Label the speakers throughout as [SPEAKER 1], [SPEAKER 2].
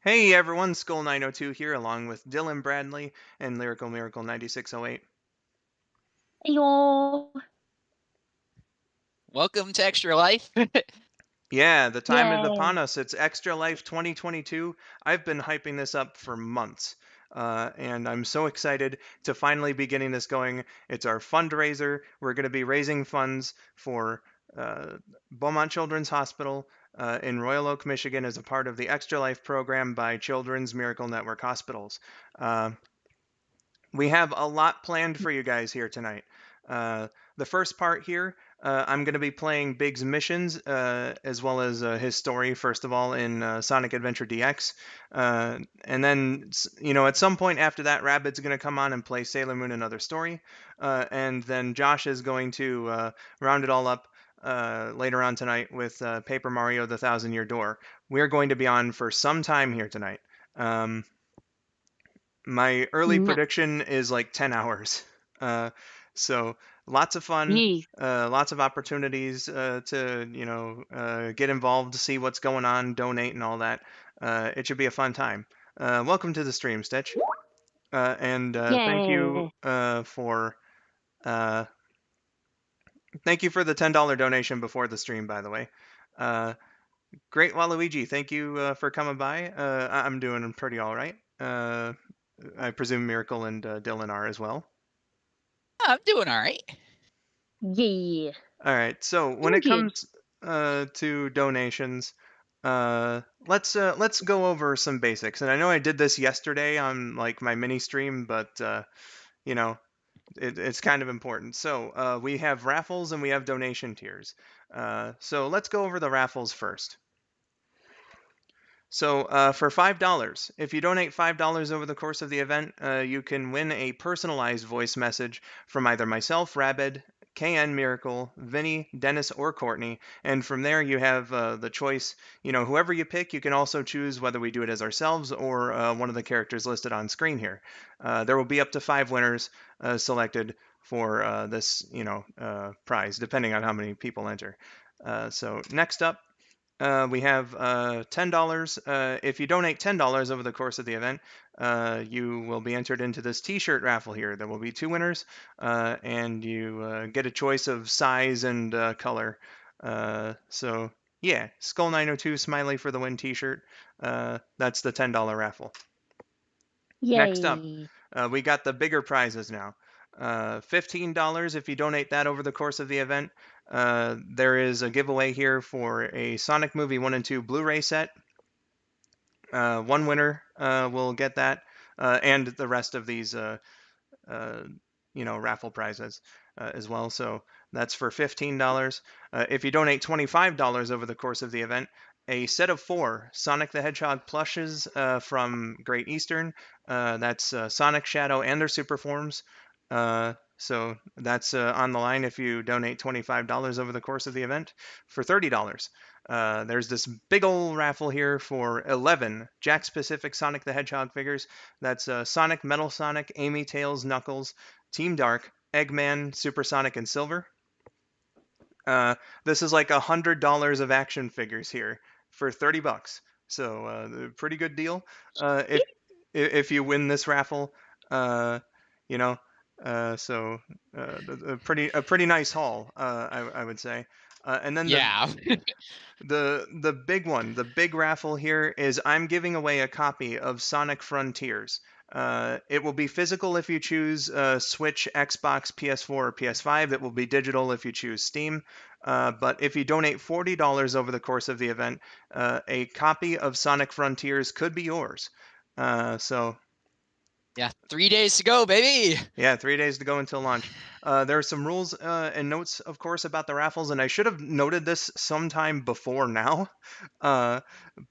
[SPEAKER 1] Hey everyone, skull902 here, along with Dylan Bradley and Lyrical Miracle 9608.
[SPEAKER 2] Yo.
[SPEAKER 3] Welcome to Extra Life.
[SPEAKER 1] Yeah, the time is
[SPEAKER 2] Yay.
[SPEAKER 1] upon us. It's Extra Life 2022. I've been hyping this up for months, and I'm so excited to finally be getting this going. It's our fundraiser. We're going to be raising funds for Beaumont Children's Hospital in Royal Oak, Michigan, as a part of the Extra Life program by Children's Miracle Network Hospitals. Uh, We have a lot planned for you guys here tonight. Uh, the first part here, I'm going to be playing Big's missions, as well as his story, first of all, in Sonic Adventure DX. And then, at some point after that, Rabbit's going to come on and play Sailor Moon Another Story. And then Josh is going to round it all up later on tonight with Paper Mario The Thousand Year Door. We're going to be on for some time here tonight. My early
[SPEAKER 2] No.
[SPEAKER 1] prediction is like 10 hours. Uh, so lots of fun,
[SPEAKER 2] Jeez.
[SPEAKER 1] lots of opportunities to, get involved, see what's going on, donate, and all that. It should be a fun time. Welcome to the stream, Stitch. And
[SPEAKER 2] Yay.
[SPEAKER 1] uh, thank you for the $10 donation before the stream, by the way. Uh, Great Waluigi, thank you for coming by. I'm doing pretty all right. I presume Miracle and Dylan are as well.
[SPEAKER 3] I'm doing all right.
[SPEAKER 2] Yeah.
[SPEAKER 1] All right. So when it
[SPEAKER 2] Indeed.
[SPEAKER 1] comes to donations, let's go over some basics. And I know I did this yesterday on like my mini stream, but you know it's kind of important. So we have raffles and we have donation tiers. So let's go over the raffles first. So for $5, if you donate $5 over the course of the event, you can win a personalized voice message from either myself, Rabid, KN Miracle, Vinny, Dennis, or Courtney. And from there, you have the choice. Whoever you pick, you can also choose whether we do it as ourselves or one of the characters listed on screen here. There will be up to 5 winners selected for this, prize, depending on how many people enter. So next up, we have $10. If you donate $10 over the course of the event, you will be entered into this T-shirt raffle here. There will be 2 winners, and you get a choice of size and color. So yeah, Skull902 smiley for the win T-shirt. That's the $10 raffle. Next up,
[SPEAKER 2] Yay.
[SPEAKER 1] we got the bigger prizes now. $15 if you donate that over the course of the event. There is a giveaway here for a Sonic Movie 1 and 2 Blu-ray set. One winner will get that, and the rest of these, raffle prizes as well. So that's for $15. If you donate $25 over the course of the event, a set of 4 Sonic the Hedgehog plushes from Great Eastern. That's Sonic, Shadow, and their super forms. So that's on the line if you donate $25 over the course of the event for $30. There's this big old raffle here for 11 Jack Pacific Sonic the Hedgehog figures. That's Sonic, Metal Sonic, Amy, Tails, Knuckles, Team Dark, Eggman, Supersonic, and Silver. This is like $100 of action figures here for $30. So pretty good deal. If you win this raffle, you know, a pretty nice haul, I would say. And then
[SPEAKER 3] Yeah.
[SPEAKER 1] the big one, the big raffle here is I'm giving away a copy of Sonic Frontiers. It will be physical if you choose Switch, Xbox, PS4, or PS5. It will be digital if you choose Steam. But if you donate $40 over the course of the event, a copy of Sonic Frontiers could be yours. So
[SPEAKER 3] Yeah. 3 days to go, baby.
[SPEAKER 1] yeah, 3 days to go until launch. There are some rules and notes, of course, about the raffles, and I should have noted this sometime before now, uh,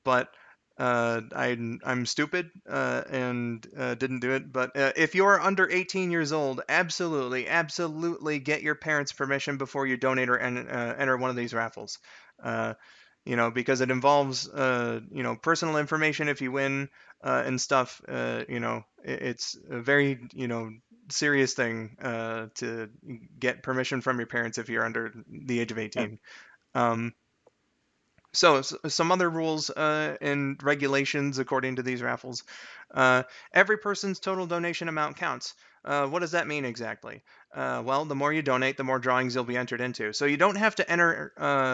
[SPEAKER 1] but I'm stupid and didn't do it. But if you're under 18 years old, absolutely get your parents' permission before you donate or enter one of these raffles. Uh, because it involves personal information if you win and stuff. It's a very serious thing to get permission from your parents if you're under the age of 18. Um, So, some other rules and regulations according to these raffles. Every person's total donation amount counts. What does that mean exactly? Well, the more you donate, the more drawings you'll be entered into. So you don't have to enter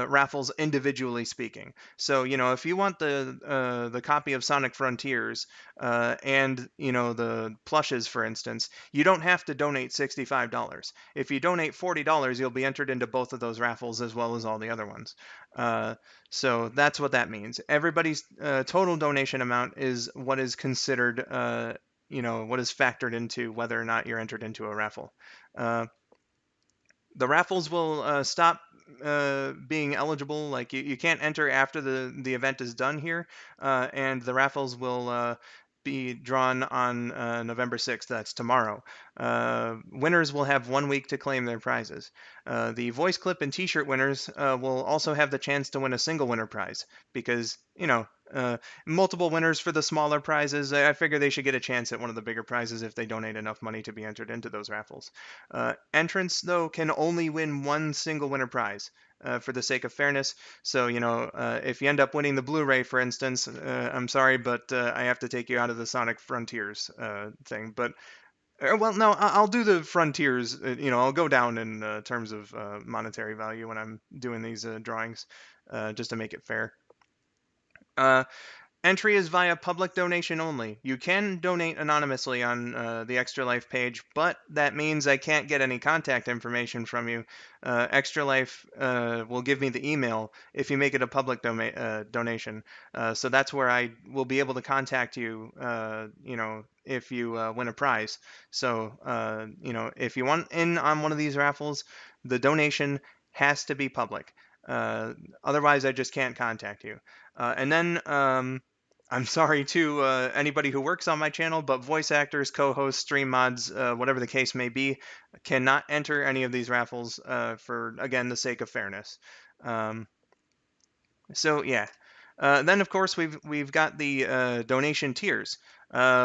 [SPEAKER 1] raffles individually speaking. So if you want the copy of Sonic Frontiers and the plushes, for instance, you don't have to donate $65. If you donate $40, you'll be entered into both of those raffles as well as all the other ones. So that's what that means. Everybody's total donation amount is what is considered, what is factored into whether or not you're entered into a raffle. Uh, the raffles will stop being eligible. Like you can't enter after the event is done here, and the raffles will be drawn on November 6th. That's tomorrow. Winners will have 1 week to claim their prizes. The voice clip and T-shirt winners will also have the chance to win a single winner prize because multiple winners for the smaller prizes. I figure they should get a chance at one of the bigger prizes if they donate enough money to be entered into those raffles. Entrants, though, can only win one single winner prize for the sake of fairness. So, if you end up winning the Blu-ray, for instance, I'm sorry, but I have to take you out of the Sonic Frontiers thing. But well, no, I'll do the Frontiers. I'll go down in terms of monetary value when I'm doing these drawings, just to make it fair. Entry is via public donation only. You can donate anonymously on the Extra Life page, but that means I can't get any contact information from you. Extra Life will give me the email if you make it a public donation. So that's where I will be able to contact you, if you win a prize. So, if you want in on one of these raffles, the donation has to be public. Otherwise, I just can't contact you. And then I'm sorry to anybody who works on my channel, but voice actors, co-hosts, stream mods, whatever the case may be, cannot enter any of these raffles for, again, the sake of fairness. So yeah. Then of course we've got the donation tiers.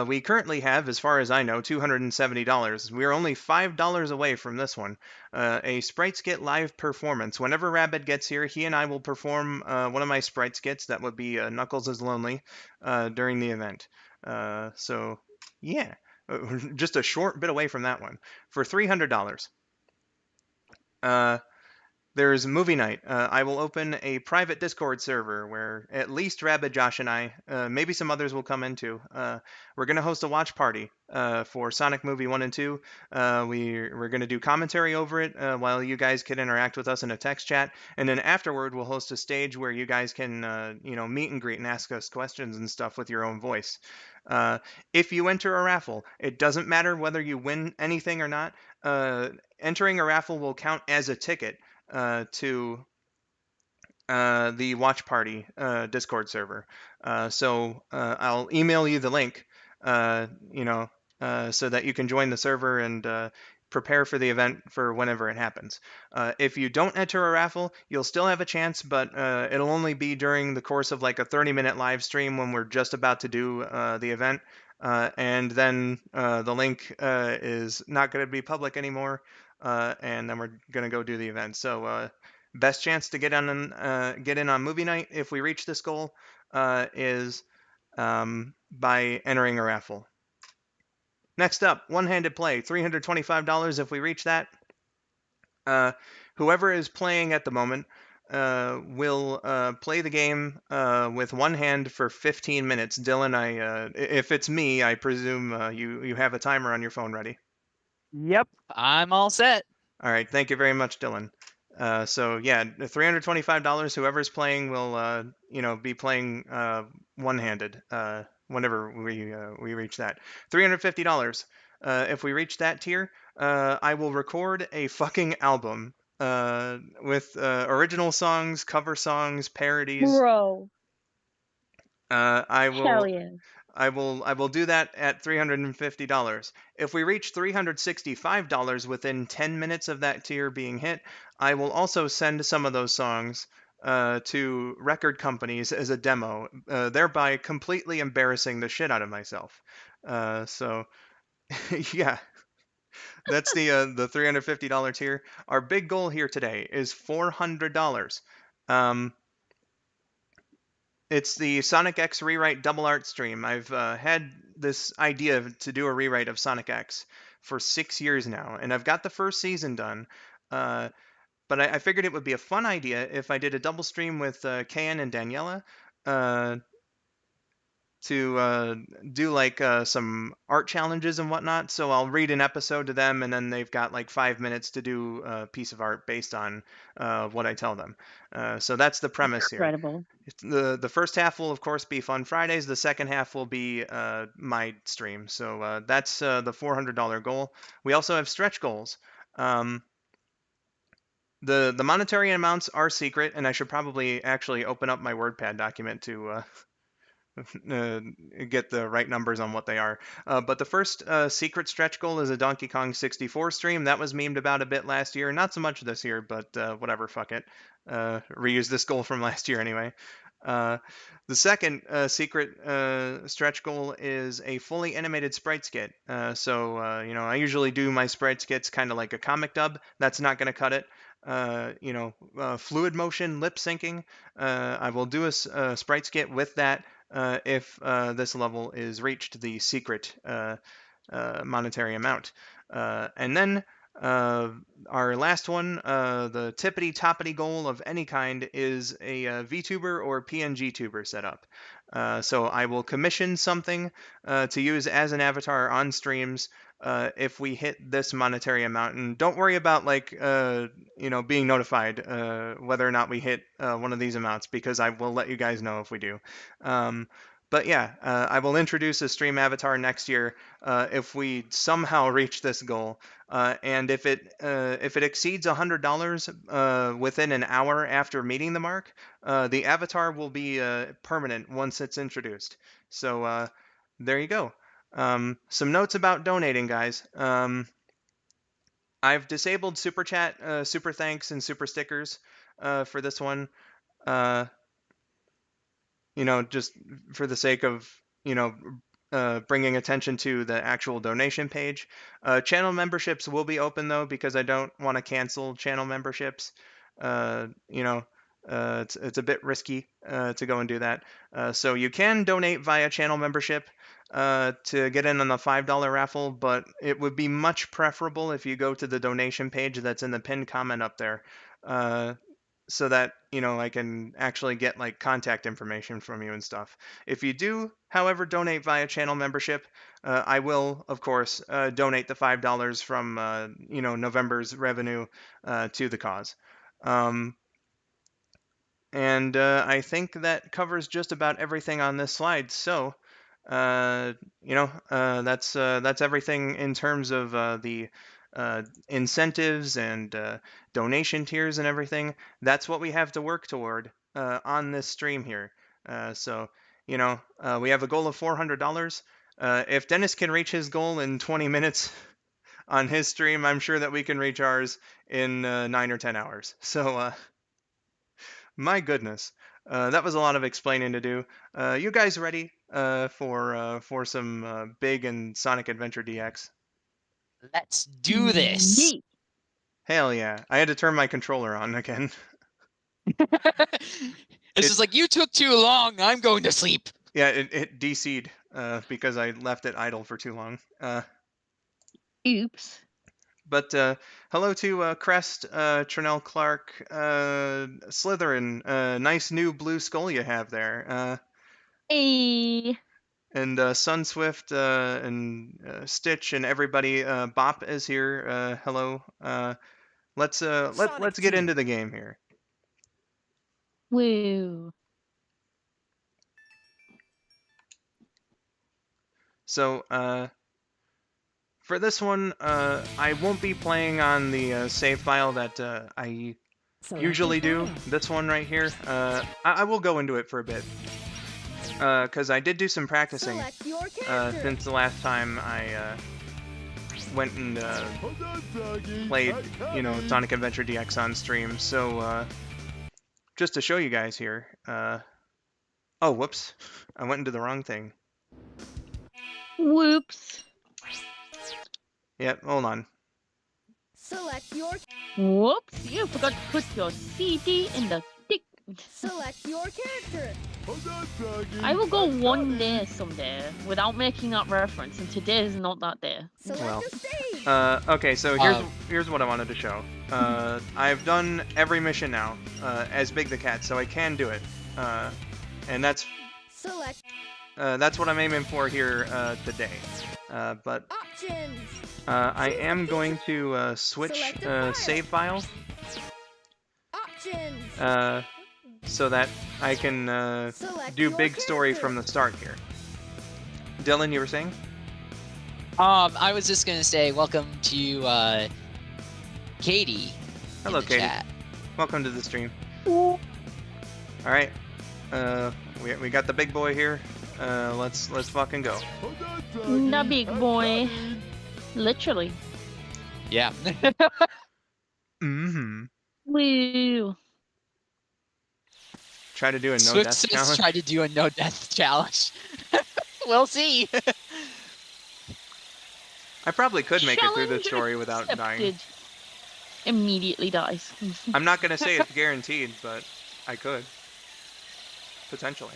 [SPEAKER 1] We currently have, as far as I know, $270. We're only $5 away from this one. A Sprite Skit live performance. Whenever Rabbit gets here, he and I will perform one of my Sprite Skits. That would be Knuckles is Lonely during the event. So yeah, just a short bit away from that one for $300. There's movie night. I will open a private Discord server where at least Rabid Josh and I, maybe some others will come into. We're going to host a watch party for Sonic Movie 1 and 2. We're going to do commentary over it while you guys can interact with us in a text chat. And then afterward, we'll host a stage where you guys can, meet and greet and ask us questions and stuff with your own voice. If you enter a raffle, it doesn't matter whether you win anything or not. Entering a raffle will count as a ticket to the watch party Discord server. So I'll email you the link, so that you can join the server and prepare for the event for whenever it happens. If you don't enter a raffle, you'll still have a chance, but it'll only be during the course of like a 30-minute live stream when we're just about to do the event. And then the link is not going to be public anymore, and then we're going to go do the event. So best chance to get in on movie night if we reach this goal is by entering a raffle. Next up, one-handed play, $325 if we reach that. Whoever is playing at the moment will play the game with one hand for 15 minutes. Dylan, if it's me, I presume you have a timer on your phone ready.
[SPEAKER 3] Yep, I'm all set.
[SPEAKER 1] All right, thank you very much, Dylan. So yeah, the $325. Whoever's playing will, be playing one-handed whenever we reach that. $350. If we reach that tier, I will record a fucking album with original songs, cover songs, parodies.
[SPEAKER 2] Bro.
[SPEAKER 1] I
[SPEAKER 2] Hell
[SPEAKER 1] will.
[SPEAKER 2] yeah.
[SPEAKER 1] I will do that at $350. If we reach $365 within 10 minutes of that tier being hit, I will also send some of those songs to record companies as a demo, thereby completely embarrassing the shit out of myself. So yeah, that's the $350 tier. Our big goal here today is $400. It's the Sonic X rewrite double art stream. I've had this idea to do a rewrite of Sonic X for 6 years now, and I've got the first season done. But I figured it would be a fun idea if I did a double stream with KN and Daniela to do like some art challenges and whatnot. So I'll read an episode to them, and then they've got like 5 minutes to do a piece of art based on what I tell them. So that's the premise here.
[SPEAKER 2] Incredible.
[SPEAKER 1] The first half will of course be Fun Fridays. The second half will be my stream. So that's the $400 goal. We also have stretch goals. The monetary amounts are secret, and I should probably actually open up my WordPad document to get the right numbers on what they are. But the first secret stretch goal is a Donkey Kong 64 stream. That was memed about a bit last year. Not so much this year, but whatever, fuck it. Reuse this goal from last year anyway. The second secret stretch goal is a fully animated sprite skit. I usually do my sprite skits kind of like a comic dub. That's not going to cut it. Fluid motion, lip syncing. I will do a sprite skit with that if this level is reached the secret monetary amount. And then our last one, the tippity-toppity goal of any kind is a VTuber or PNG tuber setup. So I will commission something to use as an avatar on streams if we hit this monetary amount. And don't worry about being notified whether or not we hit one of these amounts, because I will let you guys know if we do. But yeah, I will introduce a stream avatar next year if we somehow reach this goal. And if it exceeds $100 within an hour after meeting the mark, the avatar will be permanent once it's introduced. So there you go. Some notes about donating, guys. I've disabled Super Chat, Super Thanks, and Super Stickers for this one. Just for the sake of, bringing attention to the actual donation page. Channel memberships will be open, though, because I don't want to cancel channel memberships. It's a bit risky to go and do that. So you can donate via channel membership to get in on the $5 raffle, but it would be much preferable if you go to the donation page that's in the pinned comment up there. So that, I can actually get like contact information from you and stuff. If you do, however, donate via channel membership, I will, of course, donate the $5 from, November's revenue to the cause. And I think that covers just about everything on this slide. So, that's everything in terms of the incentives and donation tiers and everything. That's what we have to work toward on this stream here. We have a goal of $400. If Dennis can reach his goal in 20 minutes on his stream, I'm sure that we can reach ours in 9 or 10 hours. So, my goodness. That was a lot of explaining to do. You guys ready for some big and Sonic Adventure DX?
[SPEAKER 3] Let's do this.
[SPEAKER 2] Yeet.
[SPEAKER 1] Hell yeah. I had to turn my controller on again.
[SPEAKER 3] This is like, you took too long. I'm going to sleep.
[SPEAKER 1] Yeah, it DC'd because I left it idle for too long.
[SPEAKER 2] Oops.
[SPEAKER 1] But hello to Crest, Trinell Clark, Slytherin. Nice new blue skull you have there.
[SPEAKER 2] Hey.
[SPEAKER 1] And Sunswift and Stitch and everybody. Bop is here. Hello. Let's get into the game here.
[SPEAKER 2] Woo.
[SPEAKER 1] So for this one, I won't be playing on the save file that I usually do. This one right here. I will go into it for a bit. Because I did do some practicing since the last time I went and played, Sonic Adventure DX on stream. So, just to show you guys here. Oh, whoops. I went into the wrong thing.
[SPEAKER 2] Whoops.
[SPEAKER 1] Yep, hold on.
[SPEAKER 4] Select your.
[SPEAKER 2] Whoops. You forgot to put your CD in the stick.
[SPEAKER 4] Select your character.
[SPEAKER 2] I will go one day someday without making that reference, and today is not that day.
[SPEAKER 4] Select
[SPEAKER 1] Well,
[SPEAKER 4] a stage.
[SPEAKER 1] Okay, so here's what I wanted to show. I've done every mission now, as Big the Cat, so I can do it. And that's
[SPEAKER 4] Select
[SPEAKER 1] what I'm aiming for here today. But
[SPEAKER 4] options.
[SPEAKER 1] I am going to switch
[SPEAKER 4] Select a file.
[SPEAKER 1] save file
[SPEAKER 4] Options.
[SPEAKER 1] so that I can
[SPEAKER 4] Select
[SPEAKER 1] do
[SPEAKER 4] your
[SPEAKER 1] big story
[SPEAKER 4] character.
[SPEAKER 1] from the start here. Dylan, you were saying?
[SPEAKER 3] I was just gonna say welcome to Katie.
[SPEAKER 1] Hello,
[SPEAKER 3] in the
[SPEAKER 1] Katie.
[SPEAKER 3] Chat.
[SPEAKER 1] Welcome to the stream. All right. We got the big boy here. Let's fucking go.
[SPEAKER 2] The big boy. Literally.
[SPEAKER 3] Yeah.
[SPEAKER 1] Mm-hmm.
[SPEAKER 2] Woo.
[SPEAKER 1] Try to do a no
[SPEAKER 3] Swift
[SPEAKER 1] death
[SPEAKER 3] says
[SPEAKER 1] challenge.
[SPEAKER 3] try to do a no death challenge. We'll see.
[SPEAKER 1] I probably could make it through this
[SPEAKER 2] Challenge
[SPEAKER 1] story without dying.
[SPEAKER 2] accepted. Immediately dies.
[SPEAKER 1] I'm not gonna say it's guaranteed, but I could. Potentially.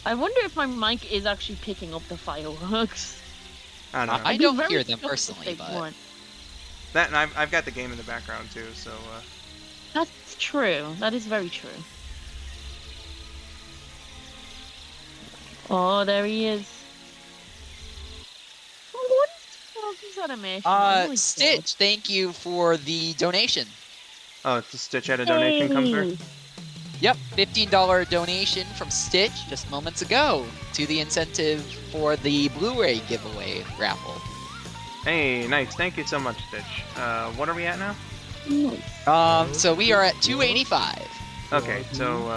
[SPEAKER 2] I wonder if my mic is actually picking up the fireworks.
[SPEAKER 1] I don't know.
[SPEAKER 3] I
[SPEAKER 2] I'd be
[SPEAKER 3] don't
[SPEAKER 2] very
[SPEAKER 3] hear them
[SPEAKER 2] shocked if
[SPEAKER 3] personally,
[SPEAKER 2] they
[SPEAKER 3] but
[SPEAKER 2] weren't.
[SPEAKER 1] That and I've got the game in the background too, so
[SPEAKER 2] That's true. That is very true. Oh, there he is. Oh, what is this animation? Oh my God.
[SPEAKER 3] Stitch, thank you for the donation.
[SPEAKER 1] oh, it's a Stitch had a donation come through.
[SPEAKER 2] Hey.
[SPEAKER 3] Yep, $15 donation from Stitch just moments ago to the incentive for the Blu-ray giveaway raffle.
[SPEAKER 1] Hey, nice. Thank you so much, Stitch. What are we at now?
[SPEAKER 3] So we are at 285.
[SPEAKER 1] Okay, so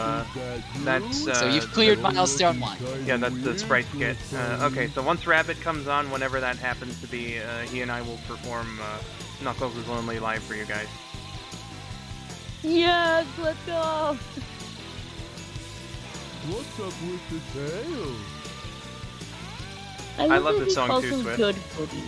[SPEAKER 1] that's
[SPEAKER 3] So you've cleared milestone 1.
[SPEAKER 1] yeah, that's the sprite kit. Okay, so once Rabbit comes on, whenever that happens to be, he and I will perform Knuckles is Lonely live for you guys.
[SPEAKER 2] Yes, let's go.
[SPEAKER 5] What's up with the tail?
[SPEAKER 1] I love this song too, Swift.
[SPEAKER 2] Good buddy.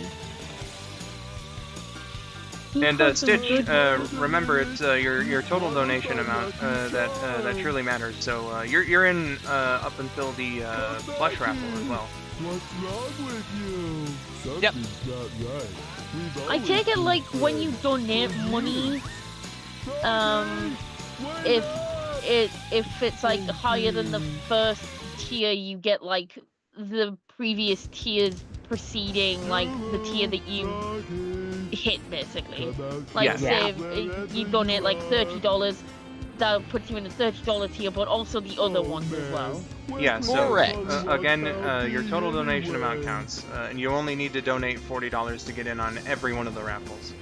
[SPEAKER 1] And Stitch, remember it's your total donation amount that truly matters. So you're in up until the plush raffle as well.
[SPEAKER 5] What's wrong with you?
[SPEAKER 3] Yep.
[SPEAKER 5] Something's not right. We've
[SPEAKER 2] I take it like when you donate money, if it's like higher than the first tier, you get like the previous tiers preceding like the tier that you hit, basically. Like
[SPEAKER 1] Yes.
[SPEAKER 2] say if you donate like $30, that puts you in the $30 tier, but also the other ones as well.
[SPEAKER 1] Yeah, so
[SPEAKER 3] Correct.
[SPEAKER 1] again, your total donation amount counts, and you only need to donate $40 to get in on every one of the raffles.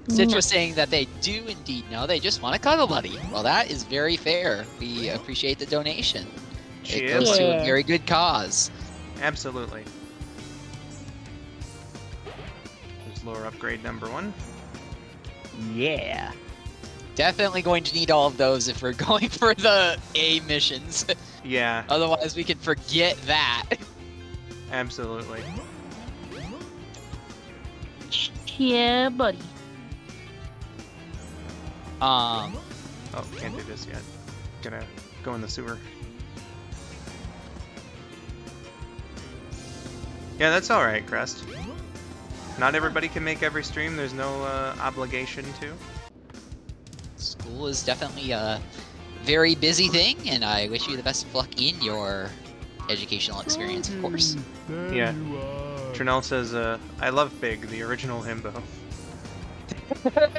[SPEAKER 3] Stitch
[SPEAKER 2] No.
[SPEAKER 3] was saying that they do indeed know, they just want a cuddle buddy. Well, that is very fair. We appreciate the donation. It
[SPEAKER 1] Cheers.
[SPEAKER 3] goes to
[SPEAKER 2] Yeah.
[SPEAKER 3] a very good cause.
[SPEAKER 1] Absolutely. There's lore upgrade number 1.
[SPEAKER 3] Yeah. Definitely going to need all of those if we're going for the A missions.
[SPEAKER 1] Yeah,
[SPEAKER 3] Otherwise, we can forget that.
[SPEAKER 1] absolutely.
[SPEAKER 2] Yeah, buddy.
[SPEAKER 1] Oh, can't do this yet. Gonna go in the sewer. Yeah, that's alright, Crest. Not everybody can make every stream, there's no obligation to.
[SPEAKER 3] School is definitely a very busy thing, and I wish you the best of luck in your educational experience, of course.
[SPEAKER 5] There
[SPEAKER 1] Yeah.
[SPEAKER 5] you are.
[SPEAKER 1] Trinell says, I love Big, the original himbo.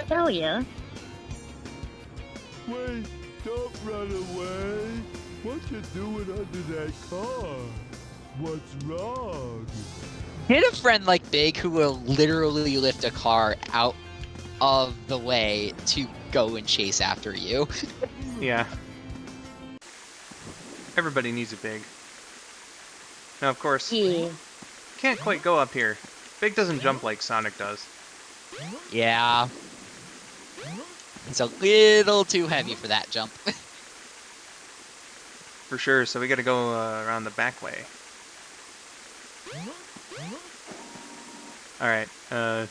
[SPEAKER 2] Hell yeah.
[SPEAKER 5] Wait, don't run away. What you doing under that car? What's wrong?
[SPEAKER 3] Get a friend like Big who will literally lift a car out of the way to go and chase after you.
[SPEAKER 1] Yeah. Everybody needs a Big. Now, of course,
[SPEAKER 2] Yeah.
[SPEAKER 1] can't quite go up here. Big doesn't jump like Sonic does.
[SPEAKER 3] Yeah. It's a little too heavy for that jump.
[SPEAKER 1] For sure, so we gotta go around the back way. Alright,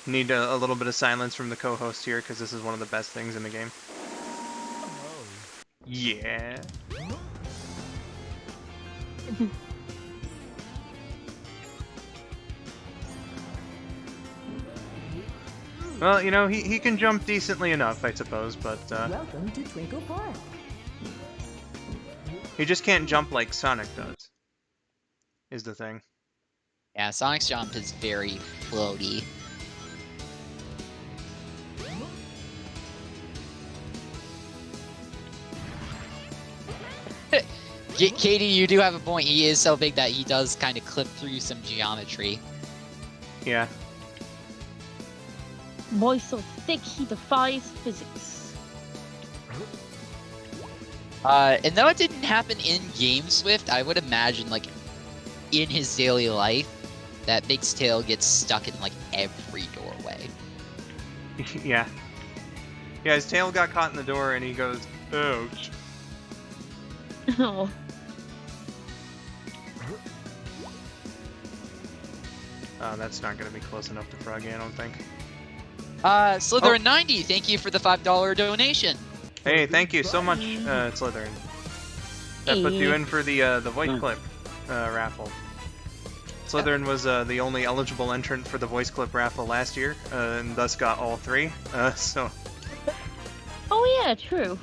[SPEAKER 1] Need a little bit of silence from the co-host here, because this is one of the best things in the game. Yeah. Well, you know, he can jump decently enough, I suppose, but
[SPEAKER 6] Welcome to Twinkle Park.
[SPEAKER 1] he just can't jump like Sonic does, is the thing.
[SPEAKER 3] Yeah, Sonic's jump is very floaty. Katie, you do have a point. He is so big that he does kind of clip through some geometry.
[SPEAKER 1] Yeah.
[SPEAKER 2] Boy so thick he defies physics.
[SPEAKER 3] And though it didn't happen in Game Swift, I would imagine, like, in his daily life, that Big's tail gets stuck in, like, every doorway.
[SPEAKER 1] Yeah. Yeah, his tail got caught in the door and he goes, ouch.
[SPEAKER 2] Oh.
[SPEAKER 1] Oh, that's not going to be close enough to Froggy, I don't think.
[SPEAKER 3] Slytherin90, thank you for the $5 donation.
[SPEAKER 1] Hey, thank you so much, Slytherin. That puts you in for the voice clip raffle. Slytherin was the only eligible entrant for the voice clip raffle last year, and thus got all three. So.
[SPEAKER 2] Oh yeah, true.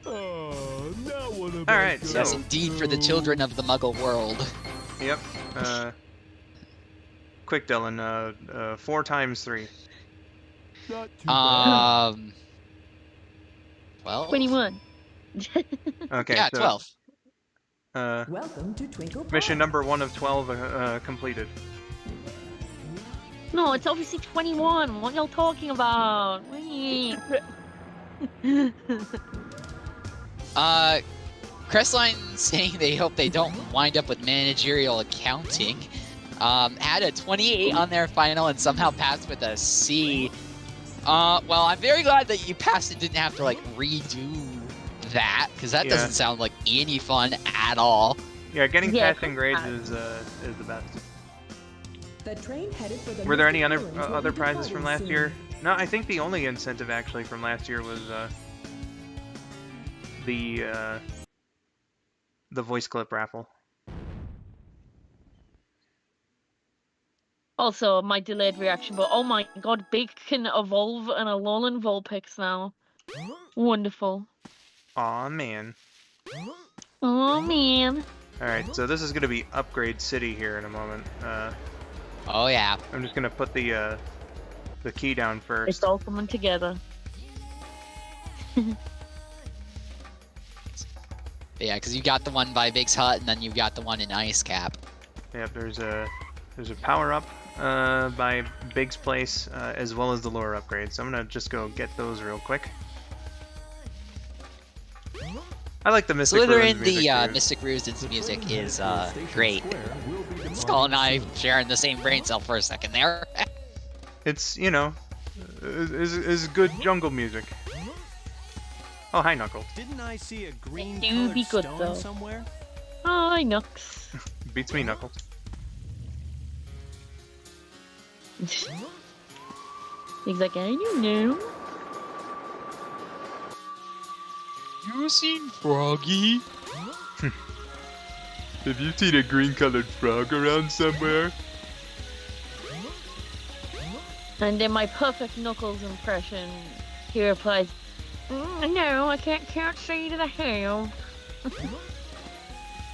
[SPEAKER 5] Oh, now what am
[SPEAKER 1] All
[SPEAKER 5] I
[SPEAKER 1] right,
[SPEAKER 5] gonna
[SPEAKER 3] Yes,
[SPEAKER 1] So-
[SPEAKER 3] indeed, for the children of the Muggle world.
[SPEAKER 1] Yep. Quick, Dylan. 4 times 3.
[SPEAKER 5] Not too bad.
[SPEAKER 3] Well,
[SPEAKER 2] 21.
[SPEAKER 1] Okay.
[SPEAKER 3] yeah,
[SPEAKER 1] so,
[SPEAKER 3] 12.
[SPEAKER 6] Welcome to Twinkle Park.
[SPEAKER 1] Mission number 1 of 12 completed.
[SPEAKER 2] No, it's obviously 21. What y'all talking about? Wait.
[SPEAKER 3] Crestline saying they hope they don't wind up with managerial accounting. Had a 28 on their final and somehow passed with a C. Well, I'm very glad that you passed and didn't have to, like, redo that, because that
[SPEAKER 1] Yeah.
[SPEAKER 3] doesn't sound like any fun at all.
[SPEAKER 1] Yeah, getting
[SPEAKER 2] Yeah,
[SPEAKER 1] passing grades is the best.
[SPEAKER 6] The train headed for the
[SPEAKER 1] Were there any
[SPEAKER 6] Mystic
[SPEAKER 1] other
[SPEAKER 6] Ruins will
[SPEAKER 1] other
[SPEAKER 6] be
[SPEAKER 1] prizes from last
[SPEAKER 6] departing
[SPEAKER 1] year?
[SPEAKER 6] soon.
[SPEAKER 1] No, I think the only incentive actually from last year was the voice clip raffle.
[SPEAKER 2] Also, my delayed reaction, but oh my god, Big can evolve and a Alolan Vulpix now. Wonderful.
[SPEAKER 1] Aw, man.
[SPEAKER 2] Oh man.
[SPEAKER 1] Alright, so this is gonna be Upgrade City here in a moment.
[SPEAKER 3] Oh yeah.
[SPEAKER 1] I'm just gonna put the key down
[SPEAKER 2] It's
[SPEAKER 1] first.
[SPEAKER 2] all coming together.
[SPEAKER 3] Yeah, because you got the one by Big's Hut, and then you got the one in Ice Cap.
[SPEAKER 1] Yep, there's a power up by Big's place, as well as the lore upgrade. So I'm gonna just go get those real quick. I like the Mystic Ruins
[SPEAKER 3] Slytherin,
[SPEAKER 1] music
[SPEAKER 3] the
[SPEAKER 1] too.
[SPEAKER 3] Mystic Ruins music is
[SPEAKER 5] Station
[SPEAKER 3] great.
[SPEAKER 5] Square will be demolished
[SPEAKER 3] Skull and I
[SPEAKER 5] soon.
[SPEAKER 3] sharing the same brain cell for a second there.
[SPEAKER 1] It's, you know, is good jungle music. Oh, hi, Knuckles.
[SPEAKER 7] Didn't I see a green
[SPEAKER 2] do be
[SPEAKER 7] colored
[SPEAKER 2] good,
[SPEAKER 7] stone
[SPEAKER 2] though.
[SPEAKER 7] somewhere?
[SPEAKER 2] Hi, Nux.
[SPEAKER 1] Beats me, Knuckles.
[SPEAKER 2] He's like, I don't know.
[SPEAKER 3] You seen Froggy?
[SPEAKER 5] Have you seen a green-colored frog around somewhere?
[SPEAKER 2] And in my perfect Knuckles impression, he replies, no, I can't say that I have.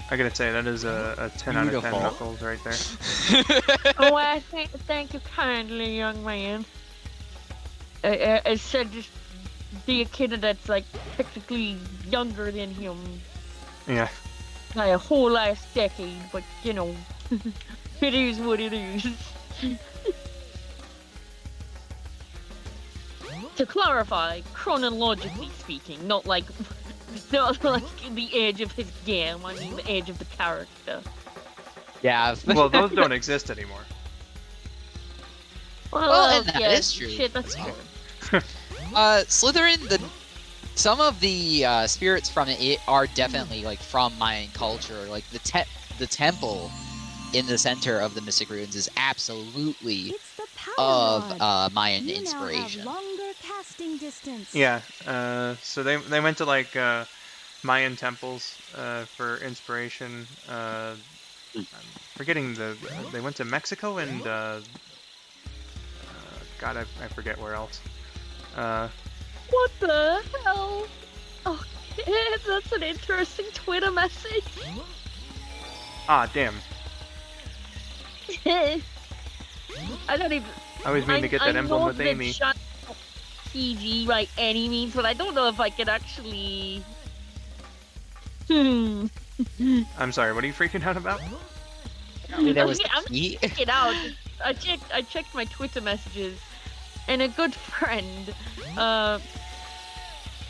[SPEAKER 1] I gotta say, that is a 10 out of 10
[SPEAKER 3] Beautiful.
[SPEAKER 1] Knuckles right there.
[SPEAKER 2] Oh, I thank you kindly, young man. I said just be a kid that's like technically younger than him
[SPEAKER 1] Yeah.
[SPEAKER 2] by a whole last decade, but you know, it is what it is. To clarify, chronologically speaking, not like the age of his game, I mean the age of the character.
[SPEAKER 3] Yeah.
[SPEAKER 1] Well, those don't exist anymore.
[SPEAKER 3] Well, and that
[SPEAKER 2] yeah,
[SPEAKER 3] is true.
[SPEAKER 2] Shit, that's
[SPEAKER 3] So-
[SPEAKER 2] true.
[SPEAKER 3] Slytherin, some of the spirits from it are definitely like from Mayan culture. Like the temple in the center of the Mystic Ruins is absolutely
[SPEAKER 4] It's the power
[SPEAKER 3] of
[SPEAKER 4] rod.
[SPEAKER 3] Mayan
[SPEAKER 4] You
[SPEAKER 3] inspiration.
[SPEAKER 4] now have longer casting distance.
[SPEAKER 1] Yeah. So they went to like Mayan temples for inspiration. I'm forgetting they went to Mexico and God, I forget where else.
[SPEAKER 2] What the hell? Oh, that's an interesting Twitter message.
[SPEAKER 1] Ah, damn.
[SPEAKER 2] I don't even.
[SPEAKER 1] I always mean to get that emblem with Amy.
[SPEAKER 2] Shut PG by any means, but I don't know if I can actually.
[SPEAKER 1] I'm sorry, what are you freaking out about?
[SPEAKER 3] There was
[SPEAKER 2] I'm
[SPEAKER 3] the key.
[SPEAKER 2] checking it out. I checked my Twitter messages, and a good friend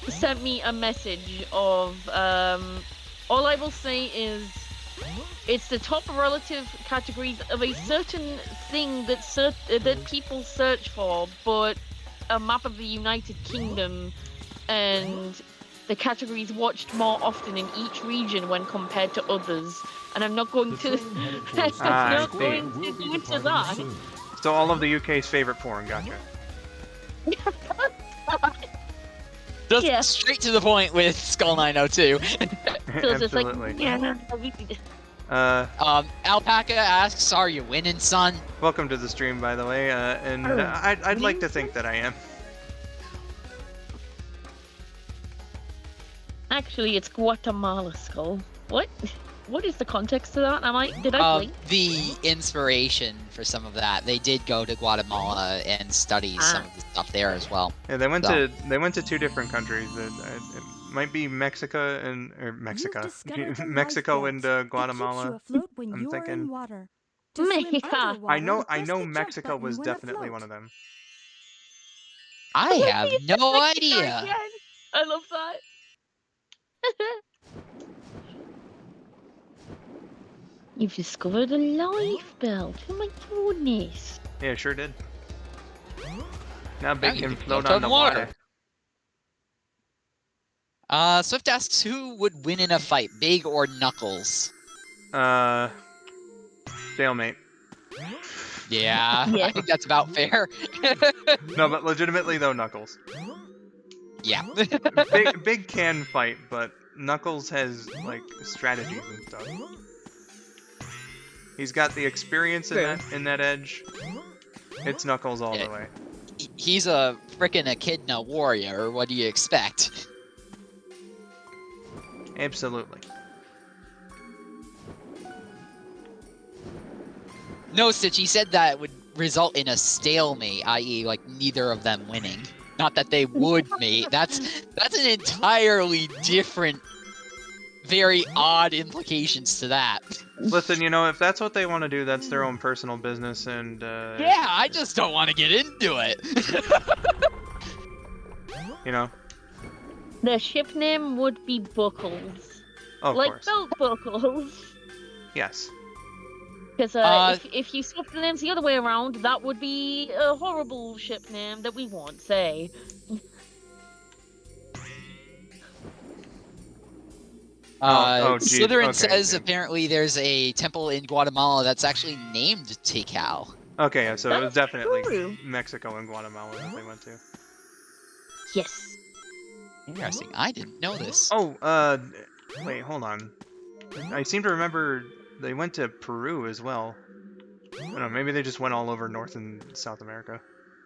[SPEAKER 2] sent me a message of all I will say is it's the top relative categories of a certain thing that people search for, but a map of the United Kingdom and the categories watched more often in each region when compared to others. And I'm not going to
[SPEAKER 1] I
[SPEAKER 2] not
[SPEAKER 1] see.
[SPEAKER 2] going to go into that.
[SPEAKER 1] So all of the UK's favorite porn, gotcha.
[SPEAKER 3] Just
[SPEAKER 2] Yeah.
[SPEAKER 3] straight to the point with Skull902.
[SPEAKER 2] So it's just like,
[SPEAKER 1] Absolutely.
[SPEAKER 2] yeah,
[SPEAKER 3] Alpaca asks, "Are you winning, son?"
[SPEAKER 1] Welcome to the stream, by the way, and I'd like to think that I am.
[SPEAKER 2] Actually, it's Guatemala skull. What? What is the context to that? Did I blink?
[SPEAKER 3] The inspiration for some of that, they did go to Guatemala and study some of the stuff there as well.
[SPEAKER 1] Yeah, they went
[SPEAKER 3] So.
[SPEAKER 1] to two different countries. It might be Mexico and Mexico and Guatemala. I'm thinking.
[SPEAKER 2] Mexico.
[SPEAKER 1] I know Mexico was definitely one of them.
[SPEAKER 3] I have no idea.
[SPEAKER 2] Again. I love that. You've discovered a life belt. Oh my goodness.
[SPEAKER 1] Yeah, sure did. Now Big
[SPEAKER 3] you
[SPEAKER 1] can
[SPEAKER 3] can
[SPEAKER 1] float
[SPEAKER 3] float
[SPEAKER 1] on the
[SPEAKER 3] on
[SPEAKER 1] water.
[SPEAKER 3] water. Swift asks, who would win in a fight, Big or Knuckles?
[SPEAKER 1] Stalemate.
[SPEAKER 3] Yeah,
[SPEAKER 2] Yeah.
[SPEAKER 3] I think that's about fair.
[SPEAKER 1] No, but legitimately though, Knuckles.
[SPEAKER 3] Yeah.
[SPEAKER 1] Big can fight, but Knuckles has like strategies and stuff. He's got the experience in that edge. It's Knuckles all the way.
[SPEAKER 3] He's a frickin' echidna warrior. What do you expect?
[SPEAKER 1] Absolutely.
[SPEAKER 3] No, Stitch, he said that would result in a stalemate, i.e. like neither of them winning. Not that they would mate. That's an entirely different, very odd implications to that.
[SPEAKER 1] Listen, if that's what they want to do, that's their own personal business, and
[SPEAKER 3] Yeah, I just don't want to get into it.
[SPEAKER 2] The ship name would be Buckles.
[SPEAKER 1] Of
[SPEAKER 2] like
[SPEAKER 1] course.
[SPEAKER 2] belt buckles.
[SPEAKER 1] Yes.
[SPEAKER 2] Because if you swap the names the other way around, that would be a horrible ship name that we won't say.
[SPEAKER 1] geez.
[SPEAKER 3] Slytherin
[SPEAKER 1] Okay,
[SPEAKER 3] says
[SPEAKER 1] okay.
[SPEAKER 3] apparently there's a temple in Guatemala that's actually named Tikal.
[SPEAKER 1] Okay, yeah, so it was
[SPEAKER 2] That's
[SPEAKER 1] definitely
[SPEAKER 2] true.
[SPEAKER 1] Mexico and Guatemala that they went to.
[SPEAKER 2] Yes.
[SPEAKER 3] Interesting. I didn't know this.
[SPEAKER 1] Oh, wait, hold on. I seem to remember they went to Peru as well. I don't know, maybe they just went all over North and South America.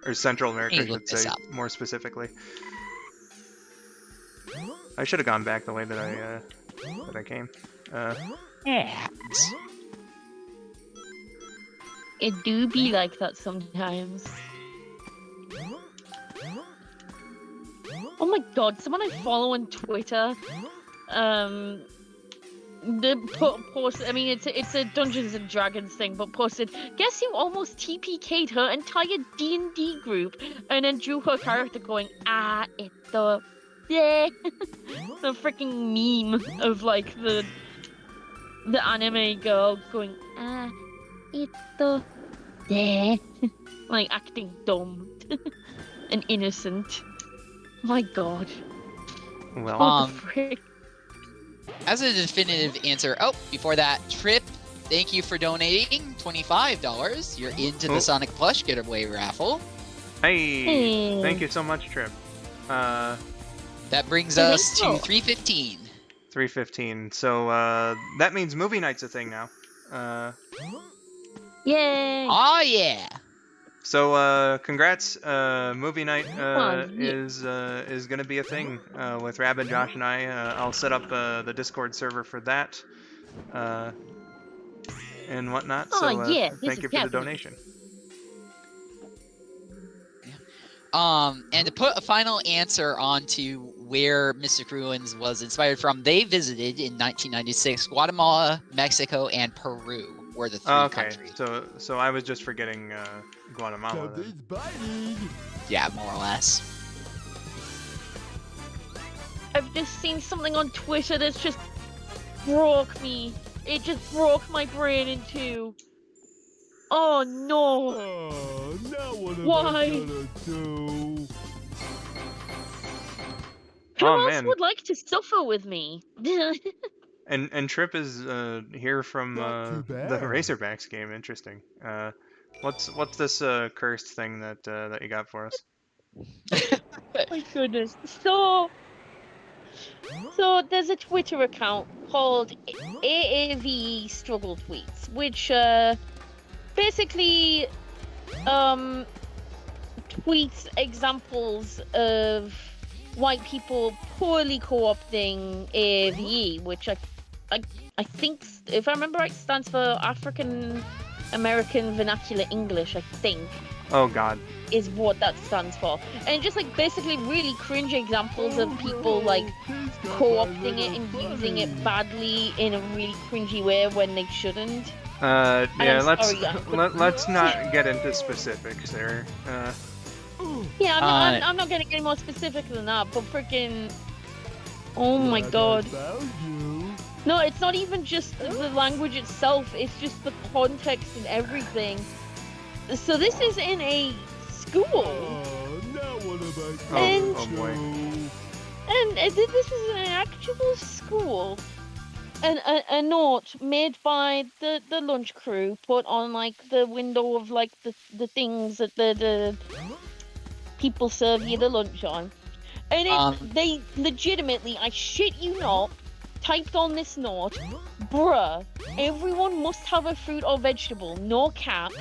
[SPEAKER 1] Or Central America,
[SPEAKER 3] Hey,
[SPEAKER 1] I
[SPEAKER 3] look
[SPEAKER 1] should
[SPEAKER 3] this
[SPEAKER 1] say,
[SPEAKER 3] up.
[SPEAKER 1] more specifically. I should have gone back the way that I came.
[SPEAKER 3] Yeah.
[SPEAKER 2] It do be like that sometimes. Oh my god, someone I follow on Twitter, posted, I mean, it's a Dungeons and Dragons thing, but posted, guess who almost TPK'd her entire D&D group, and then drew her character going, ito, yeah, the freaking meme of, like, the anime girl going, ito, yeah, like, acting dumb and innocent. My god.
[SPEAKER 1] Well,
[SPEAKER 2] What the frick?
[SPEAKER 3] As a definitive answer, before that, Trip thank you for donating $25. You're into
[SPEAKER 1] Oh.
[SPEAKER 3] the Sonic Plush Getaway raffle.
[SPEAKER 1] Hey, thank you so much, Trip.
[SPEAKER 3] That brings
[SPEAKER 2] I
[SPEAKER 3] us
[SPEAKER 2] think
[SPEAKER 3] to
[SPEAKER 2] so.
[SPEAKER 3] 315.
[SPEAKER 1] 315. So that means movie night's a thing now.
[SPEAKER 2] Yay!
[SPEAKER 3] Oh yeah.
[SPEAKER 1] So congrats. Movie night
[SPEAKER 2] yeah.
[SPEAKER 1] is gonna be a thing with Rabbit, Josh, and I. I'll set up the Discord server for that and whatnot.
[SPEAKER 2] Oh,
[SPEAKER 1] So
[SPEAKER 2] yeah, this
[SPEAKER 1] thank
[SPEAKER 2] is
[SPEAKER 1] you for the
[SPEAKER 2] happening.
[SPEAKER 1] donation.
[SPEAKER 3] And to put a final answer onto where Mystic Ruins was inspired from, they visited in 1996 Guatemala, Mexico, and Peru were the three
[SPEAKER 1] Okay,
[SPEAKER 3] countries.
[SPEAKER 1] so I was just forgetting Guatemala. Then.
[SPEAKER 5] Something's biting.
[SPEAKER 3] Yeah, more or less.
[SPEAKER 2] I've just seen something on Twitter that's just broke me. It just broke my brain in two. Oh no!
[SPEAKER 5] Oh, now what am
[SPEAKER 2] Why?
[SPEAKER 5] I gonna do?
[SPEAKER 2] Who
[SPEAKER 1] Oh,
[SPEAKER 2] else
[SPEAKER 1] man.
[SPEAKER 2] would like to suffer with me?
[SPEAKER 1] And Trip is here from
[SPEAKER 5] Not too
[SPEAKER 1] the
[SPEAKER 5] bad.
[SPEAKER 1] Razorbacks game. Interesting. What's this cursed thing that you got for us?
[SPEAKER 2] My goodness. So there's a Twitter account called AAV Struggle Tweets, which basically tweets examples of white people poorly co-opting AAVE, which I think, if I remember right, stands for African American Vernacular English, I think.
[SPEAKER 1] Oh God.
[SPEAKER 2] Is what that stands for. And just like basically really cringe examples of people like co-opting it and using it badly in a really cringy way when they shouldn't.
[SPEAKER 1] Yeah.
[SPEAKER 2] I'm
[SPEAKER 1] Let's
[SPEAKER 2] sorry,
[SPEAKER 1] let's not get into specifics there.
[SPEAKER 2] Yeah, I'm not getting any more specific than that, but freaking, oh my
[SPEAKER 5] Glad I
[SPEAKER 2] god.
[SPEAKER 5] found you.
[SPEAKER 2] No, it's not even just the language itself, it's just the context and everything. So this is in a school,
[SPEAKER 5] Oh, now what am I
[SPEAKER 2] And-
[SPEAKER 5] gonna
[SPEAKER 1] oh boy.
[SPEAKER 5] do?
[SPEAKER 2] and this is an actual school. And a note made by the lunch crew put on like the window of like the things that the people serve you the lunch on. And they legitimately, I shit you not, typed on this note, bruh, everyone must have a fruit or vegetable, no cap.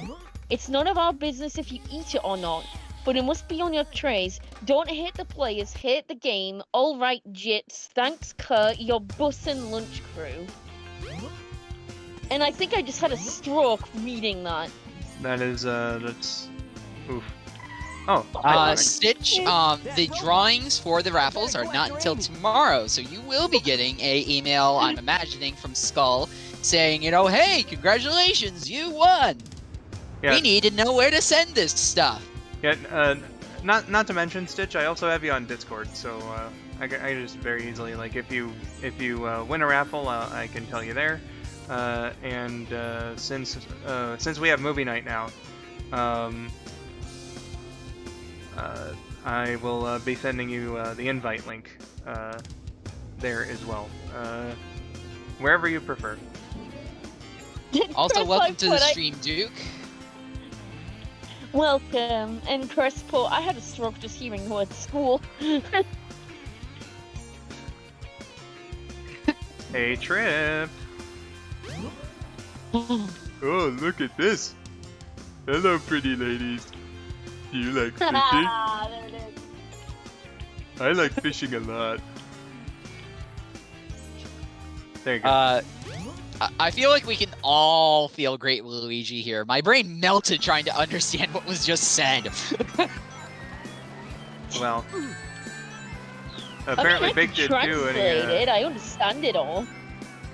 [SPEAKER 2] It's none of our business if you eat it or not, but it must be on your trays. Don't hate the players, hate the game. Alright, jits. Thanks, Kurt, your bus and lunch crew. And I think I just had a stroke reading that.
[SPEAKER 1] That is that's oof. Oh. ironic.
[SPEAKER 3] Stitch, the drawings for the raffles are not until tomorrow, so you will be getting a email, I'm imagining, from Skull saying, you know, hey, congratulations, you won!
[SPEAKER 1] Yeah.
[SPEAKER 3] We need to know where to send this stuff.
[SPEAKER 1] Yeah. Not to mention, Stitch, I also have you on Discord, so I just very easily, like, if you win a raffle, I can tell you there. And since we have movie night now, I will be sending you the invite link there as well, wherever you prefer.
[SPEAKER 3] Also,
[SPEAKER 2] Chris,
[SPEAKER 3] welcome
[SPEAKER 2] like,
[SPEAKER 3] to the
[SPEAKER 2] what I-
[SPEAKER 3] stream, Duke.
[SPEAKER 2] Welcome, and Chris Paul, I had a stroke just hearing the word school.
[SPEAKER 1] Hey, Trip. Oh, look at this. Hello, pretty ladies. Do you like fishing?
[SPEAKER 2] There it is.
[SPEAKER 1] I like fishing a lot. There you go.
[SPEAKER 3] I feel like we can all feel great with Luigi here. My brain melted trying to understand what was just said.
[SPEAKER 1] Well,
[SPEAKER 2] I
[SPEAKER 1] apparently
[SPEAKER 2] mean, I
[SPEAKER 1] Big
[SPEAKER 2] can
[SPEAKER 1] did too.
[SPEAKER 2] translate
[SPEAKER 1] And
[SPEAKER 2] it, I understand it all.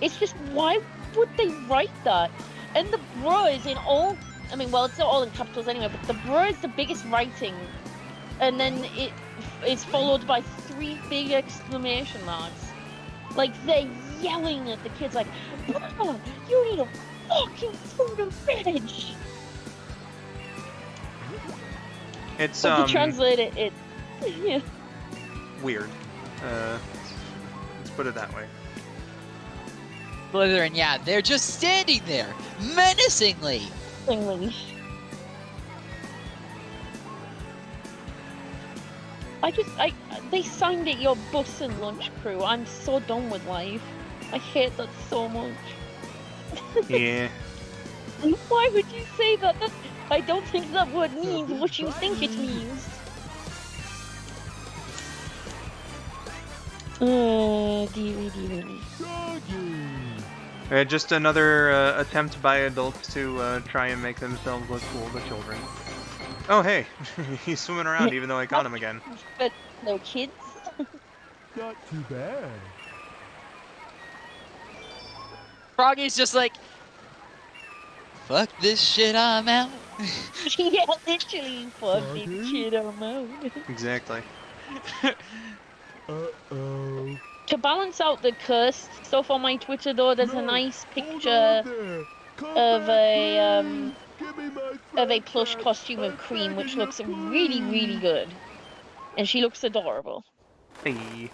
[SPEAKER 2] It's just, why would they write that? And the bruh is in all, I mean, well, it's not all in capitals anyway, but the bruh is the biggest writing. And then it's followed by 3 big exclamation marks. Like, they're yelling at the kids like, bruh, you need a fucking fruit and veg!
[SPEAKER 1] it's
[SPEAKER 2] But to translate it, yeah.
[SPEAKER 1] weird. Let's put it that way.
[SPEAKER 3] Slytherin, yeah, they're just standing there, menacingly.
[SPEAKER 2] English. They signed it your bus and lunch crew. I'm so done with life. I hate that so much.
[SPEAKER 1] Yeah.
[SPEAKER 2] Why would you say that? I don't think that word means what you think it means. Dearie.
[SPEAKER 1] Just another attempt by adults to try and make themselves look cool to children. Oh, hey. He's swimming around even though I caught him again.
[SPEAKER 2] But no kids.
[SPEAKER 5] Not too bad.
[SPEAKER 3] Froggy's just like, fuck this shit, I'm out.
[SPEAKER 2] Yeah, literally. Fuck this shit, I'm out.
[SPEAKER 1] Exactly.
[SPEAKER 5] Uh-oh.
[SPEAKER 2] To balance out the cursed stuff on my Twitter, though, there's a nice picture of a plush costume of Cream, which looks really, really good, and she looks adorable.
[SPEAKER 1] Hey.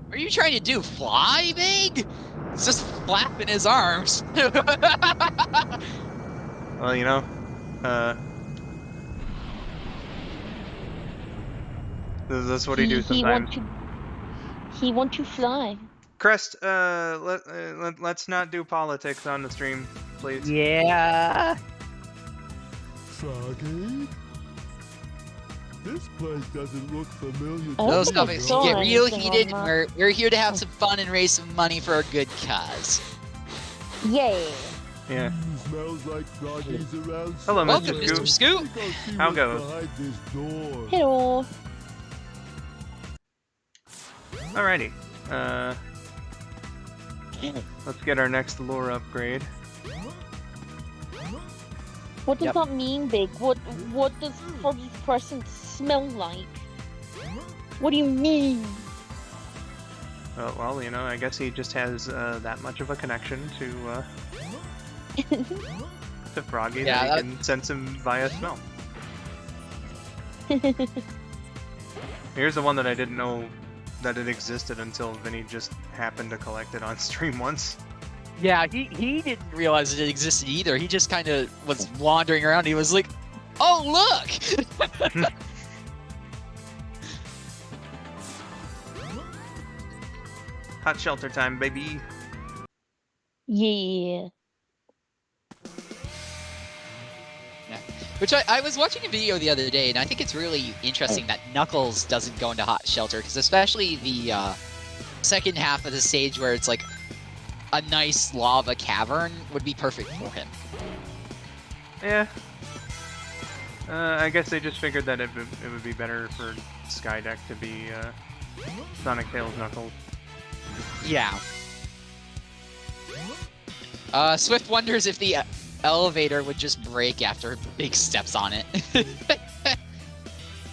[SPEAKER 3] What are you trying to do? Fly, Big? He's just flapping his arms.
[SPEAKER 1] Well, you know, that's what he do sometimes.
[SPEAKER 2] He want to fly.
[SPEAKER 1] Crest, let's not do politics on the stream, please.
[SPEAKER 3] Yeah.
[SPEAKER 5] Froggy? This place doesn't look familiar.
[SPEAKER 2] Oh,
[SPEAKER 3] Those
[SPEAKER 2] my
[SPEAKER 3] topics
[SPEAKER 2] God.
[SPEAKER 3] get real
[SPEAKER 2] Anything
[SPEAKER 3] heated,
[SPEAKER 2] on
[SPEAKER 3] and we're here to have some fun and raise some money for a good cause.
[SPEAKER 2] Yeah.
[SPEAKER 1] Yeah.
[SPEAKER 5] Smells like Froggy's around.
[SPEAKER 1] Hello,
[SPEAKER 3] Welcome,
[SPEAKER 1] Mr.
[SPEAKER 3] Mr. Scoop.
[SPEAKER 1] How goes?
[SPEAKER 5] Behind this door.
[SPEAKER 2] Hello.
[SPEAKER 1] Alrighty. Let's get our next lore upgrade.
[SPEAKER 2] What does
[SPEAKER 3] Yep.
[SPEAKER 2] that mean, Big? What does Froggy's person smell like? What do you mean?
[SPEAKER 1] Well, you know, I guess he just has that much of a connection to Froggy
[SPEAKER 3] Yeah,
[SPEAKER 1] that he can sense him via smell. Here's the one that I didn't know that it existed until Vinny just happened to collect it on stream once.
[SPEAKER 3] Yeah, he didn't realize it existed either. He just kind of was wandering around. He was like, "Oh, look!"
[SPEAKER 1] Hot shelter time, baby.
[SPEAKER 2] Yeah.
[SPEAKER 3] Which I was watching a video the other day, and I think it's really interesting that Knuckles doesn't go into Hot Shelter, because especially the second half of the stage where it's like a nice lava cavern would be perfect for him.
[SPEAKER 1] Yeah. I guess they just figured that it would be better for Skydeck to be Sonic Tails Knuckles.
[SPEAKER 3] Yeah. Swift wonders if the elevator would just break after Big steps on it.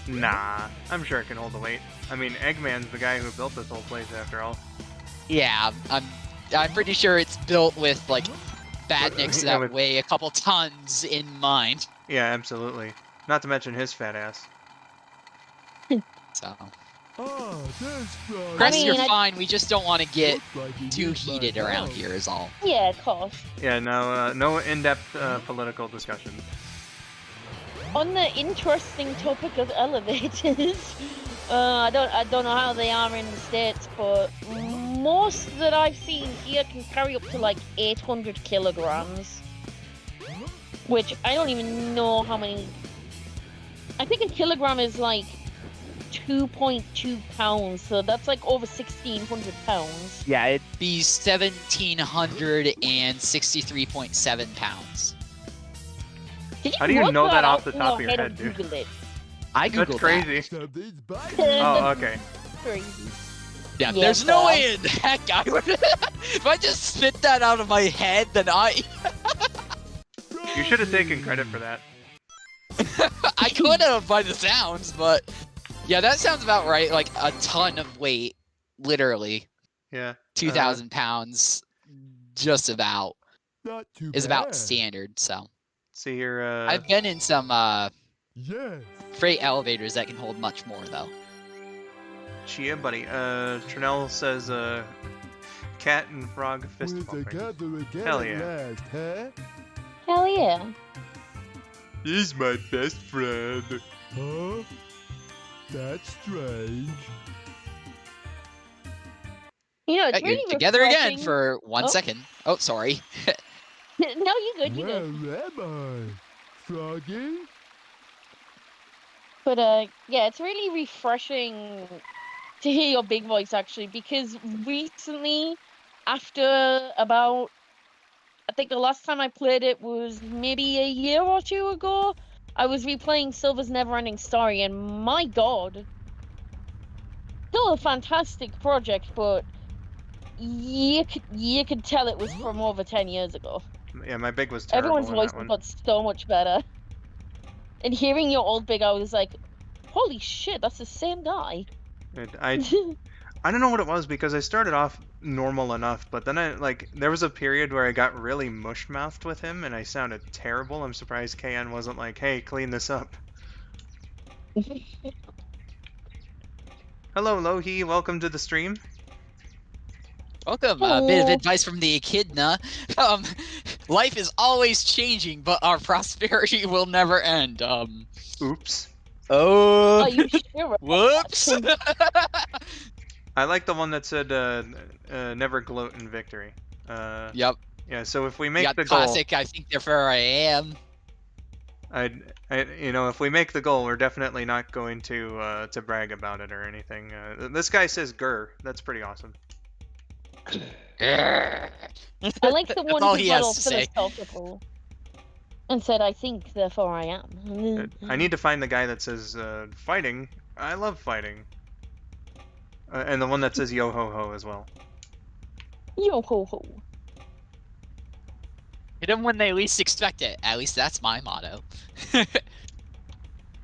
[SPEAKER 1] Nah, I'm sure it can hold the weight. I mean, Eggman's the guy who built this whole place after all.
[SPEAKER 3] Yeah, I'm pretty sure it's built with like badniks
[SPEAKER 1] Yeah,
[SPEAKER 3] that weigh a couple tons in mind.
[SPEAKER 1] Yeah, absolutely. Not to mention his fat ass.
[SPEAKER 3] So,
[SPEAKER 5] Ah, there's Froggy.
[SPEAKER 3] Crest,
[SPEAKER 2] mean,
[SPEAKER 3] you're
[SPEAKER 2] I-
[SPEAKER 3] fine. We just don't want to get
[SPEAKER 5] Looks like he
[SPEAKER 3] too
[SPEAKER 5] hit my
[SPEAKER 3] heated around
[SPEAKER 5] house.
[SPEAKER 3] here, is all.
[SPEAKER 2] Yeah, of course.
[SPEAKER 1] Yeah, no in-depth political discussions.
[SPEAKER 2] On the interesting topic of elevators, I don't know how they are in the States, but most that I've seen here can carry up to like 800 kilograms. Which I don't even know how many. I think a kilogram is like 2.2 pounds, so that's like over 1,600 pounds.
[SPEAKER 3] Yeah, it'd be 1,763.7 pounds.
[SPEAKER 2] Did
[SPEAKER 1] How do you
[SPEAKER 2] work
[SPEAKER 1] know that
[SPEAKER 2] out
[SPEAKER 1] off the
[SPEAKER 2] in
[SPEAKER 1] top of your
[SPEAKER 2] head or
[SPEAKER 1] head, dude?
[SPEAKER 2] Google it?
[SPEAKER 3] I googled
[SPEAKER 1] That's crazy.
[SPEAKER 5] Something's biting.
[SPEAKER 1] Oh, okay.
[SPEAKER 2] Crazy.
[SPEAKER 3] that. Yeah,
[SPEAKER 2] Yeah,
[SPEAKER 3] there's no
[SPEAKER 2] Bob.
[SPEAKER 3] way in heck I would. If I just spit that out of my head, then
[SPEAKER 1] You should have taken credit for that.
[SPEAKER 3] I could have by the sounds, but yeah, that sounds about right. Like a ton of weight, literally
[SPEAKER 1] Yeah.
[SPEAKER 3] 2,000 pounds, just about
[SPEAKER 5] Not too
[SPEAKER 3] is about
[SPEAKER 5] bad.
[SPEAKER 3] standard. So
[SPEAKER 1] See here,
[SPEAKER 3] I've been in some
[SPEAKER 5] Yes.
[SPEAKER 3] freight elevators that can hold much more though.
[SPEAKER 1] Chia, buddy. Trinell says, cat and frog fist
[SPEAKER 5] We're
[SPEAKER 1] pumping.
[SPEAKER 5] together again
[SPEAKER 1] Hell
[SPEAKER 5] at
[SPEAKER 1] yeah.
[SPEAKER 5] last, huh?
[SPEAKER 2] Hell yeah.
[SPEAKER 5] He's my best friend. Huh? That's strange.
[SPEAKER 2] You know, it's
[SPEAKER 3] You're
[SPEAKER 2] really
[SPEAKER 3] together again
[SPEAKER 2] refreshing.
[SPEAKER 3] for 1
[SPEAKER 2] Oh.
[SPEAKER 3] second. Oh, sorry.
[SPEAKER 2] No, you good, you
[SPEAKER 5] Where
[SPEAKER 2] good.
[SPEAKER 5] am I? Froggy?
[SPEAKER 2] But yeah, it's really refreshing to hear your big voice actually, because recently, after about, I think the last time I played it was maybe a year or two ago, I was replaying Silver's Neverending Story, and my god, still a fantastic project, but you could tell it was from over 10 years ago.
[SPEAKER 1] Yeah, my big was terrible
[SPEAKER 2] Everyone's
[SPEAKER 1] in
[SPEAKER 2] voice
[SPEAKER 1] that one.
[SPEAKER 2] got so much better. And hearing your old big, I was like, holy shit, that's the same guy.
[SPEAKER 1] I don't know what it was, because I started off normal enough, but then there was a period where I got really mush-mouthed with him, and I sounded terrible. I'm surprised KN wasn't like, hey, clean this up. Hello, Lohi. Welcome to the stream.
[SPEAKER 3] Welcome. A bit of
[SPEAKER 2] Hello.
[SPEAKER 3] advice from the echidna. Life is always changing, but our prosperity will never end.
[SPEAKER 1] Oops.
[SPEAKER 3] Oh.
[SPEAKER 2] Are you sure?
[SPEAKER 3] Whoops.
[SPEAKER 1] I like the one that said, never gloat in victory.
[SPEAKER 3] Yep.
[SPEAKER 1] Yeah, so if we
[SPEAKER 3] You
[SPEAKER 1] make
[SPEAKER 3] got
[SPEAKER 1] the goal,
[SPEAKER 3] classic. I think therefore I am.
[SPEAKER 1] if we make the goal, we're definitely not going to brag about it or anything. This guy says "grr." That's pretty awesome.
[SPEAKER 2] I like the one
[SPEAKER 3] all
[SPEAKER 2] who
[SPEAKER 3] he
[SPEAKER 2] got
[SPEAKER 3] has
[SPEAKER 2] all
[SPEAKER 3] to say.
[SPEAKER 2] philosophical and said, I think, therefore I am.
[SPEAKER 1] I need to find the guy that says "fighting." I love fighting. And the one that says "yo ho ho" as well.
[SPEAKER 2] Yo ho ho.
[SPEAKER 3] Hit them when they least expect it. At least that's my motto.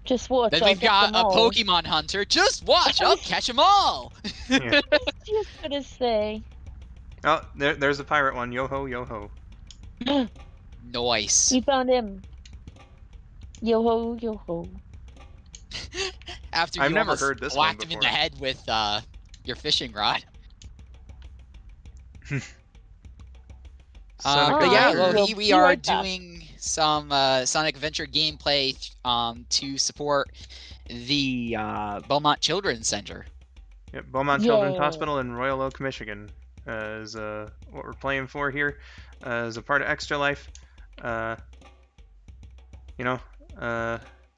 [SPEAKER 2] Just watch.
[SPEAKER 3] Then
[SPEAKER 2] I'll
[SPEAKER 3] we've
[SPEAKER 2] get
[SPEAKER 3] got
[SPEAKER 2] them
[SPEAKER 3] a
[SPEAKER 2] all.
[SPEAKER 3] Pokemon hunter. Just watch. I'll catch them all.
[SPEAKER 1] Yeah.
[SPEAKER 2] Just gonna say.
[SPEAKER 1] Oh, there's the pirate one. Yo ho, yo ho.
[SPEAKER 3] Nice.
[SPEAKER 2] You found him. Yo ho, yo ho.
[SPEAKER 3] After
[SPEAKER 1] I've
[SPEAKER 3] you
[SPEAKER 1] never
[SPEAKER 3] almost
[SPEAKER 1] heard this one
[SPEAKER 3] whacked him in the
[SPEAKER 1] before.
[SPEAKER 3] head with your fishing rod.
[SPEAKER 1] Sonic
[SPEAKER 3] But yeah,
[SPEAKER 1] Adventure.
[SPEAKER 3] well,
[SPEAKER 2] We'll
[SPEAKER 3] we
[SPEAKER 2] be
[SPEAKER 3] are
[SPEAKER 2] right back.
[SPEAKER 3] doing some Sonic Adventure gameplay to support the Beaumont Children's Center.
[SPEAKER 1] Yep, Beaumont Children's
[SPEAKER 2] Yeah.
[SPEAKER 1] Hospital in Royal Oak, Michigan is what we're playing for here. As a part of Extra Life. It's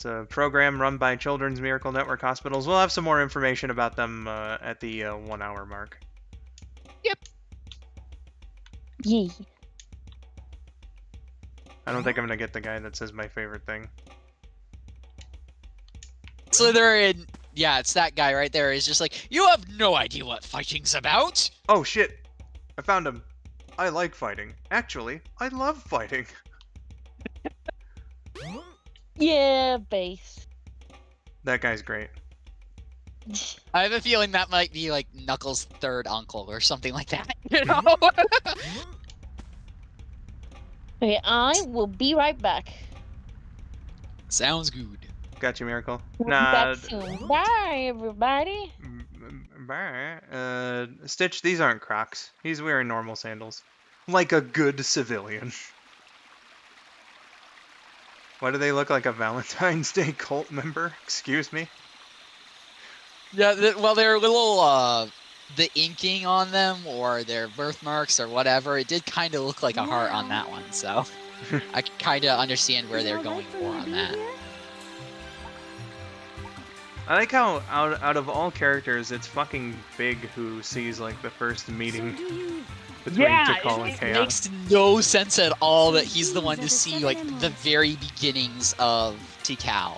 [SPEAKER 1] a program run by Children's Miracle Network Hospitals. We'll have some more information about them at the 1 hour mark.
[SPEAKER 2] Yee.
[SPEAKER 1] I don't think I'm gonna get the guy that says my favorite thing.
[SPEAKER 3] Slytherin, yeah, it's that guy right there. He's just like, you have no idea what fighting's about.
[SPEAKER 1] Oh shit! I found him. I like fighting. Actually, I love fighting.
[SPEAKER 2] Yeah, base.
[SPEAKER 1] That guy's great.
[SPEAKER 3] I have a feeling that might be like Knuckles' third uncle or something like that. You know?
[SPEAKER 2] Okay, I will be right back.
[SPEAKER 3] Sounds good.
[SPEAKER 1] Got you, Miracle.
[SPEAKER 2] We'll be
[SPEAKER 1] Nah.
[SPEAKER 2] back soon. Bye, everybody.
[SPEAKER 1] Bye. Stitch, these aren't Crocs. He's wearing normal sandals. Like a good civilian. Why do they look like a Valentine's Day cult member? Excuse me?
[SPEAKER 3] Yeah, well, they're little, the inking on them or their birthmarks or whatever. It did kind of look like a heart on that one, so I kind of understand where they're going for on that.
[SPEAKER 1] I like how out of all characters, it's fucking Big who sees like the first meeting between Tikal and
[SPEAKER 3] it
[SPEAKER 1] Chaos.
[SPEAKER 3] makes no sense at all that he's the one to see like the very beginnings of Tikal.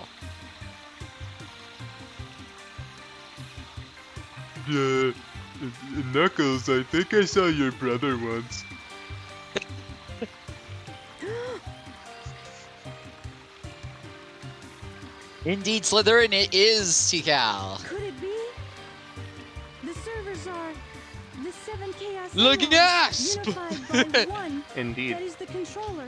[SPEAKER 5] Knuckles, I think I saw your brother once.
[SPEAKER 3] Indeed, Slytherin, it is Tikal.
[SPEAKER 4] Could it be? The servers are the 7 chaos
[SPEAKER 3] Look
[SPEAKER 4] emeralds,
[SPEAKER 3] at us!
[SPEAKER 4] unified by one
[SPEAKER 1] Indeed.
[SPEAKER 4] that is the controller.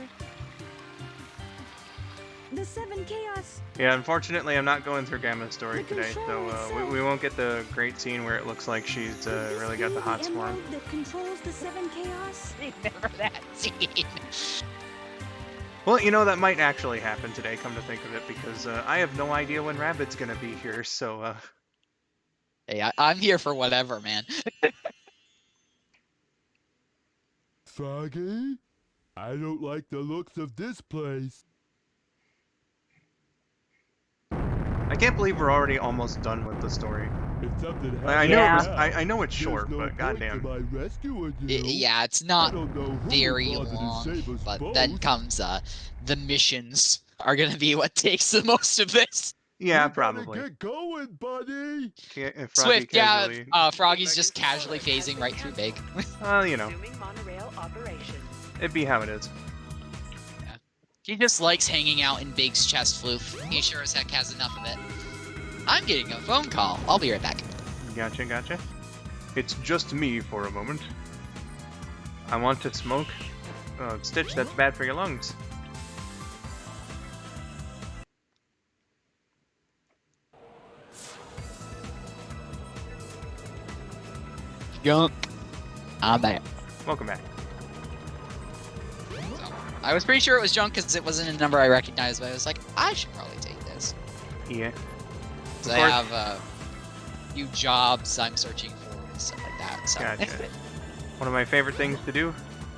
[SPEAKER 4] The 7 chaos.
[SPEAKER 1] Yeah, unfortunately, I'm not going through Gamma's story
[SPEAKER 4] The
[SPEAKER 1] today, so
[SPEAKER 4] control itself.
[SPEAKER 1] we won't get the great scene where it looks like she's really got the hots for him.
[SPEAKER 4] Emerald that controls the 7 chaos.
[SPEAKER 3] Remember that scene?
[SPEAKER 1] Well, you know, that might actually happen today, come to think of it, because I have no idea when Rabbit's gonna be here, so,
[SPEAKER 3] Hey, I'm here for whatever, man.
[SPEAKER 5] Froggy? I don't like the looks of this place.
[SPEAKER 1] I can't believe we're already almost done with the story.
[SPEAKER 5] If something
[SPEAKER 1] I
[SPEAKER 5] happens
[SPEAKER 1] know
[SPEAKER 5] now,
[SPEAKER 1] I know it's
[SPEAKER 5] there's
[SPEAKER 1] short,
[SPEAKER 5] no
[SPEAKER 1] but
[SPEAKER 5] point
[SPEAKER 1] goddamn.
[SPEAKER 5] to my rescuing you.
[SPEAKER 3] Yeah, it's
[SPEAKER 5] I
[SPEAKER 3] not
[SPEAKER 5] don't know who
[SPEAKER 3] very
[SPEAKER 5] bothered to
[SPEAKER 3] long,
[SPEAKER 5] save us
[SPEAKER 3] but
[SPEAKER 5] both.
[SPEAKER 3] then comes the missions are gonna be what takes the most of this.
[SPEAKER 1] Yeah,
[SPEAKER 5] You better
[SPEAKER 1] probably.
[SPEAKER 5] get going, buddy.
[SPEAKER 1] Froggy
[SPEAKER 3] Swift,
[SPEAKER 1] casually.
[SPEAKER 3] yeah, Froggy's just casually phasing right through Big.
[SPEAKER 1] Well, you know, it'd be how it is.
[SPEAKER 3] He just likes hanging out in Big's chest floof. He sure as heck has enough of it. I'm getting a phone call. I'll be right back.
[SPEAKER 1] Gotcha, gotcha. It's just me for a moment. I want to smoke. Oh, Stitch, that's bad for your lungs.
[SPEAKER 3] Junk. I'm back.
[SPEAKER 1] Welcome back.
[SPEAKER 3] I was pretty sure it was junk because it wasn't a number I recognized, but I was like, I should probably take this.
[SPEAKER 1] Yeah.
[SPEAKER 3] Because I have a few jobs I'm searching for and stuff like that. So.
[SPEAKER 1] Gotcha. One of my favorite things to do,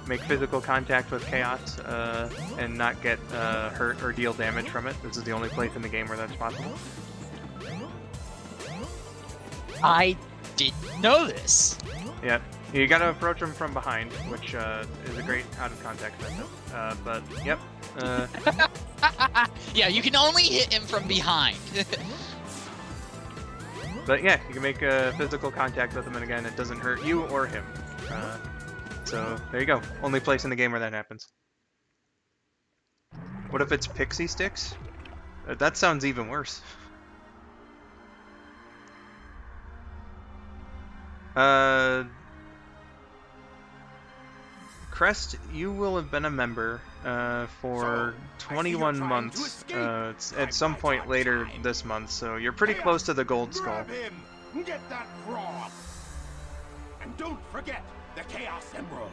[SPEAKER 1] make physical contact with chaos and not get hurt or deal damage from it. This is the only place in the game where that's possible.
[SPEAKER 3] I didn't know this.
[SPEAKER 1] Yeah, you gotta approach them from behind, which is a great out-of-context method. But, yep.
[SPEAKER 3] Yeah, you can only hit him from behind.
[SPEAKER 1] But yeah, you can make physical contact with him, and again, it doesn't hurt you or him. So, there you go. Only place in the game where that happens. What if it's pixie sticks? That sounds even worse. Crest, you will have been a member for 21 months at some point later this month, so you're pretty close to the gold skull.
[SPEAKER 7] Grab him! Get that frog! And don't forget the Chaos Emerald!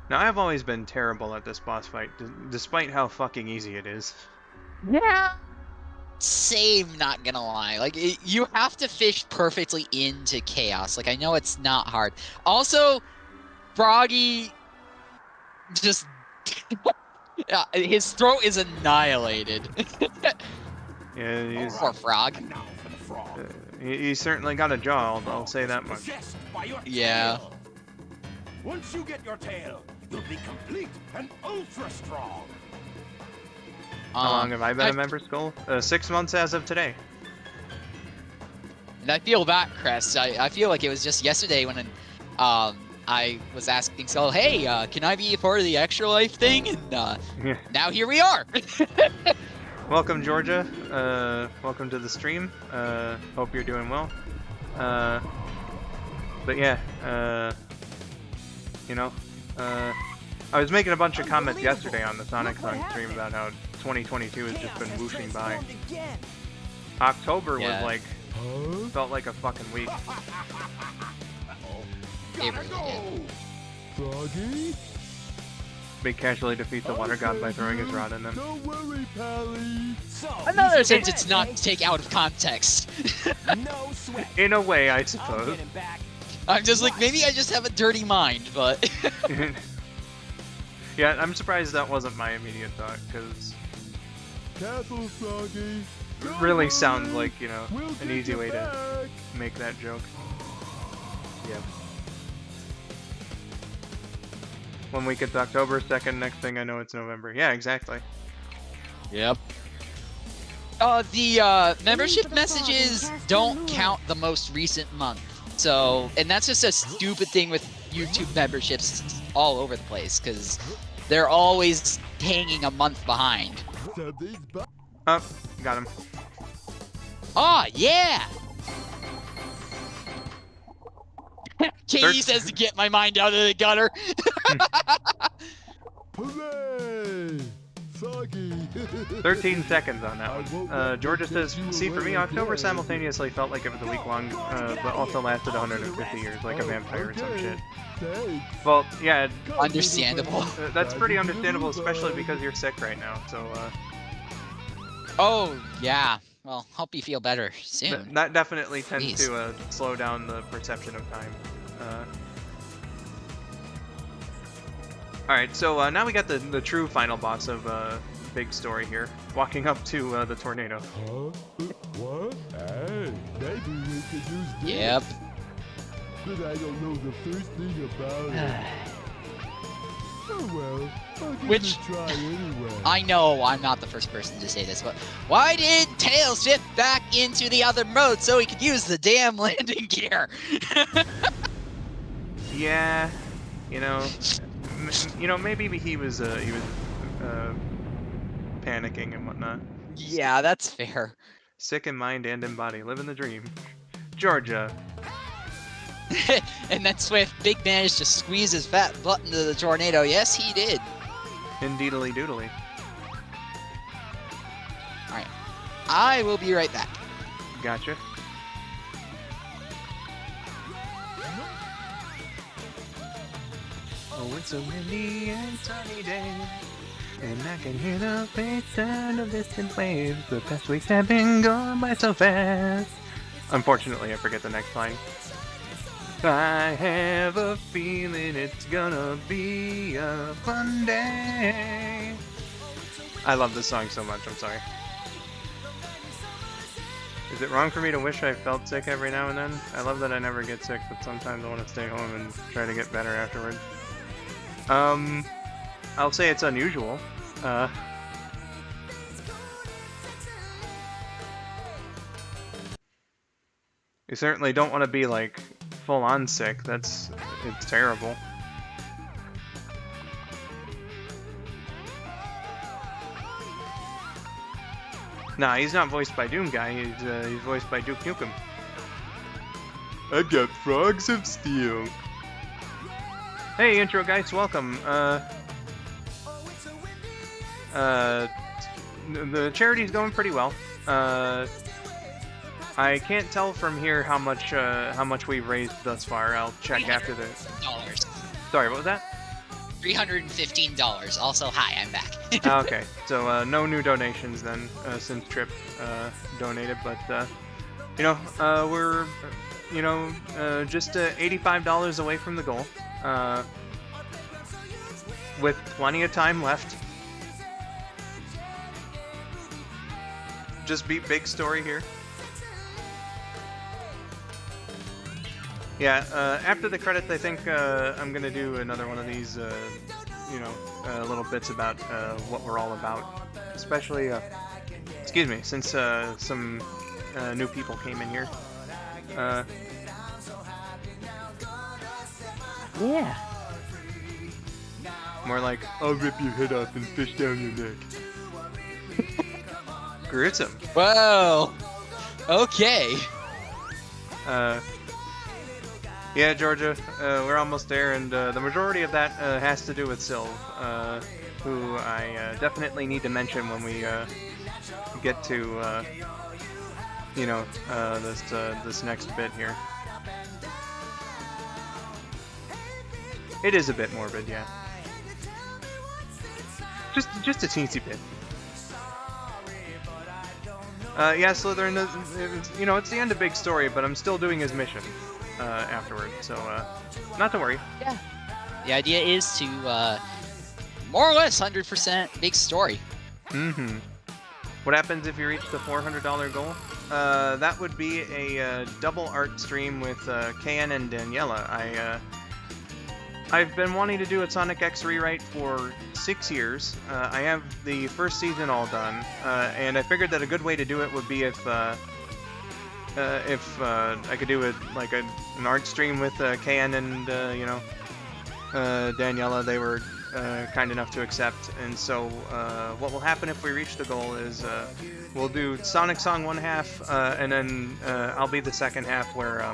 [SPEAKER 1] Now, I've always been terrible at this boss fight, despite how fucking easy it is.
[SPEAKER 3] Yeah. Same, not gonna lie. Like, you have to fish perfectly into chaos. Like, I know it's not hard. Also, Froggy just... his throat is annihilated.
[SPEAKER 1] Yeah, he's,
[SPEAKER 3] Poor Frog.
[SPEAKER 7] And now for the frog.
[SPEAKER 1] he's certainly got a jaw, I'll say that much.
[SPEAKER 7] Possessed by your
[SPEAKER 3] Yeah.
[SPEAKER 7] tail. Once you get your tail, you'll be complete and ultra strong.
[SPEAKER 1] How long have I been a member, Skull? 6 months as of today.
[SPEAKER 3] And I feel that, Crest. I feel like it was just yesterday when I was asking Skull, hey, can I be a part of the Extra Life thing? And
[SPEAKER 1] Yeah.
[SPEAKER 3] now here we are.
[SPEAKER 1] Welcome, Georgia. Welcome to the stream. Hope you're doing well. But yeah, you know, I was making a bunch of comments yesterday on the Sonic Song stream about how 2022 has just been whooshing by. October
[SPEAKER 3] Yeah.
[SPEAKER 1] was like,
[SPEAKER 5] Huh?
[SPEAKER 1] felt like a fucking week.
[SPEAKER 3] It really did.
[SPEAKER 5] Froggy?
[SPEAKER 1] Big casually defeats the water god by throwing his rod in them.
[SPEAKER 5] Don't worry, Pally.
[SPEAKER 3] Another sentence not to take out of context.
[SPEAKER 7] No sweat.
[SPEAKER 1] In a way, I
[SPEAKER 7] I'll
[SPEAKER 1] suppose.
[SPEAKER 7] get him back.
[SPEAKER 3] I'm just like, maybe I just have a dirty mind, but...
[SPEAKER 1] Yeah, I'm surprised that wasn't my immediate thought, because
[SPEAKER 5] Careful, Froggy.
[SPEAKER 1] it
[SPEAKER 5] Don't
[SPEAKER 1] really
[SPEAKER 5] worry.
[SPEAKER 1] sounds like, you know,
[SPEAKER 5] We'll
[SPEAKER 1] an
[SPEAKER 5] get
[SPEAKER 1] easy
[SPEAKER 5] you
[SPEAKER 1] way to
[SPEAKER 5] back.
[SPEAKER 1] make that joke. Yeah. 1 week it's October, second, next thing I know it's November. Yeah, exactly.
[SPEAKER 3] Yep. The membership messages don't count the most recent month. So, and that's just a stupid thing with YouTube memberships all over the place, because they're always hanging a month behind.
[SPEAKER 5] Something's bu-
[SPEAKER 1] Oh, got him.
[SPEAKER 3] Oh, yeah! Katie says to get my mind out of the gutter.
[SPEAKER 5] Hooray! Soggy.
[SPEAKER 1] 13 seconds on that one. Georgia says, see, for me, October simultaneously felt like it was a week long, but also lasted 150 years, like a vampire or some shit. Well, yeah,
[SPEAKER 3] Understandable.
[SPEAKER 1] that's pretty understandable, especially because you're sick right now, so,
[SPEAKER 3] Oh, yeah. Well, hope you feel better soon.
[SPEAKER 1] that definitely tends
[SPEAKER 3] Please.
[SPEAKER 1] to slow down the perception of time. Alright, so now we got the true final boss of Big Story here, walking up to the tornado.
[SPEAKER 5] Huh? What? Hey, maybe we could use this.
[SPEAKER 3] Yep.
[SPEAKER 5] But I don't know the first thing about it. Oh well, I'll give
[SPEAKER 3] Which-
[SPEAKER 5] it a try anyway.
[SPEAKER 3] I know I'm not the first person to say this, but why did Tails shift back into the other mode so he could use the damn landing gear?
[SPEAKER 1] Yeah, you know, maybe he was panicking and whatnot.
[SPEAKER 3] Yeah, that's fair.
[SPEAKER 1] Sick in mind and in body, living the dream. Georgia.
[SPEAKER 3] And then Swift Big managed to squeeze his fat butt into the tornado. Yes, he did.
[SPEAKER 1] Indeedly doodly.
[SPEAKER 3] Alright. I will be right back.
[SPEAKER 1] Gotcha. Oh, it's a windy and sunny day, and I can hear the faint sound of distant waves. The past weeks have been gone by so fast. Unfortunately, I forget the next line. I have a feeling it's gonna be a fun day. I love this song so much, I'm sorry. Is it wrong for me to wish I felt sick every now and then? I love that I never get sick, but sometimes I want to stay home and try to get better afterward. I'll say it's unusual. You certainly don't want to be, like, full-on sick. It's terrible. Nah, he's not voiced by Doom Guy. He's voiced by Duke Nukem.
[SPEAKER 5] I've got frogs of steel.
[SPEAKER 1] Hey, intro guys, welcome. The charity's going pretty well. I can't tell from here how much we've raised thus far. I'll check after this. Sorry, what was that?
[SPEAKER 3] $315. Also, hi, I'm back.
[SPEAKER 1] Okay, so no new donations then since Trip donated, but we're just $85 away from the goal. With plenty of time left. Just beat Big Story here. Yeah, after the credits, I think I'm gonna do another one of these, little bits about what we're all about. Especially, excuse me, since some new people came in here.
[SPEAKER 2] Yeah.
[SPEAKER 1] More like,
[SPEAKER 5] I'll rip your head off and fish down your neck.
[SPEAKER 1] gruesome.
[SPEAKER 3] Whoa. Okay.
[SPEAKER 1] Yeah, Georgia, we're almost there, and the majority of that has to do with Sylv, who I definitely need to mention when we get to, this next bit here. It is a bit morbid, yeah. Just a teensy bit. Yeah, Slytherin, it's the end of Big Story, but I'm still doing his mission afterward, so not to worry.
[SPEAKER 3] Yeah. The idea is to more or less 100% Big Story.
[SPEAKER 1] Mm-hmm. What happens if you reach the $400 goal? That would be a double art stream with KN and Daniela. I've been wanting to do a Sonic X rewrite for 6 years. I have the first season all done, and I figured that a good way to do it would be if I could do an art stream with KN and Daniela. They were kind enough to accept, and so what will happen if we reach the goal is we'll do Sonic Song one half, and then I'll be the second half where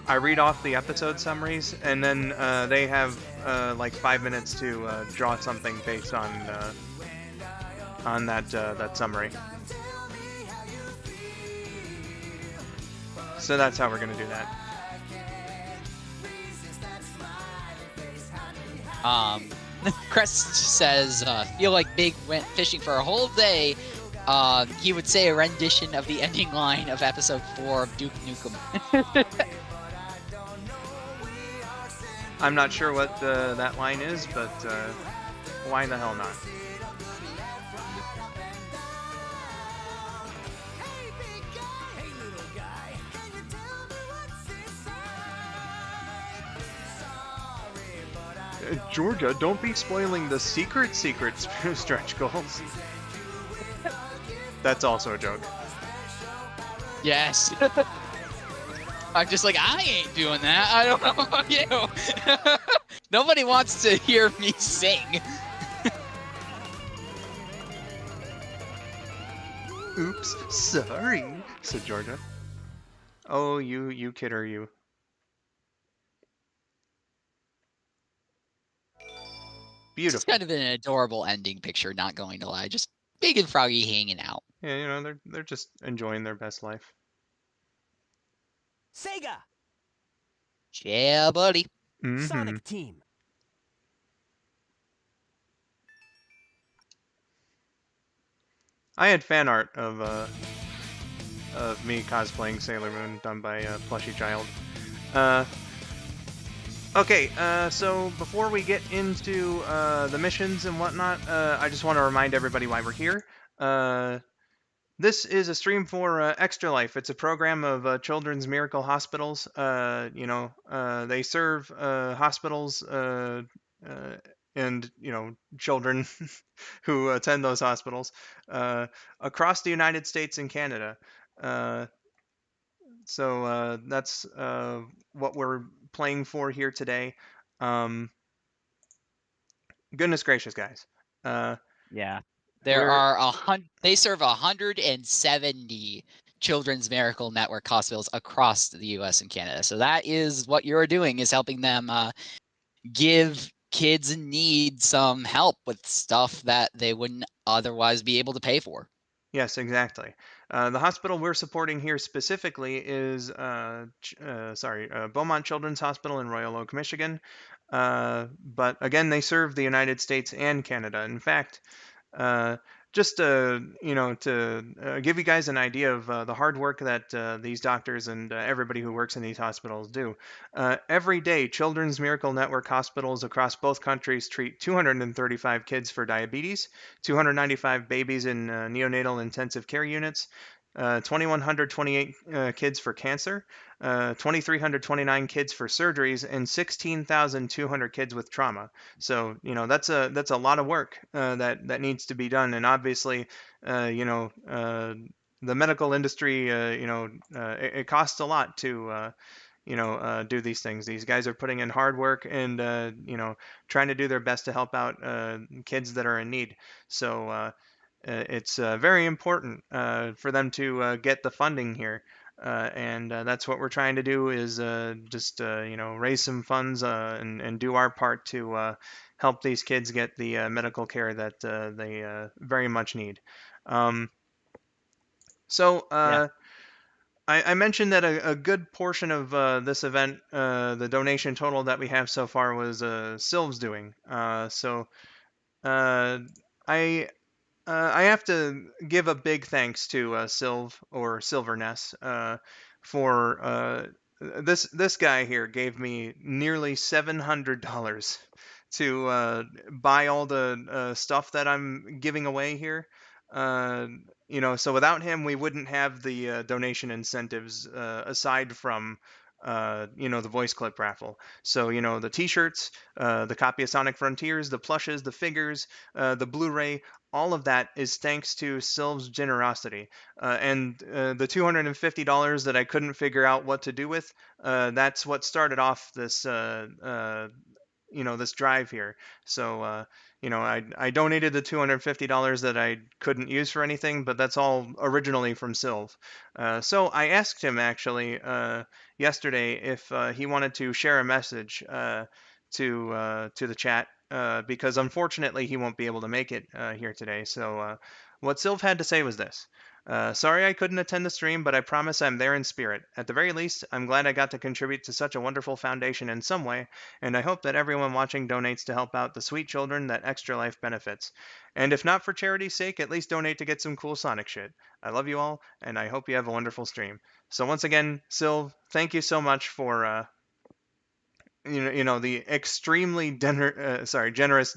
[SPEAKER 1] I read off the episode summaries, and then they have like 5 minutes to draw something based on that summary. So that's how we're gonna do that.
[SPEAKER 3] Crest says, feel like Big went fishing for a whole day. He would say a rendition of the ending line of episode 4 of Duke Nukem.
[SPEAKER 1] I'm not sure what that line is, but why the hell not? Georgia, don't be spoiling the secret stretch goals. That's also a joke.
[SPEAKER 3] Yes. I'm just like, I ain't doing that. I don't know about you. Nobody wants to hear me sing.
[SPEAKER 1] Oops, sorry, said Georgia. Oh, you kidder, you. Beautiful.
[SPEAKER 3] It's kind of an adorable ending picture, not going to lie. Just Big and Froggy hanging out.
[SPEAKER 1] Yeah, you know, they're just enjoying their best life.
[SPEAKER 8] Sega!
[SPEAKER 3] Yeah, buddy.
[SPEAKER 1] Mm-hmm.
[SPEAKER 8] Sonic Team.
[SPEAKER 1] I had fan art of me cosplaying Sailor Moon done by Plushy Child. Okay, so before we get into the missions and whatnot, I just want to remind everybody why we're here. This is a stream for Extra Life. It's a program of children's miracle hospitals. They serve hospitals and children who attend those hospitals across the United States and Canada. So that's what we're playing for here today. Goodness gracious, guys.
[SPEAKER 3] Yeah. They serve 170 Children's Miracle Network hospitals across the U.S. and Canada. So that is what you're doing, is helping them give kids in need some help with stuff that they wouldn't otherwise be able to pay for.
[SPEAKER 1] Yes, exactly. The hospital we're supporting here specifically is Beaumont Children's Hospital in Royal Oak, Michigan. But again, they serve the United States and Canada. In fact, just to give you guys an idea of the hard work that these doctors and everybody who works in these hospitals do. Every day, Children's Miracle Network hospitals across both countries treat 235 kids for diabetes, 295 babies in neonatal intensive care units, 2,128 kids for cancer, 2,329 kids for surgeries, and 16,200 kids with trauma. So that's a lot of work that needs to be done, and obviously, the medical industry, it costs a lot to do these things. These guys are putting in hard work and trying to do their best to help out kids that are in need. So it's very important for them to get the funding here. And that's what we're trying to do, is just raise some funds and do our part to help these kids get the medical care that they very much need. So I mentioned that a good portion of this event, the donation total that we have so far, was Sylv's doing. So I have to give a big thanks to Sylv, or Silverness, for this guy here gave me nearly $700 to buy all the stuff that I'm giving away here. So without him, we wouldn't have the donation incentives aside from the voice clip raffle. So the T-shirts, the copy of Sonic Frontiers, the plushes, the figures, the Blu-ray. All of that is thanks to Sylv's generosity. And the $250 that I couldn't figure out what to do with, that's what started off this, this drive here. So you know, I donated the $250 that I couldn't use for anything, but that's all originally from Sylv. So I asked him actually yesterday if he wanted to share a message to the chat because unfortunately he won't be able to make it here today. So what Sylv had to say was this. Sorry I couldn't attend the stream, but I promise I'm there in spirit. At the very least, I'm glad I got to contribute to such a wonderful foundation in some way, and I hope that everyone watching donates to help out the sweet children that Extra Life benefits. And if not for charity's sake, at least donate to get some cool Sonic shit. I love you all, and I hope you have a wonderful stream. So once again, Sylv, thank you so much for the extremely generous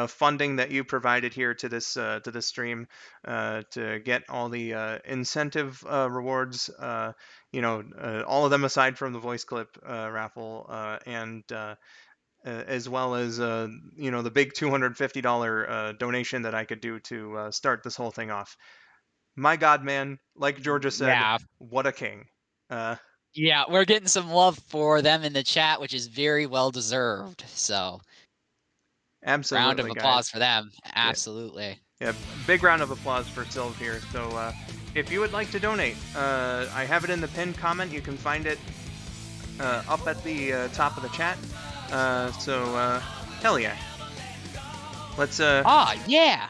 [SPEAKER 1] funding that you provided here to this stream to get all the incentive rewards, all of them aside from the voice clip raffle, and as well as the big $250 donation that I could do to start this whole thing off. My God, man, like Georgia said,
[SPEAKER 3] Yeah.
[SPEAKER 1] what a king.
[SPEAKER 3] Yeah, we're getting some love for them in the chat, which is very well deserved. So,
[SPEAKER 1] Absolutely,
[SPEAKER 3] round of
[SPEAKER 1] guys.
[SPEAKER 3] applause for them. Absolutely.
[SPEAKER 1] Yeah, big round of applause for Sylv here. So, if you would like to donate, I have it in the pinned comment. You can find it up at the top of the chat. Hell yeah. Let's
[SPEAKER 3] yeah.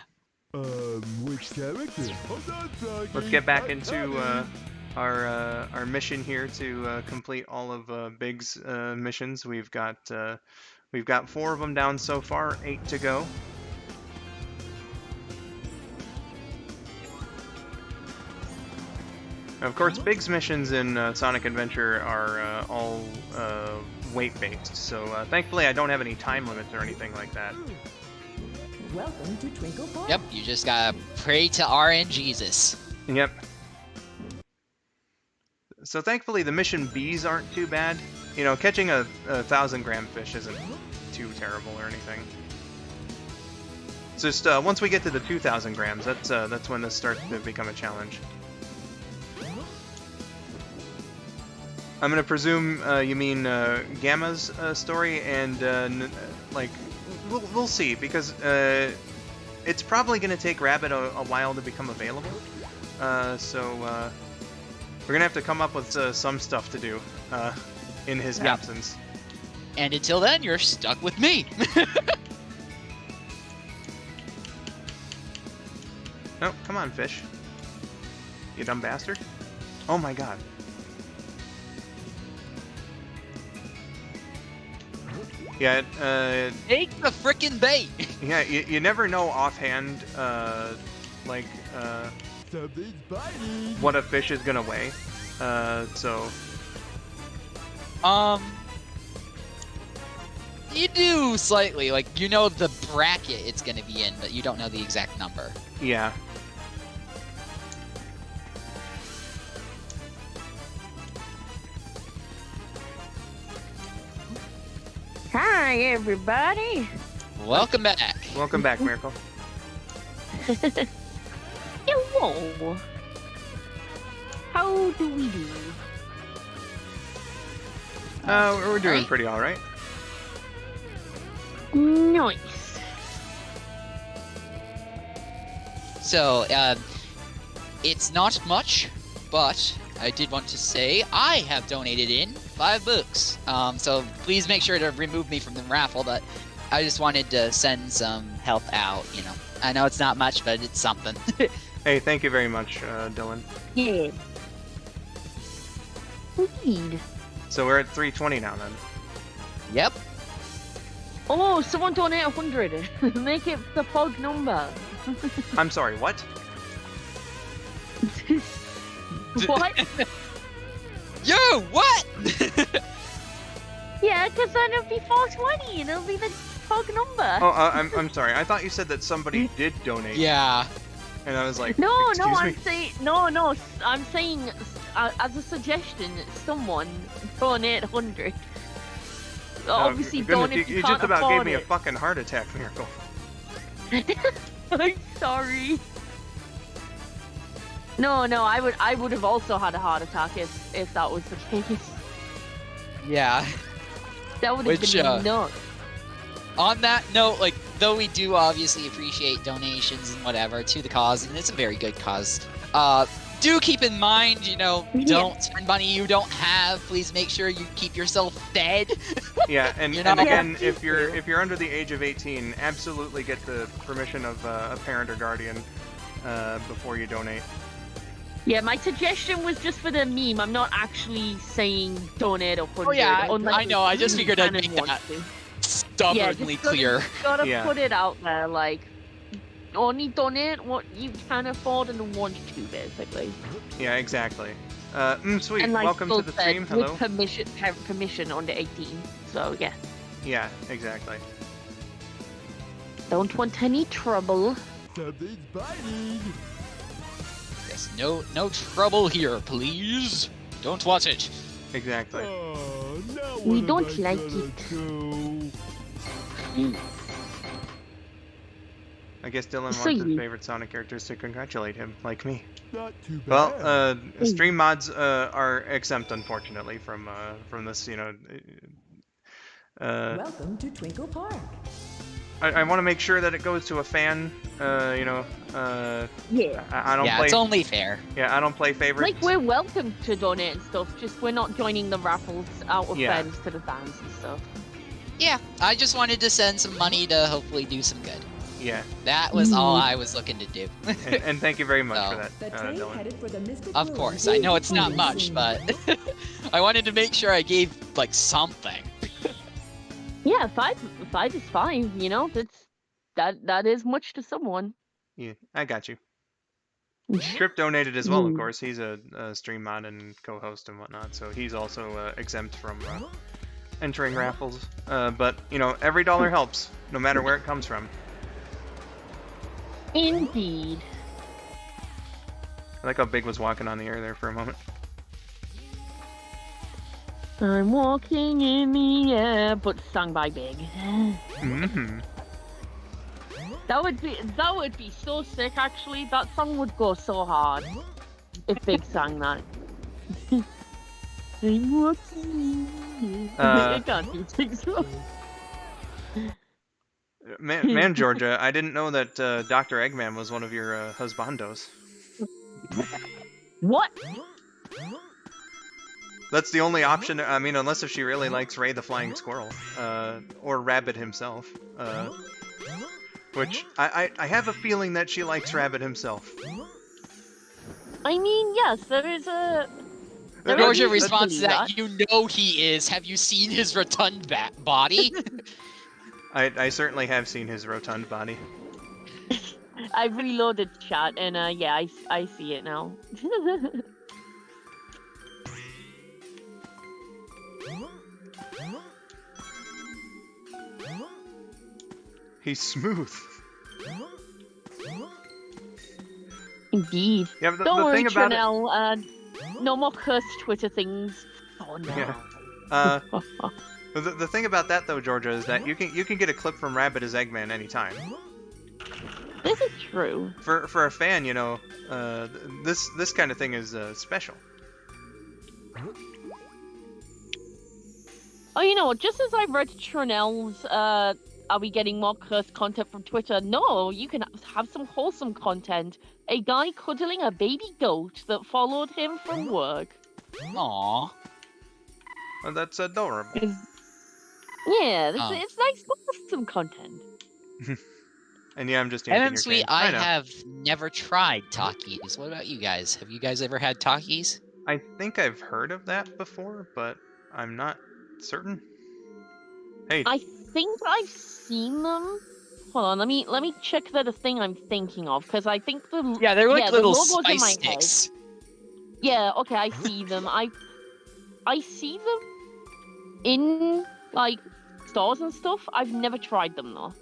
[SPEAKER 5] Which character? Hold on, Froggy.
[SPEAKER 1] let's get back
[SPEAKER 5] I'm
[SPEAKER 1] into
[SPEAKER 5] coming.
[SPEAKER 1] our mission here to complete all of Big's missions. We've got 4 of them down so far, 8 to go. Of course, Big's missions in Sonic Adventure are all weight-based, so thankfully I don't have any time limits or anything like that.
[SPEAKER 6] Welcome to Twinkle Park.
[SPEAKER 3] Yep, you just gotta pray to RNGesus.
[SPEAKER 1] Yep. So thankfully the mission Bs aren't too bad. You know, catching a 1,000-gram fish isn't too terrible or anything. It's just once we get to the 2,000 grams, that's when this starts to become a challenge. I'm gonna presume you mean Gamma's story, and we'll see, because it's probably gonna take Rabbit a while to become available. So we're gonna have to come up with some stuff to do in his absence.
[SPEAKER 3] And until then, you're stuck with me.
[SPEAKER 1] Oh, come on, fish. You dumb bastard. Oh my god. Yeah,
[SPEAKER 3] Take the frickin' bait.
[SPEAKER 1] yeah, you never know offhand,
[SPEAKER 5] Something's biting.
[SPEAKER 1] what a fish is gonna weigh. So,
[SPEAKER 3] You do slightly, like, you know the bracket it's gonna be in, but you don't know the exact number.
[SPEAKER 1] yeah.
[SPEAKER 2] Hi, everybody.
[SPEAKER 3] Welcome back.
[SPEAKER 1] Welcome back, Miracle.
[SPEAKER 2] Hello. How do we do?
[SPEAKER 1] We're doing
[SPEAKER 3] Right.
[SPEAKER 1] pretty alright.
[SPEAKER 2] Nice.
[SPEAKER 3] So, it's not much, but I did want to say I have donated in $5. So please make sure to remove me from the raffle, but I just wanted to send some help out, you know. I know it's not much, but it's something.
[SPEAKER 1] Hey, thank you very much, Dylan.
[SPEAKER 2] Yeah. Indeed.
[SPEAKER 1] So we're at 320 now then.
[SPEAKER 3] Yep.
[SPEAKER 2] Oh, someone donate 100. Make it the pog number.
[SPEAKER 1] I'm sorry, what?
[SPEAKER 2] What?
[SPEAKER 3] Yo, what?
[SPEAKER 2] Yeah, because then it'll be 420 and it'll be the pog number.
[SPEAKER 1] Oh, I'm sorry. I thought you said that somebody did donate.
[SPEAKER 3] Yeah.
[SPEAKER 1] And I was like,
[SPEAKER 2] No,
[SPEAKER 1] excuse
[SPEAKER 2] I'm
[SPEAKER 1] me?
[SPEAKER 2] saying I'm saying as a suggestion, someone donate 100. Obviously,
[SPEAKER 1] goodness,
[SPEAKER 2] don't if you
[SPEAKER 1] you
[SPEAKER 2] can't
[SPEAKER 1] just about gave
[SPEAKER 2] afford
[SPEAKER 1] me a
[SPEAKER 2] it.
[SPEAKER 1] fucking heart attack, Miracle.
[SPEAKER 2] I'm sorry. No, I would have also had a heart attack if that was the case.
[SPEAKER 3] Yeah.
[SPEAKER 2] That would have
[SPEAKER 3] Which,
[SPEAKER 2] been nuts.
[SPEAKER 3] On that note, like, though we do obviously appreciate donations and whatever to the cause, and it's a very good cause, do keep in mind, you know, don't spend money you don't have. Please make sure you keep yourself fed.
[SPEAKER 1] Yeah, and,
[SPEAKER 3] You
[SPEAKER 1] and
[SPEAKER 3] know?
[SPEAKER 1] again, if you're under the age of 18, absolutely get the permission of a parent or guardian before you donate.
[SPEAKER 2] Yeah, my suggestion was just for the meme. I'm not actually saying donate 100.
[SPEAKER 3] Oh yeah,
[SPEAKER 2] unless
[SPEAKER 3] I know. I just
[SPEAKER 2] you
[SPEAKER 3] figured I'd
[SPEAKER 2] kind of
[SPEAKER 3] make
[SPEAKER 2] want
[SPEAKER 3] that
[SPEAKER 2] to.
[SPEAKER 3] stubbornly clear.
[SPEAKER 2] Gotta
[SPEAKER 1] Yeah.
[SPEAKER 2] put it out there, like, only donate what you can afford and want to, basically.
[SPEAKER 1] Yeah, exactly. Sweet.
[SPEAKER 2] And like
[SPEAKER 1] Welcome to
[SPEAKER 2] Phil
[SPEAKER 1] the
[SPEAKER 2] said,
[SPEAKER 1] stream. Hello.
[SPEAKER 2] with permission under 18. So yeah,
[SPEAKER 1] Yeah, exactly.
[SPEAKER 2] don't want any trouble.
[SPEAKER 5] Something's biting.
[SPEAKER 3] Yes, no trouble here, please. Don't watch it.
[SPEAKER 1] Exactly.
[SPEAKER 5] Oh, now
[SPEAKER 2] We
[SPEAKER 5] what
[SPEAKER 2] don't
[SPEAKER 5] am I
[SPEAKER 2] like
[SPEAKER 5] gonna
[SPEAKER 2] it.
[SPEAKER 5] do?
[SPEAKER 1] I guess Dylan
[SPEAKER 2] So
[SPEAKER 1] wants his
[SPEAKER 2] you-
[SPEAKER 1] favorite Sonic characters to congratulate him, like me.
[SPEAKER 5] Not too
[SPEAKER 1] Well,
[SPEAKER 5] bad.
[SPEAKER 1] stream mods are exempt, unfortunately, from this. You know,
[SPEAKER 6] Welcome to Twinkle Park.
[SPEAKER 1] I want to make sure that it goes to a fan. You know,
[SPEAKER 2] Yeah.
[SPEAKER 1] I don't
[SPEAKER 3] Yeah,
[SPEAKER 1] play.
[SPEAKER 3] it's only fair.
[SPEAKER 1] Yeah, I don't play favorites.
[SPEAKER 2] Like, we're welcome to donate and stuff, just we're not joining the raffles out of
[SPEAKER 1] Yeah.
[SPEAKER 2] fairness to the fans and stuff.
[SPEAKER 3] Yeah, I just wanted to send some money to hopefully do some good.
[SPEAKER 1] Yeah,
[SPEAKER 3] That was all I was looking to do.
[SPEAKER 1] and thank you very much for
[SPEAKER 3] No.
[SPEAKER 1] that,
[SPEAKER 6] The train
[SPEAKER 1] Dylan.
[SPEAKER 6] headed for the Mystic
[SPEAKER 3] Of
[SPEAKER 6] Ruins
[SPEAKER 3] course, I know it's not
[SPEAKER 6] is
[SPEAKER 3] much,
[SPEAKER 6] soon.
[SPEAKER 3] but I wanted to make sure I gave like something.
[SPEAKER 2] Yeah, five is fine. You know, that is much to someone.
[SPEAKER 1] Yeah, I got you. Trip donated as well, of course. He's a stream mod and co-host and whatnot, so he's also exempt from entering raffles. But you know, every dollar helps, no matter where it comes from.
[SPEAKER 2] Indeed.
[SPEAKER 1] I like how Big was walking on the air there for a moment.
[SPEAKER 2] I'm walking in the air, but sung by Big.
[SPEAKER 1] Mm-hmm.
[SPEAKER 2] That would be so sick. Actually, that song would go so hard if Big sang that. I'm walking. I can't do things.
[SPEAKER 1] Man, Georgia, I didn't know that Dr. Eggman was one of your husbandos.
[SPEAKER 2] What?
[SPEAKER 1] That's the only option. I mean, unless if she really likes Ray the Flying Squirrel, or Rabbit himself, which I have a feeling that she likes Rabbit himself.
[SPEAKER 2] I mean, yes, there is a. There
[SPEAKER 3] Georgia
[SPEAKER 2] is a
[SPEAKER 3] responds to that,
[SPEAKER 2] belief
[SPEAKER 3] you know he is. Have you seen his rotund body?
[SPEAKER 1] I certainly have seen his rotund body.
[SPEAKER 2] I've reloaded chat, and yeah, I see it now.
[SPEAKER 1] He's smooth.
[SPEAKER 2] Indeed.
[SPEAKER 1] Yeah, but
[SPEAKER 2] Don't
[SPEAKER 1] the
[SPEAKER 2] worry,
[SPEAKER 1] thing about it,
[SPEAKER 2] Trinell. No more cursed Twitter things. Oh no.
[SPEAKER 1] Yeah. The thing about that though, Georgia, is that you can get a clip from Rabbit as Eggman anytime.
[SPEAKER 2] This is true.
[SPEAKER 1] For a fan, you know, this kind of thing is special.
[SPEAKER 2] Oh, you know what? Just as I read Trinell's, are we getting more cursed content from Twitter? No, you can have some wholesome content. A guy cuddling a baby goat that followed him from work.
[SPEAKER 3] Aww.
[SPEAKER 1] Well, that's adorable.
[SPEAKER 2] Yeah,
[SPEAKER 3] Oh.
[SPEAKER 2] it's nice wholesome content.
[SPEAKER 1] And yeah, I'm just yanking your
[SPEAKER 3] Sweet,
[SPEAKER 1] chain.
[SPEAKER 3] I
[SPEAKER 1] know.
[SPEAKER 3] have never tried Takis. What about you guys? Have you guys ever had Takis?
[SPEAKER 1] I think I've heard of that before, but I'm not certain. Hey,
[SPEAKER 2] I think I've seen them. Hold on, let me check that a thing I'm thinking of, because I think the
[SPEAKER 3] Yeah, they're like
[SPEAKER 2] the
[SPEAKER 3] little
[SPEAKER 2] logo's in
[SPEAKER 3] spice
[SPEAKER 2] my
[SPEAKER 3] sticks.
[SPEAKER 2] head. Yeah, okay, I see them. I see them in like stores and stuff. I've never tried them though.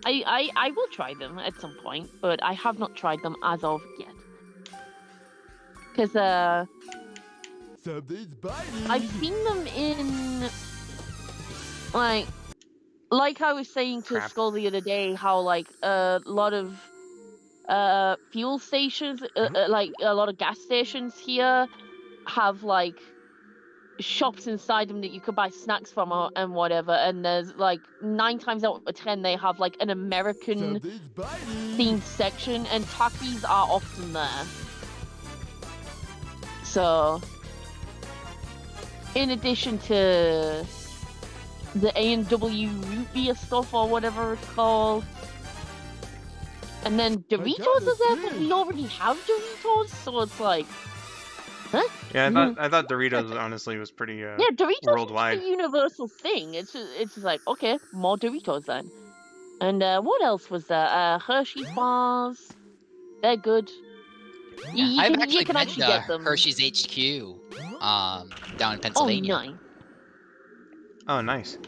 [SPEAKER 2] I will try them at some point, but I have not tried them as of yet. Because
[SPEAKER 5] Something's biting.
[SPEAKER 2] I've seen them in like I was saying to
[SPEAKER 1] Crap.
[SPEAKER 2] Skull the other day, how like a lot of fuel stations, like a lot of gas stations here have like shops inside them that you could buy snacks from and whatever. And there's like 9 times out of 10 they have like an American
[SPEAKER 5] Something's biting.
[SPEAKER 2] themed section, and Takis are often there. So, in addition to the A&W root beer stuff or whatever it's called. And then Doritos is there, but we already have Doritos, so it's like, huh?
[SPEAKER 1] Yeah, I thought Doritos honestly was pretty
[SPEAKER 2] Yeah, Doritos
[SPEAKER 1] worldwide.
[SPEAKER 2] is a universal thing. It's just like, okay, more Doritos then. And what else was there? Hershey's bars. They're good. You
[SPEAKER 3] I've
[SPEAKER 2] can
[SPEAKER 3] actually been
[SPEAKER 2] actually
[SPEAKER 3] to
[SPEAKER 2] get them.
[SPEAKER 3] Hershey's HQ down in
[SPEAKER 2] Oh,
[SPEAKER 3] Pennsylvania.
[SPEAKER 2] nice.
[SPEAKER 1] Oh, nice.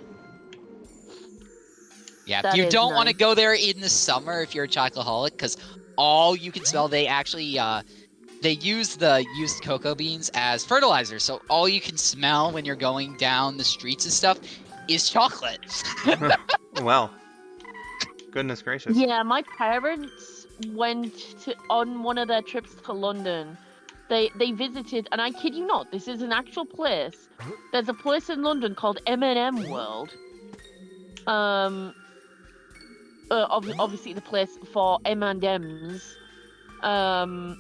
[SPEAKER 3] Yeah,
[SPEAKER 2] That
[SPEAKER 3] if you
[SPEAKER 2] is
[SPEAKER 3] don't want to
[SPEAKER 2] nice.
[SPEAKER 3] go there in the summer if you're a chocoholic, because all you can smell, they actually they use the used cocoa beans as fertilizer, so all you can smell when you're going down the streets and stuff is chocolate.
[SPEAKER 1] Well, goodness gracious.
[SPEAKER 2] Yeah, my parents went on one of their trips to London. They visited, and I kid you not, this is an actual place. There's a place in London called M&M World. Obviously the place for M&Ms. And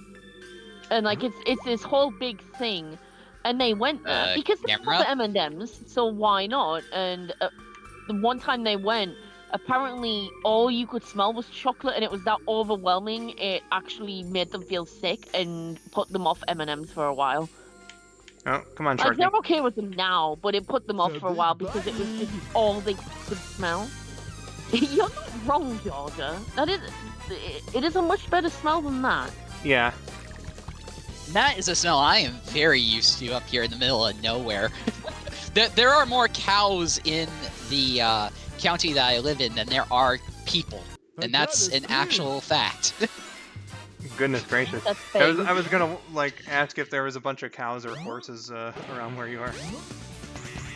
[SPEAKER 2] like it's this whole big thing, and they went there because they
[SPEAKER 3] camera?
[SPEAKER 2] love M&Ms, so why not? And the one time they went, apparently all you could smell was chocolate, and it was that overwhelming it actually made them feel sick and put them off M&Ms for a while.
[SPEAKER 1] Oh, come on,
[SPEAKER 2] Like
[SPEAKER 1] Sharky.
[SPEAKER 2] they're okay with them now, but it put them off for a while because it was just all they could smell. You're not wrong, Georgia. It is a much better smell than that.
[SPEAKER 1] Yeah.
[SPEAKER 3] That is a smell I am very used to up here in the middle of nowhere. There are more cows in the county that I live in than there are people, and that's an actual fact.
[SPEAKER 1] Goodness gracious.
[SPEAKER 2] That's
[SPEAKER 1] I was gonna like ask if there was a bunch of cows or horses around where you are.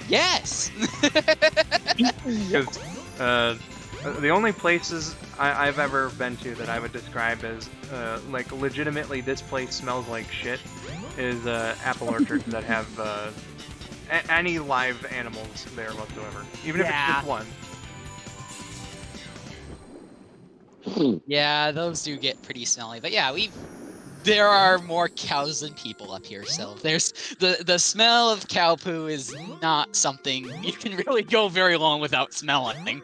[SPEAKER 3] Yes.
[SPEAKER 1] Because the only places I've ever been to that I would describe as like legitimately this place smells like shit is apple orchards that have any live animals there whatsoever, even if it's just one.
[SPEAKER 3] Yeah, those do get pretty smelly, but yeah, there are more cows than people up here, so there's the smell of cow poo is not something you can really go very long without smelling.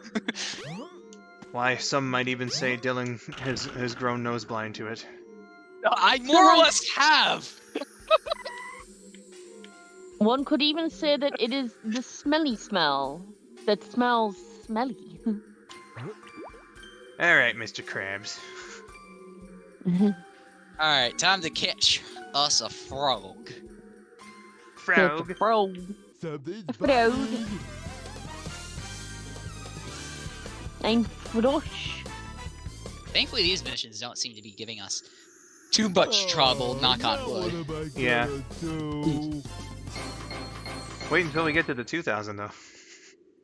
[SPEAKER 1] Why, some might even say Dylan has grown nose blind to it.
[SPEAKER 3] I more or less have.
[SPEAKER 2] One could even say that it is the smelly smell that smells smelly.
[SPEAKER 1] Alright, Mr. Krabs.
[SPEAKER 3] Alright, time to catch us a frog.
[SPEAKER 1] Frog.
[SPEAKER 2] Frog.
[SPEAKER 5] Something's
[SPEAKER 2] Frog.
[SPEAKER 5] biting.
[SPEAKER 2] I'm Frosh.
[SPEAKER 3] Thankfully, these missions don't seem to be giving us too much trouble, knock on
[SPEAKER 5] Now
[SPEAKER 3] wood.
[SPEAKER 5] what am I
[SPEAKER 1] Yeah.
[SPEAKER 5] gonna do?
[SPEAKER 1] Wait until we get to the 2000 though.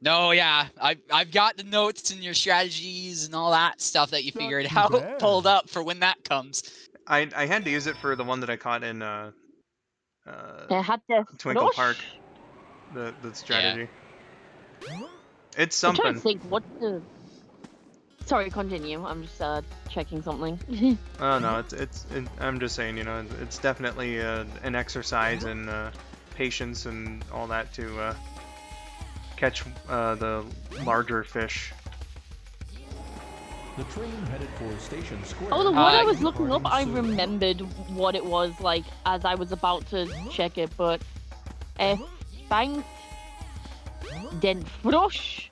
[SPEAKER 3] No, yeah, I've got the notes and your strategies and all that stuff that you
[SPEAKER 5] Not
[SPEAKER 3] figured
[SPEAKER 5] too
[SPEAKER 3] out
[SPEAKER 5] bad.
[SPEAKER 3] pulled up for when that comes.
[SPEAKER 1] I had to use it for the one that I caught in
[SPEAKER 2] I had to
[SPEAKER 1] Twinkle
[SPEAKER 2] Frosh.
[SPEAKER 1] Park. The strategy. It's
[SPEAKER 2] I'm trying to
[SPEAKER 1] something.
[SPEAKER 2] think what the. Sorry, continue. I'm just checking something.
[SPEAKER 1] Oh no, I'm just saying, you know, it's definitely an exercise in patience and all that to catch the larger fish.
[SPEAKER 8] The train headed for Station Square.
[SPEAKER 2] Oh, the one I was
[SPEAKER 8] Departing
[SPEAKER 2] looking up, I
[SPEAKER 8] soon.
[SPEAKER 2] remembered what it was like as I was about to check it, but Fang den Frosch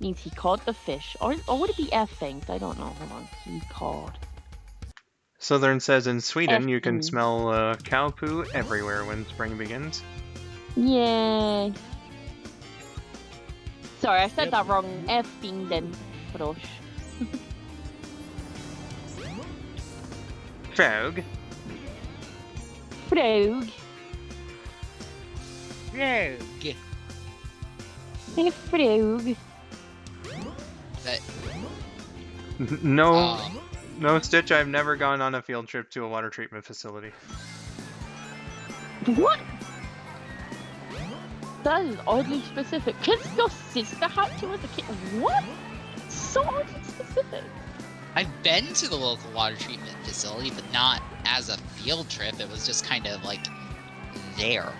[SPEAKER 2] means he caught the fish, or would it be Fanged? I don't know. Hold on, he caught.
[SPEAKER 1] Southern says in Sweden you can
[SPEAKER 2] Effing.
[SPEAKER 1] smell cow poo everywhere when spring begins.
[SPEAKER 2] Yay! Sorry, I said that wrong. Fang den Frosch.
[SPEAKER 1] Frog.
[SPEAKER 2] Frog.
[SPEAKER 3] Rogue.
[SPEAKER 2] Frog.
[SPEAKER 3] That,
[SPEAKER 1] No, no, Stitch, I've never gone on a field trip to a water treatment facility.
[SPEAKER 2] What? That is oddly specific. Because your sister had to as a kid. What? So oddly specific.
[SPEAKER 3] I've been to the local water treatment facility, but not as a field trip. It was just kind of like there.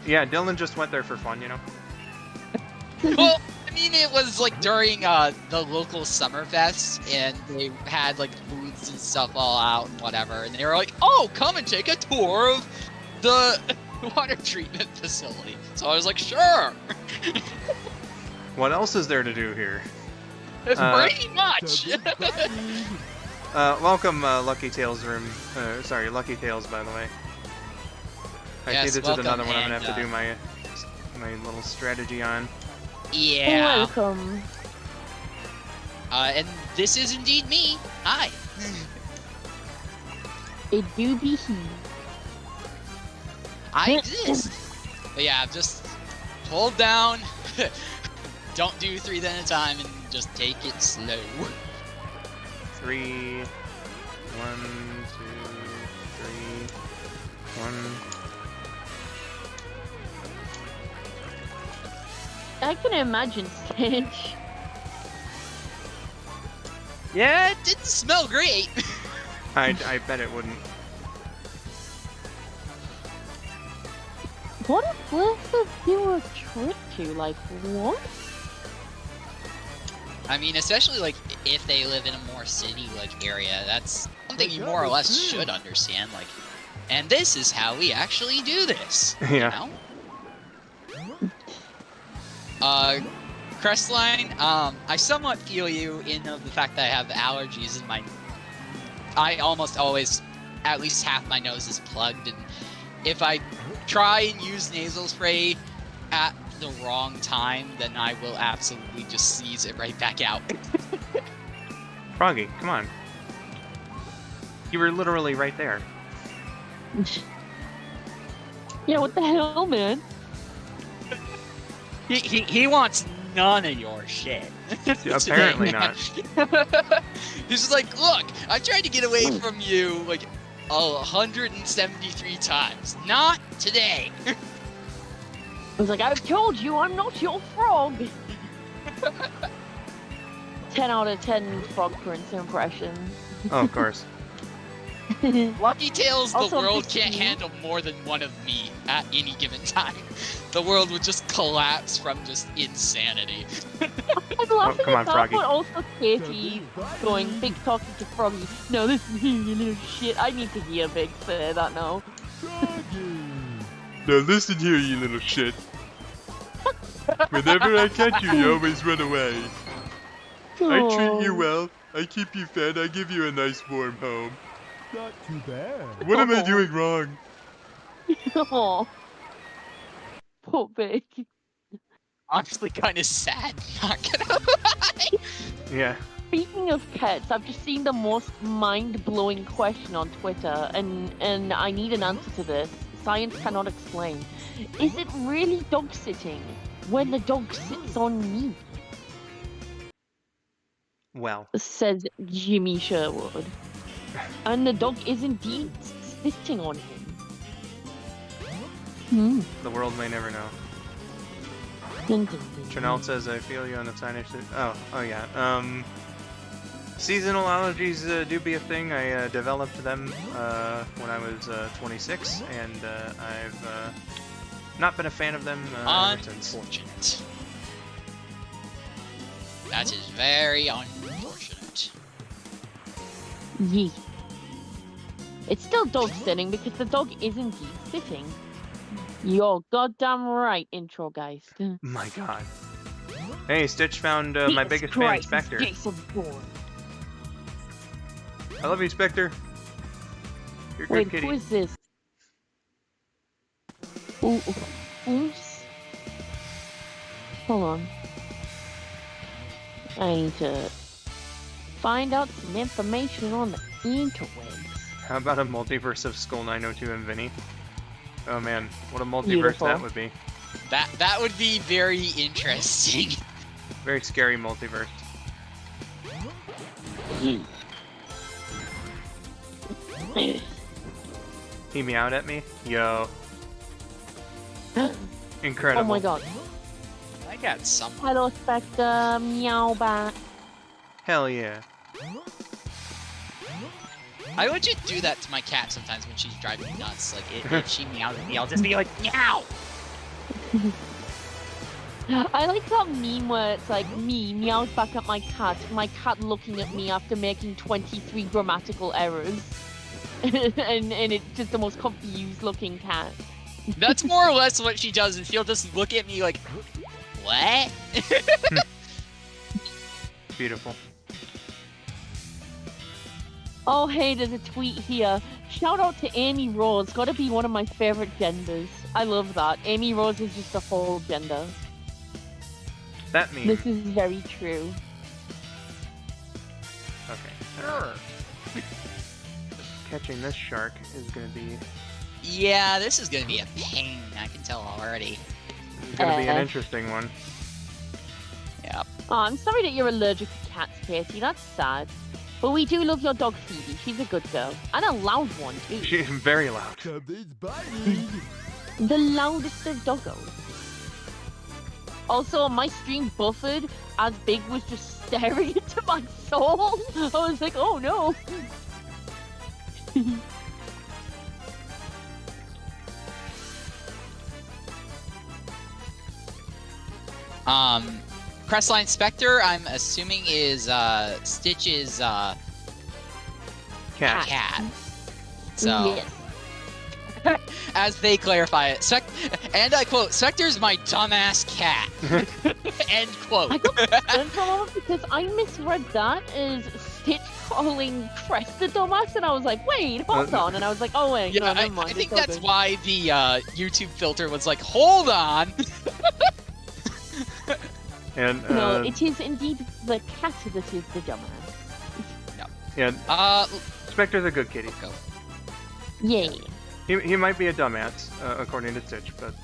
[SPEAKER 1] Yeah, Dylan just went there for fun, you know?
[SPEAKER 3] Well, I mean, it was like during the local summer fest, and they had like booths and stuff all out and whatever, and they were like, "Oh, come and take a tour of the water treatment facility." So I was like, "Sure."
[SPEAKER 1] What else is there to do here?
[SPEAKER 3] Pretty much.
[SPEAKER 1] Welcome, Lucky Tails room. Sorry, Lucky Tails, by the way. I
[SPEAKER 3] Yes,
[SPEAKER 1] think this is another
[SPEAKER 3] welcome,
[SPEAKER 1] one I'm gonna have to
[SPEAKER 3] and,
[SPEAKER 1] do my little strategy on.
[SPEAKER 3] Yeah.
[SPEAKER 2] Welcome.
[SPEAKER 3] And this is indeed me. Hi.
[SPEAKER 2] It do be he.
[SPEAKER 3] I exist. But yeah, just hold down. Don't do 3 at a time, and just take it slow.
[SPEAKER 1] 3, 1, 2, 3, 1.
[SPEAKER 2] I can imagine Stitch.
[SPEAKER 3] Yeah, it didn't smell great.
[SPEAKER 1] I bet it wouldn't.
[SPEAKER 2] What a place to do a trip to? Like, what?
[SPEAKER 3] I mean, especially like if they live in a more city-like area, that's something you more or less should understand. Like, and this is how we actually do this.
[SPEAKER 1] Yeah.
[SPEAKER 3] You know? Crestline, I somewhat feel you in the fact that I have allergies in my... I almost always, at least half my nose is plugged, and if I try and use nasal spray at the wrong time, then I will absolutely just sneeze it right back out.
[SPEAKER 1] Froggy, come on. You were literally right there.
[SPEAKER 2] Yeah, what the hell, man?
[SPEAKER 3] He wants none of your shit.
[SPEAKER 1] Apparently not.
[SPEAKER 3] He's just like, look, I tried to get away from you like 173 times. Not today.
[SPEAKER 2] I was like, I've told you I'm not your frog. 10 out of 10 Frog Prince impressions.
[SPEAKER 1] Oh, of course.
[SPEAKER 3] Lucky Tails, the
[SPEAKER 2] Also,
[SPEAKER 3] world
[SPEAKER 2] 15.
[SPEAKER 3] can't handle more than one of me at any given time. The world would just collapse from just insanity.
[SPEAKER 2] I'm laughing
[SPEAKER 1] come on,
[SPEAKER 2] at that,
[SPEAKER 1] Froggy.
[SPEAKER 2] but also Katie going, Big talking to Froggy. No, listen here, you little shit. I need to hear Big say that now.
[SPEAKER 5] Now listen here, you little shit. Whenever I catch you, you always run away. I treat you well. I keep you fed. I give you a nice warm home.
[SPEAKER 7] Not too bad.
[SPEAKER 5] What am I doing wrong?
[SPEAKER 2] Aw. Poor Big.
[SPEAKER 3] Honestly, kind of sad. Not gonna lie.
[SPEAKER 1] Yeah.
[SPEAKER 2] Speaking of pets, I've just seen the most mind-blowing question on Twitter, and I need an answer to this. Science cannot explain. Is it really dog sitting when the dog sits on me?
[SPEAKER 1] Well.
[SPEAKER 2] Says Jimmy Sherwood. And the dog is indeed sitting on him.
[SPEAKER 1] The world may never know. Chanel says, I feel you on the signage. Oh yeah. Seasonal allergies do be a thing. I developed them when I was 26, and I've not been a fan of them ever since.
[SPEAKER 3] Unfortunate. That is very unfortunate.
[SPEAKER 2] Yee. It's still dog sitting because the dog is indeed sitting. You're goddamn right, intro guys.
[SPEAKER 1] My god. Hey, Stitch found my biggest fan, Spectre.
[SPEAKER 2] Jason Bourne.
[SPEAKER 1] I love you, Spectre. You're a
[SPEAKER 2] Wait,
[SPEAKER 1] good kitty.
[SPEAKER 2] who is this? Who's? Hold on. I need to find out some information on the interwebs.
[SPEAKER 1] How about a multiverse of skull902 and Vinny? Oh man, what a multiverse
[SPEAKER 2] Beautiful.
[SPEAKER 1] that would be.
[SPEAKER 3] That would be very interesting.
[SPEAKER 1] Very scary multiverse.
[SPEAKER 2] Mm.
[SPEAKER 1] He meowed at me? Yo. Incredible.
[SPEAKER 2] Oh my god.
[SPEAKER 3] I got some.
[SPEAKER 2] Hello, Spectre. Meow back.
[SPEAKER 1] Hell yeah.
[SPEAKER 3] I would just do that to my cat sometimes when she's driving me nuts. Like, if she meows at me, I'll just be like, meow!
[SPEAKER 2] I like that meme where it's like me meows back at my cat looking at me after making 23 grammatical errors. and it's just the most confused looking cat.
[SPEAKER 3] That's more or less what she does, and she'll just look at me like, what?
[SPEAKER 1] Beautiful.
[SPEAKER 2] Oh, hey, there's a tweet here. Shout out to Amy Rose. Gotta be one of my favorite genders. I love that. Amy Rose is just a whole gender.
[SPEAKER 1] That means.
[SPEAKER 2] This is very true.
[SPEAKER 1] Okay. Catching this shark is gonna be.
[SPEAKER 3] Yeah, this is gonna be a pain. I can tell already.
[SPEAKER 1] It's gonna be an interesting one.
[SPEAKER 3] Yep.
[SPEAKER 2] Oh, I'm sorry that you're allergic to cats, Katie. That's sad. But we do love your dog, Phoebe. She's a good girl. And a loud one, too.
[SPEAKER 1] She's very loud.
[SPEAKER 5] Something's biting.
[SPEAKER 2] The loudest of doggos. Also, my stream buffered as Big was just staring into my soul. I was like, oh no.
[SPEAKER 3] Crestline Spectre, I'm assuming is Stitch's cat. So,
[SPEAKER 2] Yes.
[SPEAKER 3] as they clarify it, and I quote, Spectre's my dumbass cat. End quote.
[SPEAKER 2] I got concerned for a moment because I misread that as Stitch calling Crest a dumbass, and I was like, wait, hold on. And I was like, oh wait,
[SPEAKER 3] Yeah,
[SPEAKER 2] no, never mind.
[SPEAKER 3] I think
[SPEAKER 2] it's all
[SPEAKER 3] that's
[SPEAKER 2] good.
[SPEAKER 3] why the YouTube filter was like, hold on.
[SPEAKER 1] And
[SPEAKER 2] No, it is indeed the cat that is the dumbass.
[SPEAKER 1] yeah, Spectre's a good kitty.
[SPEAKER 3] Go.
[SPEAKER 2] Yay.
[SPEAKER 1] He might be a dumbass, according to Stitch, but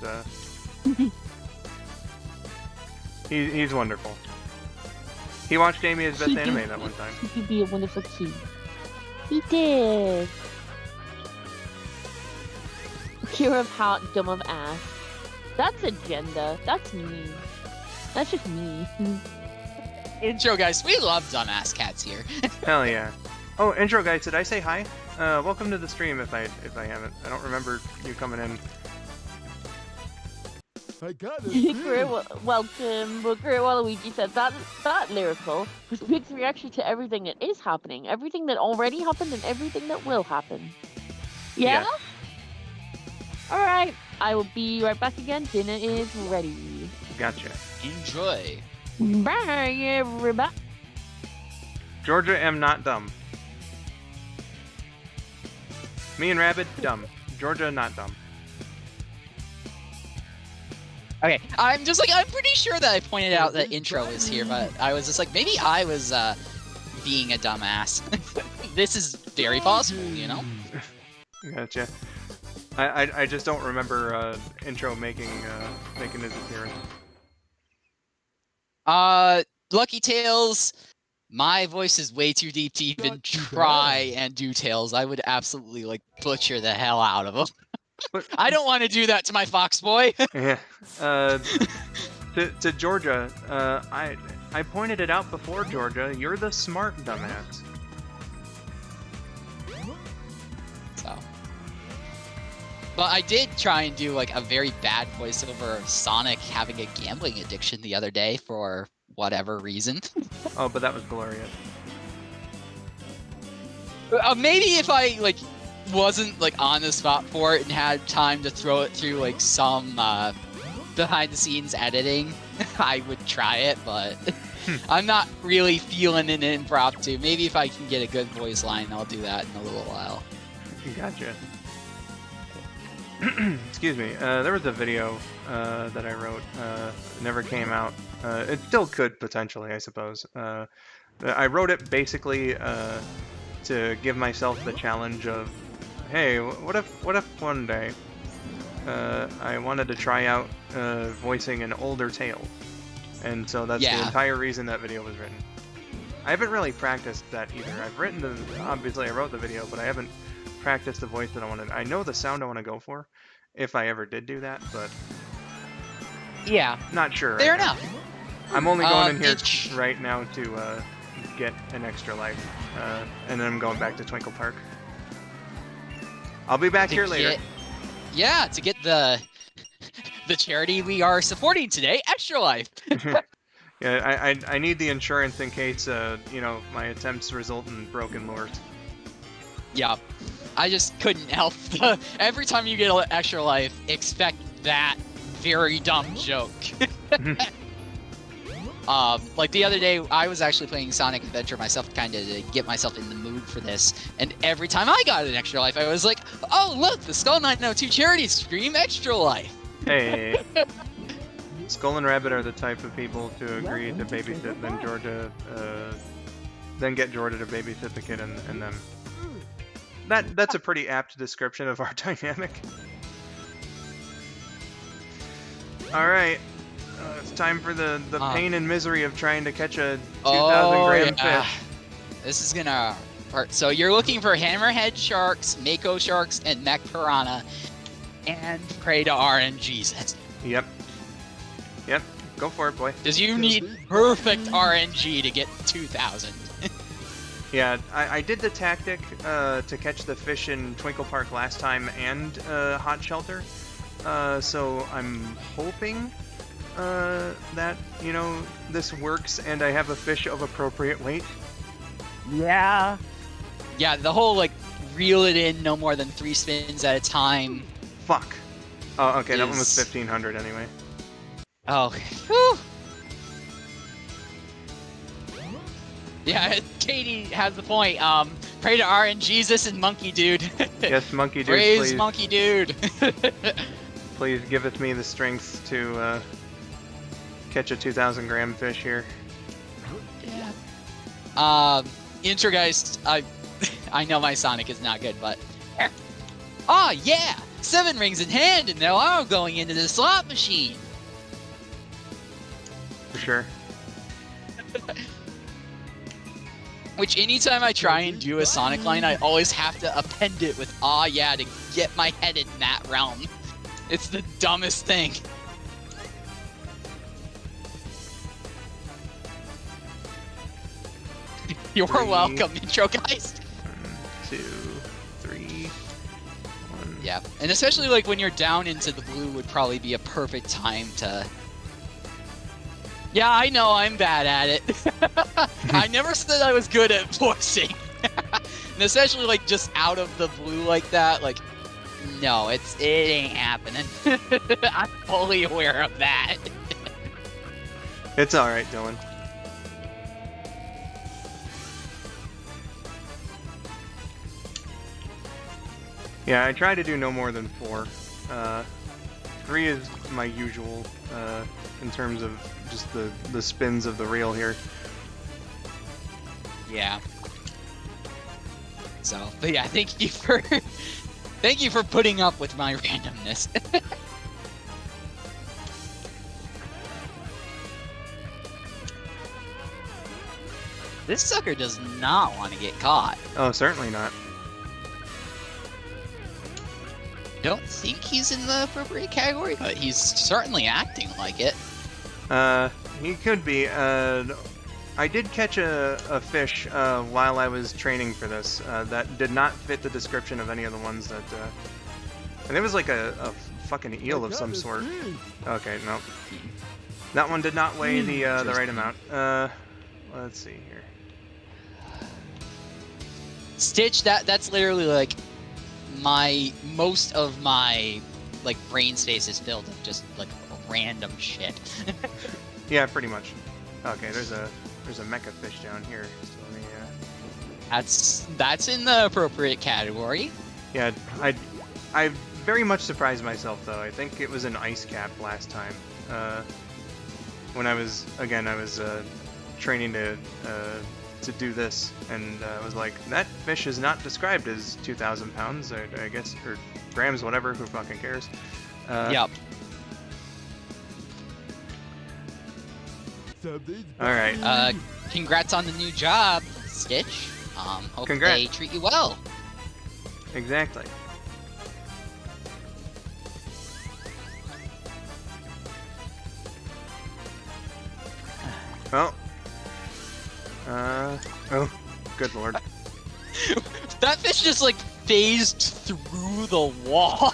[SPEAKER 1] he's wonderful. He watched Amy's Best Anime that one time.
[SPEAKER 2] He could be a wonderful kid. He did. Pure of heart, dumb of ass. That's a gender. That's me. That's just me.
[SPEAKER 3] Intro guys, we love dumbass cats here.
[SPEAKER 1] Hell yeah. Oh, intro guys, did I say hi? Welcome to the stream if I haven't. I don't remember you coming in.
[SPEAKER 5] I got it.
[SPEAKER 2] Welcome. But Great Waluigi said that lyrical was Big's reaction to everything that is happening, everything that already happened, and everything that will happen. Yeah? Alright, I will be right back again. Dinner is ready.
[SPEAKER 1] Gotcha.
[SPEAKER 3] Enjoy.
[SPEAKER 2] Bye, everybody.
[SPEAKER 1] Georgia am not dumb. Me and Rabbit, dumb. Georgia, not dumb.
[SPEAKER 3] Okay, I'm pretty sure that I pointed out that intro is here, but I was just like, maybe I was being a dumbass. This is very possible, you know?
[SPEAKER 1] Gotcha. I just don't remember intro making his appearance.
[SPEAKER 3] Lucky Tails, my voice is way too deep to even try and do Tails. I would absolutely like butcher the hell out of him.
[SPEAKER 1] But,
[SPEAKER 3] I don't want to do that to my fox boy.
[SPEAKER 1] yeah. To Georgia, I pointed it out before, Georgia. You're the smart dumbass.
[SPEAKER 3] So, but I did try and do like a very bad voiceover of Sonic having a gambling addiction the other day for whatever reason.
[SPEAKER 1] Oh, but that was glorious.
[SPEAKER 3] Maybe if I like wasn't like on the spot for it and had time to throw it through like some behind the scenes editing, I would try it, but I'm not really feeling an impromptu. Maybe if I can get a good voice line, I'll do that in a little while.
[SPEAKER 1] Gotcha. Excuse me. There was a video that I wrote. Never came out. It still could potentially, I suppose. I wrote it basically to give myself the challenge of, hey, what if one day I wanted to try out voicing an older Tails, and so that's the entire reason that video was written. I haven't really practiced that either. I've written obviously I wrote the video, but I haven't practiced the voice that I wanted. I know the sound I want to go for, if I ever did do that, but
[SPEAKER 3] Yeah,
[SPEAKER 1] Not sure. Right
[SPEAKER 3] fair
[SPEAKER 1] now.
[SPEAKER 3] enough.
[SPEAKER 1] I'm only going in here
[SPEAKER 3] Itch.
[SPEAKER 1] right now to get an extra life, and then I'm going back to Twinkle Park. I'll be back here later.
[SPEAKER 3] Yeah, to get the charity we are supporting today, Extra Life.
[SPEAKER 1] Yeah, I need the insurance in case you know, my attempts result in broken lures.
[SPEAKER 3] Yeah, I just couldn't help. Every time you get an Extra Life, expect that very dumb joke. Like the other day, I was actually playing Sonic Adventure myself, kind of to get myself in the mood for this. And every time I got an Extra Life, I was like, "Oh, look, the Skull902 charity stream Extra Life."
[SPEAKER 1] Hey, Skull and Rabbit are the type of people to agree to babysit, then Georgia, then get Georgia to babysit the kid and them. That's a pretty apt description of our dynamic. All right. It's time for the pain and misery of trying to catch a 2,000 gram fish.
[SPEAKER 3] This is gonna hurt. So you're looking for hammerhead sharks, mako sharks, and mech piranha, and prey to RNGs.
[SPEAKER 1] Yep. Yep. Go for it, boy.
[SPEAKER 3] Because you need perfect RNG to get 2,000.
[SPEAKER 1] Yeah, I did the tactic to catch the fish in Twinkle Park last time and Hot Shelter. So I'm hoping that, you know, this works and I have a fish of appropriate weight.
[SPEAKER 3] Yeah. Yeah, the whole, like, reel it in no more than 3 spins at a time.
[SPEAKER 1] Fuck. Oh, okay, that one was 1,500 anyway.
[SPEAKER 3] Oh, whew. Yeah, Katie has the point. Pray to RNGesus and Monkey Dude.
[SPEAKER 1] Yes, Monkey Dude,
[SPEAKER 3] Praise
[SPEAKER 1] please.
[SPEAKER 3] Monkey Dude.
[SPEAKER 1] Please giveth me the strength to catch a 2,000 gram fish here.
[SPEAKER 3] Yeah. Intergeist, I know my Sonic is not good, but... Oh, yeah! 7 rings in hand, and now I'm going into the slot machine!
[SPEAKER 1] For sure.
[SPEAKER 3] Which, anytime I try and do a Sonic line, I always have to append it with "aw yeah" to get my head in that realm. It's the dumbest thing. You're welcome, intro guys.
[SPEAKER 1] 1, 2, 3, 1.
[SPEAKER 3] Yeah, and especially like when you're down into the blue would probably be a perfect time to... Yeah, I know I'm bad at it. I never said I was good at forcing. And especially like just out of the blue like that, like, no, it ain't happening. I'm fully aware of that.
[SPEAKER 1] It's alright, Dylan. Yeah, I try to do no more than 4. 3 is my usual, in terms of just the spins of the reel here.
[SPEAKER 3] Yeah. So, but yeah, thank you for putting up with my randomness. This sucker does not want to get caught.
[SPEAKER 1] Oh, certainly not.
[SPEAKER 3] Don't think he's in the appropriate category, but he's certainly acting like it.
[SPEAKER 1] He could be. I did catch a fish while I was training for this that did not fit the description of any of the ones that... And it was like a fucking eel of some sort. Okay, no. That one did not weigh the right amount. Let's see here.
[SPEAKER 3] Stitch, that's literally like most of my like brain space is filled with just like random shit.
[SPEAKER 1] Yeah, pretty much. Okay, there's a mecha fish down here. So let me,
[SPEAKER 3] That's in the appropriate category.
[SPEAKER 1] Yeah, I very much surprised myself though. I think it was an ice cap last time. When I was training to do this, and I was like, that fish is not described as 2,000 pounds, I guess, or grams, whatever. Who fucking cares?
[SPEAKER 3] Yep.
[SPEAKER 1] All right.
[SPEAKER 3] Congrats on the new job, Stitch. Hope
[SPEAKER 1] Congrats.
[SPEAKER 3] they treat you well.
[SPEAKER 1] Exactly. Oh. Oh. Good lord.
[SPEAKER 3] That fish just like phased through the wall.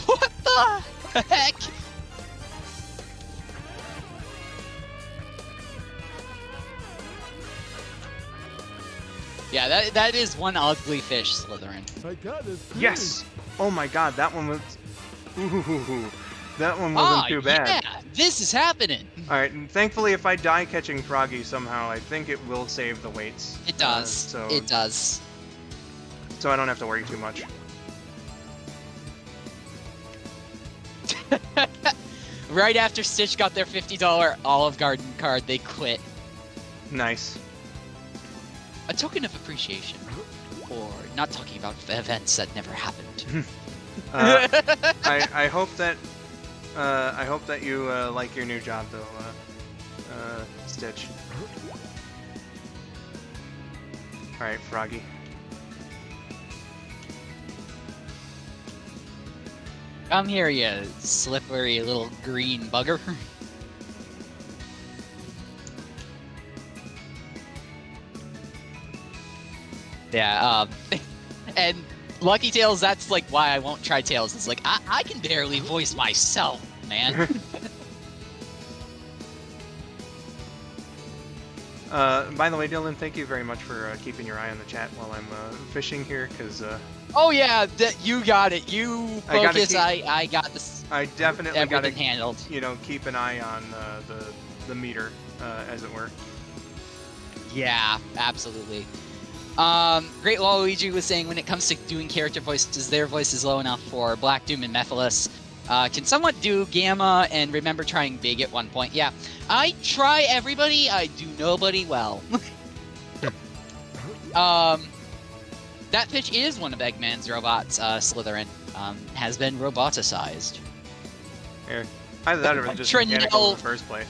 [SPEAKER 3] What the heck? Yeah, that is one ugly fish, Slytherin.
[SPEAKER 5] I got it.
[SPEAKER 1] Yes! Oh my god, that one was... Ooh, that one wasn't too bad.
[SPEAKER 3] Yeah, this is happening.
[SPEAKER 1] Alright, and thankfully if I die catching Froggy somehow, I think it will save the weights.
[SPEAKER 3] It does. It does.
[SPEAKER 1] So I don't have to worry too much.
[SPEAKER 3] Right after Stitch got their $50 Olive Garden card, they quit.
[SPEAKER 1] Nice.
[SPEAKER 3] A token of appreciation. Or not talking about events that never happened.
[SPEAKER 1] I hope that you like your new job though, Stitch. Alright, Froggy.
[SPEAKER 3] Come here, you slippery little green bugger. Yeah, and Lucky Tails, that's like why I won't try Tails. It's like, I can barely voice myself, man.
[SPEAKER 1] By the way, Dylan, thank you very much for keeping your eye on the chat while I'm fishing here, because
[SPEAKER 3] oh yeah, you got it. You focus. I got this.
[SPEAKER 1] I definitely got it
[SPEAKER 3] handled.
[SPEAKER 1] You know, keep an eye on the meter, as it were.
[SPEAKER 3] Yeah, absolutely. Great Waluigi was saying when it comes to doing character voices, their voice is low enough for Black Doom and Mephiles. Can someone do Gamma and remember trying Big at one point? Yeah, I try everybody, I do nobody well. That fish is one of Eggman's robots, Slytherin. Has been roboticized.
[SPEAKER 1] Yeah. Either that or it was just mechanical in the first place.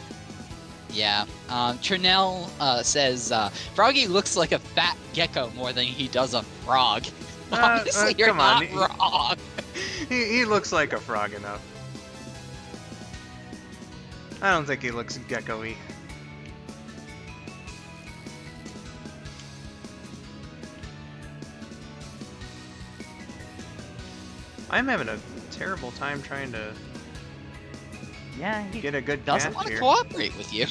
[SPEAKER 3] Yeah. Trinell says, Froggy looks like a fat gecko more than he does a frog. Honestly, you're not wrong.
[SPEAKER 1] He looks like a frog enough. I don't think he looks gecko-y. I'm having a terrible time trying to get a good
[SPEAKER 3] doesn't
[SPEAKER 1] catch
[SPEAKER 3] want to
[SPEAKER 1] here.
[SPEAKER 3] cooperate with you.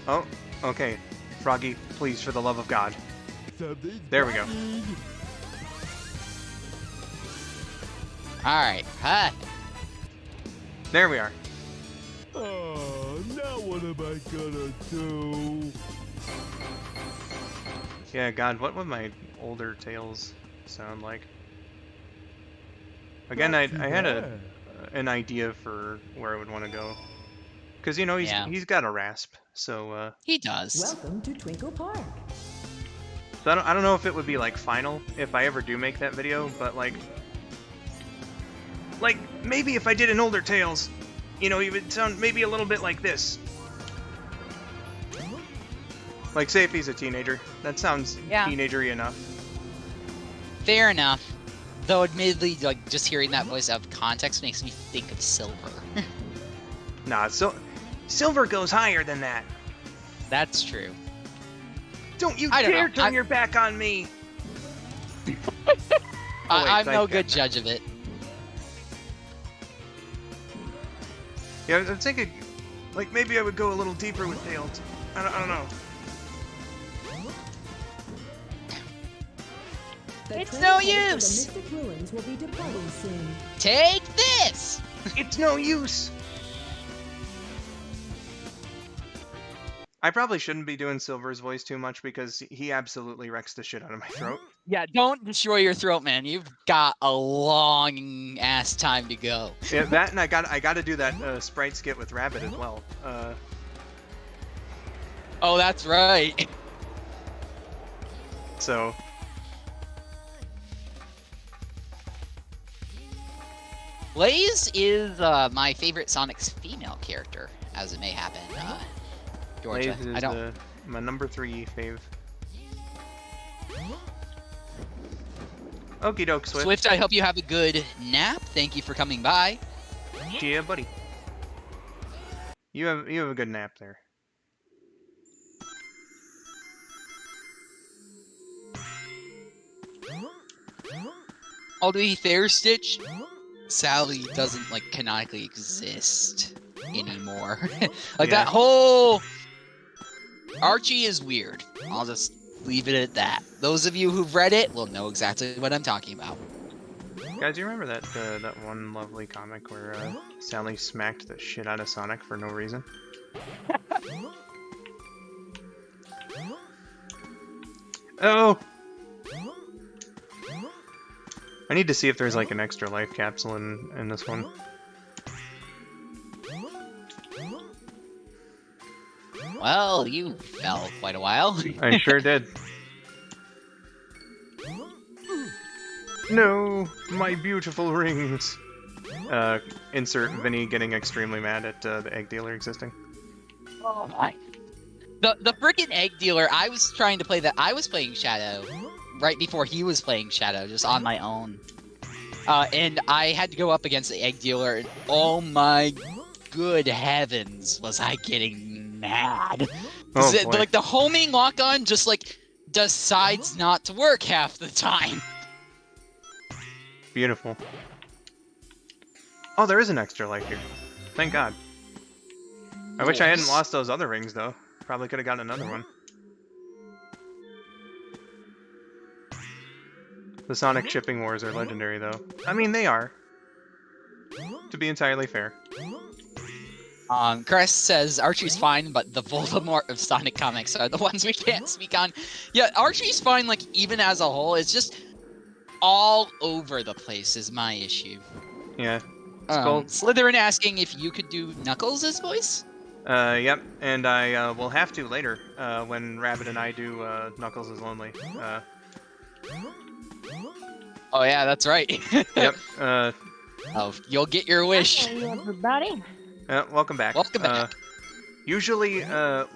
[SPEAKER 1] Oh, okay. Froggy, please, for the love of God. There we go.
[SPEAKER 3] Alright, huh?
[SPEAKER 1] There we are.
[SPEAKER 5] Oh, now what am I gonna do?
[SPEAKER 1] Yeah, God, what would my older Tails sound like? Again, I had an idea for where I would want to go. Because, you know, he's got a rasp, so...
[SPEAKER 3] He does.
[SPEAKER 6] Welcome to Twinkle Park.
[SPEAKER 1] So I don't know if it would be, like, final, if I ever do make that video, but, like, maybe if I did an older Tails, you know, he would sound maybe a little bit like this. Like, say if he's a teenager. That sounds teenager-y enough.
[SPEAKER 3] Fair enough. Though, admittedly, like, just hearing that voice out of context makes me think of Silver.
[SPEAKER 1] Nah, Silver goes higher than that.
[SPEAKER 3] That's true.
[SPEAKER 1] Don't you dare turn your back on me!
[SPEAKER 3] I'm no good judge of it.
[SPEAKER 1] Yeah, I'm thinking, like, maybe I would go a little deeper with Tails. I don't know.
[SPEAKER 3] It's no use!
[SPEAKER 6] The Mystic Ruins will be departing soon.
[SPEAKER 3] Take this!
[SPEAKER 1] It's no use! I probably shouldn't be doing Silver's voice too much because he absolutely wrecks the shit out of my throat.
[SPEAKER 3] Yeah, don't destroy your throat, man. You've got a long ass time to go.
[SPEAKER 1] Yeah, that and I got to do that sprite skit with Rabbit as well.
[SPEAKER 3] Oh, that's right.
[SPEAKER 1] So.
[SPEAKER 3] Blaze is my favorite Sonic's female character, as it may happen. Georgia,
[SPEAKER 1] Blaze is
[SPEAKER 3] I don't.
[SPEAKER 1] My number 3 fave. Okie doke, Swift.
[SPEAKER 3] Swift, I hope you have a good nap. Thank you for coming by.
[SPEAKER 1] Yeah, buddy. You have a good nap there.
[SPEAKER 3] I'll be fair, Stitch. Sally doesn't like canonically exist anymore. Like
[SPEAKER 1] Yeah.
[SPEAKER 3] that whole Archie is weird. I'll just leave it at that. Those of you who've read it will know exactly what I'm talking about.
[SPEAKER 1] Guys, do you remember that one lovely comic where Sally smacked the shit out of Sonic for no reason? Oh! I need to see if there's like an extra life capsule in this one.
[SPEAKER 3] Well, you fell quite a while.
[SPEAKER 1] I sure did. No, my beautiful rings. Insert Vinny getting extremely mad at the egg dealer existing.
[SPEAKER 3] Oh my. The freaking egg dealer, I was trying to play that. I was playing Shadow right before he was playing Shadow, just on my own. And I had to go up against the egg dealer, and oh my good heavens, was I getting mad.
[SPEAKER 1] Oh, boy.
[SPEAKER 3] Like, the homing lock-on just, like, decides not to work half the time.
[SPEAKER 1] Beautiful. Oh, there is an extra life here. Thank God. I wish I hadn't lost those other rings, though. Probably could have gotten another one. The Sonic shipping wars are legendary, though. I mean, they are. To be entirely fair.
[SPEAKER 3] Crest says Archie's fine, but the Voldemort of Sonic comics are the ones we can't speak on. Yeah, Archie's fine, like, even as a whole. It's just all over the place is my issue.
[SPEAKER 1] Yeah. Skull...
[SPEAKER 3] Slytherin asking if you could do Knuckles' voice?
[SPEAKER 1] Yep, and I will have to later, when Rabbit and I do Knuckles is Lonely.
[SPEAKER 3] Oh yeah, that's right.
[SPEAKER 1] Yep,
[SPEAKER 3] Oh, you'll get your wish.
[SPEAKER 2] Hey, everybody.
[SPEAKER 1] welcome back.
[SPEAKER 3] Welcome back.
[SPEAKER 1] Usually,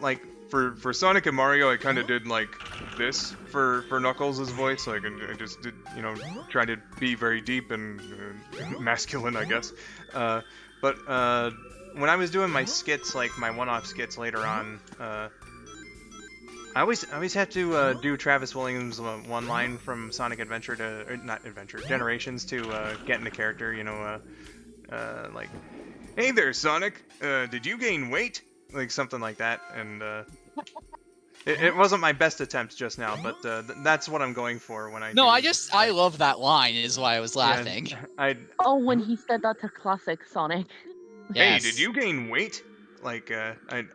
[SPEAKER 1] like, for Sonic and Mario, I kind of did, like, this for Knuckles' voice, like, and I just did, you know, try to be very deep and masculine, I guess. But when I was doing my skits, like my one-off skits later on, I always had to do Travis Williams' one line from Sonic Adventure to, or not Adventure, Generations to get into character. You know, like, "Hey there, Sonic. Did you gain weight?" Like something like that. And it wasn't my best attempt just now, but that's what I'm going for when I.
[SPEAKER 3] No,
[SPEAKER 1] do,
[SPEAKER 3] I love that line. Is why I was laughing.
[SPEAKER 1] Yeah,
[SPEAKER 2] Oh, when he said that to classic Sonic.
[SPEAKER 3] Yes.
[SPEAKER 1] Hey, did you gain weight? Like, I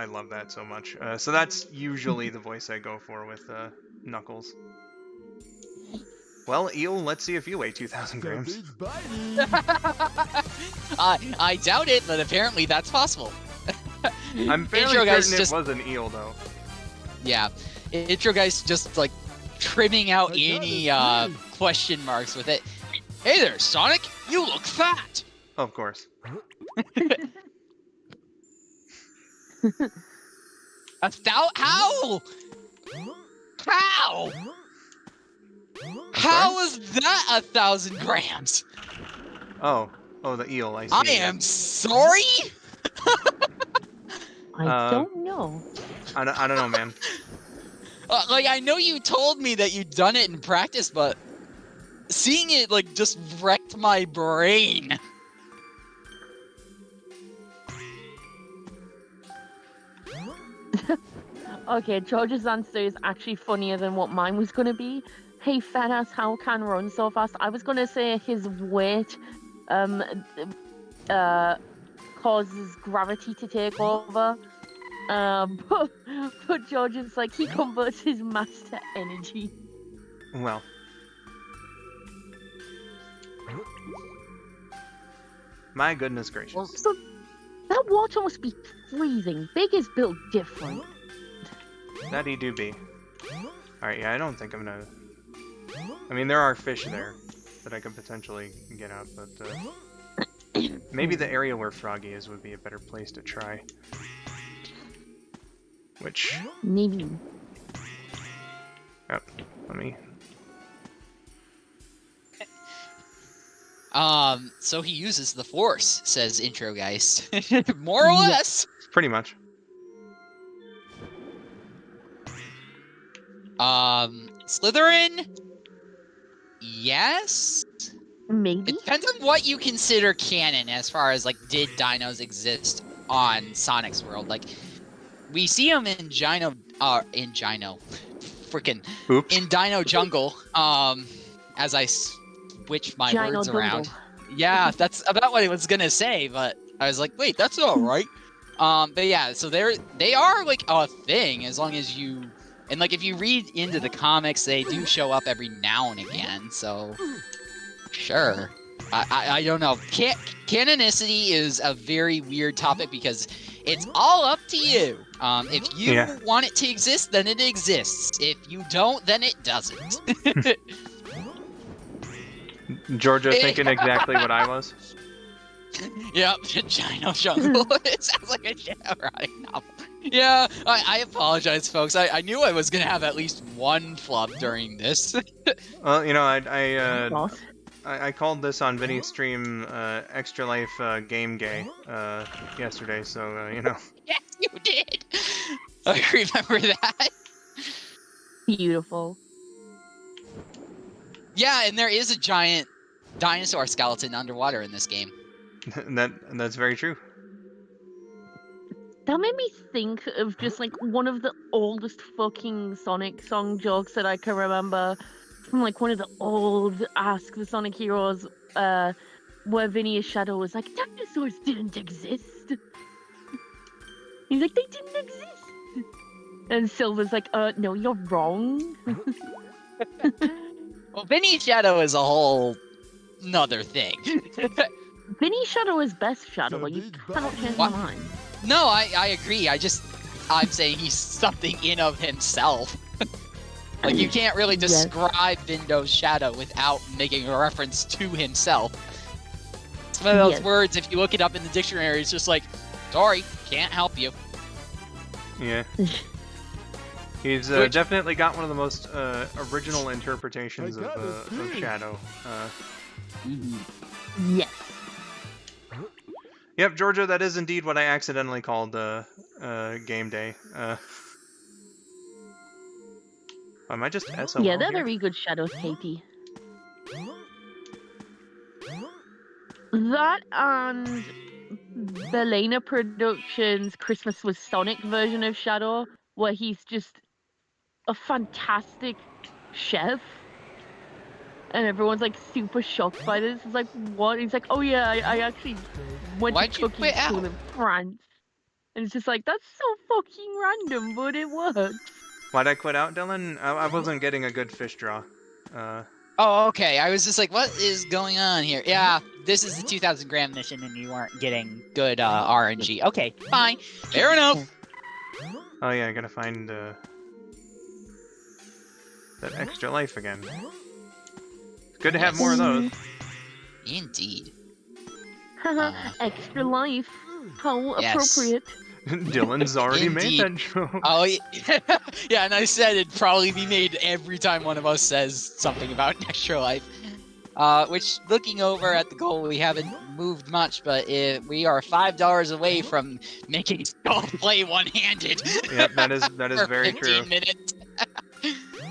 [SPEAKER 1] love that so much. So that's usually the voice I go for with Knuckles. Well, Eel, let's see if you weigh 2,000 grams.
[SPEAKER 3] I doubt it, but apparently that's possible.
[SPEAKER 1] I'm fairly
[SPEAKER 3] Intro guys
[SPEAKER 1] certain
[SPEAKER 3] just-
[SPEAKER 1] it was an eel, though.
[SPEAKER 3] Yeah, intro guys just like trimming out any question marks with it. Hey there, Sonic. You look fat.
[SPEAKER 1] Of course.
[SPEAKER 3] How? How? How is that 1,000 grams?
[SPEAKER 1] Oh, the eel, I see.
[SPEAKER 3] I am sorry?
[SPEAKER 2] I don't know.
[SPEAKER 1] I don't know, man.
[SPEAKER 3] Like, I know you told me that you'd done it in practice, but seeing it, like, just wrecked my brain.
[SPEAKER 2] Okay, George's answer is actually funnier than what mine was gonna be. Hey, fat ass, how can run so fast? I was gonna say his weight, causes gravity to take over. But George is like, he converts his mass to energy.
[SPEAKER 1] Well. My goodness gracious.
[SPEAKER 2] So, that water must be freezing. Big is built different.
[SPEAKER 1] That he do be. Alright, yeah, I don't think I'm gonna... I mean, there are fish there that I could potentially get out, but maybe the area where Froggy is would be a better place to try. Which...
[SPEAKER 2] Maybe.
[SPEAKER 1] Oh, let me...
[SPEAKER 3] So he uses the Force, says Intro Geist. More or less.
[SPEAKER 1] Pretty much.
[SPEAKER 3] Slytherin? Yes?
[SPEAKER 2] Maybe.
[SPEAKER 3] It depends on what you consider canon as far as, like, did dinos exist on Sonic's world? Like, we see them in Dino Jungle, as I switch my
[SPEAKER 2] Gino
[SPEAKER 3] words
[SPEAKER 2] Jungle.
[SPEAKER 3] around. Yeah, that's about what I was gonna say, but I was like, wait, that's not right. But yeah, so they are, like, a thing, as long as you... And, like, if you read into the comics, they do show up every now and again, so... Sure. I don't know. Canonicity is a very weird topic because it's all up to you. If you want it to exist, then it exists. If you don't, then it doesn't.
[SPEAKER 1] Georgia thinking exactly what I was.
[SPEAKER 3] Yep, Gino Jungle. It sounds like a erotic novel. Yeah, I apologize, folks. I knew I was gonna have at least one flub during this.
[SPEAKER 1] Well, you know, I called this on Vinny's stream Extra Life Game Gay yesterday, so, you know.
[SPEAKER 3] Yes, you did! I remember that.
[SPEAKER 2] Beautiful.
[SPEAKER 3] Yeah, and there is a giant dinosaur skeleton underwater in this game.
[SPEAKER 1] That's very true.
[SPEAKER 2] That made me think of just like one of the oldest fucking Sonic song jokes that I can remember from like one of the old Ask the Sonic Heroes, where Vinny as Shadow was like, dinosaurs didn't exist. He's like, they didn't exist. And Silver's like, no, you're wrong.
[SPEAKER 3] Well, Vinny Shadow is a whole nother thing.
[SPEAKER 2] Vinny Shadow is best Shadow. You cannot change my mind.
[SPEAKER 3] No, I agree. I'm saying he's something in of himself. Like, you can't really describe Vindo's Shadow without making a reference to himself. It's one of those words, if you look it up in the dictionary, it's just like, sorry, can't help you.
[SPEAKER 1] Yeah. He's definitely got one of the most original interpretations of Shadow.
[SPEAKER 2] Yes.
[SPEAKER 1] Yep, Georgia, that is indeed what I accidentally called Game Day. Am I just SOL
[SPEAKER 2] Yeah, they're
[SPEAKER 1] here?
[SPEAKER 2] very good shadows, Katie. That and Belena Productions' Christmas with Sonic version of Shadow, where he's just a fantastic chef. And everyone's like super shocked by this. It's like, what? He's like, oh yeah, I actually went to cooking school in France. And it's just like, that's so fucking random, but it works.
[SPEAKER 1] Why'd I quit out, Dylan? I wasn't getting a good fish draw.
[SPEAKER 3] Oh, okay. I was just like, what is going on here? Yeah, this is the 2,000 gram mission and you weren't getting good RNG. Okay, fine. Fair enough.
[SPEAKER 1] Oh yeah, I gotta find that extra life again. Good to have more of those.
[SPEAKER 3] Indeed.
[SPEAKER 2] Extra life. How appropriate.
[SPEAKER 1] Dylan's already made that joke.
[SPEAKER 3] Oh, yeah, and I said it'd probably be made every time one of us says something about extra life. Which, looking over at the goal, we haven't moved much, but we are $5 away from making Skull play one-handed.
[SPEAKER 1] Yep, that is very true.
[SPEAKER 3] 15 minutes.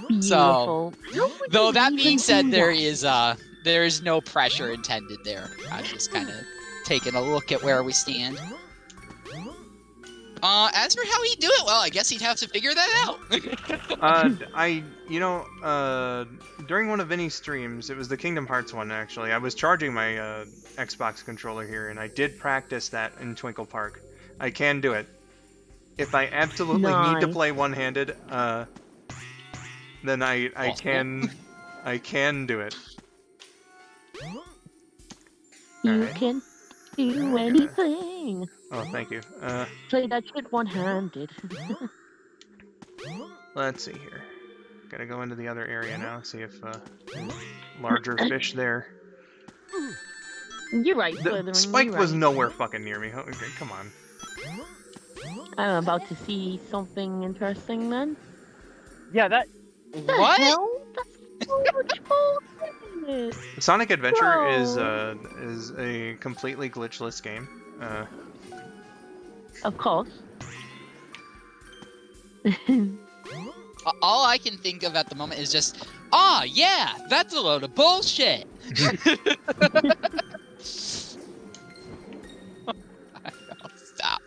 [SPEAKER 2] Beautiful.
[SPEAKER 3] So, though that being said, there is no pressure intended there. I'm just kind of taking a look at where we stand. As for how he'd do it, well, I guess he'd have to figure that out.
[SPEAKER 1] During one of Vinny's streams, it was the Kingdom Hearts one, actually, I was charging my Xbox controller here, and I did practice that in Twinkle Park. I can do it. If I absolutely need to play one-handed, then I can do it.
[SPEAKER 2] You can do anything.
[SPEAKER 1] Oh, thank you.
[SPEAKER 2] Play that shit one-handed.
[SPEAKER 1] Let's see here. Gotta go into the other area now, see if there's larger fish there.
[SPEAKER 2] You're right,
[SPEAKER 1] The Spike was nowhere fucking near me. Okay, come on.
[SPEAKER 2] I'm about to see something interesting then.
[SPEAKER 3] Yeah, that...
[SPEAKER 2] What? The hell? That's so much bullshit. it.
[SPEAKER 1] Sonic Adventure
[SPEAKER 2] Bro.
[SPEAKER 1] is a completely glitchless game.
[SPEAKER 2] Of course.
[SPEAKER 3] All I can think of at the moment is just, yeah, that's a load of bullshit. Stop.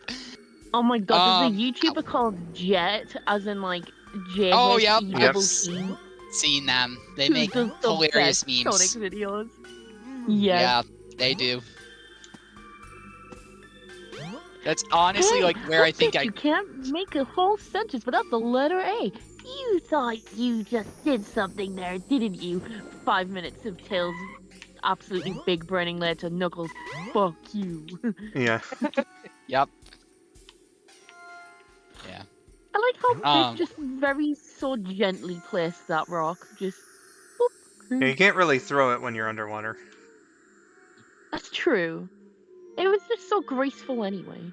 [SPEAKER 2] Oh my god, there's a
[SPEAKER 3] Ow.
[SPEAKER 2] YouTuber called Jet, as in like J.
[SPEAKER 3] Oh, yep,
[SPEAKER 1] I've
[SPEAKER 3] seen them. They
[SPEAKER 2] Who
[SPEAKER 3] make
[SPEAKER 2] does the
[SPEAKER 3] hilarious
[SPEAKER 2] best
[SPEAKER 3] memes.
[SPEAKER 2] Sonic videos.
[SPEAKER 3] Yeah, they do. That's honestly like where I think
[SPEAKER 2] You can't make a whole sentence without the letter A. You thought you just did something there, didn't you? 5 minutes of Tails' absolutely big burning lead to Knuckles. Fuck you.
[SPEAKER 1] Yeah.
[SPEAKER 3] Yep. Yeah.
[SPEAKER 2] I like how
[SPEAKER 3] Um.
[SPEAKER 2] Biff just very so gently placed that rock. Just.
[SPEAKER 1] Yeah, you can't really throw it when you're underwater.
[SPEAKER 2] That's true. It was just so graceful anyway.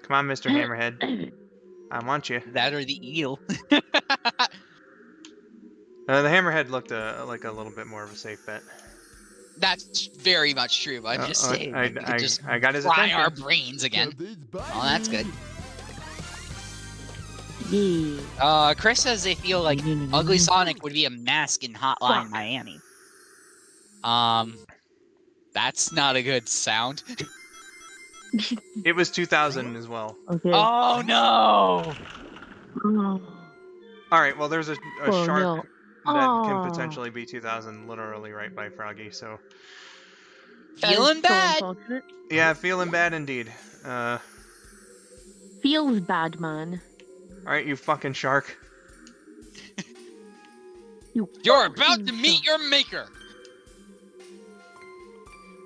[SPEAKER 1] Come on, Mr. Hammerhead. I want you.
[SPEAKER 3] That or the eel.
[SPEAKER 1] The Hammerhead looked like a little bit more of a safe bet.
[SPEAKER 3] That's very much true. I'm just saying. We could just
[SPEAKER 1] I got his
[SPEAKER 3] fry
[SPEAKER 1] attention.
[SPEAKER 3] our brains again. Oh, that's good.
[SPEAKER 2] Yeah.
[SPEAKER 3] Chris says they feel like Ugly Sonic would be a mask in Hotline Miami. That's not a good sound.
[SPEAKER 1] It was 2000 as well.
[SPEAKER 2] Okay.
[SPEAKER 3] Oh no!
[SPEAKER 2] Oh.
[SPEAKER 1] All right, well, there's a
[SPEAKER 2] Oh,
[SPEAKER 1] shark
[SPEAKER 2] no.
[SPEAKER 1] that
[SPEAKER 2] Oh.
[SPEAKER 1] can potentially be 2000 literally right by Froggy, so...
[SPEAKER 2] That is
[SPEAKER 3] Feeling
[SPEAKER 2] so
[SPEAKER 3] bad!
[SPEAKER 2] unfortunate.
[SPEAKER 1] Yeah, feeling bad indeed.
[SPEAKER 2] Feels bad, man.
[SPEAKER 1] Alright, you fucking shark.
[SPEAKER 3] You're about to meet your maker!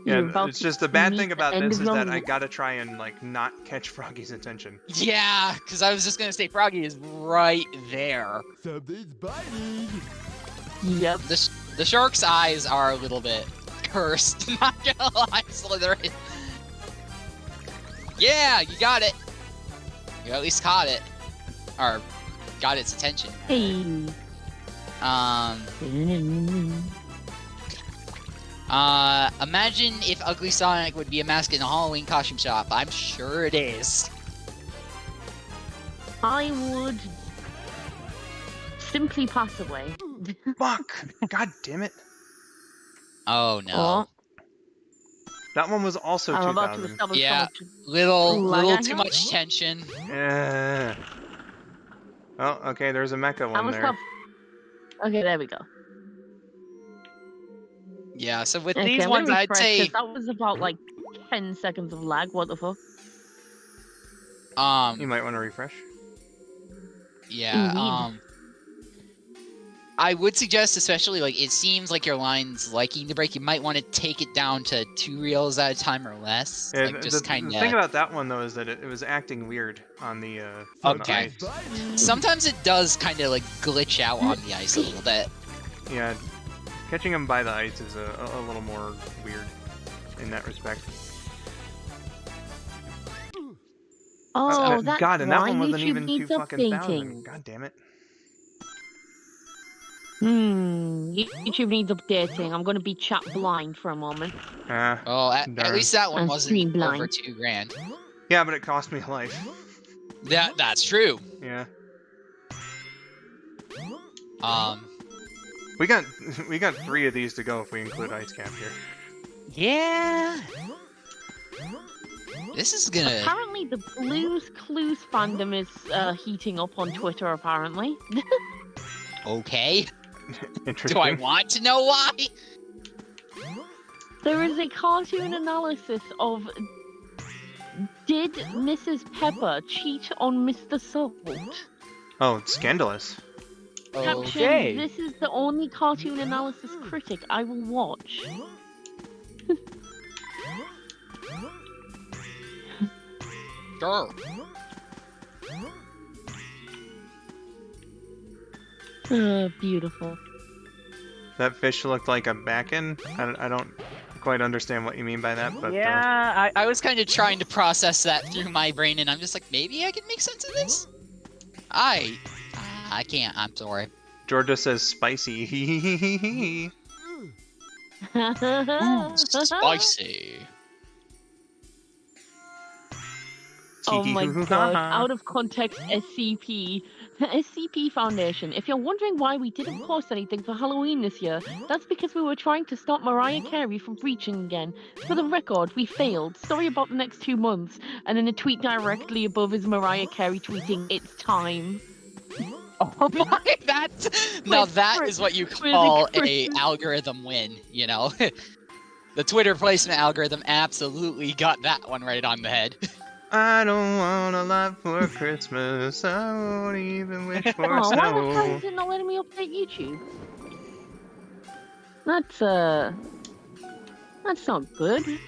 [SPEAKER 2] You're
[SPEAKER 1] Yeah,
[SPEAKER 2] about
[SPEAKER 1] it's
[SPEAKER 2] to
[SPEAKER 1] just the bad
[SPEAKER 2] meet
[SPEAKER 1] thing
[SPEAKER 2] the
[SPEAKER 1] about
[SPEAKER 2] end
[SPEAKER 1] this
[SPEAKER 2] of
[SPEAKER 1] is
[SPEAKER 2] your
[SPEAKER 1] that I
[SPEAKER 2] life.
[SPEAKER 1] gotta try and, like, not catch Froggy's attention.
[SPEAKER 3] Yeah, because I was just gonna say Froggy is right there.
[SPEAKER 5] Something's biting.
[SPEAKER 2] Yep.
[SPEAKER 3] The shark's eyes are a little bit cursed, not gonna lie, Slytherin. Yeah, you got it. You at least caught it. Or got its attention.
[SPEAKER 2] Hey.
[SPEAKER 3] Imagine if Ugly Sonic would be a mask in a Halloween costume shop. I'm sure it is.
[SPEAKER 2] I would simply pass away.
[SPEAKER 1] Fuck! God damn it.
[SPEAKER 3] Oh no.
[SPEAKER 1] That one was also
[SPEAKER 2] I'm about to
[SPEAKER 1] 2000.
[SPEAKER 2] establish
[SPEAKER 3] Yeah.
[SPEAKER 2] how much
[SPEAKER 3] Little
[SPEAKER 2] Lag
[SPEAKER 3] too
[SPEAKER 2] I
[SPEAKER 3] much tension.
[SPEAKER 1] Oh, okay, there's a mecha
[SPEAKER 2] I
[SPEAKER 1] one
[SPEAKER 2] was
[SPEAKER 1] there.
[SPEAKER 2] tough. Okay, there we go.
[SPEAKER 3] Yeah, so with
[SPEAKER 2] Okay,
[SPEAKER 3] these
[SPEAKER 2] I'm
[SPEAKER 3] ones,
[SPEAKER 2] gonna
[SPEAKER 3] I'd
[SPEAKER 2] refresh,
[SPEAKER 3] say,
[SPEAKER 2] 'cause that was about like 10 seconds of lag. What the fuck?
[SPEAKER 1] You might want to refresh.
[SPEAKER 3] yeah,
[SPEAKER 2] Indeed.
[SPEAKER 3] I would suggest, especially, like, it seems like your line's liking to break, you might want to take it down to 2 reels at a time or less.
[SPEAKER 1] Yeah,
[SPEAKER 3] Like, just
[SPEAKER 1] the
[SPEAKER 3] kind
[SPEAKER 1] thing
[SPEAKER 3] of...
[SPEAKER 1] about that one, though, is that it was acting weird on the, on the
[SPEAKER 3] Okay.
[SPEAKER 1] ice.
[SPEAKER 3] Sometimes it does kind of, like, glitch out on the ice a little bit.
[SPEAKER 1] Yeah, catching them by the ice is a little more weird in that respect.
[SPEAKER 2] Oh, that's
[SPEAKER 1] God, and that
[SPEAKER 2] why
[SPEAKER 1] one wasn't
[SPEAKER 2] YouTube
[SPEAKER 1] even
[SPEAKER 2] needs
[SPEAKER 1] 2,000.
[SPEAKER 2] updating.
[SPEAKER 1] God damn it.
[SPEAKER 2] YouTube needs updating. I'm gonna be chat blind for a moment.
[SPEAKER 3] Oh, at
[SPEAKER 1] darn.
[SPEAKER 3] least that one
[SPEAKER 2] I'm
[SPEAKER 3] wasn't
[SPEAKER 2] stream blind.
[SPEAKER 3] over $2,000.
[SPEAKER 1] Yeah, but it cost me a life.
[SPEAKER 3] That's true.
[SPEAKER 1] Yeah. We got 3 of these to go if we include Ice Cap here.
[SPEAKER 3] Yeah. This is gonna...
[SPEAKER 2] Apparently, the Blues Clues fandom is heating up on Twitter. Apparently.
[SPEAKER 3] Okay.
[SPEAKER 1] Interesting.
[SPEAKER 3] Do I want to know why?
[SPEAKER 2] There is a cartoon analysis of did Mrs. Pepper cheat on Mr. Salt?
[SPEAKER 1] Oh, it's scandalous.
[SPEAKER 2] Caption, this is the only cartoon analysis critic I will watch.
[SPEAKER 3] Sure.
[SPEAKER 2] Beautiful.
[SPEAKER 1] That fish looked like a back-end. I don't quite understand what you mean by that, but
[SPEAKER 3] Yeah, I was kind of trying to process that through my brain, and I'm just like, maybe I can make sense of this? I can't, I'm sorry.
[SPEAKER 1] Georgia says spicy.
[SPEAKER 3] Ooh, spicy.
[SPEAKER 2] Oh
[SPEAKER 1] Tiki
[SPEAKER 2] my
[SPEAKER 1] hoo hoo
[SPEAKER 2] god,
[SPEAKER 1] ha ha.
[SPEAKER 2] out of context SCP. The SCP Foundation. If you're wondering why we didn't post anything for Halloween this year, that's because we were trying to stop Mariah Carey from breaching again. For the record, we failed. Sorry about the next 2 months. And then the tweet directly above is Mariah Carey tweeting, "It's time."
[SPEAKER 3] Oh my, that is what you call a algorithm win, you know? The Twitter placement algorithm absolutely got that one right on the head.
[SPEAKER 1] I don't want a lot for Christmas. I won't even wish for
[SPEAKER 2] Oh, why the hell
[SPEAKER 1] snow.
[SPEAKER 2] is it not letting me update YouTube? That's not good.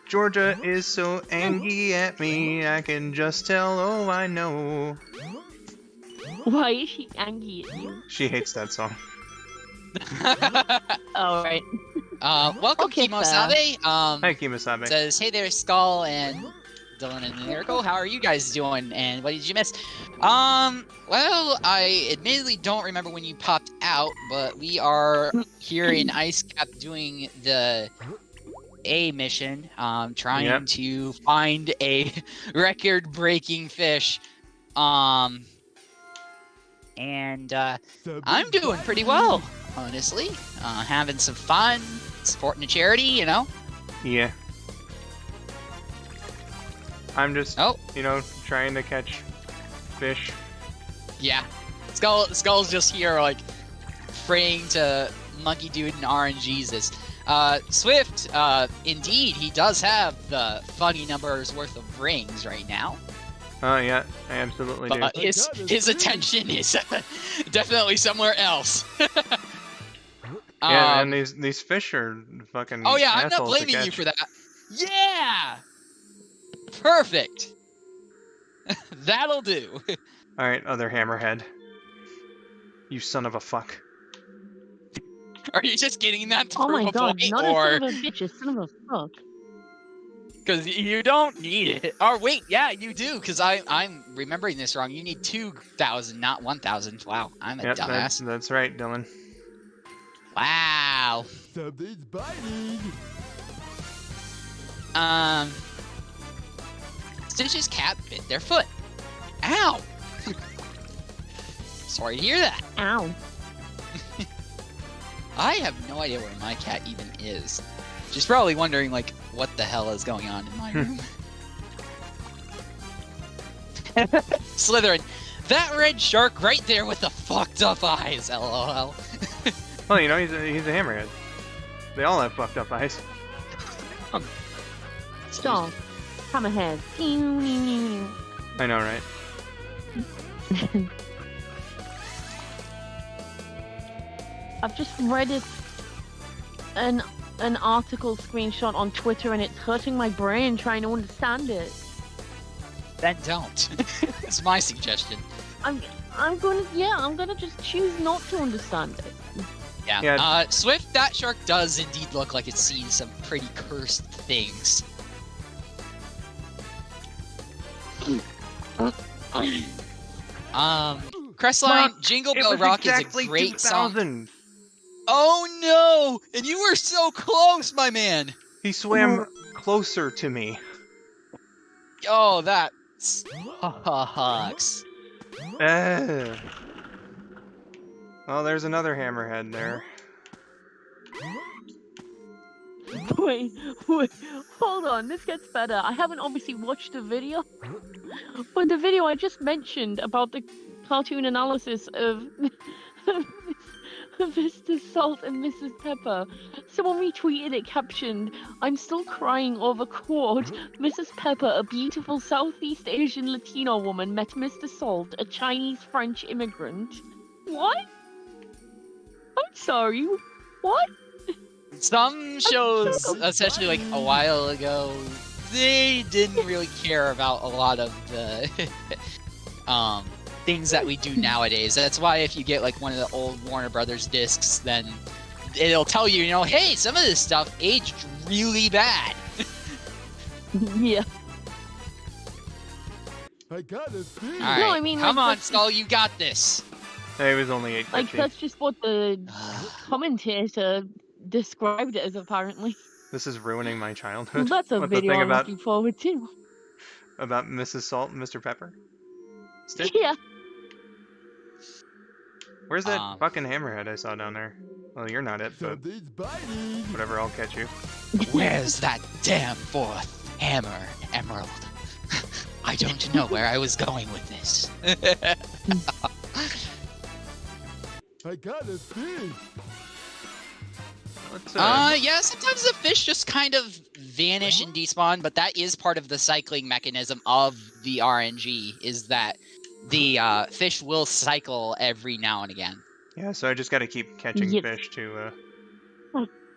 [SPEAKER 1] Georgia is so angry at me, I can just tell, oh, I know.
[SPEAKER 2] Why is she angry at you?
[SPEAKER 1] She hates that song.
[SPEAKER 2] Alright.
[SPEAKER 3] Welcome,
[SPEAKER 2] Okay,
[SPEAKER 3] Kimosabe.
[SPEAKER 1] Hi, Kimasabe.
[SPEAKER 3] Says, hey there, Skull and Dylan and Miracle. How are you guys doing? And what did you miss? Well, I admittedly don't remember when you popped out, but we are here in Ice Cap doing the A mission, trying to find a record-breaking fish. And I'm doing pretty well, honestly. Having some fun, supporting a charity, you know?
[SPEAKER 1] Yeah. I'm just, you know, trying to catch fish.
[SPEAKER 3] Yeah. Skull's just here, like, praying to Monkey Dude and RNGesus. Swift, indeed, he does have the funny numbers worth of rings right now.
[SPEAKER 1] Oh, yeah, I absolutely do.
[SPEAKER 3] But his attention is definitely somewhere else.
[SPEAKER 1] Yeah, and these fish are fucking
[SPEAKER 3] Oh yeah, I'm not
[SPEAKER 1] assholes to
[SPEAKER 3] blaming you
[SPEAKER 1] catch.
[SPEAKER 3] for that. Yeah! Perfect! That'll do.
[SPEAKER 1] Alright, other hammerhead. You son of a fuck.
[SPEAKER 3] Are you just getting that to
[SPEAKER 2] Oh
[SPEAKER 3] prove
[SPEAKER 2] my
[SPEAKER 3] a
[SPEAKER 2] god,
[SPEAKER 3] point,
[SPEAKER 2] not
[SPEAKER 3] or...
[SPEAKER 2] a son of a bitch, a son of a fuck.
[SPEAKER 3] Because you don't need it. Or wait, yeah, you do, because I'm remembering this wrong. You need 2,000, not 1,000. Wow, I'm a dumbass.
[SPEAKER 1] That's right, Dylan.
[SPEAKER 3] Wow.
[SPEAKER 5] Something's biting.
[SPEAKER 3] Stitch's cat bit their foot. Ow! Sorry to hear that.
[SPEAKER 2] Ow.
[SPEAKER 3] I have no idea where my cat even is. She's probably wondering, like, what the hell is going on in my room. Slytherin, that red shark right there with the fucked up eyes, lol.
[SPEAKER 1] Well, you know, he's a hammerhead. They all have fucked up eyes.
[SPEAKER 2] Stop. Hammerhead.
[SPEAKER 1] I know, right?
[SPEAKER 2] I've just read an article screenshot on Twitter and it's hurting my brain trying to understand it.
[SPEAKER 3] Then don't. It's my suggestion.
[SPEAKER 2] I'm gonna just choose not to understand it.
[SPEAKER 3] Yeah. Swift, that shark does indeed look like it's seen some pretty cursed things. Crestline, Jingle Bell Rock is a great song. Oh no! And you were so close, my man!
[SPEAKER 1] He swam closer to me.
[SPEAKER 3] Oh, that sucks.
[SPEAKER 1] Well, there's another hammerhead there.
[SPEAKER 2] Wait, hold on, this gets better. I haven't obviously watched the video, but the video I just mentioned about the cartoon analysis of Mr. Salt and Mrs. Pepper. Someone retweeted it captioned, "I'm still crying over quote, Mrs. Pepper, a beautiful Southeast Asian Latino woman, met Mr. Salt, a Chinese-French immigrant." What? I'm sorry, what?
[SPEAKER 3] Some shows, especially like a while ago, they didn't really care about a lot of the things that we do nowadays. That's why if you get like one of the old Warner Brothers discs, then it'll tell you, you know, hey, some of this stuff aged really bad.
[SPEAKER 2] Yeah.
[SPEAKER 5] I got a thing.
[SPEAKER 3] All right,
[SPEAKER 2] No, I mean,
[SPEAKER 3] come
[SPEAKER 2] like,
[SPEAKER 3] on,
[SPEAKER 2] that's-
[SPEAKER 3] Skull, you got this.
[SPEAKER 1] It was only $8.50.
[SPEAKER 2] Like, that's just what the commentator described it as, apparently.
[SPEAKER 1] This is ruining my childhood.
[SPEAKER 2] That's a
[SPEAKER 1] What the
[SPEAKER 2] video
[SPEAKER 1] thing
[SPEAKER 2] I'm looking forward to.
[SPEAKER 1] about Mrs. Salt and Mr. Pepper? Stick?
[SPEAKER 2] Yeah.
[SPEAKER 1] Where's that fucking hammerhead I saw down there? Well, you're not it, but
[SPEAKER 5] Something's biting.
[SPEAKER 1] whatever, I'll catch you.
[SPEAKER 3] Where's that damn fourth hammer, Emerald? I don't know where I was going with this.
[SPEAKER 5] I got a fish.
[SPEAKER 1] Let's,
[SPEAKER 3] Yeah, sometimes the fish just kind of vanish and despawn, but that is part of the cycling mechanism of the RNG, is that the fish will cycle every now and again.
[SPEAKER 1] yeah, so I just gotta keep catching
[SPEAKER 2] Yep.
[SPEAKER 1] fish to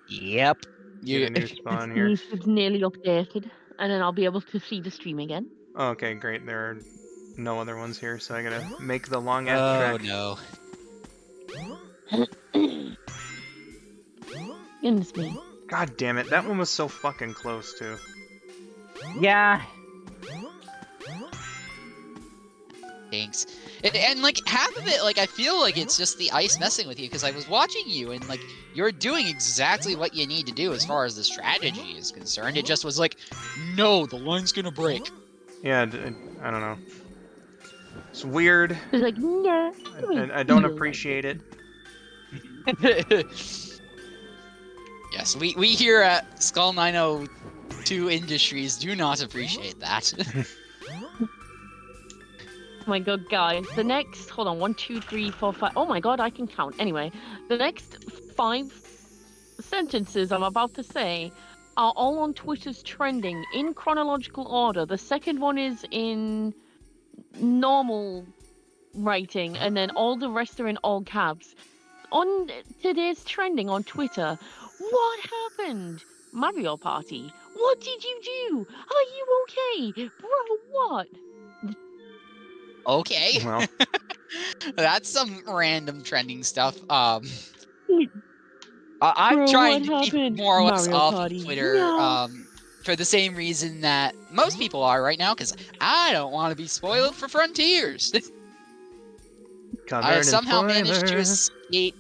[SPEAKER 3] Yep.
[SPEAKER 1] get a new spawn here.
[SPEAKER 2] This is nearly updated, and then I'll be able to see the stream again.
[SPEAKER 1] Oh, okay, great. There are no other ones here, so I gotta make the long ass trek.
[SPEAKER 3] no.
[SPEAKER 2] Goodness me.
[SPEAKER 1] God damn it, that one was so fucking close too.
[SPEAKER 3] Yeah. Thanks. And like half of it, like I feel like it's just the ice messing with you, because I was watching you and like you're doing exactly what you need to do as far as the strategy is concerned. It just was like, no, the line's gonna break.
[SPEAKER 1] Yeah, I don't know. It's weird.
[SPEAKER 2] It's like, nah.
[SPEAKER 1] I don't appreciate it.
[SPEAKER 3] Yes, we here at skull902 Industries do not appreciate that.
[SPEAKER 2] Oh my god, guys. The next, hold on, 1, 2, 3, 4, 5. Oh my god, I can count. Anyway, the next 5 sentences I'm about to say are all on Twitter's trending in chronological order. The second one is in normal writing, and then all the rest are in all caps. On today's trending on Twitter, what happened? Mario Party. What did you do? Are you okay? Bro, what?
[SPEAKER 3] Okay.
[SPEAKER 1] Well,
[SPEAKER 3] That's some random trending stuff. I'm
[SPEAKER 2] Bro,
[SPEAKER 3] trying
[SPEAKER 2] what
[SPEAKER 3] to keep
[SPEAKER 2] happened?
[SPEAKER 3] more or less
[SPEAKER 2] Mario
[SPEAKER 3] off
[SPEAKER 2] Party.
[SPEAKER 3] of Twitter,
[SPEAKER 2] No.
[SPEAKER 3] for the same reason that most people are right now, because I don't want to be spoiled for Frontiers.
[SPEAKER 1] covered
[SPEAKER 3] I
[SPEAKER 1] in
[SPEAKER 3] somehow managed to
[SPEAKER 1] spoilers.
[SPEAKER 3] escape.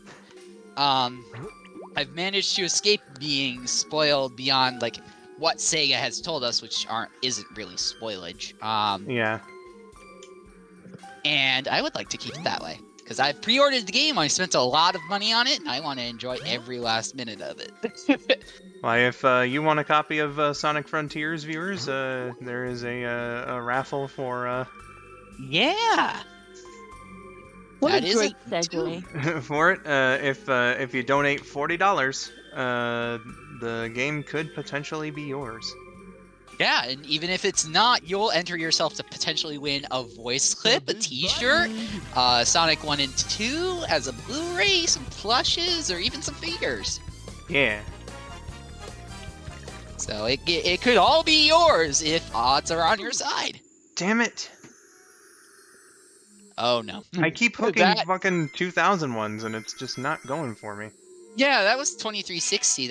[SPEAKER 3] I've managed to escape being spoiled beyond like what Sega has told us, which isn't really spoilage.
[SPEAKER 1] Yeah.
[SPEAKER 3] And I would like to keep it that way, because I've pre-ordered the game. I spent a lot of money on it, and I want to enjoy every last minute of it.
[SPEAKER 1] Well, if you want a copy of Sonic Frontiers, viewers, there is a raffle for
[SPEAKER 3] Yeah.
[SPEAKER 2] What
[SPEAKER 3] That
[SPEAKER 2] a
[SPEAKER 3] is
[SPEAKER 2] great
[SPEAKER 3] a-
[SPEAKER 2] segue.
[SPEAKER 1] for it. If you donate $40, the game could potentially be yours.
[SPEAKER 3] Yeah, and even if it's not, you'll enter yourself to potentially win a voice clip, a t-shirt, Sonic 1 and 2 as a Blu-ray, some plushes, or even some figures.
[SPEAKER 1] Yeah.
[SPEAKER 3] So it could all be yours if odds are on your side.
[SPEAKER 1] Damn it!
[SPEAKER 3] Oh no.
[SPEAKER 1] I keep hooking
[SPEAKER 3] That-
[SPEAKER 1] fucking 2000 ones, and it's just not going for me.
[SPEAKER 3] Yeah, that was 2360.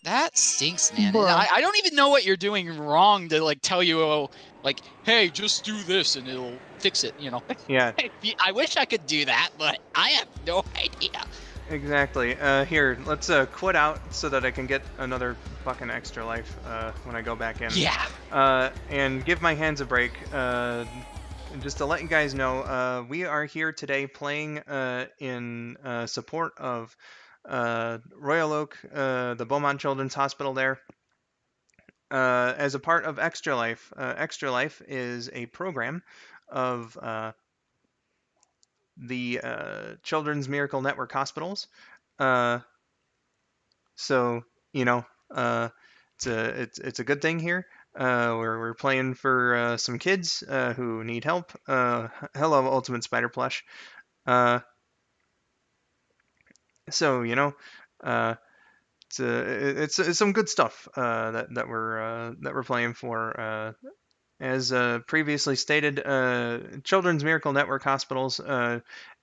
[SPEAKER 3] That stinks, man. And
[SPEAKER 2] Bruh.
[SPEAKER 3] I don't even know what you're doing wrong to like tell you, oh, like, hey, just do this and it'll fix it, you know.
[SPEAKER 1] Yeah,
[SPEAKER 3] I wish I could do that, but I have no idea.
[SPEAKER 1] exactly. Here, let's quit out so that I can get another fucking extra life when I go back in.
[SPEAKER 3] Yeah.
[SPEAKER 1] And give my hands a break. Just to let you guys know, we are here today playing in support of Royal Oak, the Beaumont Children's Hospital there, as a part of Extra Life. Extra Life is a program of the Children's Miracle Network hospitals. So, you know, it's a good thing here. We're playing for some kids who need help. Hello, Ultimate Spider Plush. So you know, it's some good stuff that we're playing for. As previously stated, Children's Miracle Network hospitals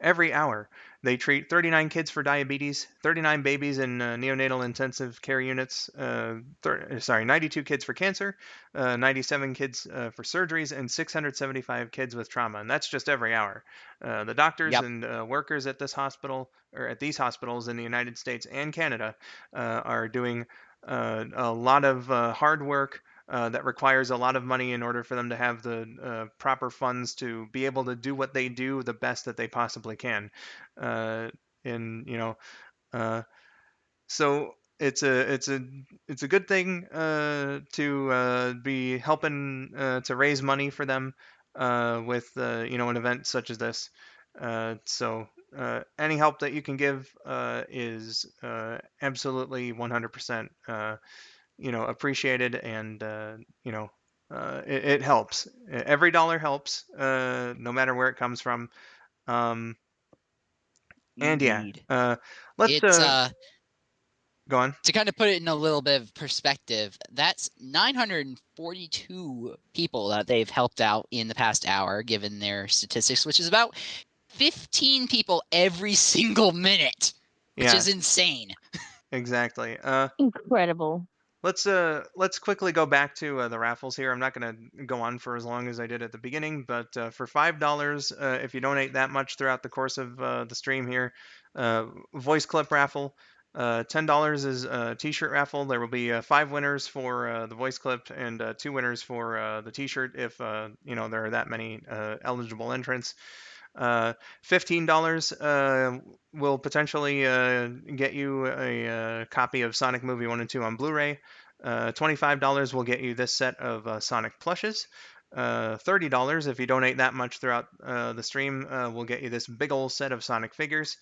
[SPEAKER 1] every hour They treat 39 kids for diabetes, 39 babies in neonatal intensive care units, 92 kids for cancer, 97 kids for surgeries, and 675 kids with trauma. And that's just every hour. The doctors
[SPEAKER 3] Yep.
[SPEAKER 1] and workers at this hospital, or at these hospitals in the United States and Canada, are doing a lot of hard work that requires a lot of money in order for them to have the proper funds to be able to do what they do the best that they possibly can. Uh, and so it's a good thing to be helping to raise money for them with an event such as this. So any help that you can give is absolutely 100% appreciated, and it helps. Every dollar helps, no matter where it comes from. Um, and yeah,
[SPEAKER 3] Indeed.
[SPEAKER 1] let's
[SPEAKER 3] It's
[SPEAKER 1] go on.
[SPEAKER 3] to kind of put it in a little bit of perspective, that's 942 people that they've helped out in the past hour, given their statistics, which is about 15 people every single minute, which
[SPEAKER 1] Yeah,
[SPEAKER 3] is insane.
[SPEAKER 1] exactly.
[SPEAKER 2] Incredible.
[SPEAKER 1] Let's quickly go back to the raffles here. I'm not going to go on for as long as I did at the beginning, but for $5, if you donate that much throughout the course of the stream here, voice clip raffle. $10 is a T-shirt raffle. There will be 5 winners for the voice clip and 2 winners for the T-shirt if there are that many eligible entrants. $15 will potentially get you a copy of Sonic Movie 1 and 2 on Blu-ray. $25 will get you this set of Sonic plushes. $30, if you donate that much throughout the stream, will get you this big old set of Sonic figures.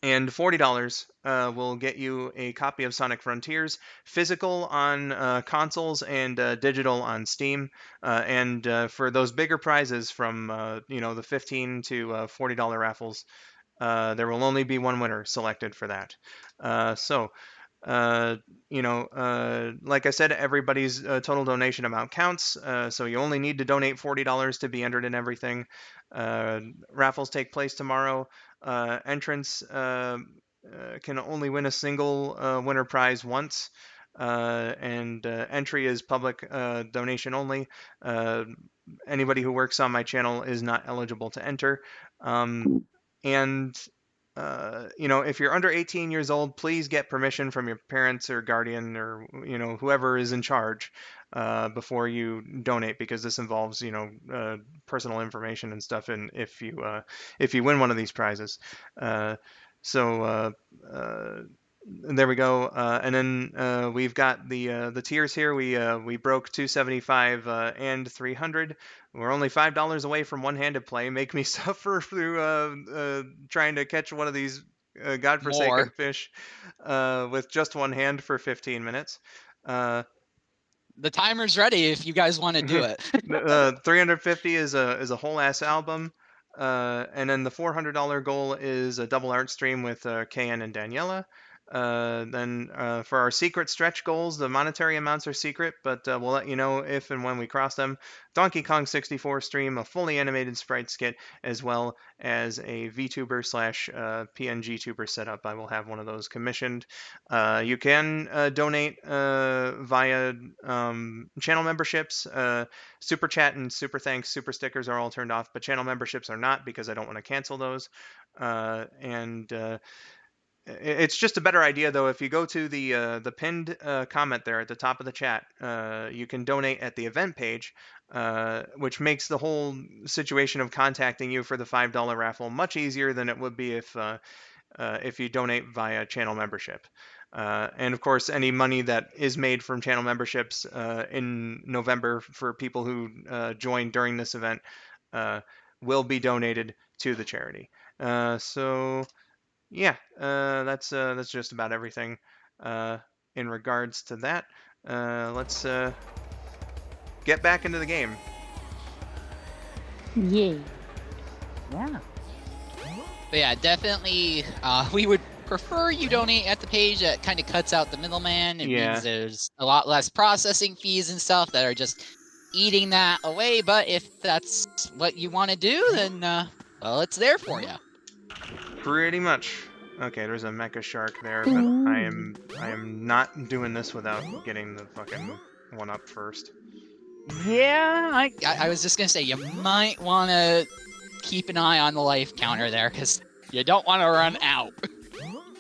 [SPEAKER 1] And $40 will get you a copy of Sonic Frontiers, physical on consoles and digital on Steam. And for those bigger prizes from the $15 to $40 raffles, there will only be one winner selected for that. Like I said, everybody's total donation amount counts. So you only need to donate $40 to be entered in everything. Raffles take place tomorrow. Entrants can only win a single winner prize once. And entry is public donation only. Anybody who works on my channel is not eligible to enter. And if you're under 18 years old, please get permission from your parents or guardian or whoever is in charge before you donate, because this involves personal information and stuff. And if you win one of these prizes, so there we go. And then we've got the tiers here. We broke 275 and 300. We're only $5 away from one-handed play. Make me suffer through trying to catch one of these godforsaken fish with just one hand for 15 minutes.
[SPEAKER 3] The timer's ready if you guys want to do it.
[SPEAKER 1] 350 is a whole ass album. And then the $400 goal is a double art stream with KN and Daniela. Then for our secret stretch goals, the monetary amounts are secret, but we'll let you know if and when we cross them. Donkey Kong 64 stream, a fully animated sprite skit, as well as a VTuber / PNG tuber setup. I will have one of those commissioned. You can donate via channel memberships. Super chat and super thanks, super stickers are all turned off, but channel memberships are not, because I don't want to cancel those. It's just a better idea, though, if you go to the pinned comment there at the top of the chat. You can donate at the event page, which makes the whole situation of contacting you for the $5 raffle much easier than it would be if you donate via channel membership. And of course, any money that is made from channel memberships in November for people who join during this event will be donated to the charity. Yeah, that's just about everything in regards to that. Let's get back into the game.
[SPEAKER 2] Yeah.
[SPEAKER 3] Yeah. But yeah, definitely, we would prefer you donate at the page. That kind of cuts out the middleman. It means there's a lot less processing fees and stuff that are just eating that away. But if that's what you want to do, then, well, it's there for you.
[SPEAKER 1] Pretty much. Okay, there's a mecha shark there, but I am not doing this without getting the fucking one up first.
[SPEAKER 3] Yeah, I was just gonna say, you might want to keep an eye on the life counter there, because you don't want to run out.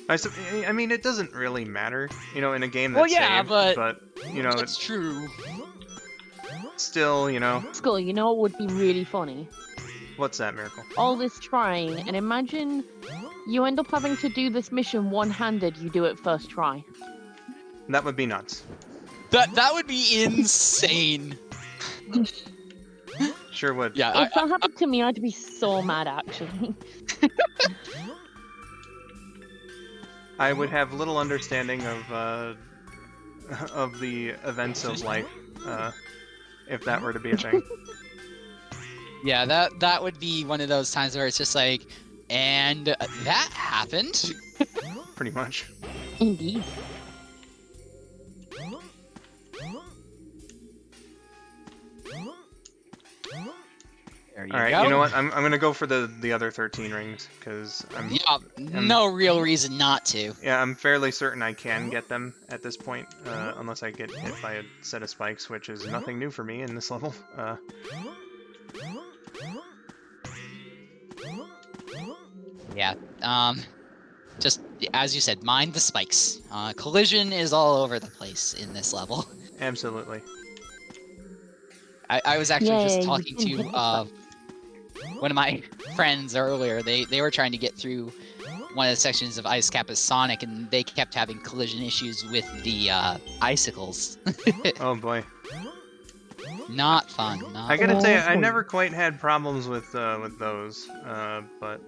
[SPEAKER 1] I mean, it doesn't really matter, you know, in a game
[SPEAKER 3] Well,
[SPEAKER 1] that's
[SPEAKER 3] yeah,
[SPEAKER 1] saved,
[SPEAKER 3] but
[SPEAKER 1] you know,
[SPEAKER 3] that's true.
[SPEAKER 1] still, you know,
[SPEAKER 2] Skull, you know what would be really funny?
[SPEAKER 1] what's that, Miracle?
[SPEAKER 2] All this trying, and imagine you end up having to do this mission one-handed, you do it first try.
[SPEAKER 1] That would be nuts.
[SPEAKER 3] That would be insane.
[SPEAKER 1] Sure would.
[SPEAKER 3] Yeah,
[SPEAKER 2] If that happened to me, I'd be so mad, actually.
[SPEAKER 1] I would have little understanding of the events of life, if that were to be a thing.
[SPEAKER 3] yeah, that would be one of those times where it's just like, and that happened.
[SPEAKER 1] Pretty much.
[SPEAKER 2] Indeed.
[SPEAKER 3] There you
[SPEAKER 1] Alright,
[SPEAKER 3] go.
[SPEAKER 1] you know what? I'm gonna go for the other 13 rings, because
[SPEAKER 3] Yeah, no real reason not to.
[SPEAKER 1] yeah, I'm fairly certain I can get them at this point, unless I get hit by a set of spikes, which is nothing new for me in this level.
[SPEAKER 3] Yeah, just as you said, mind the spikes. Collision is all over the place in this level.
[SPEAKER 1] Absolutely.
[SPEAKER 3] I was actually just
[SPEAKER 2] Yay,
[SPEAKER 3] talking
[SPEAKER 2] you
[SPEAKER 3] to
[SPEAKER 2] didn't hit
[SPEAKER 3] one of my friends earlier. They were trying to get through one of the sections of Ice Cap as Sonic, and they kept having collision issues with the icicles.
[SPEAKER 1] Oh boy.
[SPEAKER 3] Not fun. Not
[SPEAKER 1] I gotta say, I
[SPEAKER 2] Oh.
[SPEAKER 1] never quite had problems with those, but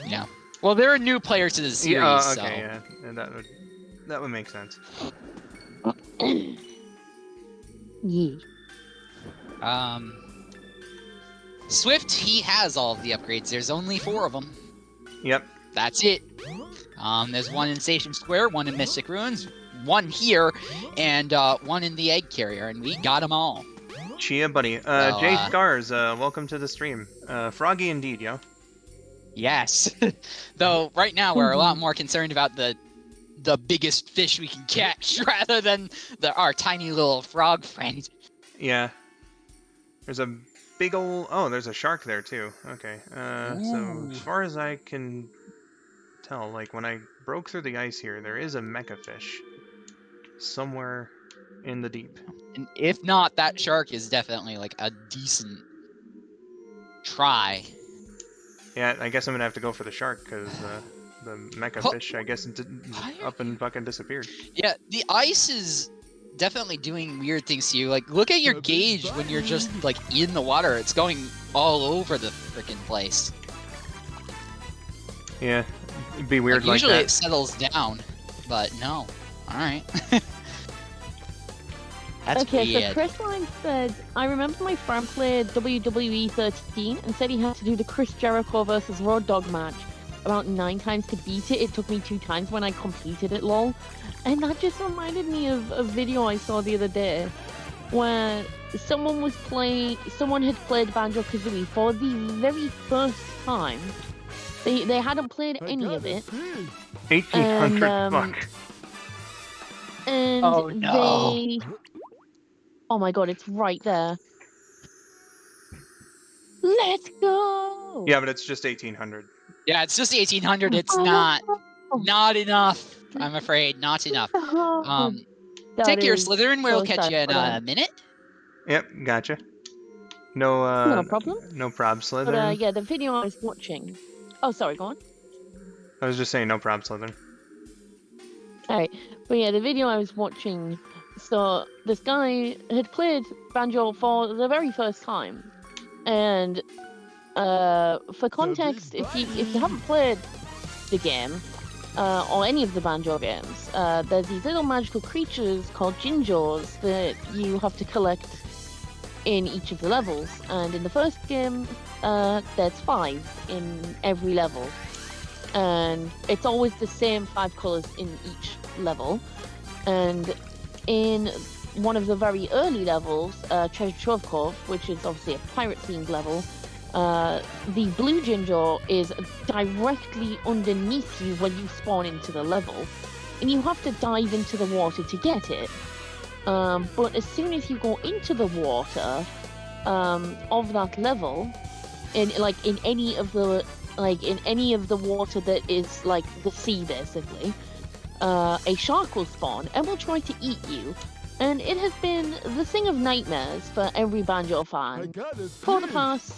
[SPEAKER 3] Yeah. Well, they're a new player to the series,
[SPEAKER 1] yeah,
[SPEAKER 3] so
[SPEAKER 1] okay, yeah, and that would make sense.
[SPEAKER 2] Yeah.
[SPEAKER 3] Swift, he has all of the upgrades. There's only 4 of them.
[SPEAKER 1] Yep.
[SPEAKER 3] That's it. There's one in Station Square, one in Mystic Ruins, one here, and one in the Egg Carrier, and we got them all.
[SPEAKER 1] Chia, buddy.
[SPEAKER 3] So,
[SPEAKER 1] Jay Scars, welcome to the stream. Froggy indeed, yo.
[SPEAKER 3] Yes. Though right now we're a lot more concerned about the biggest fish we can catch rather than our tiny little frog friend.
[SPEAKER 1] Yeah. There's a big ol'... Oh, there's a shark there, too. Okay. So,
[SPEAKER 3] Ooh.
[SPEAKER 1] as far as I can tell, like, when I broke through the ice here, there is a mecha fish somewhere in the deep.
[SPEAKER 3] And if not, that shark is definitely like a decent try.
[SPEAKER 1] Yeah, I guess I'm gonna have to go for the shark, because the mecha
[SPEAKER 3] Huh.
[SPEAKER 1] fish, I guess, up and fucking disappeared.
[SPEAKER 3] Yeah, the ice is definitely doing weird things to you. Like, look at your gauge when you're just like in the water. It's going all over the freaking place.
[SPEAKER 1] Yeah, it'd be weird like
[SPEAKER 3] usually
[SPEAKER 1] that.
[SPEAKER 3] it settles down, but no. All right. That's
[SPEAKER 2] Okay, so
[SPEAKER 3] weird.
[SPEAKER 2] Chris Line said, I remember my friend played WWE 13 and said he had to do the Chris Jericho versus Road Dogg match about 9 times to beat it. It took me 2 times when I completed it, lol. And that just reminded me of a video I saw the other day where someone had played Banjo-Kazooie for the very first time. They hadn't played any of it.
[SPEAKER 1] 1800
[SPEAKER 2] And,
[SPEAKER 1] fuck.
[SPEAKER 2] And
[SPEAKER 3] Oh, no.
[SPEAKER 2] they... Oh my god, it's right there. Let's go!
[SPEAKER 1] Yeah, but it's just 1800.
[SPEAKER 3] Yeah, it's just 1800. It's not enough. I'm afraid, not enough.
[SPEAKER 2] That
[SPEAKER 3] Take care,
[SPEAKER 2] is
[SPEAKER 3] Slytherin. We'll
[SPEAKER 2] so
[SPEAKER 3] catch
[SPEAKER 2] sad
[SPEAKER 3] you in
[SPEAKER 2] for
[SPEAKER 3] a
[SPEAKER 2] them.
[SPEAKER 3] minute.
[SPEAKER 1] Yep, gotcha. No,
[SPEAKER 2] No problem.
[SPEAKER 1] no prob,
[SPEAKER 2] But
[SPEAKER 1] Slytherin.
[SPEAKER 2] yeah, the video I was watching... Oh, sorry, go on.
[SPEAKER 1] I was just saying no prob, Slytherin.
[SPEAKER 2] Alright, but yeah, the video I was watching, so this guy had played Banjo for the very first time. And for context, if you haven't played the game, or any of the Banjo games, there's these little magical creatures called Jinjos that you have to collect in each of the levels. And in the first game, there's 5 in every level. And it's always the same 5 colors in each level. And in one of the very early levels, Treasure Trove Cove, which is obviously a pirate themed level, the blue ginger is directly underneath you when you spawn into the level, and you have to dive into the water to get it. But as soon as you go into the water of that level, in any of the water that is like the sea, basically, a shark will spawn and will try to eat you. And it has been the thing of nightmares for every Banjo fan for the past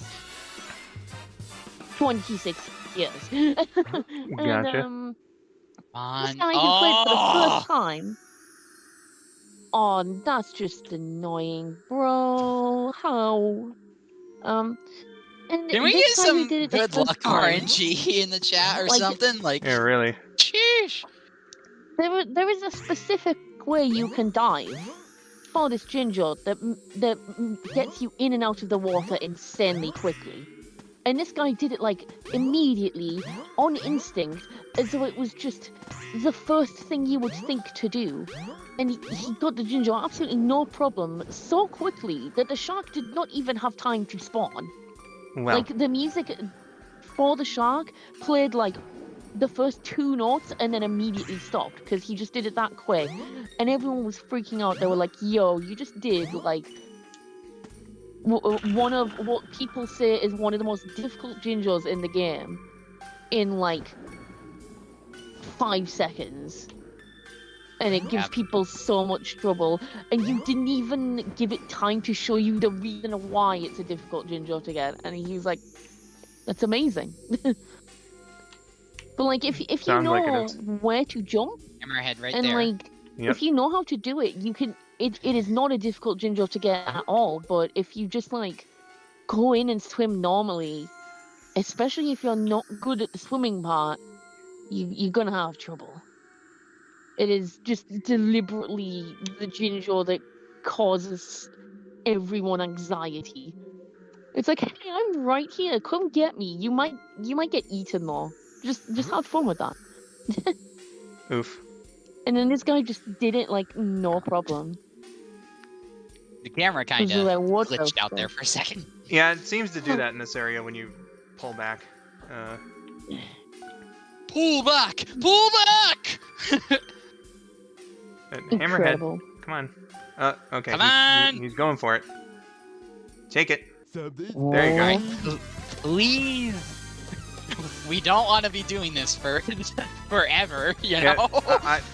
[SPEAKER 2] 26 years. And,
[SPEAKER 1] Gotcha.
[SPEAKER 2] this guy who played for the first time. Oh, that's just annoying, bro. How? And
[SPEAKER 3] Can we
[SPEAKER 2] this
[SPEAKER 3] get
[SPEAKER 2] guy who
[SPEAKER 3] some
[SPEAKER 2] did it the
[SPEAKER 3] good
[SPEAKER 2] first
[SPEAKER 3] luck
[SPEAKER 2] time,
[SPEAKER 3] RNG in the chat or
[SPEAKER 2] like,
[SPEAKER 3] something? Like,
[SPEAKER 1] Yeah, really.
[SPEAKER 3] sheesh.
[SPEAKER 2] there is a specific way you can dive for this ginger that gets you in and out of the water insanely quickly. And this guy did it like immediately, on instinct, as though it was just the first thing you would think to do. And he got the ginger absolutely no problem so quickly that the shark did not even have time to spawn.
[SPEAKER 1] Well,
[SPEAKER 2] Like, the music for the shark played like the first 2 notes and then immediately stopped because he just did it that quick. And everyone was freaking out. They were like, yo, you just did like one of what people say is one of the most difficult gingers in the game in like 5 seconds. And it gives people so much trouble, and you didn't even give it time to show you the reason why it's a difficult ginger to get. And he's like, that's amazing. But like, if you
[SPEAKER 1] Sounds
[SPEAKER 2] know
[SPEAKER 1] like it is.
[SPEAKER 2] where to jump,
[SPEAKER 3] Hammerhead right
[SPEAKER 2] and
[SPEAKER 3] there.
[SPEAKER 2] like,
[SPEAKER 1] Yep.
[SPEAKER 2] if you know how to do it, you can. It is not a difficult ginger to get at all. But if you just like go in and swim normally, especially if you're not good at the swimming part, you're gonna have trouble. It is just deliberately the ginger that causes everyone anxiety. It's like, hey, I'm right here. Come get me. You might get eaten though. Just have fun with that.
[SPEAKER 1] oof.
[SPEAKER 2] And then this guy just did it like no problem.
[SPEAKER 3] The camera kind
[SPEAKER 2] So,
[SPEAKER 3] of
[SPEAKER 2] like, what the
[SPEAKER 3] glitched out there
[SPEAKER 2] fuck?
[SPEAKER 3] for a second.
[SPEAKER 1] Yeah, it seems to do that in this area when you pull back.
[SPEAKER 3] Pull back! Pull back!
[SPEAKER 1] Hammerhead,
[SPEAKER 2] Incredible.
[SPEAKER 1] come on. Okay.
[SPEAKER 3] Come on!
[SPEAKER 1] He's going for it. Take it.
[SPEAKER 5] Something
[SPEAKER 1] There you go.
[SPEAKER 3] Alright, please. We don't want to be doing this for forever, you
[SPEAKER 1] Yeah,
[SPEAKER 3] know?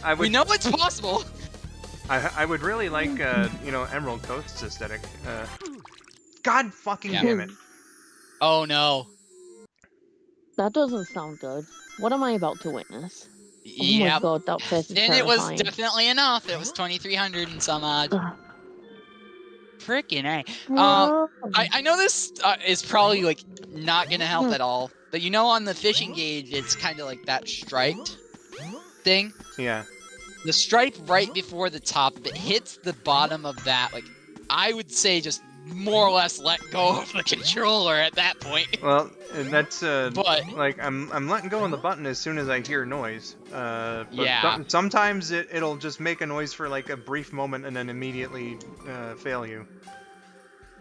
[SPEAKER 1] I
[SPEAKER 3] We
[SPEAKER 1] would.
[SPEAKER 3] know it's possible.
[SPEAKER 1] I would really like, Emerald Coast's aesthetic. God fucking
[SPEAKER 3] Yeah.
[SPEAKER 1] damn it.
[SPEAKER 3] Oh no.
[SPEAKER 2] That doesn't sound good. What am I about to witness? Oh my
[SPEAKER 3] Yep.
[SPEAKER 2] god, that face is
[SPEAKER 3] And it was
[SPEAKER 2] terrifying.
[SPEAKER 3] definitely enough. It was 2,300 and some odd.
[SPEAKER 2] Ugh.
[SPEAKER 3] Frickin' A.
[SPEAKER 2] No.
[SPEAKER 3] I know this is probably like not gonna help at all, but you know on the fishing gauge it's kind of like that striped thing.
[SPEAKER 1] Yeah.
[SPEAKER 3] The stripe right before the top, if it hits the bottom of that, like I would say just more or less let go of the controller at that point.
[SPEAKER 1] Well, and that's
[SPEAKER 3] But
[SPEAKER 1] like I'm letting go on the button as soon as I hear noise. But
[SPEAKER 3] Yeah.
[SPEAKER 1] sometimes it'll just make a noise for like a brief moment and then immediately fail you.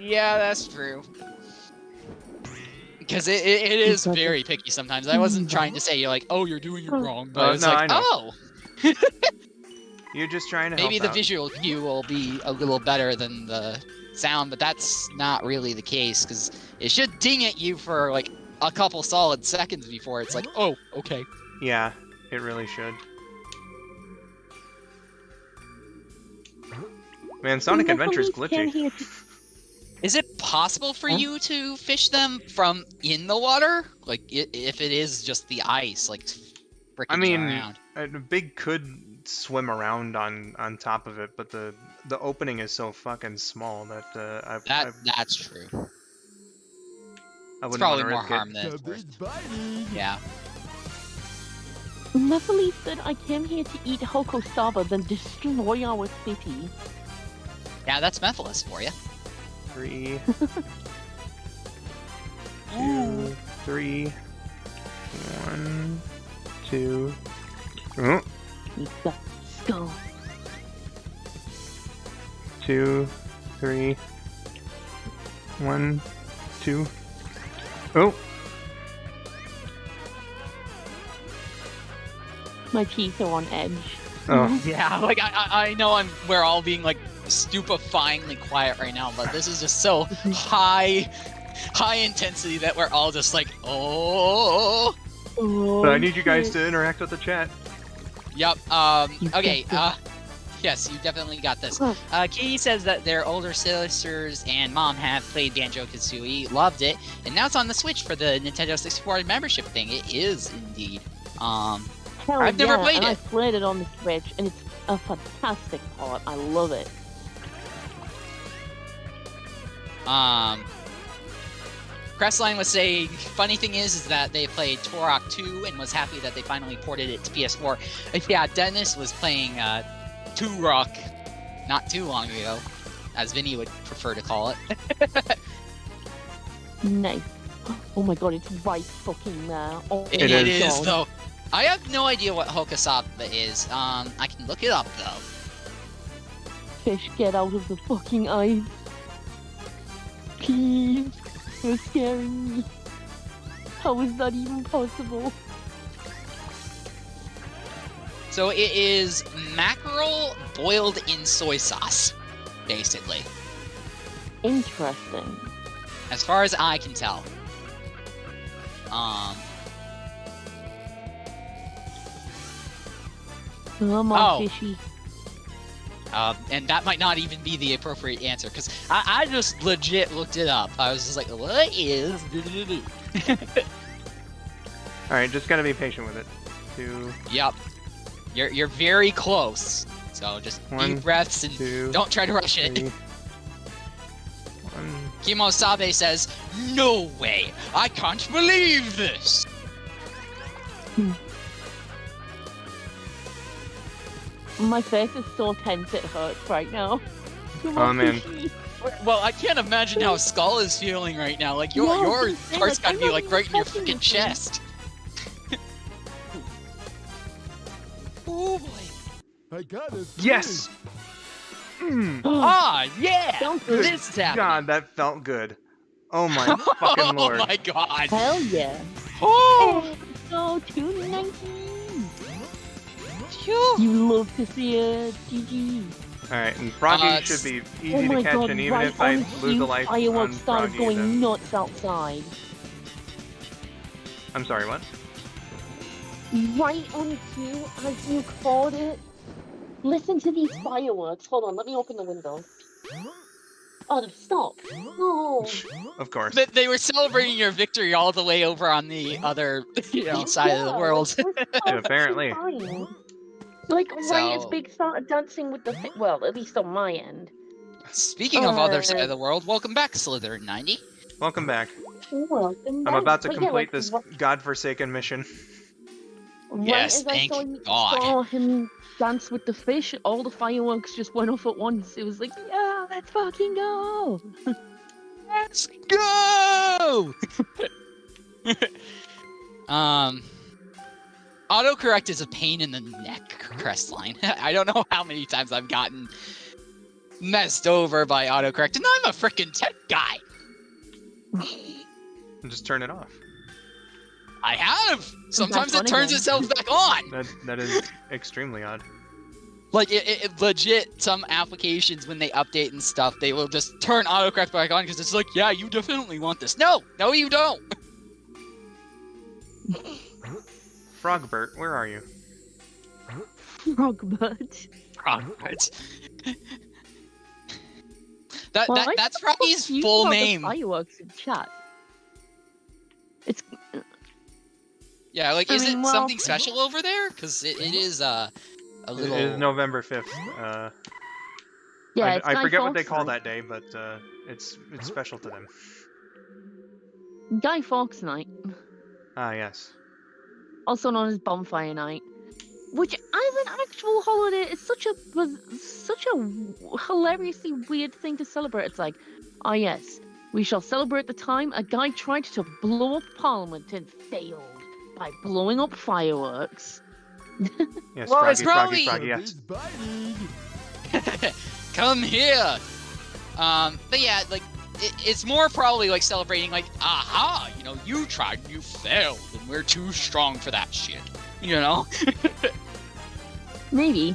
[SPEAKER 3] yeah, that's true. Because it is very picky sometimes. I wasn't trying to say you're like, oh, you're doing it wrong, but it's
[SPEAKER 1] no,
[SPEAKER 3] like,
[SPEAKER 1] I know.
[SPEAKER 3] oh,
[SPEAKER 1] You're just trying to
[SPEAKER 3] maybe
[SPEAKER 1] help
[SPEAKER 3] the
[SPEAKER 1] out.
[SPEAKER 3] visual cue will be a little better than the sound, but that's not really the case because it should ding at you for like a couple solid seconds before it's like, oh, okay.
[SPEAKER 1] Yeah, it really should. Man, Sonic Adventure's glitchy.
[SPEAKER 3] Is it possible for you to fish them from in the water? Like, if it is just the ice, like, freaking
[SPEAKER 1] I mean,
[SPEAKER 3] around?
[SPEAKER 1] a big could swim around on top of it, but the opening is so fucking small that
[SPEAKER 3] That's true.
[SPEAKER 1] I
[SPEAKER 3] It's
[SPEAKER 1] wouldn't
[SPEAKER 3] probably
[SPEAKER 1] want to
[SPEAKER 3] more
[SPEAKER 1] risk it.
[SPEAKER 3] harm than it's
[SPEAKER 5] Something's
[SPEAKER 3] worth.
[SPEAKER 5] biting.
[SPEAKER 3] Yeah.
[SPEAKER 2] Neverly said I came here to eat Hokosaba, then destroy our city.
[SPEAKER 3] Yeah, that's Mephiles for you.
[SPEAKER 1] 3, 2, 3, 1, 2. Oh,
[SPEAKER 2] You got skull.
[SPEAKER 1] 2, 3, 1, 2. Oh,
[SPEAKER 2] My teeth are on edge.
[SPEAKER 1] oh.
[SPEAKER 3] Yeah, like I know we're all being like stupefyingly quiet right now, but this is just so high intensity that we're all just like, oh.
[SPEAKER 2] Oh,
[SPEAKER 1] But I need you guys
[SPEAKER 2] shit.
[SPEAKER 1] to interact with the chat.
[SPEAKER 3] Yep.
[SPEAKER 2] You
[SPEAKER 3] Okay.
[SPEAKER 2] got
[SPEAKER 3] Yes, you definitely got this.
[SPEAKER 2] Huh.
[SPEAKER 3] Katie says that their older sisters and mom have played Banjo-Kazooie, loved it, and now it's on the Switch for the Nintendo 64 membership thing. It is indeed.
[SPEAKER 2] Hell
[SPEAKER 3] I've never
[SPEAKER 2] yeah,
[SPEAKER 3] played
[SPEAKER 2] and
[SPEAKER 3] it.
[SPEAKER 2] I played it on the Switch, and it's a fantastic part. I love it.
[SPEAKER 3] Crestline was saying, funny thing is that they played Turok 2 and was happy that they finally ported it to PS4. Yeah, Dennis was playing Turok not too long ago, as Vinny would prefer to call it.
[SPEAKER 2] Nice. Oh my god, it's right fucking there. Oh
[SPEAKER 3] It
[SPEAKER 2] my
[SPEAKER 3] is,
[SPEAKER 2] God.
[SPEAKER 3] though. I have no idea what Hokusaba is. I can look it up, though.
[SPEAKER 2] Fish, get out of the fucking ice. Please. You're scaring me. How is that even possible?
[SPEAKER 3] So it is mackerel boiled in soy sauce, basically,
[SPEAKER 2] Interesting.
[SPEAKER 3] as far as I can tell.
[SPEAKER 2] Come on,
[SPEAKER 3] Oh.
[SPEAKER 2] fishy.
[SPEAKER 3] And that might not even be the appropriate answer, because I just legit looked it up. I was just like, what is...
[SPEAKER 1] Alright, just gotta be patient with it. 2,
[SPEAKER 3] Yep. You're very close. So just
[SPEAKER 1] 1,
[SPEAKER 3] deep breaths and
[SPEAKER 1] 2,
[SPEAKER 3] don't try to rush it.
[SPEAKER 1] 3. 1.
[SPEAKER 3] Kimosabe says, no way! I can't believe this!
[SPEAKER 2] My face is so tense it hurts right now. Come
[SPEAKER 1] Oh,
[SPEAKER 2] on,
[SPEAKER 1] man.
[SPEAKER 2] fishy.
[SPEAKER 3] Well, I can't imagine how Skull is feeling right now. Like, your
[SPEAKER 2] Yeah, I'm saying,
[SPEAKER 3] heart's
[SPEAKER 2] like,
[SPEAKER 3] gotta
[SPEAKER 2] I'm
[SPEAKER 3] be
[SPEAKER 2] not
[SPEAKER 3] like
[SPEAKER 2] even
[SPEAKER 3] right in your
[SPEAKER 2] touching
[SPEAKER 3] freaking
[SPEAKER 2] this thing.
[SPEAKER 3] chest. Oh boy.
[SPEAKER 5] I got it.
[SPEAKER 1] Yes!
[SPEAKER 3] Ah, yeah!
[SPEAKER 2] Sounds good.
[SPEAKER 3] This is happening.
[SPEAKER 1] God, that felt good. Oh my fucking lord.
[SPEAKER 3] Oh my god.
[SPEAKER 2] Hell yeah.
[SPEAKER 3] Oh!
[SPEAKER 2] Hey, so 219.
[SPEAKER 3] Phew.
[SPEAKER 2] You love to see it. GG.
[SPEAKER 1] Alright, and Froggy
[SPEAKER 3] it's-
[SPEAKER 1] should be easy
[SPEAKER 2] Oh my
[SPEAKER 1] to catch,
[SPEAKER 2] god,
[SPEAKER 1] and even
[SPEAKER 2] right
[SPEAKER 1] if I
[SPEAKER 2] on
[SPEAKER 1] lose a
[SPEAKER 2] cue,
[SPEAKER 1] life on
[SPEAKER 2] fireworks started
[SPEAKER 1] Froggy,
[SPEAKER 2] going
[SPEAKER 1] then...
[SPEAKER 2] nuts outside.
[SPEAKER 1] I'm sorry, what?
[SPEAKER 2] Right on cue, as you called it. Listen to these fireworks. Hold on, let me open the window. Oh, they've stopped. No.
[SPEAKER 1] Of course.
[SPEAKER 3] They were celebrating your victory all the way over on the other, side of the world.
[SPEAKER 2] Like, we're
[SPEAKER 1] Yeah, apparently.
[SPEAKER 2] fine. Like, right as
[SPEAKER 3] So-
[SPEAKER 2] Big started dancing with the... Well, at least on my end.
[SPEAKER 3] Speaking of other side of the world, welcome back, Slytherin90.
[SPEAKER 1] Welcome back.
[SPEAKER 2] Welcome
[SPEAKER 1] I'm
[SPEAKER 2] back.
[SPEAKER 1] about to
[SPEAKER 2] But yeah,
[SPEAKER 1] complete
[SPEAKER 2] like,
[SPEAKER 1] this
[SPEAKER 2] right
[SPEAKER 1] godforsaken mission.
[SPEAKER 3] Yes,
[SPEAKER 2] as I
[SPEAKER 3] thank
[SPEAKER 2] saw,
[SPEAKER 3] God.
[SPEAKER 2] saw him dance with the fish, all the fireworks just went off at once. It was like, yeah, let's fucking go.
[SPEAKER 3] Let's go! Autocorrect is a pain in the neck, Crestline. I don't know how many times I've gotten messed over by autocorrect, and I'm a freaking tech guy.
[SPEAKER 1] And just turn it off.
[SPEAKER 3] I have! Sometimes it
[SPEAKER 2] on
[SPEAKER 3] turns
[SPEAKER 2] again.
[SPEAKER 3] itself back on!
[SPEAKER 1] That is extremely odd.
[SPEAKER 3] Like, it legit, some applications, when they update and stuff, they will just turn autocorrect back on, because it's like, yeah, you definitely want this. No! No, you don't!
[SPEAKER 1] Frogbert, where are you?
[SPEAKER 2] Frogbert.
[SPEAKER 3] Right.
[SPEAKER 2] Well, I
[SPEAKER 3] That's
[SPEAKER 2] thought
[SPEAKER 3] Froggy's
[SPEAKER 2] you
[SPEAKER 3] full
[SPEAKER 2] saw the
[SPEAKER 3] name.
[SPEAKER 2] Fireworks in chat. It's
[SPEAKER 3] Yeah, like,
[SPEAKER 2] I
[SPEAKER 3] is
[SPEAKER 2] mean,
[SPEAKER 3] it
[SPEAKER 2] well-
[SPEAKER 3] something special over there? Because it is, a little...
[SPEAKER 1] It is November 5th.
[SPEAKER 2] yeah. It's
[SPEAKER 1] I
[SPEAKER 2] Guy
[SPEAKER 1] forget what they
[SPEAKER 2] Fawkes
[SPEAKER 1] call
[SPEAKER 2] night.
[SPEAKER 1] that day, but it's special to them.
[SPEAKER 2] Guy Fawkes night,
[SPEAKER 1] Ah, yes.
[SPEAKER 2] also known as Bonfire Night, which as an actual holiday is such a hilariously weird thing to celebrate. It's like, oh yes, we shall celebrate the time a guy tried to blow up Parliament and failed by blowing up fireworks.
[SPEAKER 1] Yes,
[SPEAKER 3] Well,
[SPEAKER 1] Froggy,
[SPEAKER 3] it's
[SPEAKER 1] Froggy,
[SPEAKER 3] probably-
[SPEAKER 1] Froggy,
[SPEAKER 5] He's
[SPEAKER 1] yes.
[SPEAKER 5] biting.
[SPEAKER 3] Come here! But yeah, like, it's more probably like celebrating, like, aha, you know, you tried, you failed, and we're too strong for that shit. You know?
[SPEAKER 2] Maybe.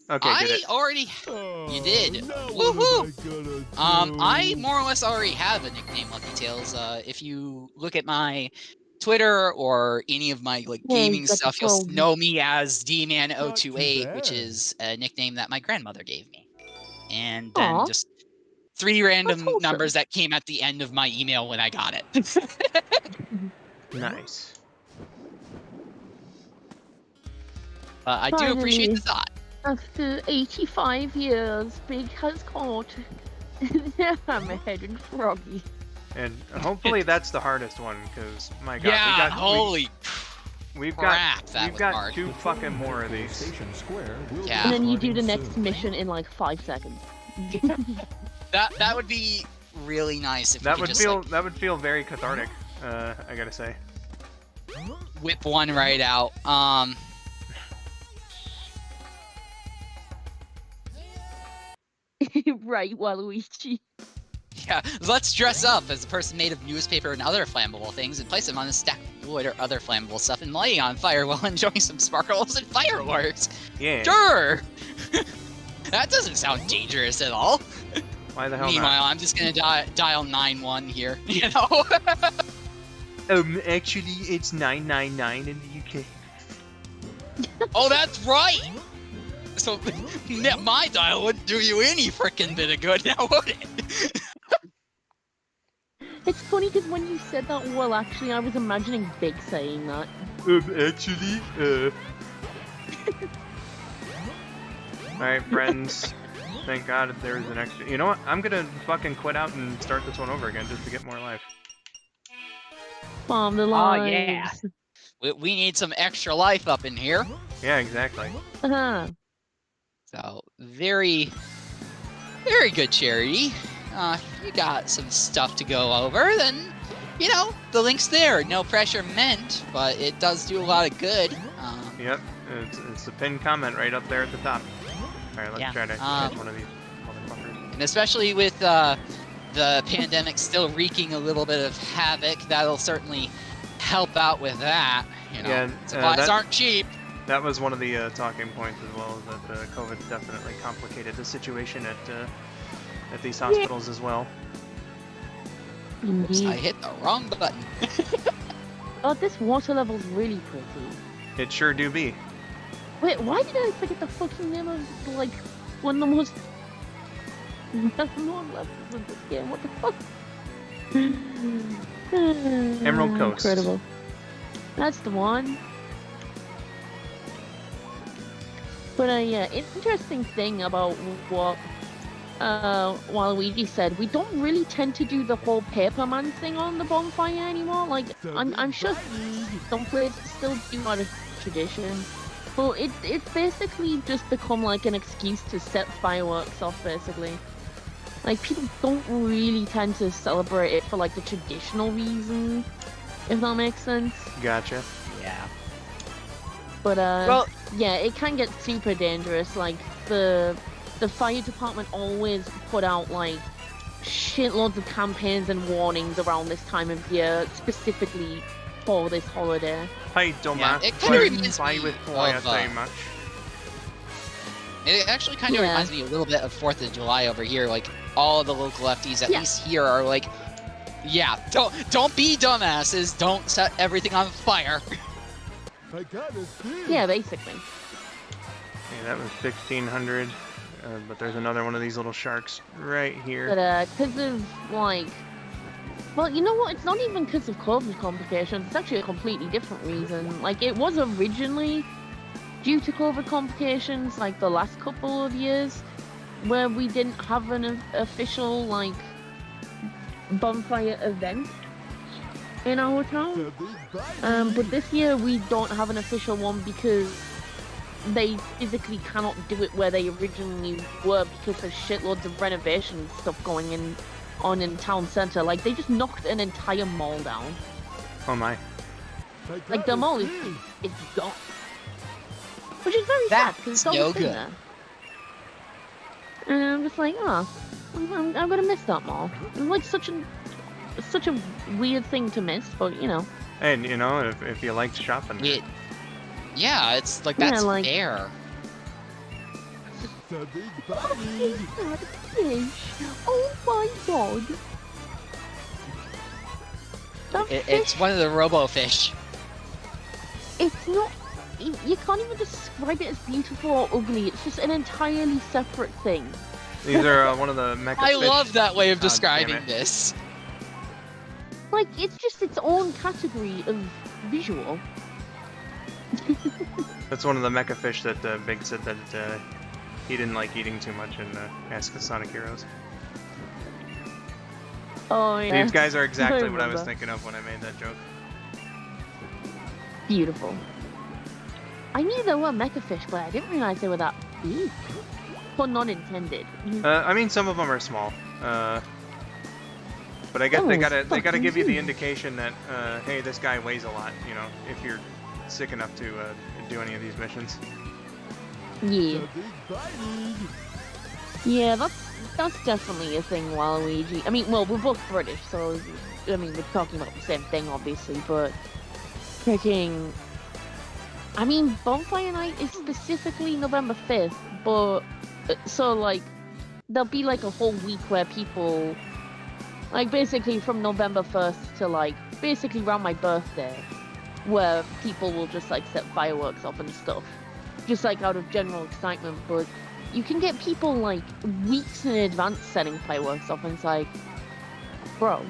[SPEAKER 1] Okay, did
[SPEAKER 3] I
[SPEAKER 1] it.
[SPEAKER 3] already.
[SPEAKER 5] Oh,
[SPEAKER 3] You did.
[SPEAKER 5] now
[SPEAKER 3] Woohoo!
[SPEAKER 5] what am I gonna do?
[SPEAKER 3] I more or less already have a nickname, Lucky Tales. If you look at my Twitter or any of my like
[SPEAKER 2] Yeah,
[SPEAKER 3] gaming
[SPEAKER 2] he's got the
[SPEAKER 3] stuff, you'll
[SPEAKER 2] gold.
[SPEAKER 3] know me as
[SPEAKER 5] Not too
[SPEAKER 3] DMan028, which
[SPEAKER 5] bad.
[SPEAKER 3] is a nickname that my grandmother gave me. And then
[SPEAKER 2] Aw.
[SPEAKER 3] just 3 random
[SPEAKER 2] wholesome.
[SPEAKER 3] numbers that came at the end of my email when I got it.
[SPEAKER 1] Nice.
[SPEAKER 3] I do appreciate the
[SPEAKER 2] Finally.
[SPEAKER 3] thought.
[SPEAKER 2] After 85 years, Big has caught. I'm headed froggy.
[SPEAKER 1] And hopefully that's the hardest one, because my god,
[SPEAKER 3] Yeah, holy
[SPEAKER 1] we've
[SPEAKER 3] crap,
[SPEAKER 1] got
[SPEAKER 3] that
[SPEAKER 1] we've
[SPEAKER 3] was
[SPEAKER 1] got
[SPEAKER 3] hard.
[SPEAKER 1] 2 fucking more of these.
[SPEAKER 8] Station Square will
[SPEAKER 3] Yeah.
[SPEAKER 2] And then you do the
[SPEAKER 8] departing
[SPEAKER 2] next
[SPEAKER 8] soon.
[SPEAKER 2] mission in like 5 seconds.
[SPEAKER 3] That would be really nice if
[SPEAKER 1] That
[SPEAKER 3] we
[SPEAKER 1] would
[SPEAKER 3] could just
[SPEAKER 1] feel
[SPEAKER 3] like,
[SPEAKER 1] that would feel very cathartic. I gotta say.
[SPEAKER 3] whip one right out.
[SPEAKER 2] Right, Waluigi.
[SPEAKER 3] Yeah, let's dress up as a person made of newspaper and other flammable things and place them on a stack of wood or other flammable stuff and light it on fire while enjoying some sparkles and fireworks.
[SPEAKER 1] Yeah.
[SPEAKER 3] Sure! That doesn't sound dangerous at all.
[SPEAKER 1] Why the hell
[SPEAKER 3] Meanwhile,
[SPEAKER 1] not?
[SPEAKER 3] I'm just gonna dial 911 here, you know?
[SPEAKER 1] Actually, it's 999 in the UK.
[SPEAKER 3] Oh, that's right! So, my dial wouldn't do you any frickin' bit of good, now would it?
[SPEAKER 2] It's funny because when you said that, well, actually, I was imagining Big saying that.
[SPEAKER 1] Actually, Alright, friends. Thank God there's an extra. You know what? I'm gonna fucking quit out and start this one over again just to get more life.
[SPEAKER 2] Farm the
[SPEAKER 3] Oh,
[SPEAKER 2] lives.
[SPEAKER 3] yeah. We need some extra life up in here.
[SPEAKER 1] Yeah, exactly.
[SPEAKER 2] Uh-huh.
[SPEAKER 3] So, very, very good charity. You got some stuff to go over, then, you know, the link's there. No pressure meant, but it does do a lot of good.
[SPEAKER 1] Yep, it's the pinned comment right up there at the top. Alright, let's
[SPEAKER 3] Yeah,
[SPEAKER 1] try to catch one of these motherfuckers.
[SPEAKER 3] And especially with the pandemic still wreaking a little bit of havoc, that'll certainly help out with that. You know,
[SPEAKER 1] Yeah,
[SPEAKER 3] supplies aren't cheap.
[SPEAKER 1] That was one of the talking points as well, that COVID definitely complicated the situation at these hospitals as well.
[SPEAKER 3] Oops, I
[SPEAKER 2] Indeed.
[SPEAKER 3] hit the wrong button.
[SPEAKER 2] Oh, this water level's really pretty.
[SPEAKER 1] It sure do be.
[SPEAKER 2] Wait, why did I forget the fucking name of, like, one of the most well-known levels in this game? What the fuck?
[SPEAKER 1] Emerald Coast.
[SPEAKER 2] Incredible. That's the one. But yeah, interesting thing about what Waluigi said, we don't really tend to do the whole Paperman thing on the bonfire anymore. Like, I'm sure some places still do out of tradition, but it's basically just become like an excuse to set fireworks off, basically. Like, people don't really tend to celebrate it for like the traditional reason, if that makes sense.
[SPEAKER 1] Gotcha.
[SPEAKER 3] Yeah.
[SPEAKER 2] But
[SPEAKER 3] Well,
[SPEAKER 2] yeah, it can get super dangerous. Like, the fire department always put out like shitloads of campaigns and warnings around this time of year, specifically for this holiday.
[SPEAKER 1] I don't
[SPEAKER 3] Yeah,
[SPEAKER 1] mind
[SPEAKER 3] it kinda reminds
[SPEAKER 1] fly
[SPEAKER 3] me
[SPEAKER 1] with fly
[SPEAKER 3] of,
[SPEAKER 1] very much.
[SPEAKER 3] it actually kind of
[SPEAKER 2] Yeah.
[SPEAKER 3] reminds me a little bit of 4th of July over here. Like, all of the local lefties, at
[SPEAKER 2] Yeah.
[SPEAKER 3] least here, are like, yeah, don't be dumbasses. Don't set everything on fire.
[SPEAKER 5] I got it.
[SPEAKER 2] Yeah, basically.
[SPEAKER 1] Yeah, that was 1600. But there's another one of these little sharks right here.
[SPEAKER 2] But because of like, well, you know what? It's not even because of COVID complications. It's actually a completely different reason. Like, it was originally due to COVID complications, like the last couple of years, where we didn't have an official like bonfire event in our town. But this year we don't have an official one because they physically cannot do it where they originally were because there's shitloads of renovation stuff going on in town center. Like, they just knocked an entire mall down.
[SPEAKER 1] Oh my.
[SPEAKER 2] Like, the mall is gone. Which is very sad because it's
[SPEAKER 3] That's no
[SPEAKER 2] always been
[SPEAKER 3] good.
[SPEAKER 2] there. And I'm just like, oh. I'm gonna miss that mall. It's like such a weird thing to miss, but you know.
[SPEAKER 1] And you know, if you liked shopping there.
[SPEAKER 3] Yeah, it's like
[SPEAKER 2] Yeah,
[SPEAKER 3] that's
[SPEAKER 2] like-
[SPEAKER 3] fair.
[SPEAKER 5] The big
[SPEAKER 2] Oh,
[SPEAKER 5] bunny.
[SPEAKER 2] is that a fish? Oh my god. That
[SPEAKER 3] It's
[SPEAKER 2] fish,
[SPEAKER 3] one of the robo-fish.
[SPEAKER 2] it's not, you can't even describe it as beautiful or ugly. It's just an entirely separate thing.
[SPEAKER 1] These are one of the mecha
[SPEAKER 3] I
[SPEAKER 1] fish.
[SPEAKER 3] love that way of
[SPEAKER 1] God damn
[SPEAKER 3] describing
[SPEAKER 1] it.
[SPEAKER 3] this.
[SPEAKER 2] Like, it's just its own category of visual.
[SPEAKER 1] That's one of the mecha fish that Big said that he didn't like eating too much in Ask the Sonic Heroes.
[SPEAKER 2] Oh yeah.
[SPEAKER 1] These guys are exactly what I was
[SPEAKER 2] remember.
[SPEAKER 1] thinking of when I made that joke.
[SPEAKER 2] Beautiful. I knew there were mecha fish, but I didn't realize they were that big. Pun not intended.
[SPEAKER 1] I mean, some of them are small. But I guess
[SPEAKER 2] Oh,
[SPEAKER 1] they gotta
[SPEAKER 2] fucking
[SPEAKER 1] give you the
[SPEAKER 2] huge.
[SPEAKER 1] indication that hey, this guy weighs a lot. You know, if you're sick enough to do any of these missions.
[SPEAKER 2] Yeah.
[SPEAKER 5] The big bunny.
[SPEAKER 2] Yeah, that's definitely a thing, Waluigi. I mean, well, we're both British, so I mean, we're talking about the same thing, obviously, but freaking. I mean, Bonfire Night is specifically November 5th, but so like there'll be like a whole week where people, like basically from November 1st to like basically around my birthday, where people will just like set fireworks off and stuff, just like out of general excitement, but. You can get people like weeks in advance setting fireworks off, and it's like, bro,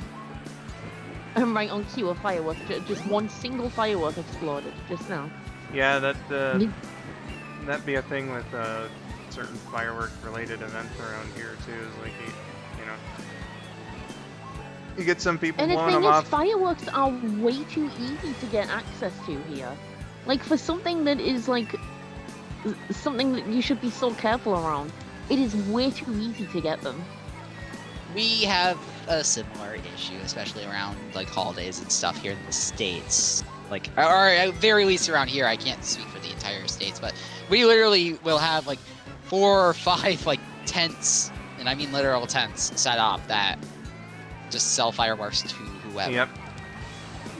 [SPEAKER 2] I'm right on cue of fireworks. Just one single firework exploded just now.
[SPEAKER 1] Yeah, that'd be a thing with certain firework-related events around here too. Is like you know, you get some people
[SPEAKER 2] And the
[SPEAKER 1] blowing
[SPEAKER 2] thing
[SPEAKER 1] them
[SPEAKER 2] is,
[SPEAKER 1] off.
[SPEAKER 2] fireworks are way too easy to get access to here. Like for something that is like something that you should be so careful around, it is way too easy to get them.
[SPEAKER 3] We have a similar issue, especially around like holidays and stuff here in the States. Like, or at very least around here, I can't speak for the entire States, but we literally will have like 4 or 5 like tents, and I mean literal tents, set up that just sell fireworks to whoever.
[SPEAKER 1] Yep.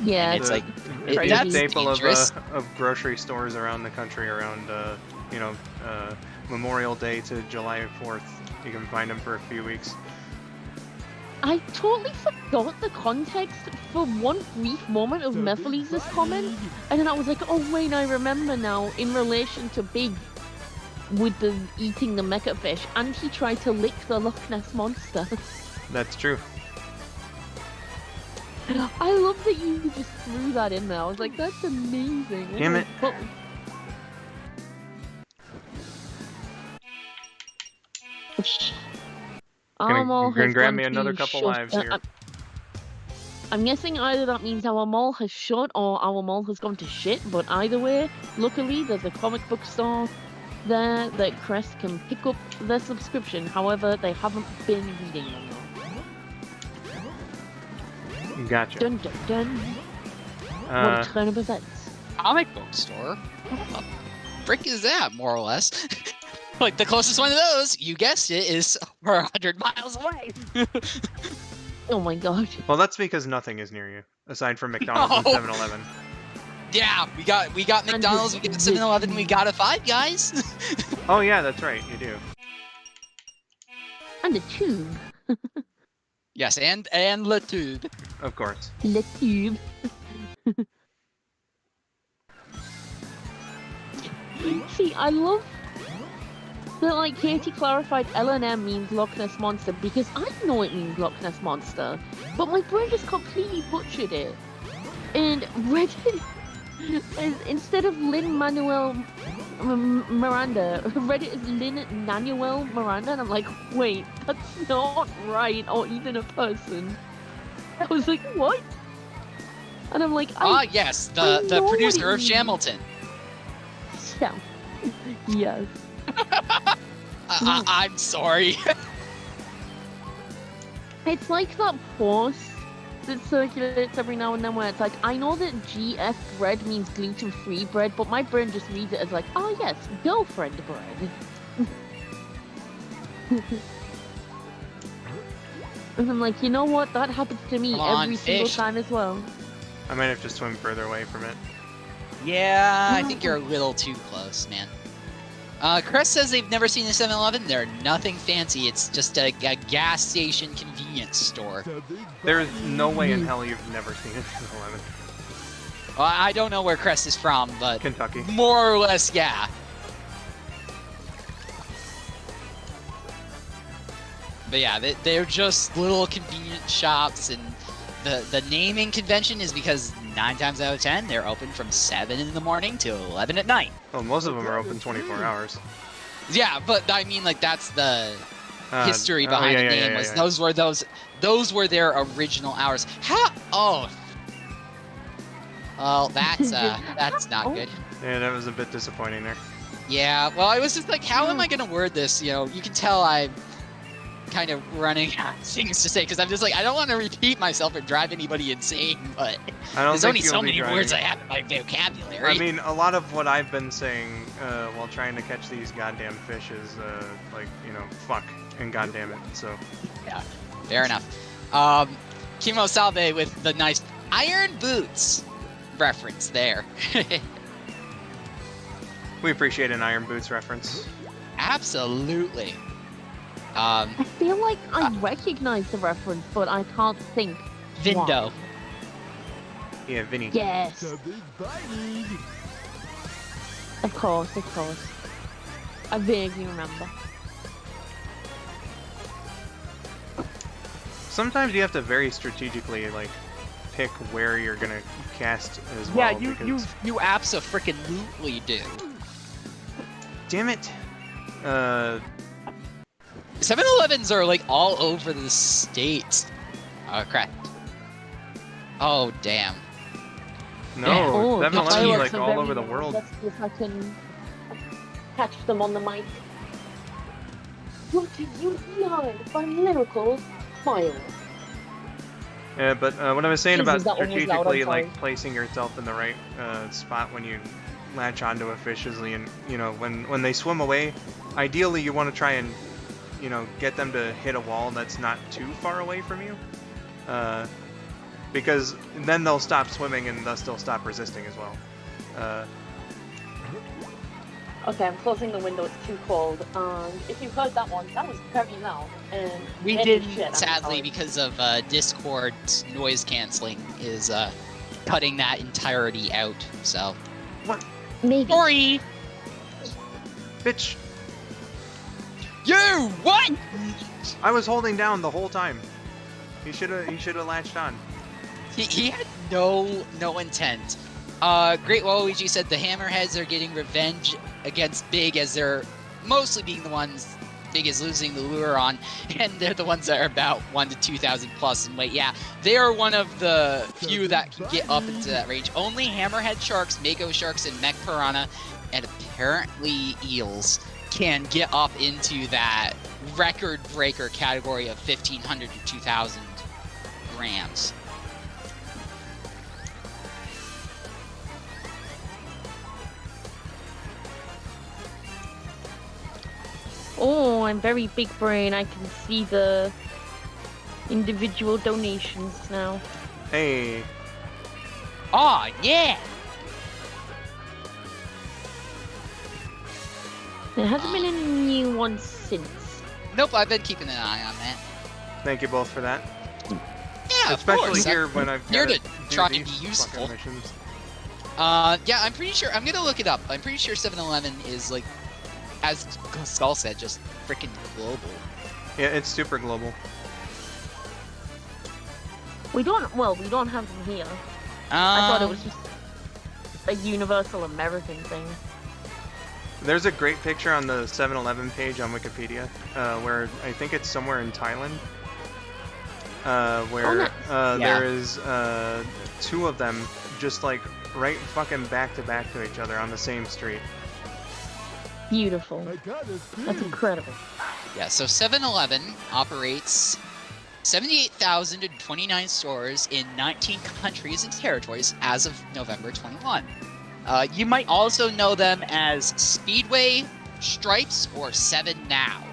[SPEAKER 2] Yeah,
[SPEAKER 3] And it's like,
[SPEAKER 1] It's a
[SPEAKER 3] that's
[SPEAKER 1] staple
[SPEAKER 3] dangerous.
[SPEAKER 1] of grocery stores around the country around you know, Memorial Day to July 4th. You can find them for a few weeks.
[SPEAKER 2] I totally forgot the context for one brief moment of Mephiles' comment, and then I was like, oh wait, I remember now, in relation to Big with the eating the mecha fish, and he tried to lick the Loch Ness Monster.
[SPEAKER 1] That's true.
[SPEAKER 2] I love that you just threw that in there. I was like, that's amazing.
[SPEAKER 1] Damn it.
[SPEAKER 2] But-
[SPEAKER 1] Gonna grab me another couple lives here.
[SPEAKER 2] I'm guessing either that means our mall has shut or our mall has gone to shit, but either way, luckily there's a comic book store there that Crest can pick up their subscription. However, they haven't been reading them though.
[SPEAKER 1] Gotcha.
[SPEAKER 2] Dun dun dun. What a turn of events.
[SPEAKER 3] Comic book store? What the frick is that, more or less? Like, the closest one of those, you guessed it, is over 100 miles away.
[SPEAKER 2] Oh my god.
[SPEAKER 1] Well, that's because nothing is near you, aside from McDonald's and
[SPEAKER 3] No.
[SPEAKER 1] 7-Eleven.
[SPEAKER 3] Yeah, we got McDonald's, we got 7-Eleven, we got a Five Guys.
[SPEAKER 1] Oh yeah, that's right, you do.
[SPEAKER 2] And a tube.
[SPEAKER 3] Yes, and Le Tube.
[SPEAKER 1] Of course.
[SPEAKER 2] Le tube. See, I love that, like, Katie clarified L&M means Loch Ness Monster, because I know it means Loch Ness Monster, but my brain just completely butchered it. And Reddit, instead of Lin-Manuel Miranda, Reddit is Lin-Nanuel Miranda, and I'm like, wait, that's not right, or even a person. I was like, what? And I'm like,
[SPEAKER 3] Yes,
[SPEAKER 2] I
[SPEAKER 3] the
[SPEAKER 2] know
[SPEAKER 3] producer
[SPEAKER 2] what it
[SPEAKER 3] of
[SPEAKER 2] means.
[SPEAKER 3] Shamilton.
[SPEAKER 2] Yeah. Yes.
[SPEAKER 3] I'm sorry.
[SPEAKER 2] It's like that post that circulates every now and then where it's like, I know that GF bread means gluten-free bread, but my brain just reads it as like, oh yes, girlfriend bread. And I'm like, you know what? That happens to me
[SPEAKER 3] Come on,
[SPEAKER 2] every single
[SPEAKER 3] fish.
[SPEAKER 2] time as well.
[SPEAKER 1] I might have to swim further away from it.
[SPEAKER 3] Yeah, I think you're a little too close, man. Chris says they've never seen a 7-Eleven. They're nothing fancy. It's just a gas station convenience store.
[SPEAKER 1] There's no way in hell you've never seen a 7-Eleven.
[SPEAKER 3] Well, I don't know where Chris is from, but
[SPEAKER 1] Kentucky.
[SPEAKER 3] more or less, yeah. But yeah, they're just little convenient shops, and the naming convention is because 9 times out of 10 they're open from 7 in the morning to 11 at night.
[SPEAKER 1] Well, most of them are open 24 hours.
[SPEAKER 3] Yeah, but I mean, like, that's the history
[SPEAKER 1] oh,
[SPEAKER 3] behind
[SPEAKER 1] yeah,
[SPEAKER 3] the
[SPEAKER 1] yeah,
[SPEAKER 3] name.
[SPEAKER 1] yeah,
[SPEAKER 3] Was
[SPEAKER 1] yeah.
[SPEAKER 3] those were their original hours. How? Oh. Well, that's not good.
[SPEAKER 1] Yeah, that was a bit disappointing there.
[SPEAKER 3] Yeah, well, I was just like, how am I gonna word this? You know, you can tell I'm kind of running out of things to say, because I'm just like, I don't want to repeat myself or drive anybody insane, but
[SPEAKER 1] I don't
[SPEAKER 3] there's
[SPEAKER 1] think
[SPEAKER 3] only
[SPEAKER 1] you'll
[SPEAKER 3] so
[SPEAKER 1] be
[SPEAKER 3] many
[SPEAKER 1] driving.
[SPEAKER 3] words I have in my vocabulary.
[SPEAKER 1] I mean, a lot of what I've been saying while trying to catch these goddamn fish is, like, you know, fuck and goddamn it, so.
[SPEAKER 3] Yeah, fair enough. Kimo Salve with the nice iron boots reference there.
[SPEAKER 1] We appreciate an Iron Boots reference.
[SPEAKER 3] Absolutely.
[SPEAKER 2] I feel like I recognize the reference, but I can't think.
[SPEAKER 3] Vindo.
[SPEAKER 2] why.
[SPEAKER 1] Yeah, Vinny.
[SPEAKER 2] Yes,
[SPEAKER 5] Something's biting.
[SPEAKER 2] of course, of course. I vaguely remember.
[SPEAKER 1] Sometimes you have to very strategically, like, pick where you're gonna cast as well.
[SPEAKER 3] Yeah,
[SPEAKER 1] because...
[SPEAKER 3] you abso-freaking-lutely do.
[SPEAKER 1] Damn it!
[SPEAKER 3] 7-Elevens are like all over the state. Oh crap. Oh damn.
[SPEAKER 1] No,
[SPEAKER 2] Oh,
[SPEAKER 1] 7-Eleven's
[SPEAKER 3] fireworks
[SPEAKER 1] like
[SPEAKER 2] are
[SPEAKER 1] all
[SPEAKER 2] very
[SPEAKER 1] over the
[SPEAKER 2] loud.
[SPEAKER 1] world.
[SPEAKER 2] Let's see if I can catch them on the mic. What did you learn by miracles? Smile.
[SPEAKER 1] Yeah, but what I was saying
[SPEAKER 2] Jesus,
[SPEAKER 1] about
[SPEAKER 2] that one was loud, I'm
[SPEAKER 1] strategically,
[SPEAKER 2] sorry.
[SPEAKER 1] like, placing yourself in the right spot when you latch onto a fish is, and you know, when they swim away, ideally you want to try and, you know, get them to hit a wall that's not too far away from you, because then they'll stop swimming and thus they'll stop resisting as well.
[SPEAKER 2] Okay, I'm closing the window. It's too cold. If you heard that one, that was very loud. And
[SPEAKER 3] We
[SPEAKER 2] any
[SPEAKER 3] didn't,
[SPEAKER 2] shit, I'm
[SPEAKER 3] sadly,
[SPEAKER 2] sorry.
[SPEAKER 3] because of Discord's noise canceling is cutting that entirety out. So
[SPEAKER 2] Maybe.
[SPEAKER 3] sorry.
[SPEAKER 1] Bitch,
[SPEAKER 3] You what?
[SPEAKER 1] I was holding down the whole time. He should have latched on.
[SPEAKER 3] He had no intent. Great Waluigi said the Hammerheads are getting revenge against Big, as they're mostly being the ones Big is losing the lure on, and they're the ones that are about 1 to 2,000 plus in weight. Yeah, they are one of the few that can get up into that range. Only Hammerhead sharks, Mako sharks, and Mech Piranha, and apparently eels can get up into that record breaker category of 1,500 to 2,000 grams.
[SPEAKER 2] Oh, I'm very big brain. I can see the individual donations now.
[SPEAKER 1] Hey,
[SPEAKER 3] Oh yeah!
[SPEAKER 2] There hasn't been any new ones since.
[SPEAKER 3] Nope, I've been keeping an eye on that.
[SPEAKER 1] thank you both for that.
[SPEAKER 3] Yeah, of
[SPEAKER 1] Especially
[SPEAKER 3] course.
[SPEAKER 1] here
[SPEAKER 3] I'm
[SPEAKER 1] when I've
[SPEAKER 3] here
[SPEAKER 1] got
[SPEAKER 3] to
[SPEAKER 1] do
[SPEAKER 3] try and
[SPEAKER 1] these
[SPEAKER 3] be
[SPEAKER 1] fucking
[SPEAKER 3] useful.
[SPEAKER 1] missions.
[SPEAKER 3] Yeah, I'm pretty sure. I'm gonna look it up. I'm pretty sure 7-Eleven is like, as Skull said, just freaking global.
[SPEAKER 1] Yeah, it's super global.
[SPEAKER 2] We don't have them here. I thought it was just a universal American thing.
[SPEAKER 1] There's a great picture on the 7-Eleven page on Wikipedia, where I think it's somewhere in Thailand, where
[SPEAKER 3] Yeah.
[SPEAKER 1] there is 2 of them just like right fucking back to back to each other on the same street.
[SPEAKER 2] Beautiful.
[SPEAKER 5] I gotta
[SPEAKER 2] That's
[SPEAKER 5] see.
[SPEAKER 2] incredible.
[SPEAKER 3] Yeah, so 7-Eleven operates 78,029 stores in 19 countries and territories as of November 21. You might also know them as Speedway, Stripes, or 7 Now.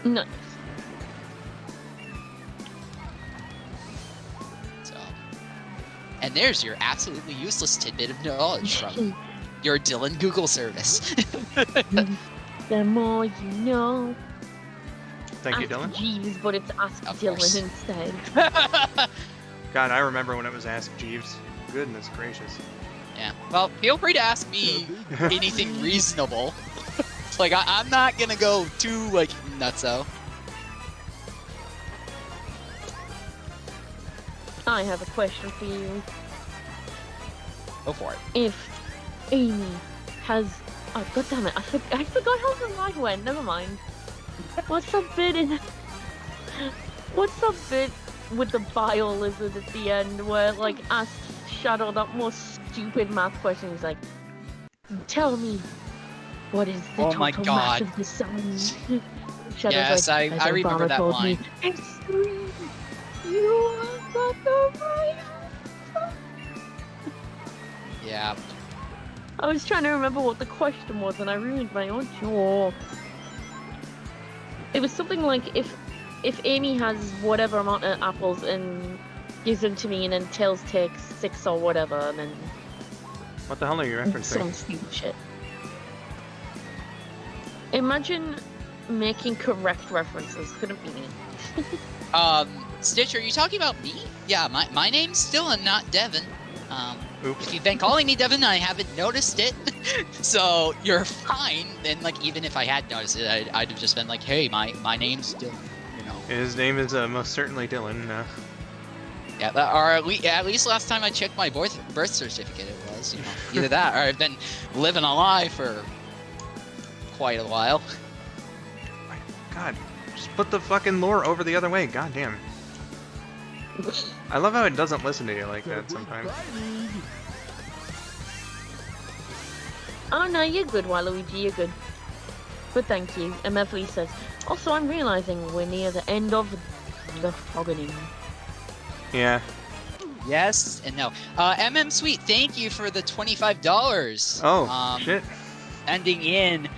[SPEAKER 2] Nice.
[SPEAKER 3] And there's your absolutely useless tidbit of knowledge from your Dylan Google service.
[SPEAKER 2] The more you know.
[SPEAKER 1] Thank you,
[SPEAKER 2] Ask
[SPEAKER 1] Dylan.
[SPEAKER 2] Jeeves, but it's Ask
[SPEAKER 3] Of
[SPEAKER 2] Dylan
[SPEAKER 3] course.
[SPEAKER 2] instead.
[SPEAKER 1] God, I remember when it was Ask Jeeves. Goodness gracious.
[SPEAKER 3] Yeah. Well, feel free to ask me anything reasonable. Like, I'm not gonna go too, like, nutso.
[SPEAKER 2] I have a question for you.
[SPEAKER 3] Go for it.
[SPEAKER 2] If Amy has... Oh, god damn it, I forgot how the line went, never mind. What's the bit in... What's the bit with the bio lizard at the end where it, like, asks Shadow that most stupid math question? He's like, tell me, what is the
[SPEAKER 3] Oh my
[SPEAKER 2] total
[SPEAKER 3] God.
[SPEAKER 2] mass of the sun? Shadow's
[SPEAKER 3] Yes,
[SPEAKER 2] like,
[SPEAKER 3] I
[SPEAKER 2] "As
[SPEAKER 3] remember
[SPEAKER 2] Obama
[SPEAKER 3] that
[SPEAKER 2] told me,
[SPEAKER 3] line.
[SPEAKER 2] it's 3. You have got the right answer."
[SPEAKER 3] Yeah.
[SPEAKER 2] I was trying to remember what the question was and I ruined my own joke. It was something like, if Amy has whatever amount of apples and gives them to me and then Tails takes 6 or whatever and then
[SPEAKER 1] What the hell are you
[SPEAKER 2] some
[SPEAKER 1] referencing?
[SPEAKER 2] stupid shit. Imagine making correct references. Couldn't be me.
[SPEAKER 3] Stitch, are you talking about me? Yeah, my name's Dylan, not Devin.
[SPEAKER 1] Oops.
[SPEAKER 3] If you've been calling me Devin, I haven't noticed it. So you're fine. And like, even if I had noticed it, I'd have just been like, hey, my name's Dylan. You know.
[SPEAKER 1] His name is most certainly Dylan.
[SPEAKER 3] Yeah, or at least last time I checked my birth certificate, it was, you know, either that or I've been living a lie for quite a while.
[SPEAKER 1] God, just put the fucking lore over the other way. God damn. I love how it doesn't listen to you like that sometimes.
[SPEAKER 2] Oh no, you're good, Waluigi, you're good. But thank you. And Mevly says, also I'm realizing we're near the end of the foggening.
[SPEAKER 1] Yeah.
[SPEAKER 3] Yes and no. MM Sweet, thank you for the $25.
[SPEAKER 1] Oh, shit.
[SPEAKER 3] Ending in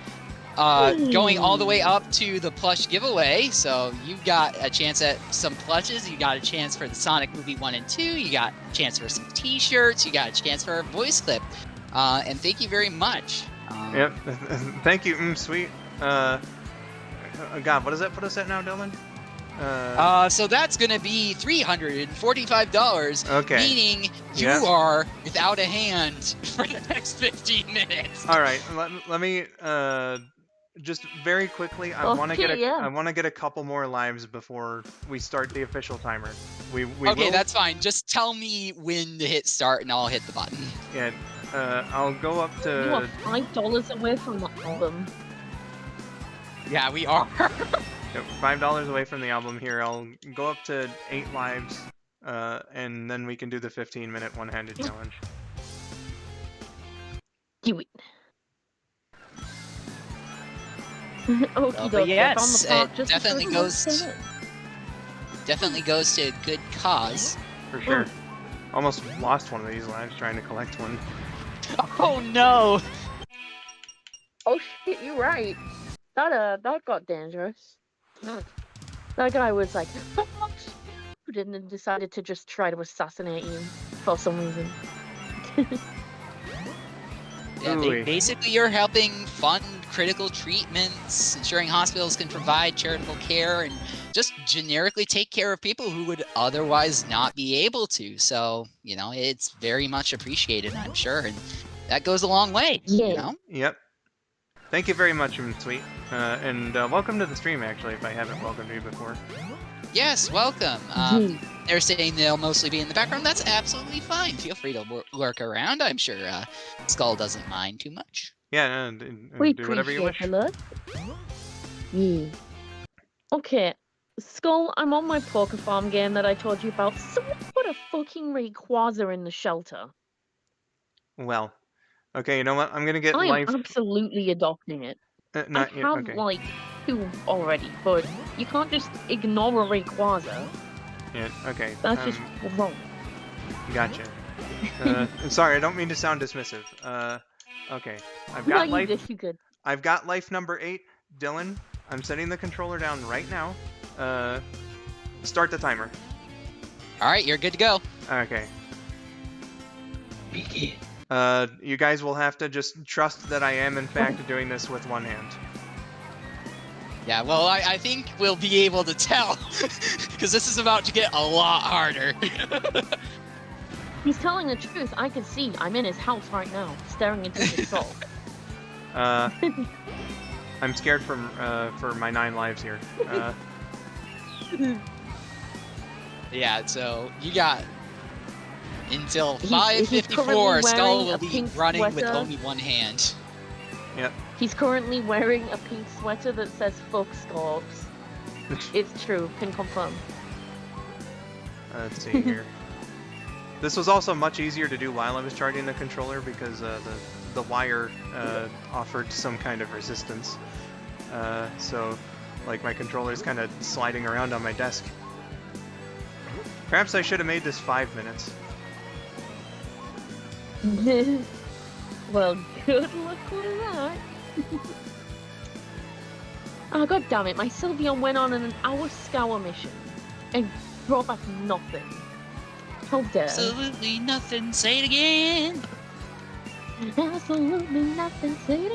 [SPEAKER 3] going all the way up to the plush giveaway. So you got a chance at some plushes. You got a chance for the Sonic Movie 1 and 2. You got a chance for some t-shirts. You got a chance for a voice clip. And thank you very much.
[SPEAKER 1] Yep. Thank you, sweet. God, what does that put us at now, Dylan?
[SPEAKER 3] So that's gonna be $345.
[SPEAKER 1] Okay.
[SPEAKER 3] Meaning you
[SPEAKER 1] Yep.
[SPEAKER 3] are without a hand for the next 15 minutes.
[SPEAKER 1] All right. Let me just very quickly. I want to
[SPEAKER 2] Okay, yeah.
[SPEAKER 1] get a couple more lives before we start the official timer. We
[SPEAKER 3] Okay,
[SPEAKER 1] will,
[SPEAKER 3] that's fine. Just tell me when to hit start and I'll hit the button.
[SPEAKER 1] Yeah. I'll go up
[SPEAKER 2] You are
[SPEAKER 1] to
[SPEAKER 2] $5 away from the album.
[SPEAKER 3] Yeah, we are.
[SPEAKER 1] $5 away from the album here. I'll go up to 8 lives, and then we can do the 15-minute one-handed challenge.
[SPEAKER 2] Do it. Okie
[SPEAKER 3] but
[SPEAKER 2] dokie, I found
[SPEAKER 3] yes,
[SPEAKER 2] the part
[SPEAKER 3] it
[SPEAKER 2] just
[SPEAKER 3] definitely
[SPEAKER 2] before the
[SPEAKER 3] goes
[SPEAKER 2] last minute.
[SPEAKER 3] Definitely goes to a good cause.
[SPEAKER 1] For sure. Almost lost one of these lives trying to collect one.
[SPEAKER 3] Oh no!
[SPEAKER 2] Oh shit, you're right. That got dangerous. That guy was like, and then decided to just try to assassinate you for some reason.
[SPEAKER 3] Yeah,
[SPEAKER 1] Ooh-wee.
[SPEAKER 3] basically you're helping fund critical treatments, ensuring hospitals can provide charitable care, and just generically take care of people who would otherwise not be able to. So, you know, it's very much appreciated, I'm sure, and that goes a long way,
[SPEAKER 2] Yeah.
[SPEAKER 3] you know?
[SPEAKER 1] Yep. Thank you very much, sweet. And welcome to the stream, actually, if I haven't welcomed you before.
[SPEAKER 3] Yes, welcome. They're saying they'll mostly be in the background. That's absolutely fine. Feel free to lurk around. I'm sure Skull doesn't mind too much.
[SPEAKER 1] Yeah,
[SPEAKER 2] We
[SPEAKER 1] do whatever you wish.
[SPEAKER 2] appreciate the look. Yeah. Okay, Skull, I'm on my poker farm game that I told you about. Someone put a fucking Rayquaza in the shelter.
[SPEAKER 1] Well, okay, you know what? I'm gonna get
[SPEAKER 2] I am
[SPEAKER 1] life.
[SPEAKER 2] absolutely adopting it.
[SPEAKER 1] Not
[SPEAKER 2] I
[SPEAKER 1] yet.
[SPEAKER 2] have
[SPEAKER 1] Okay.
[SPEAKER 2] like 2 already, but you can't just ignore a Rayquaza.
[SPEAKER 1] Yeah. Okay.
[SPEAKER 2] That's just wrong.
[SPEAKER 1] Gotcha. Sorry, I don't mean to sound dismissive. Okay. I've
[SPEAKER 2] No,
[SPEAKER 1] got
[SPEAKER 2] you
[SPEAKER 1] life.
[SPEAKER 2] did, you good.
[SPEAKER 1] I've got life number 8. Dylan, I'm setting the controller down right now. Start the timer.
[SPEAKER 3] All right, you're good to go.
[SPEAKER 1] Okay.
[SPEAKER 3] Begin.
[SPEAKER 1] You guys will have to just trust that I am in fact doing this with one hand.
[SPEAKER 3] Yeah, well, I think we'll be able to tell, because this is about to get a lot harder.
[SPEAKER 2] He's telling the truth. I can see. I'm in his house right now, staring into his soul.
[SPEAKER 1] I'm scared for my 9 lives here.
[SPEAKER 3] Yeah, so you got until
[SPEAKER 2] He's
[SPEAKER 3] 5:54.
[SPEAKER 2] currently
[SPEAKER 3] Skull
[SPEAKER 2] wearing
[SPEAKER 3] will
[SPEAKER 2] a
[SPEAKER 3] be
[SPEAKER 2] pink
[SPEAKER 3] running with
[SPEAKER 2] sweater.
[SPEAKER 3] only one hand.
[SPEAKER 1] Yep.
[SPEAKER 2] He's currently wearing a pink sweater that says "fuck Scorps." It's true. Can confirm.
[SPEAKER 1] Let's see here. This was also much easier to do while I was charging the controller because the wire offered some kind of resistance. So, like, my controller's kind of sliding around on my desk. Perhaps I should have made this 5 minutes.
[SPEAKER 2] Well, good luck with that. Oh, god damn it, my Sylveon went on an hour scour mission and brought back nothing. How dare.
[SPEAKER 3] Absolutely nothing. Say it again.
[SPEAKER 2] Absolutely nothing, say it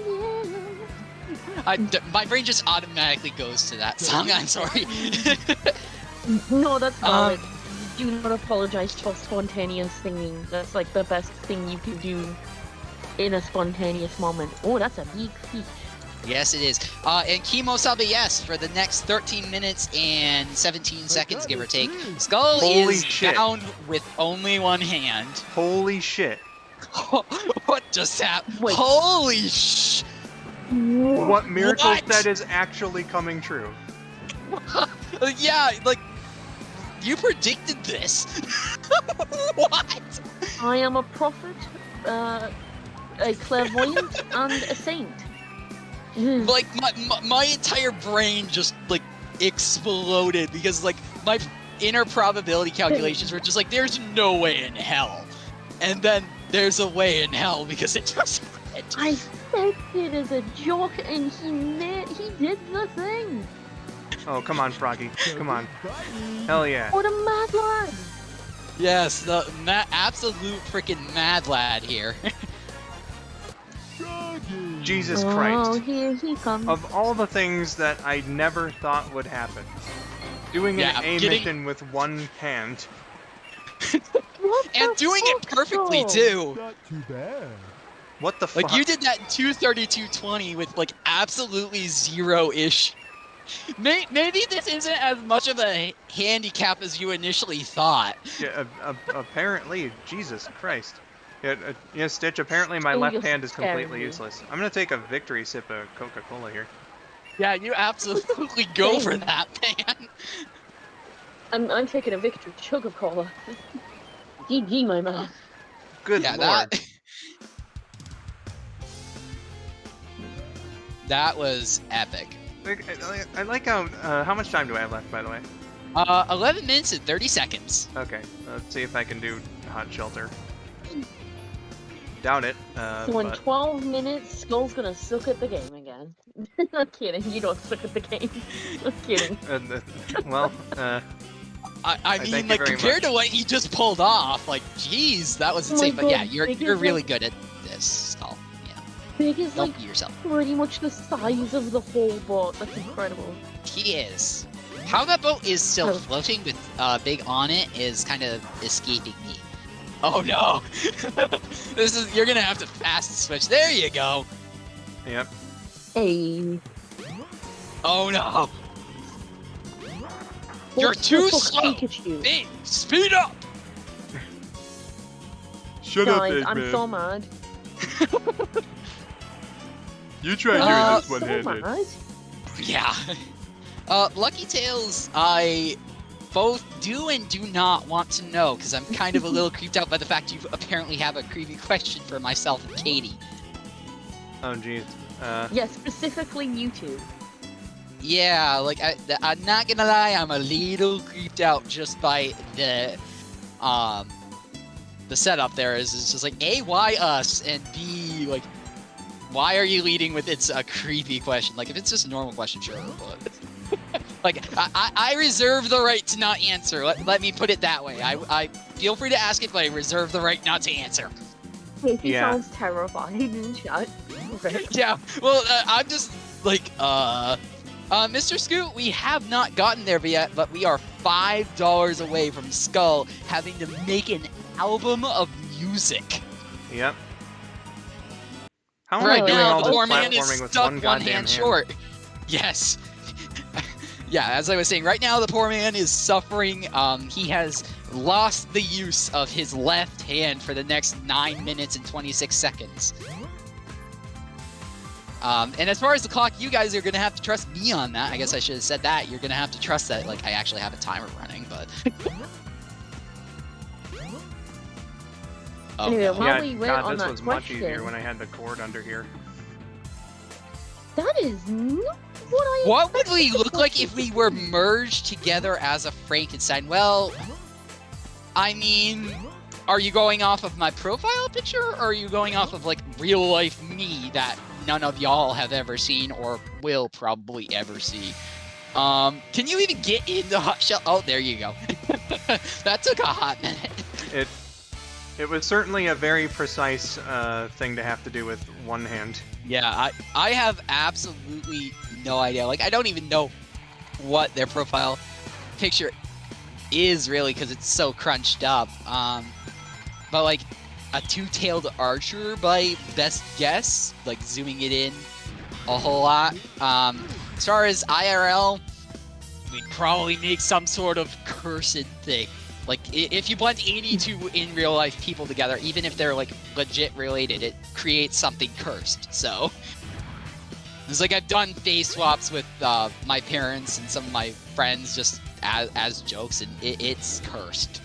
[SPEAKER 2] again.
[SPEAKER 3] My brain just automatically goes to that song. I'm sorry.
[SPEAKER 2] No, that's valid. Do not apologize for spontaneous singing. That's like the best thing you can do in a spontaneous moment. Oh, that's a big fish.
[SPEAKER 3] Yes, it is. And Chemo sub a yes for the next 13 minutes and 17 seconds, give or take. Skull
[SPEAKER 1] Holy
[SPEAKER 3] is
[SPEAKER 1] shit.
[SPEAKER 3] down with only one hand.
[SPEAKER 1] Holy shit.
[SPEAKER 3] What just happened?
[SPEAKER 2] Wait.
[SPEAKER 3] Holy sh...
[SPEAKER 1] What Miracle
[SPEAKER 3] What?
[SPEAKER 1] said is actually coming true.
[SPEAKER 3] Yeah, like, you predicted this. What?
[SPEAKER 2] I am a prophet, a clairvoyant, and a saint.
[SPEAKER 3] Like, my entire brain just, like, exploded because, like, my inner probability calculations were just like, there's no way in hell. And then there's a way in hell because it just went.
[SPEAKER 2] I said it as a joke, and he did the thing.
[SPEAKER 1] Oh, come on, Froggy. Come on. Hell yeah.
[SPEAKER 2] What a mad lad!
[SPEAKER 3] Yes, the absolute freaking mad lad here.
[SPEAKER 1] Jesus
[SPEAKER 2] Oh,
[SPEAKER 1] Christ.
[SPEAKER 2] here he comes.
[SPEAKER 1] Of all the things that I never thought would happen, doing
[SPEAKER 3] Yeah,
[SPEAKER 1] an A
[SPEAKER 3] getting-
[SPEAKER 1] mission with one hand.
[SPEAKER 2] What
[SPEAKER 3] And
[SPEAKER 2] the
[SPEAKER 3] doing it
[SPEAKER 2] fuck,
[SPEAKER 3] perfectly
[SPEAKER 2] though?
[SPEAKER 3] too.
[SPEAKER 5] Not too bad.
[SPEAKER 1] What the fuck?
[SPEAKER 3] Like, you did that in 232.20 with, like, absolutely zero-ish. Maybe this isn't as much of a handicap as you initially thought.
[SPEAKER 1] Yeah, apparently, Jesus Christ. Yeah, Stitch, apparently my
[SPEAKER 2] Oh,
[SPEAKER 1] left
[SPEAKER 2] you're
[SPEAKER 1] hand is completely
[SPEAKER 2] scaring me.
[SPEAKER 1] useless. I'm gonna take a victory sip of Coca-Cola here.
[SPEAKER 3] Yeah, you absolutely go for that, man.
[SPEAKER 2] I'm taking a victory chug of cola. GG, my man.
[SPEAKER 1] Good
[SPEAKER 3] Yeah,
[SPEAKER 1] lord.
[SPEAKER 3] That was epic.
[SPEAKER 1] I like how much time do I have left, by the way?
[SPEAKER 3] 11 minutes and 30 seconds.
[SPEAKER 1] Okay, let's see if I can do Hot Shelter. Doubt it,
[SPEAKER 2] So in
[SPEAKER 1] but
[SPEAKER 2] 12 minutes, Skull's gonna suck at the game again. I'm kidding, you don't suck at the game. I'm kidding.
[SPEAKER 1] well,
[SPEAKER 3] I
[SPEAKER 1] thank
[SPEAKER 3] mean,
[SPEAKER 1] you
[SPEAKER 3] like,
[SPEAKER 1] very
[SPEAKER 3] compared
[SPEAKER 1] much.
[SPEAKER 3] to what he just pulled off, like, jeez, that was
[SPEAKER 2] Oh my
[SPEAKER 3] insane. But yeah,
[SPEAKER 2] God,
[SPEAKER 3] you're
[SPEAKER 2] biggest,
[SPEAKER 3] really
[SPEAKER 2] like-
[SPEAKER 3] good at this, Skull. Yeah,
[SPEAKER 2] Big is
[SPEAKER 3] don't
[SPEAKER 2] like
[SPEAKER 3] be yourself.
[SPEAKER 2] pretty much the size of the whole boat. That's incredible.
[SPEAKER 3] He is. How that boat is still
[SPEAKER 2] Oh.
[SPEAKER 3] floating with Big on it is kind of escaping me. Oh no! You're gonna have to fast switch. There you go.
[SPEAKER 1] yep.
[SPEAKER 2] Hey.
[SPEAKER 3] Oh no! You're
[SPEAKER 2] What's
[SPEAKER 3] too
[SPEAKER 2] the fuck,
[SPEAKER 3] slow.
[SPEAKER 2] Pikachu?
[SPEAKER 3] Big, speed up!
[SPEAKER 5] Shut
[SPEAKER 2] Guys, I'm so mad.
[SPEAKER 5] You try
[SPEAKER 3] doing
[SPEAKER 5] this
[SPEAKER 2] So
[SPEAKER 5] one-handed.
[SPEAKER 2] mad.
[SPEAKER 3] Yeah. Lucky Tales, I both do and do not want to know, because I'm kind of a little creeped out by the fact you apparently have a creepy question for myself and Katie.
[SPEAKER 1] Oh jeez.
[SPEAKER 2] Yeah, specifically you two.
[SPEAKER 3] Yeah, like, I'm not gonna lie, I'm a little creeped out just by the setup there is it's just like, A, why us? And B, like, why are you leading with it's a creepy question? Like, if it's just a normal question, sure, but... like, I reserve the right to not answer. Let me put it that way. I feel free to ask it, but I reserve the right not to answer.
[SPEAKER 2] He
[SPEAKER 1] Yeah.
[SPEAKER 2] sounds terrified in chat.
[SPEAKER 3] Yeah, well, I'm just like, Mr. Scoot, we have not gotten there yet, but we are $5 away from Skull having to make an album of music.
[SPEAKER 1] Yep. How am I
[SPEAKER 3] Right
[SPEAKER 1] doing
[SPEAKER 3] now,
[SPEAKER 1] all
[SPEAKER 3] the
[SPEAKER 1] this
[SPEAKER 3] poor man is
[SPEAKER 1] platforming with
[SPEAKER 3] stuck
[SPEAKER 1] one goddamn
[SPEAKER 3] hand short. Yes. Yeah, as I was saying, right now the poor man is suffering. He has lost the use of his left hand for the next 9 minutes and 26 seconds. And as far as the clock, you guys are gonna have to trust me on that. I guess I should have said that. You're gonna have to trust that, like, I actually have a timer running, but. Oh,
[SPEAKER 2] Anyway,
[SPEAKER 3] no.
[SPEAKER 2] while
[SPEAKER 1] Yeah,
[SPEAKER 2] we went
[SPEAKER 1] God,
[SPEAKER 2] on
[SPEAKER 1] this
[SPEAKER 2] that
[SPEAKER 1] was much easier
[SPEAKER 2] question-
[SPEAKER 1] when I had the cord under here.
[SPEAKER 2] That is not what I.
[SPEAKER 3] What would we look like if we were merged together as a Frankenstein? Well, I mean, are you going off of my profile picture, or are you going off of, like, real life me that none of y'all have ever seen or will probably ever see? Can you even get into Hot Shell? Oh, there you go. That took a hot minute.
[SPEAKER 1] It was certainly a very precise thing to have to do with one hand.
[SPEAKER 3] Yeah, I have absolutely no idea. Like, I don't even know what their profile picture is really because it's so crunched up. But like a two-tailed archer by best guess, like zooming it in a whole lot. As far as IRL, we'd probably make some sort of cursed thing. Like, if you blend any two in real life people together, even if they're like legit related, it creates something cursed. So it's like I've done face swaps with my parents and some of my friends just as jokes, and it's cursed.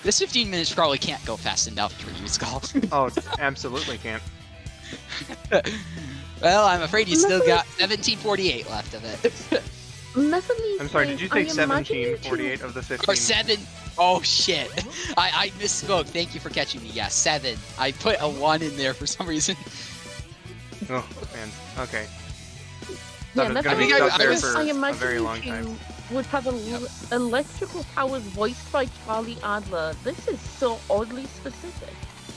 [SPEAKER 3] This 15 minutes probably can't go fast enough for you, Skull.
[SPEAKER 1] Oh, absolutely can't.
[SPEAKER 3] Well, I'm afraid you still got 1748 left of it.
[SPEAKER 1] I'm sorry, did you say 1748 of the 15?
[SPEAKER 3] Or 7. Oh, shit. I misspoke. Thank you for catching me. Yeah, 7. I put a 1 in there for some reason.
[SPEAKER 1] Oh, man. Okay.
[SPEAKER 2] Yeah,
[SPEAKER 1] Thought it was
[SPEAKER 2] that's
[SPEAKER 1] gonna be
[SPEAKER 3] I
[SPEAKER 1] stuck there
[SPEAKER 3] was-
[SPEAKER 1] for
[SPEAKER 2] I
[SPEAKER 1] a
[SPEAKER 2] imagine
[SPEAKER 1] very
[SPEAKER 2] you
[SPEAKER 1] long
[SPEAKER 2] two
[SPEAKER 1] time.
[SPEAKER 2] would have electrical powers voiced by Charlie Adler. This is so oddly specific.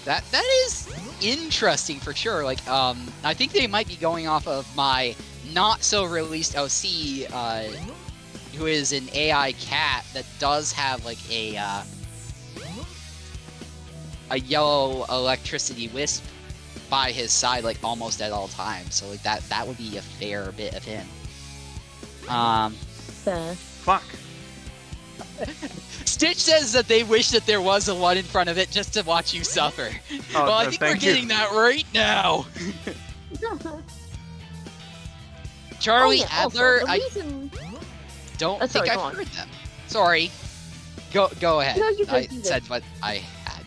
[SPEAKER 3] That is interesting for sure. Like, I think they might be going off of my not so released OC, who is an AI cat that does have like a yellow electricity wisp by his side, like almost at all times. So like that would be a fair bit of him.
[SPEAKER 2] Fair.
[SPEAKER 1] Fuck.
[SPEAKER 3] Stitch says that they wish that there was a 1 in front of it just to watch you suffer.
[SPEAKER 1] Oh,
[SPEAKER 3] Well, I think we're
[SPEAKER 1] thank you.
[SPEAKER 3] getting that right now. Charlie
[SPEAKER 2] Oh, yeah, also,
[SPEAKER 3] Adler,
[SPEAKER 2] the
[SPEAKER 3] I
[SPEAKER 2] reason...
[SPEAKER 3] don't
[SPEAKER 2] sorry,
[SPEAKER 3] think
[SPEAKER 2] go
[SPEAKER 3] I've
[SPEAKER 2] on.
[SPEAKER 3] heard them. Sorry. Go ahead.
[SPEAKER 2] No, you good,
[SPEAKER 3] I
[SPEAKER 2] you good.
[SPEAKER 3] said what I had.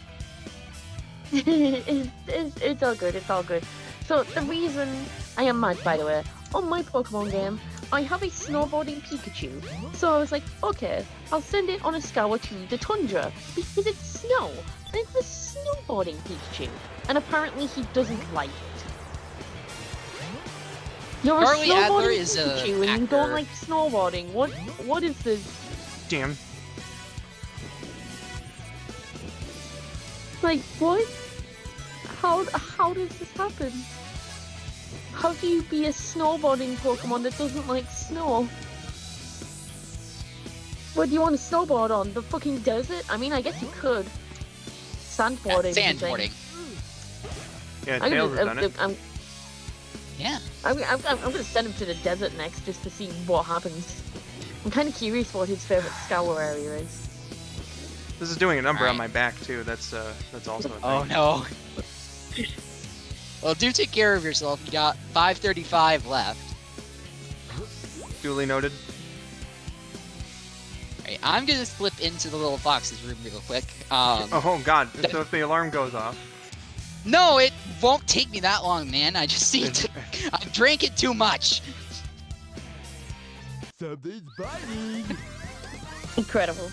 [SPEAKER 2] it's all good, it's all good. So, the reason I am mad, by the way, on my Pokemon game, I have a snowboarding Pikachu. So I was like, okay, I'll send it on a scour to the tundra, because it's snow, and it's a snowboarding Pikachu. And apparently he doesn't like it. You're
[SPEAKER 3] Charlie
[SPEAKER 2] a snowboarding
[SPEAKER 3] Adler is a
[SPEAKER 2] Pikachu and you don't
[SPEAKER 3] actor.
[SPEAKER 2] like snowboarding. What is this?
[SPEAKER 1] Damn.
[SPEAKER 2] Like, what? How does this happen? How do you be a snowboarding Pokemon that doesn't like snow? What do you want to snowboard on? The fucking desert? I mean, I guess you could. Sandboarding. you think.
[SPEAKER 3] Sandboarding.
[SPEAKER 1] Yeah,
[SPEAKER 2] I'm
[SPEAKER 1] Tails has
[SPEAKER 2] gonna,
[SPEAKER 1] done it.
[SPEAKER 3] Yeah.
[SPEAKER 2] I'm gonna send him to the desert next just to see what happens. I'm kind of curious what his favorite scour area is.
[SPEAKER 1] This is doing a number on
[SPEAKER 3] Alright.
[SPEAKER 1] my back too. That's also a thing.
[SPEAKER 3] Oh no. Well, do take care of yourself. You got 535 left.
[SPEAKER 1] Duly noted.
[SPEAKER 3] Alright, I'm gonna slip into the little fox's room real quick.
[SPEAKER 1] Oh god, so if the alarm goes off.
[SPEAKER 3] No, it won't take me that long, man. I just need to. I drank it too much.
[SPEAKER 5] Something's biting.
[SPEAKER 2] Incredible.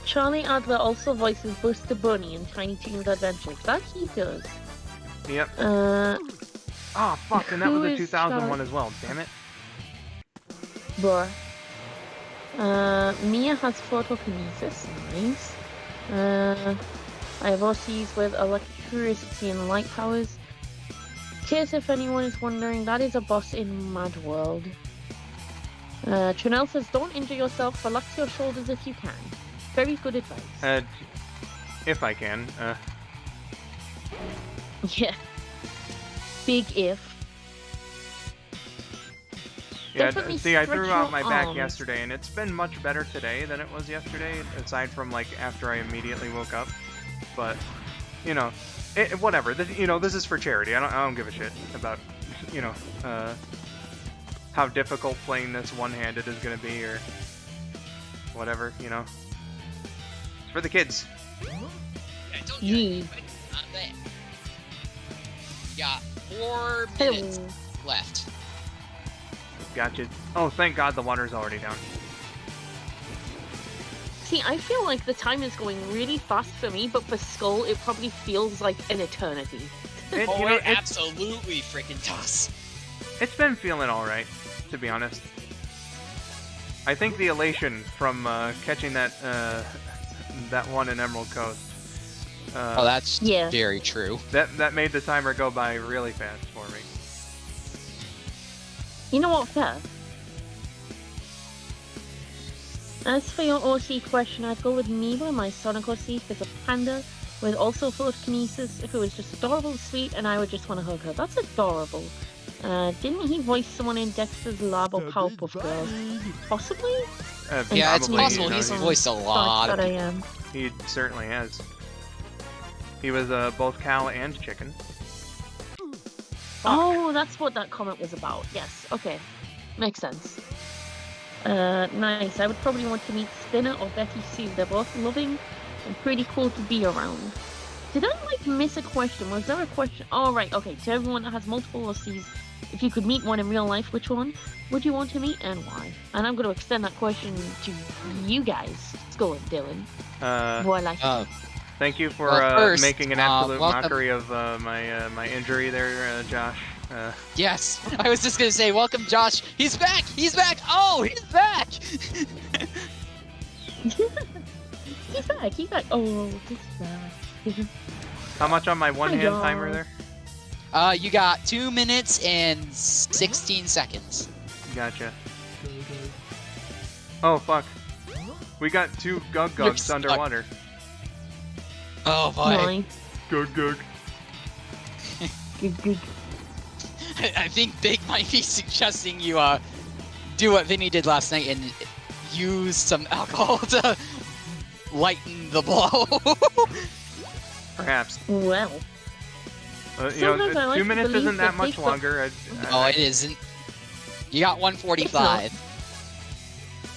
[SPEAKER 2] Charlie Adler also voices Buster Bunny in Tiny Toons Adventures. That he does.
[SPEAKER 1] Yep.
[SPEAKER 2] Uh,
[SPEAKER 1] Oh fuck, and that was
[SPEAKER 2] Who
[SPEAKER 1] a
[SPEAKER 2] is
[SPEAKER 1] 2001
[SPEAKER 2] Charlie?
[SPEAKER 1] as well. Damn it.
[SPEAKER 2] bruh. Mia has photokinesis, nice. I have OCs with electricity and light powers. In case if anyone is wondering, that is a boss in Mad World. Chanel says, don't injure yourself, relax your shoulders if you can. Very good advice.
[SPEAKER 1] If I can.
[SPEAKER 2] Yeah. Big if.
[SPEAKER 1] Yeah,
[SPEAKER 2] Definitely
[SPEAKER 1] see, I
[SPEAKER 2] stretch
[SPEAKER 1] threw out
[SPEAKER 2] your
[SPEAKER 1] my back
[SPEAKER 2] arms.
[SPEAKER 1] yesterday, and it's been much better today than it was yesterday, aside from, like, after I immediately woke up. But, you know, whatever. You know, this is for charity. I don't give a shit about, you know, how difficult playing this one-handed is going to be, or whatever, you know. It's for the kids.
[SPEAKER 3] I told you.
[SPEAKER 2] Yee.
[SPEAKER 3] Not bad. You got 4
[SPEAKER 2] Hello.
[SPEAKER 3] minutes left.
[SPEAKER 1] Gotcha. Oh, thank God the water's already down.
[SPEAKER 2] See, I feel like the time is going really fast for me, but for Skull, it probably feels like an eternity.
[SPEAKER 1] You
[SPEAKER 3] Oh,
[SPEAKER 1] know,
[SPEAKER 3] it absolutely freaking does.
[SPEAKER 1] it's been feeling alright, to be honest. I think the elation from catching that that one in Emerald Coast.
[SPEAKER 3] Oh, that's
[SPEAKER 2] Yeah.
[SPEAKER 3] very true.
[SPEAKER 1] That made the timer go by really fast for me.
[SPEAKER 2] You know what, fair? As for your OC question, I'd go with Meeba, my Sonic OC, because a panda with also full of kinesis, if it was just adorable and sweet, and I would just want to hug her. That's adorable. Didn't he voice someone in Dexter's Lab or Powerpuff Girls? Possibly?
[SPEAKER 3] Yeah, it's
[SPEAKER 1] Probably,
[SPEAKER 3] possible.
[SPEAKER 1] you know,
[SPEAKER 3] He's
[SPEAKER 1] he-
[SPEAKER 3] voiced a lot
[SPEAKER 2] That
[SPEAKER 3] of
[SPEAKER 2] I
[SPEAKER 3] people.
[SPEAKER 2] am.
[SPEAKER 1] He certainly has. He was both cow and chicken.
[SPEAKER 2] Oh, that's what that comment was about. Yes, okay. Makes sense. Nice. I would probably want to meet Spinner or Betty Sue. They're both loving and pretty cool to be around. Did I, like, miss a question? Was there a question? Oh, right, okay. To everyone that has multiple OCs, if you could meet one in real life, which one would you want to meet and why? And I'm going to extend that question to you guys. Let's go with Dylan. Voila.
[SPEAKER 1] Thank you for
[SPEAKER 3] Well, first,
[SPEAKER 1] making an absolute
[SPEAKER 3] welcome-
[SPEAKER 1] mockery of my injury there, Josh.
[SPEAKER 3] Yes, I was just gonna say, welcome, Josh. He's back. He's back. Oh, he's back.
[SPEAKER 2] He's back. He's back. Oh, he's back.
[SPEAKER 1] How much on my one-hand
[SPEAKER 2] Josh.
[SPEAKER 1] timer there?
[SPEAKER 3] You got 2 minutes and 16 seconds.
[SPEAKER 1] Gotcha. Oh, fuck. We got 2 Gug
[SPEAKER 3] You're
[SPEAKER 1] Gugs
[SPEAKER 3] stuck.
[SPEAKER 1] underwater.
[SPEAKER 3] Oh boy.
[SPEAKER 2] Nice.
[SPEAKER 1] Gug Gug.
[SPEAKER 2] Good, good.
[SPEAKER 3] I think Big might be suggesting you do what Vinny did last night and use some alcohol to lighten the blow.
[SPEAKER 1] Perhaps.
[SPEAKER 2] Well.
[SPEAKER 1] You know,
[SPEAKER 2] Sometimes I like
[SPEAKER 1] 2
[SPEAKER 2] to
[SPEAKER 1] minutes
[SPEAKER 2] believe
[SPEAKER 1] isn't that
[SPEAKER 2] that
[SPEAKER 1] much
[SPEAKER 2] they-
[SPEAKER 1] longer.
[SPEAKER 3] Oh, it isn't. You got 145.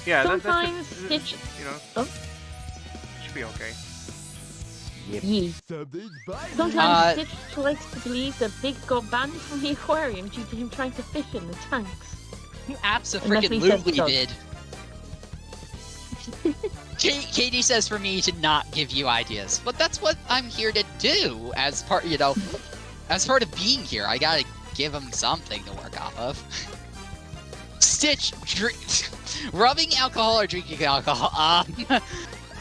[SPEAKER 1] Yeah,
[SPEAKER 2] Sometimes
[SPEAKER 1] that should,
[SPEAKER 2] Stitch.
[SPEAKER 1] you know,
[SPEAKER 2] Oh.
[SPEAKER 1] should be okay.
[SPEAKER 2] Yeah.
[SPEAKER 5] Something's biting.
[SPEAKER 2] Sometimes Stitch likes to believe that Big got banned from the aquarium due to him trying to fish in the tanks.
[SPEAKER 3] You
[SPEAKER 2] Unless
[SPEAKER 3] absolutely
[SPEAKER 2] he says so.
[SPEAKER 3] did. Katie says for me to not give you ideas, but that's what I'm here to do as part, you know, as part of being here. I gotta give him something to work off of. Stitch, rubbing alcohol or drinking alcohol?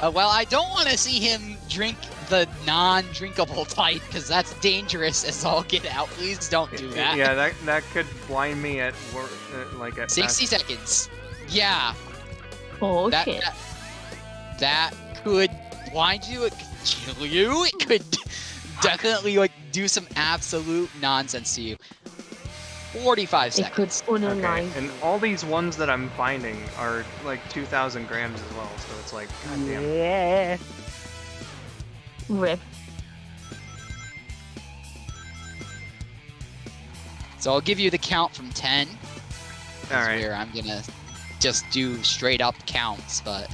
[SPEAKER 3] Well, I don't want to see him drink the non-drinkable type because that's dangerous as all get out. Please don't do that.
[SPEAKER 1] Yeah, that could blind me at like at
[SPEAKER 3] 60
[SPEAKER 1] best.
[SPEAKER 3] seconds. Yeah.
[SPEAKER 2] Oh
[SPEAKER 3] That,
[SPEAKER 2] shit.
[SPEAKER 3] that could blind you, it could kill you, it could definitely like do some absolute nonsense to you. 45
[SPEAKER 2] It could
[SPEAKER 3] seconds.
[SPEAKER 2] unalive.
[SPEAKER 1] Okay, and all these ones that I'm finding are like 2,000 grams as well, so it's like, goddamn.
[SPEAKER 2] Yeah. Rip.
[SPEAKER 3] So I'll give you the count from 10.
[SPEAKER 1] All right.
[SPEAKER 3] Where I'm gonna just do straight up counts, but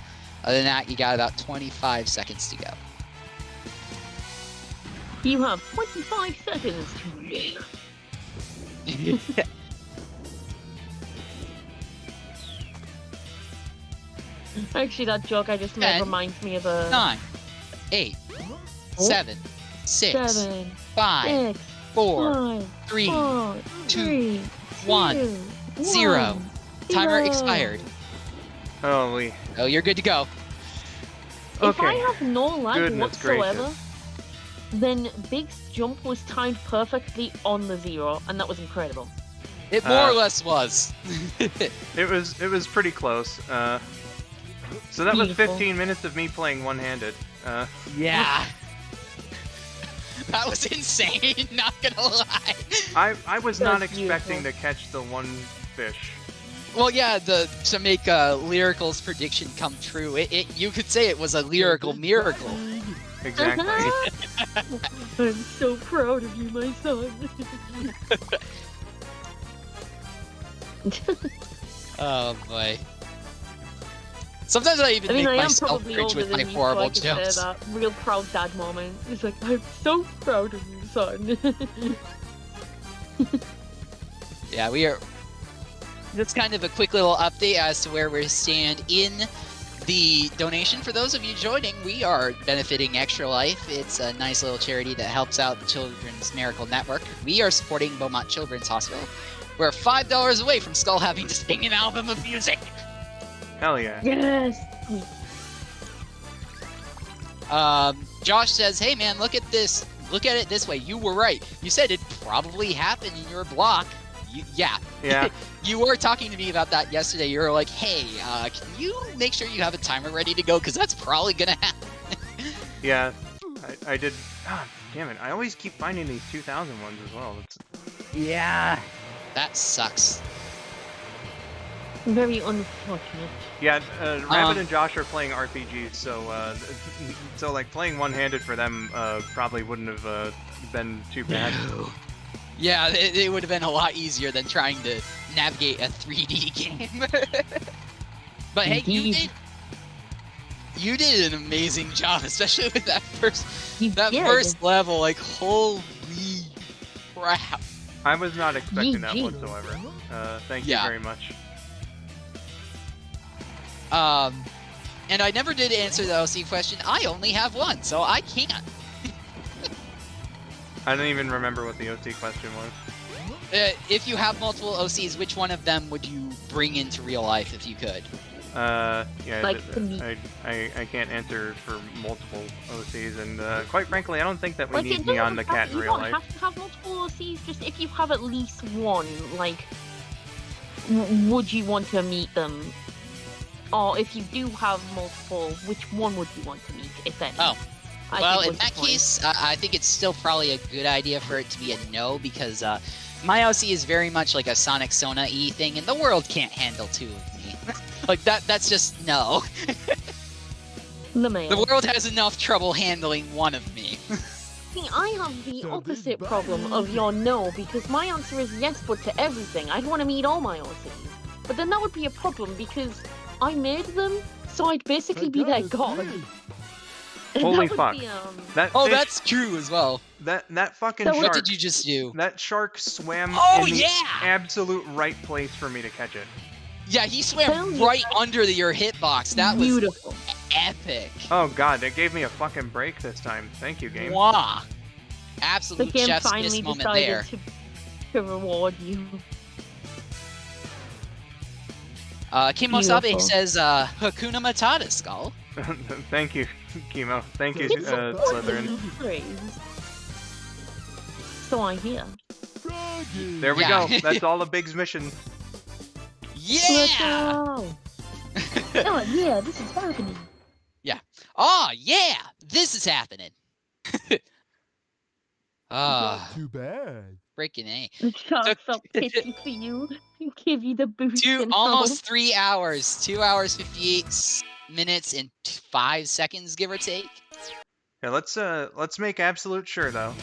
[SPEAKER 3] other than that, you got about 25 seconds to go.
[SPEAKER 2] You have 25 seconds to live. Actually, that joke I just made
[SPEAKER 3] 10,
[SPEAKER 2] reminds me of a
[SPEAKER 3] 9, 8, 7, 6,
[SPEAKER 2] 7,
[SPEAKER 3] 5,
[SPEAKER 2] 6,
[SPEAKER 3] 4,
[SPEAKER 2] 5,
[SPEAKER 3] 3,
[SPEAKER 2] 4,
[SPEAKER 3] 2,
[SPEAKER 2] 3,
[SPEAKER 3] 1,
[SPEAKER 2] 2,
[SPEAKER 3] 0.
[SPEAKER 2] 1,
[SPEAKER 3] Timer
[SPEAKER 2] 0.
[SPEAKER 3] expired.
[SPEAKER 1] Holy.
[SPEAKER 3] Oh, you're good to go.
[SPEAKER 2] If I
[SPEAKER 1] Okay.
[SPEAKER 2] have no lag
[SPEAKER 1] Goodness
[SPEAKER 2] whatsoever,
[SPEAKER 1] gracious.
[SPEAKER 2] then Big's jump was timed perfectly on the 0, and that was incredible.
[SPEAKER 3] It more or less was.
[SPEAKER 1] It was pretty close. So that was
[SPEAKER 2] Beautiful.
[SPEAKER 1] 15 minutes of me playing one-handed.
[SPEAKER 3] Yeah. That was insane, not gonna lie.
[SPEAKER 1] I was not
[SPEAKER 2] That's
[SPEAKER 1] expecting
[SPEAKER 2] beautiful.
[SPEAKER 1] to catch the one fish.
[SPEAKER 3] Well, yeah, to make Lyrical's prediction come true, you could say it was a lyrical miracle.
[SPEAKER 1] Exactly.
[SPEAKER 2] I'm so proud of you, my son.
[SPEAKER 3] Oh boy. Sometimes I even
[SPEAKER 2] I mean,
[SPEAKER 3] make
[SPEAKER 2] I am
[SPEAKER 3] myself
[SPEAKER 2] probably
[SPEAKER 3] cringe
[SPEAKER 2] older
[SPEAKER 3] with
[SPEAKER 2] than
[SPEAKER 3] my
[SPEAKER 2] you,
[SPEAKER 3] horrible
[SPEAKER 2] so I can
[SPEAKER 3] jokes.
[SPEAKER 2] say that. Real proud dad moment. It's like, I'm so proud of you, son.
[SPEAKER 3] Yeah, we are. That's kind of a quick little update as to where we stand in the donation. For those of you joining, we are benefiting Extra Life. It's a nice little charity that helps out the Children's Miracle Network. We are supporting Beaumont Children's Hospital. We're $5 away from Skull having to sing an album of music.
[SPEAKER 1] Hell yeah.
[SPEAKER 2] Yes.
[SPEAKER 3] Josh says, "Hey man, look at this. Look at it this way. You were right. You said it'd probably happen in your block. Yeah.
[SPEAKER 1] Yeah.
[SPEAKER 3] You were talking to me about that yesterday. You were like, hey, can you make sure you have a timer ready to go? Because that's probably gonna happen."
[SPEAKER 1] Yeah. I did. God damn it. I always keep finding these 2000 ones as well.
[SPEAKER 3] Yeah. That sucks.
[SPEAKER 2] Very unfortunate.
[SPEAKER 1] Yeah, Rabbit and Josh are playing RPGs, so so like playing one-handed for them probably wouldn't have been too bad.
[SPEAKER 3] No. Yeah, it would have been a lot easier than trying to navigate a 3D game. But hey,
[SPEAKER 2] Indeed.
[SPEAKER 3] you did an amazing job, especially with that first
[SPEAKER 2] You did.
[SPEAKER 3] first level. Like, holy crap!
[SPEAKER 1] I was not expecting that
[SPEAKER 2] GG.
[SPEAKER 1] whatsoever. Thank you
[SPEAKER 3] Yeah.
[SPEAKER 1] very much.
[SPEAKER 3] And I never did answer the OC question. I only have one, so I can't.
[SPEAKER 1] I don't even remember what the OC question was.
[SPEAKER 3] If you have multiple OCs, which one of them would you bring into real life if you could?
[SPEAKER 1] Yeah,
[SPEAKER 2] Like to meet-
[SPEAKER 1] I can't answer for multiple OCs, and quite frankly, I don't think that we
[SPEAKER 2] Like,
[SPEAKER 1] need
[SPEAKER 2] it
[SPEAKER 1] me
[SPEAKER 2] doesn't
[SPEAKER 1] on the
[SPEAKER 2] have-
[SPEAKER 1] cat in
[SPEAKER 2] you
[SPEAKER 1] real
[SPEAKER 2] don't
[SPEAKER 1] life.
[SPEAKER 2] have to have multiple OCs, just if you have at least one, like, would you want to meet them? Or if you do have multiple, which one would you want to meet, if any?
[SPEAKER 3] Oh.
[SPEAKER 2] I
[SPEAKER 3] Well,
[SPEAKER 2] think
[SPEAKER 3] in
[SPEAKER 2] was the
[SPEAKER 3] that
[SPEAKER 2] point.
[SPEAKER 3] case, I think it's still probably a good idea for it to be a no, because my OC is very much like a Sonic Sona-y thing, and the world can't handle two of me. Like, that's just no.
[SPEAKER 2] The man.
[SPEAKER 3] The world has enough trouble handling one of me.
[SPEAKER 2] See, I have the opposite problem of your no, because my answer is yes, but to everything. I'd want to meet all my OCs. But then that would be a problem, because I made them, so I'd basically be their god. And
[SPEAKER 1] Holy
[SPEAKER 2] that would
[SPEAKER 1] fuck.
[SPEAKER 2] be,
[SPEAKER 1] That
[SPEAKER 3] Oh,
[SPEAKER 1] fish,
[SPEAKER 3] that's true as well.
[SPEAKER 1] that fucking
[SPEAKER 2] So
[SPEAKER 1] shark.
[SPEAKER 3] What did you just do?
[SPEAKER 1] That shark swam
[SPEAKER 3] Oh,
[SPEAKER 1] in the
[SPEAKER 3] yeah!
[SPEAKER 1] absolute right place for me to catch it.
[SPEAKER 3] Yeah, he
[SPEAKER 2] Hell
[SPEAKER 3] swam
[SPEAKER 2] yeah.
[SPEAKER 3] right under your hitbox. That was
[SPEAKER 2] beautiful.
[SPEAKER 3] epic.
[SPEAKER 1] Oh god, it gave me a fucking break this time. Thank you, game.
[SPEAKER 3] Mwah.
[SPEAKER 2] The
[SPEAKER 3] Absolute
[SPEAKER 2] game
[SPEAKER 3] chef's kiss
[SPEAKER 2] finally
[SPEAKER 3] moment
[SPEAKER 2] decided
[SPEAKER 3] there.
[SPEAKER 2] to reward you.
[SPEAKER 3] Kim Mosabe
[SPEAKER 2] Beautiful.
[SPEAKER 3] says, Hakuna Matata, Skull.
[SPEAKER 1] Thank you, Chemo. Thank you,
[SPEAKER 2] It's a
[SPEAKER 1] Slytherin.
[SPEAKER 2] phrase. So I hear.
[SPEAKER 5] Froggy!
[SPEAKER 1] There we
[SPEAKER 3] Yeah.
[SPEAKER 1] go. That's all of Big's mission.
[SPEAKER 2] Let's
[SPEAKER 3] Yeah!
[SPEAKER 2] go! Oh yeah, this is happening.
[SPEAKER 3] Oh, yeah! This is happening. Ah,
[SPEAKER 5] Not too bad.
[SPEAKER 3] freaking A.
[SPEAKER 2] The shark felt pity for you and give you the boost. and
[SPEAKER 3] Almost 3 hours. 2 hours, 58 minutes, and 5 seconds, give or take.
[SPEAKER 1] Yeah, let's make absolute sure though.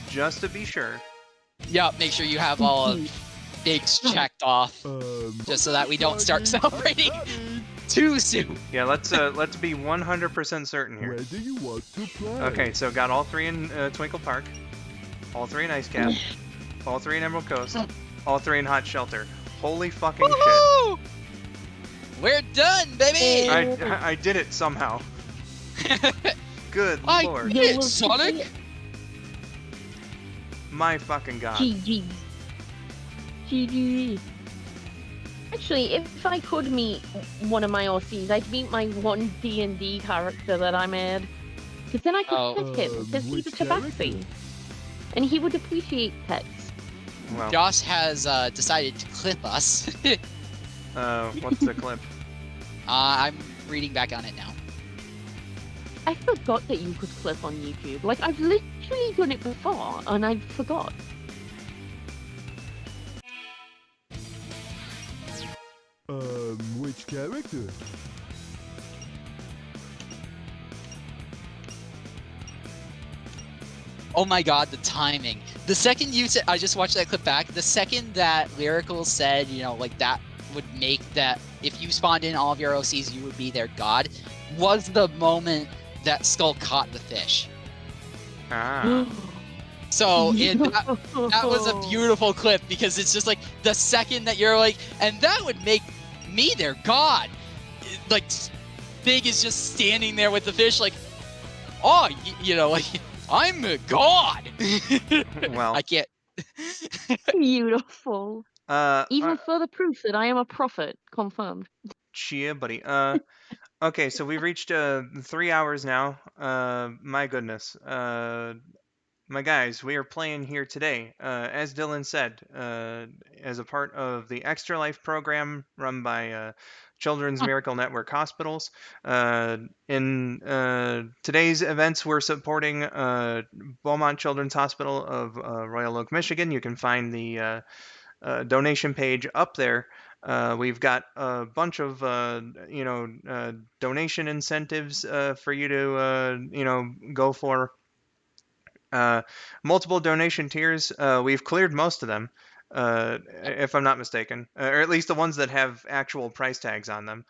[SPEAKER 1] Just to be sure.
[SPEAKER 3] Yup, make sure you have all of Big's checked off, just so that we don't start celebrating too soon.
[SPEAKER 1] Yeah, let's be 100% certain here.
[SPEAKER 5] Where do you want to play?
[SPEAKER 1] Okay, so got all 3 in Twinkle Park, all 3 in Ice Cap, all 3 in Emerald Coast, all 3 in Hot Shelter. Holy fucking shit!
[SPEAKER 3] Woohoo! We're done, baby!
[SPEAKER 1] I did it somehow. Good
[SPEAKER 3] I
[SPEAKER 1] lord.
[SPEAKER 3] did it, Sonic!
[SPEAKER 1] My fucking god.
[SPEAKER 2] GG. GG. Actually, if I could meet one of my OCs, I'd meet my one D&D character that I made. Because then I could
[SPEAKER 3] Oh.
[SPEAKER 2] pet him, because he's a
[SPEAKER 5] Which character?
[SPEAKER 2] tabaxi. And he would appreciate pets.
[SPEAKER 1] Well,
[SPEAKER 3] Josh has decided to clip us.
[SPEAKER 1] what's the clip?
[SPEAKER 3] I'm reading back on it now.
[SPEAKER 2] I forgot that you could clip on YouTube. Like, I've literally done it before, and I forgot.
[SPEAKER 5] Which character?
[SPEAKER 3] Oh my god, the timing. The second you said, I just watched that clip back, the second that Lyrical said, you know, like that would make that, if you spawned in all of your OCs, you would be their god, was the moment that Skull caught the fish.
[SPEAKER 1] Ah.
[SPEAKER 3] So that was a beautiful clip, because it's just like the second that you're like, and that would make me their god. Like, Big is just standing there with the fish, like, oh, you know, like, I'm a god.
[SPEAKER 1] Well,
[SPEAKER 3] I can't.
[SPEAKER 2] Beautiful. Even
[SPEAKER 1] uh,
[SPEAKER 2] further proof that I am a prophet. Confirmed.
[SPEAKER 1] Chia, buddy. Okay, so we've reached 3 hours now. My goodness. My guys, we are playing here today, as Dylan said, as a part of the Extra Life program run by Children's Miracle Network Hospitals. In today's events, we're supporting Beaumont Children's Hospital of Royal Oak, Michigan. You can find the donation page up there. We've got a bunch of donation incentives for you to go for. Multiple donation tiers. We've cleared most of them, if I'm not mistaken, or at least the ones that have actual price tags on them.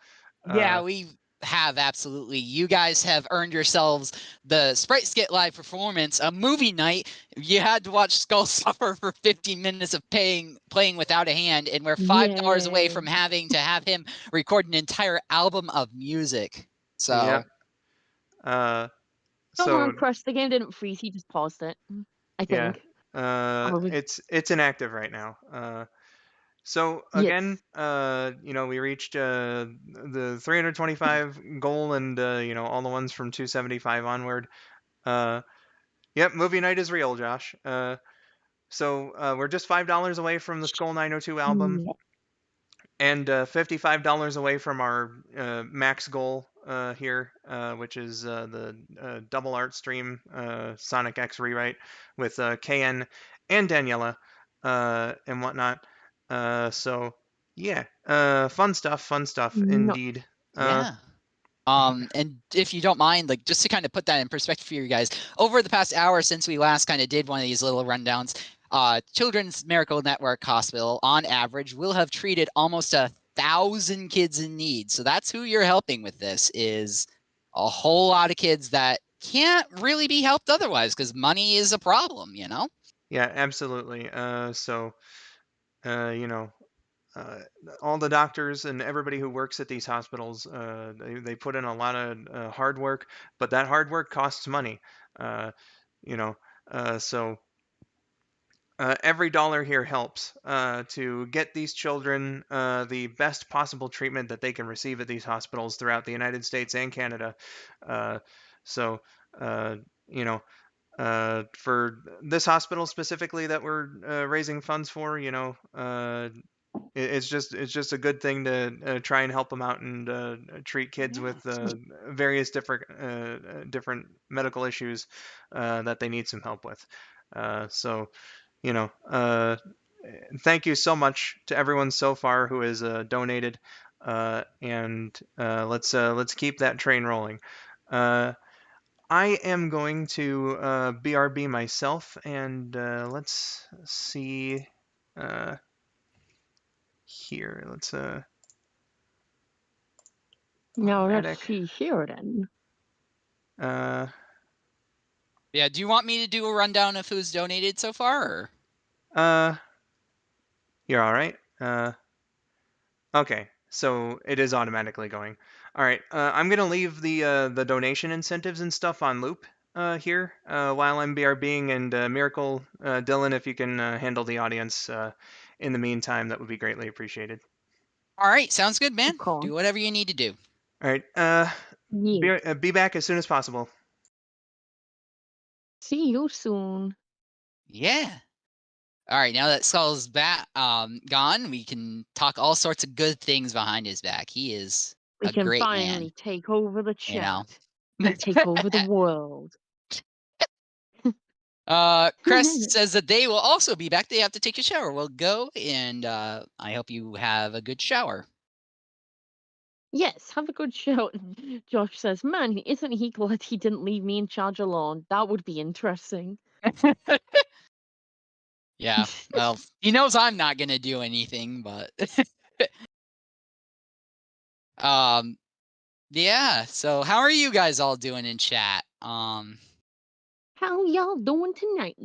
[SPEAKER 3] Yeah, we have, absolutely. You guys have earned yourselves the Sprite Skit Live performance, a movie night. You had to watch Skull suffer for 15 minutes of playing without a hand, and we're $5 away from having to have him record an entire album of music. So,
[SPEAKER 1] Yep.
[SPEAKER 2] Don't
[SPEAKER 1] So
[SPEAKER 2] worry, Chris. The game didn't freeze. He just paused it. I
[SPEAKER 1] yeah,
[SPEAKER 2] think. Probably.
[SPEAKER 1] it's inactive right now. So again, we reached the 325 goal, and all the ones from 275 onward. Yep, movie night is real, Josh. So we're just $5 away from the skull902 album,
[SPEAKER 2] Yeah.
[SPEAKER 1] and $55 away from our max goal here, which is the double art stream Sonic X rewrite with KN and Daniela and whatnot. So yeah, fun stuff
[SPEAKER 2] No.
[SPEAKER 1] indeed.
[SPEAKER 3] yeah. And if you don't mind, like, just to kind of put that in perspective for you guys, over the past hour since we last kind of did one of these little rundowns, Children's Miracle Network Hospital, on average, will have treated almost 1,000 kids in need. So that's who you're helping with this, is a whole lot of kids that can't really be helped otherwise, because money is a problem, you know?
[SPEAKER 1] Yeah, absolutely. All the doctors and everybody who works at these hospitals, they put in a lot of hard work, but that hard work costs money. Uh, you know, so every dollar here helps to get these children the best possible treatment that they can receive at these hospitals throughout the United States and Canada. Uh, so, uh, you know, for this hospital specifically that we're raising funds for, it's just a good thing to try and help them out and treat kids with various different medical issues that they need some help with. So, you know, thank you so much to everyone so far who has donated, and let's keep that train rolling. I am going to BRB myself, and let's see here. Let's
[SPEAKER 2] Now let's
[SPEAKER 1] automatic.
[SPEAKER 2] see here then.
[SPEAKER 3] Yeah, do you want me to do a rundown of who's donated so far, or?
[SPEAKER 1] You're all right. Okay, so it is automatically going. All right, I'm gonna leave the donation incentives and stuff on loop here while I'm BRBing, and Miracle, Dylan, if you can handle the audience in the meantime, that would be greatly appreciated.
[SPEAKER 3] All right, sounds good, man.
[SPEAKER 2] Cool.
[SPEAKER 3] Do whatever you need to do.
[SPEAKER 1] All right.
[SPEAKER 2] Yeah.
[SPEAKER 1] Be back as soon as possible.
[SPEAKER 2] See you soon.
[SPEAKER 3] Yeah. All right, now that Skull's gone, we can talk all sorts of good things behind his back. He is
[SPEAKER 2] We
[SPEAKER 3] a
[SPEAKER 2] can
[SPEAKER 3] great
[SPEAKER 2] finally
[SPEAKER 3] man,
[SPEAKER 2] take over the
[SPEAKER 3] you know.
[SPEAKER 2] chat. Take over the world.
[SPEAKER 3] Chris says that they will also be back. They have to take a shower. We'll go, and I hope you have a good shower.
[SPEAKER 2] Yes, have a good show. Josh says, man, isn't he glad he didn't leave me in charge alone? That would be interesting.
[SPEAKER 3] Yeah, well, he knows I'm not gonna do anything, but yeah. So how are you guys all doing in chat?
[SPEAKER 2] How y'all doing tonight?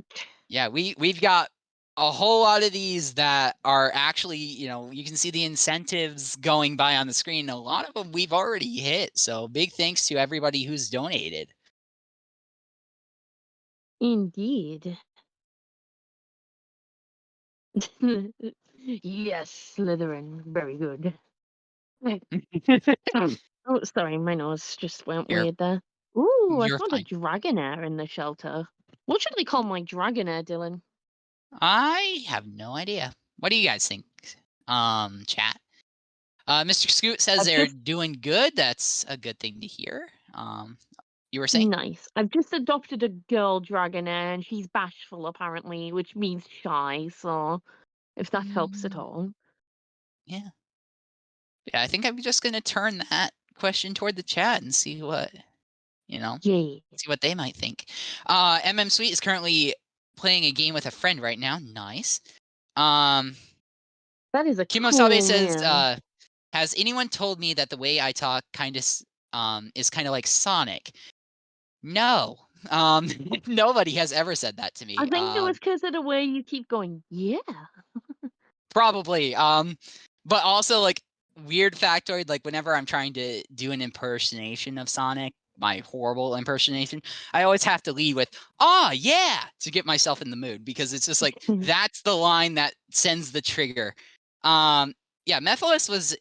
[SPEAKER 3] Yeah, we've got a whole lot of these that are actually, you can see the incentives going by on the screen. A lot of them we've already hit. So big thanks to everybody who's donated.
[SPEAKER 2] Indeed. Yes, Slytherin. Very good. Oh, sorry, my nose just went
[SPEAKER 3] You're
[SPEAKER 2] weird there. Ooh, I
[SPEAKER 3] you're
[SPEAKER 2] found a
[SPEAKER 3] fine.
[SPEAKER 2] dragonair in the shelter. What should they call my dragonair, Dylan?
[SPEAKER 3] I have no idea. What do you guys think? Chat. Mr. Scoot says
[SPEAKER 2] I've
[SPEAKER 3] they're
[SPEAKER 2] just
[SPEAKER 3] doing good. That's a good thing to hear. You were saying?
[SPEAKER 2] Nice. I've just adopted a girl dragonair, and she's bashful apparently, which means shy. So, if that helps at all.
[SPEAKER 3] Yeah. Yeah, I think I'm just gonna turn that question toward the chat and see what,
[SPEAKER 2] Yeah.
[SPEAKER 3] see what they might think. MM Sweet is currently playing a game with a friend right now. Nice.
[SPEAKER 2] That is a
[SPEAKER 3] Kimosabe
[SPEAKER 2] cool
[SPEAKER 3] says,
[SPEAKER 2] name.
[SPEAKER 3] has anyone told me that the way I talk is kind of like Sonic? No. Nobody has ever said that to
[SPEAKER 2] I
[SPEAKER 3] me.
[SPEAKER 2] think it was because of the way you keep going, yeah.
[SPEAKER 3] Probably. But also like weird factoid, like whenever I'm trying to do an impersonation of Sonic, my horrible impersonation, I always have to lead with, "Ah, yeah," to get myself in the mood because it's just like that's the line that sends the trigger. Yeah, Mephiles was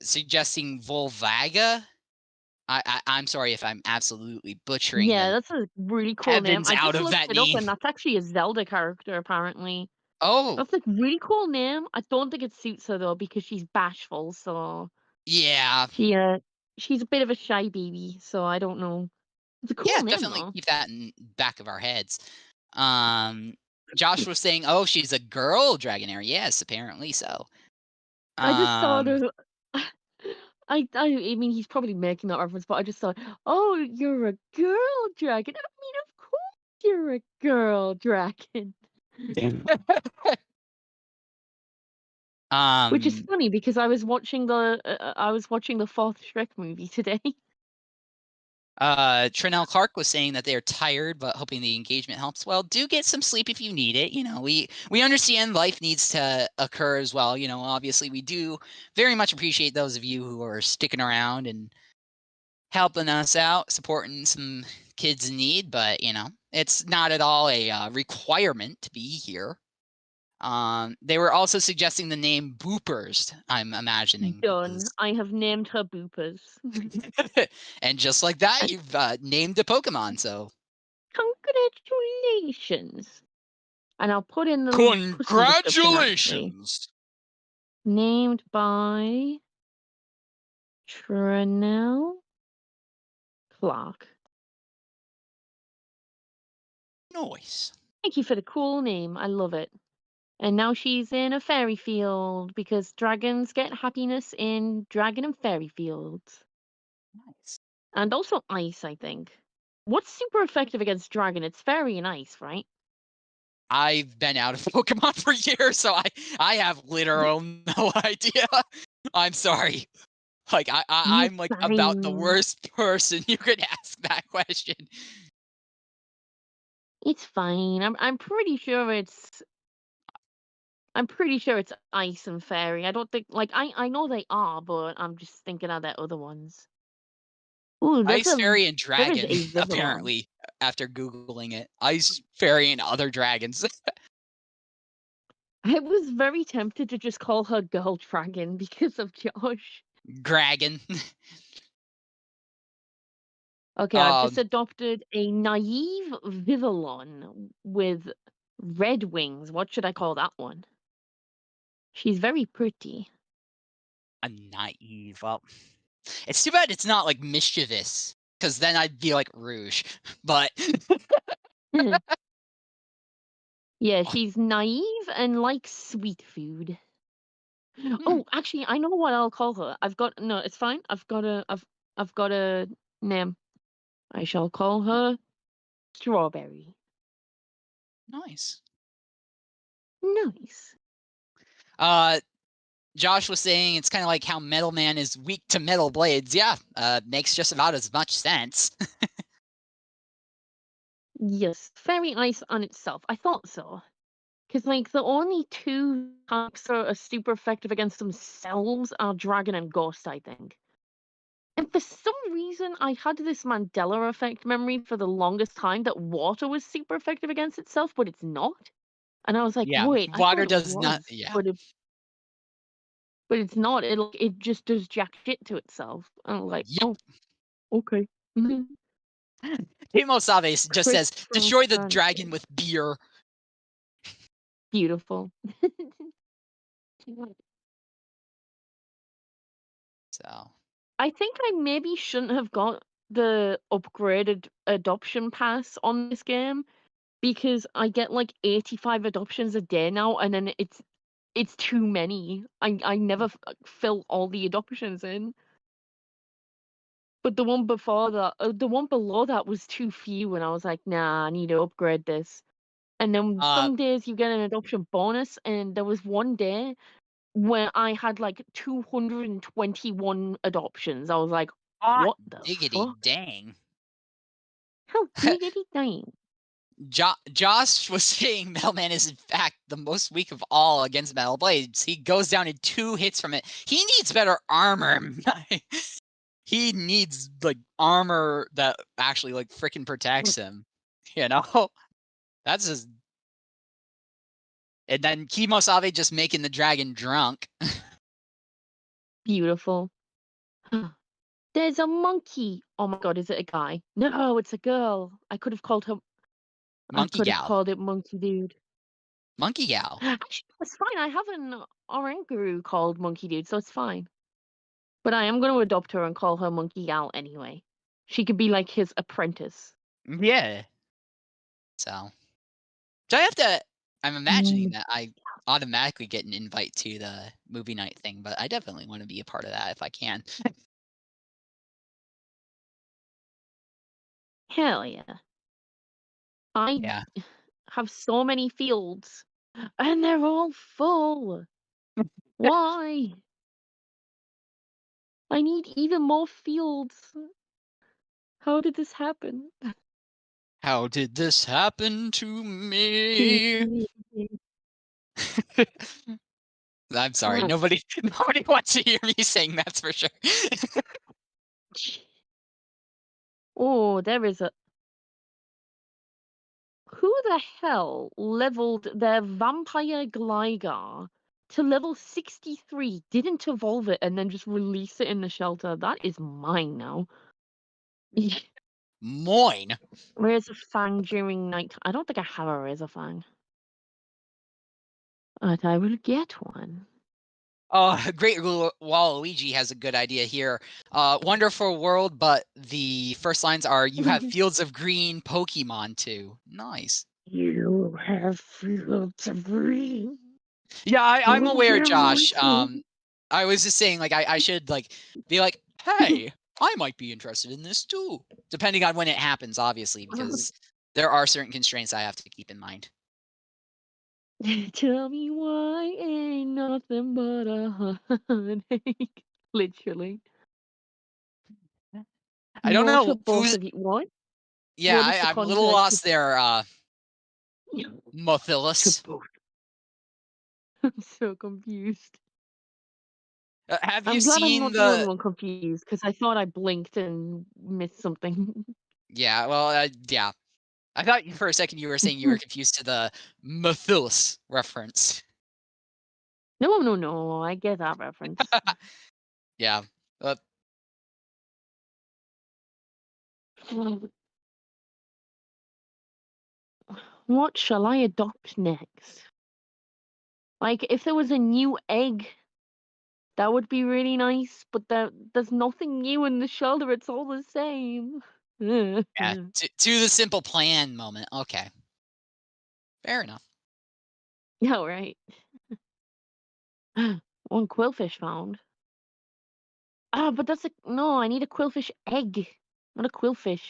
[SPEAKER 3] suggesting Volvaga. I'm sorry if I'm absolutely butchering
[SPEAKER 2] Yeah,
[SPEAKER 3] the
[SPEAKER 2] that's a really cool name.
[SPEAKER 3] heavens
[SPEAKER 2] I
[SPEAKER 3] out
[SPEAKER 2] just
[SPEAKER 3] of
[SPEAKER 2] looked
[SPEAKER 3] that
[SPEAKER 2] it up,
[SPEAKER 3] name.
[SPEAKER 2] and that's actually a Zelda character, apparently.
[SPEAKER 3] Oh,
[SPEAKER 2] That's a really cool name. I don't think it suits her though because she's bashful. So
[SPEAKER 3] yeah.
[SPEAKER 2] she's a bit of a shy baby. So I don't know. It's a
[SPEAKER 3] Yeah,
[SPEAKER 2] cool name
[SPEAKER 3] definitely
[SPEAKER 2] though.
[SPEAKER 3] keep that in back of our heads. Josh was saying, "Oh, she's a girl Dragonair." Yes, apparently so.
[SPEAKER 2] I just thought
[SPEAKER 3] Um,
[SPEAKER 2] of. I mean, he's probably making that reference, but I just thought, oh, you're a girl dragon. I mean, of course you're a girl dragon. Which is
[SPEAKER 3] um,
[SPEAKER 2] funny because I was watching the fourth Shrek movie today.
[SPEAKER 3] Trinell Clark was saying that they're tired, but hoping the engagement helps. Well, do get some sleep if you need it. We understand life needs to occur as well. Obviously, we do very much appreciate those of you who are sticking around and helping us out, supporting some kids in need, but it's not at all a requirement to be here. They were also suggesting the name Boopers, I'm imagining.
[SPEAKER 2] Done. I have named her Boopers.
[SPEAKER 3] And just like that, you've named a Pokemon, so.
[SPEAKER 2] Congratulations. And I'll put in the pussy description actually.
[SPEAKER 3] Congratulations!
[SPEAKER 2] Named by Trinell Clark.
[SPEAKER 3] Nice.
[SPEAKER 2] Thank you for the cool name. I love it. And now she's in a fairy field because dragons get happiness in dragon and fairy fields.
[SPEAKER 3] Nice.
[SPEAKER 2] And also ice, I think. What's super effective against dragon? It's fairy and ice, right?
[SPEAKER 3] I've been out of Pokemon for years, so I have literal no idea. I'm sorry. Like I'm like about the
[SPEAKER 2] Fine.
[SPEAKER 3] worst person you could ask that question.
[SPEAKER 2] It's fine. I'm pretty sure it's ice and fairy. I don't think I know they are, but I'm just thinking of their other ones. Ooh,
[SPEAKER 3] Ice Fairy and
[SPEAKER 2] there is
[SPEAKER 3] Dragon,
[SPEAKER 2] a Vivillon.
[SPEAKER 3] apparently, after Googling it. Ice Fairy and other dragons.
[SPEAKER 2] I was very tempted to just call her Girl Dragon because of Josh.
[SPEAKER 3] Dragon.
[SPEAKER 2] Okay, I've just adopted a naive Vivillon with red wings. What should I call that one? She's very pretty.
[SPEAKER 3] A naive. Well, it's too bad it's not like mischievous, because then I'd be like Rouge. But
[SPEAKER 2] Yeah, she's naive and likes sweet food. Oh, actually, I know what I'll call her. No, it's fine. I've got a name. I shall call her Strawberry.
[SPEAKER 3] nice.
[SPEAKER 2] Nice.
[SPEAKER 3] Josh was saying it's kind of like how Metal Man is weak to metal blades. Yeah, makes just about as much sense.
[SPEAKER 2] Yes, very nice on itself. I thought so. Because, like, the only two attacks that are super effective against themselves are Dragon and Ghost, I think. And for some reason, I had this Mandela effect memory for the longest time that water was super effective against itself, but it's not. And I was like,
[SPEAKER 3] Yeah,
[SPEAKER 2] wait, I
[SPEAKER 3] water
[SPEAKER 2] thought it
[SPEAKER 3] does not.
[SPEAKER 2] was,
[SPEAKER 3] Yeah.
[SPEAKER 2] but it's not. It just does jack shit to itself. And I'm like,
[SPEAKER 3] Yep.
[SPEAKER 2] oh, okay.
[SPEAKER 3] Himo Sabe just says,
[SPEAKER 2] Crisp
[SPEAKER 3] destroy the
[SPEAKER 2] transparency.
[SPEAKER 3] dragon with beer.
[SPEAKER 2] Beautiful.
[SPEAKER 3] So,
[SPEAKER 2] I think I maybe shouldn't have got the upgraded adoption pass on this game because I get like 85 adoptions a day now, and then it's too many. I never fill all the adoptions in. But the one before that, the one below that was too few, and I was like, nah, I need to upgrade this. And then some days you get an adoption bonus, and there was one day when I had like 221 adoptions. I was like,
[SPEAKER 3] hot
[SPEAKER 2] what the
[SPEAKER 3] diggity
[SPEAKER 2] fuck?
[SPEAKER 3] dang.
[SPEAKER 2] How diggity dang.
[SPEAKER 3] Josh was saying Metal Man is in fact the most weak of all against Metal Blades. He goes down in 2 hits from it. He needs better armor. He needs like armor that actually like freaking protects him. You know? That's just. And then Kimosabe just making the dragon drunk.
[SPEAKER 2] Beautiful. There's a monkey. Oh my god, is it a guy? No, it's a girl. I could have called her. I
[SPEAKER 3] Monkey
[SPEAKER 2] could have
[SPEAKER 3] gal.
[SPEAKER 2] called it Monkey Dude.
[SPEAKER 3] Monkey gal.
[SPEAKER 2] Actually, it's fine. I have an Oranguru called Monkey Dude, so it's fine. But I am going to adopt her and call her Monkey Gal anyway. She could be like his apprentice.
[SPEAKER 3] Yeah. So I'm imagining that I automatically get an invite to the movie night thing, but I definitely want to be a part of that if I can.
[SPEAKER 2] Hell yeah. I
[SPEAKER 3] Yeah.
[SPEAKER 2] have so many fields, and they're all full. Why? I need even more fields. How did this happen?
[SPEAKER 3] How did this happen to me? I'm sorry. Nobody wants to hear me sing, that's for sure.
[SPEAKER 2] Oh, there is a. Who the hell leveled their vampire Gligar to level 63, didn't evolve it, and then just release it in the shelter? That is mine now.
[SPEAKER 3] Moin.
[SPEAKER 2] Razor Fang during night. I don't think I have a Razor Fang. But I will get one.
[SPEAKER 3] Oh, Great Waluigi has a good idea here. Wonderful world, but the first lines are, you have fields of green Pokemon too. Nice.
[SPEAKER 2] You have fields of green.
[SPEAKER 3] Yeah, I'm aware, Josh.
[SPEAKER 2] Pokemon.
[SPEAKER 3] I was just saying, like, I should, like, be like, hey, I might be interested in this too. Depending on when it happens, obviously, because there are certain constraints I have to keep in mind.
[SPEAKER 2] Tell me why ain't nothing but a heartache. Literally.
[SPEAKER 3] I don't
[SPEAKER 2] No to
[SPEAKER 3] know
[SPEAKER 2] both
[SPEAKER 3] who's.
[SPEAKER 2] of you. What?
[SPEAKER 3] Yeah,
[SPEAKER 2] What is the
[SPEAKER 3] I'm a little
[SPEAKER 2] context?
[SPEAKER 3] lost there,
[SPEAKER 2] To
[SPEAKER 3] Mophilus.
[SPEAKER 2] both. I'm so confused.
[SPEAKER 3] Have you
[SPEAKER 2] I'm glad I'm
[SPEAKER 3] seen
[SPEAKER 2] not the only
[SPEAKER 3] the?
[SPEAKER 2] one confused because I thought I blinked and missed something.
[SPEAKER 3] Yeah, well, yeah. I thought for a second you were saying you were confused to the Mophilus reference.
[SPEAKER 2] No, I get that reference.
[SPEAKER 3] Yeah.
[SPEAKER 2] What shall I adopt next? Like, if there was a new egg, that would be really nice, but there's nothing new in the shelter, it's all the same.
[SPEAKER 3] Yeah. To the simple plan moment. Okay. Fair enough.
[SPEAKER 2] Yeah, right. One quillfish found. Ah, but no, I need a quillfish egg, not a quillfish.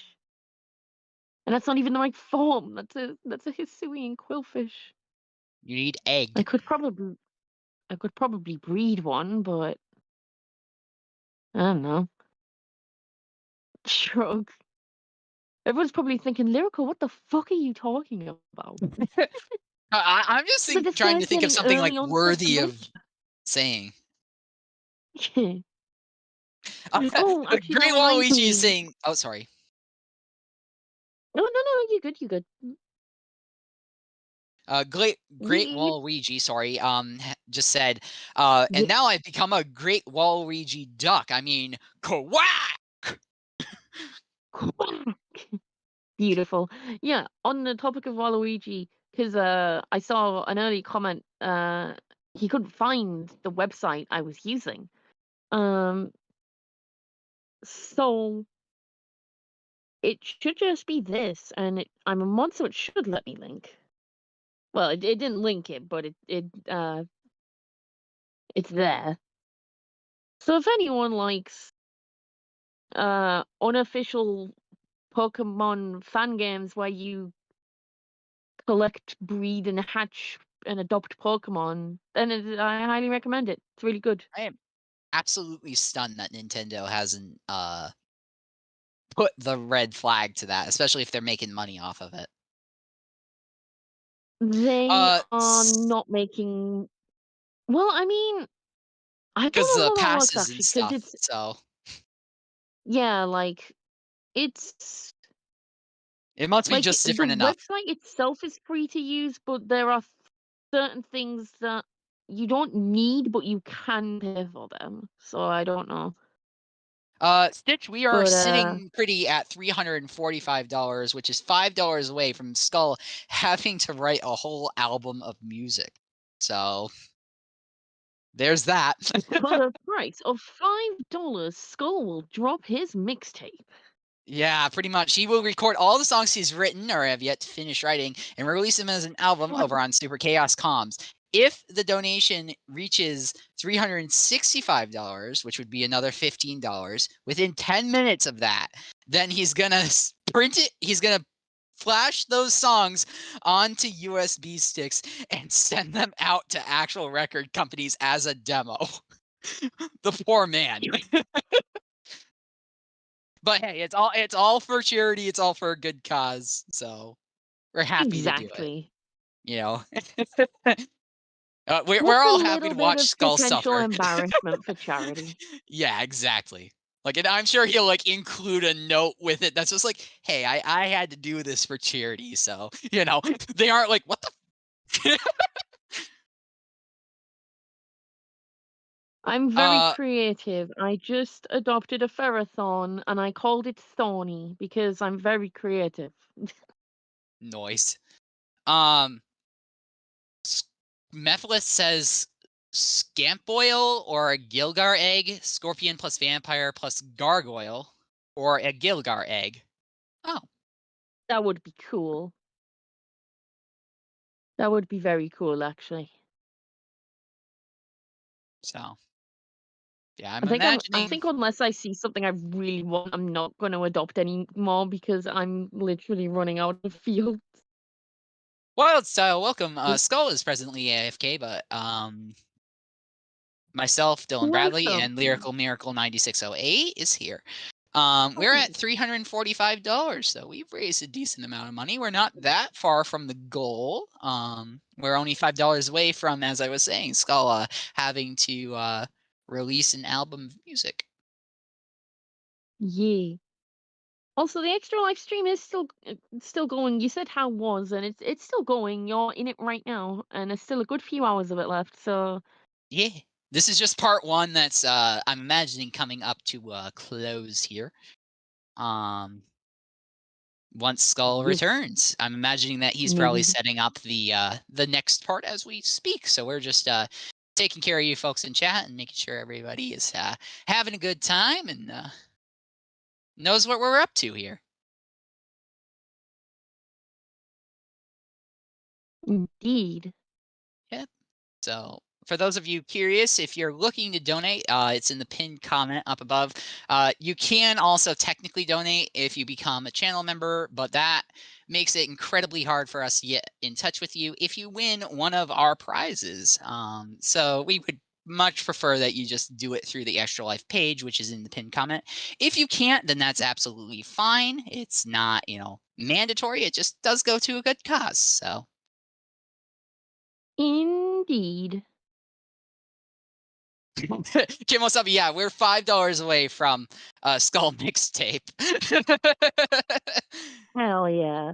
[SPEAKER 2] And that's not even the right form. That's a Hisuian quillfish.
[SPEAKER 3] You need
[SPEAKER 2] I
[SPEAKER 3] egg.
[SPEAKER 2] could probably breed one, but I don't know. Shrug. Everyone's probably thinking, Lyrical, what the fuck are you talking about?
[SPEAKER 3] I'm just
[SPEAKER 2] So this
[SPEAKER 3] trying to
[SPEAKER 2] guy's
[SPEAKER 3] think of
[SPEAKER 2] getting
[SPEAKER 3] something like
[SPEAKER 2] early onset
[SPEAKER 3] worthy of
[SPEAKER 2] dementia.
[SPEAKER 3] saying.
[SPEAKER 2] Oh, actually, that
[SPEAKER 3] Great
[SPEAKER 2] reminds
[SPEAKER 3] Waluigi is
[SPEAKER 2] me.
[SPEAKER 3] saying. Oh, sorry.
[SPEAKER 2] No, you're good, you're good.
[SPEAKER 3] Great
[SPEAKER 2] You,
[SPEAKER 3] Waluigi, sorry, just said, and
[SPEAKER 2] you,
[SPEAKER 3] now I've become a great Waluigi duck. I mean, quack!
[SPEAKER 2] Quack. Beautiful. Yeah, on the topic of Waluigi, because I saw an early comment. He couldn't find the website I was using. So it should just be this, and I'm a mod, so it should let me link. Well, it didn't link it, but it's there. So if anyone likes unofficial Pokemon fan games where you collect, breed, and hatch and adopt Pokemon, then I highly recommend it. It's really good.
[SPEAKER 3] I am absolutely stunned that Nintendo hasn't put the red flag to that, especially if they're making money off of it.
[SPEAKER 2] They are not making. Well, I mean, I
[SPEAKER 3] Because
[SPEAKER 2] don't know
[SPEAKER 3] the
[SPEAKER 2] how that works
[SPEAKER 3] passes and
[SPEAKER 2] actually, because
[SPEAKER 3] stuff. So
[SPEAKER 2] yeah, like it's
[SPEAKER 3] it must be
[SPEAKER 2] like
[SPEAKER 3] just
[SPEAKER 2] the
[SPEAKER 3] different enough.
[SPEAKER 2] website itself is free to use, but there are certain things that you don't need, but you can pay for them. So I don't know.
[SPEAKER 3] Stitch, we are
[SPEAKER 2] But
[SPEAKER 3] sitting pretty at $345, which is $5 away from Skull having to write a whole album of music. So there's that.
[SPEAKER 2] for the price of $5, Skull will drop his mixtape.
[SPEAKER 3] Yeah, pretty much. He will record all the songs he's written or have yet to finish writing and release them as an album over on Super Chaos Comms. If the donation reaches $365, which would be another $15, within 10 minutes of that, then he's going to print it. He's going to flash those songs onto USB sticks and send them out to actual record companies as a demo. The poor man. But hey, it's all for charity, it's all for a good cause, so we're happy to do it.
[SPEAKER 2] Exactly.
[SPEAKER 3] You know? We're
[SPEAKER 2] What's a
[SPEAKER 3] all happy
[SPEAKER 2] little
[SPEAKER 3] to
[SPEAKER 2] bit
[SPEAKER 3] watch
[SPEAKER 2] of
[SPEAKER 3] Skull
[SPEAKER 2] potential
[SPEAKER 3] suffer.
[SPEAKER 2] embarrassment for charity?
[SPEAKER 3] Yeah, exactly. Like, and I'm sure he'll, like, include a note with it that's just like, "Hey, I had to do this for charity," so, you know, they aren't like, "What the"
[SPEAKER 2] I'm very creative. I just adopted a Ferrothorn and I called it Thorny because I'm very creative.
[SPEAKER 3] Noise. Mephiles says Scampoil or a Gilgar egg, Scorpion plus Vampire plus Gargoyle, or a Gilgar egg. Oh.
[SPEAKER 2] That would be cool. That would be very cool, actually.
[SPEAKER 3] So, yeah, I'm
[SPEAKER 2] I
[SPEAKER 3] imagining.
[SPEAKER 2] think unless I see something I really want, I'm not going to adopt any more because I'm literally running out of fields.
[SPEAKER 3] Wild Style, welcome. Skull is presently AFK, but myself, Dylan Bradley,
[SPEAKER 2] Welcome.
[SPEAKER 3] and Lyrical Miracle 9608 is here. We're at $345, so we've raised a decent amount of money. We're not that far from the goal. We're only $5 away from, as I was saying, Skull having to release an album of music.
[SPEAKER 2] Yeah. Also, the extra live stream is still going. You said how was, and it's still going. You're in it right now, and there's still a good few hours of it left. So
[SPEAKER 3] Yeah. This is just part one that's I'm imagining coming up to close here. Once Skull
[SPEAKER 2] Yes,
[SPEAKER 3] returns. I'm imagining that he's probably
[SPEAKER 2] indeed.
[SPEAKER 3] setting up the next part as we speak. So we're just taking care of you folks in chat and making sure everybody is having a good time and knows what we're up to here.
[SPEAKER 2] Indeed.
[SPEAKER 3] Yep. So for those of you curious, if you're looking to donate, it's in the pinned comment up above. You can also technically donate if you become a channel member, but that makes it incredibly hard for us to get in touch with you if you win one of our prizes. So we would much prefer that you just do it through the Extra Life page, which is in the pinned comment. If you can't, then that's absolutely fine. It's not, mandatory. It just does go to a good cause. So
[SPEAKER 2] Indeed.
[SPEAKER 3] Kim, what's up? Yeah, we're $5 away from Skull mixtape.
[SPEAKER 2] Hell yeah.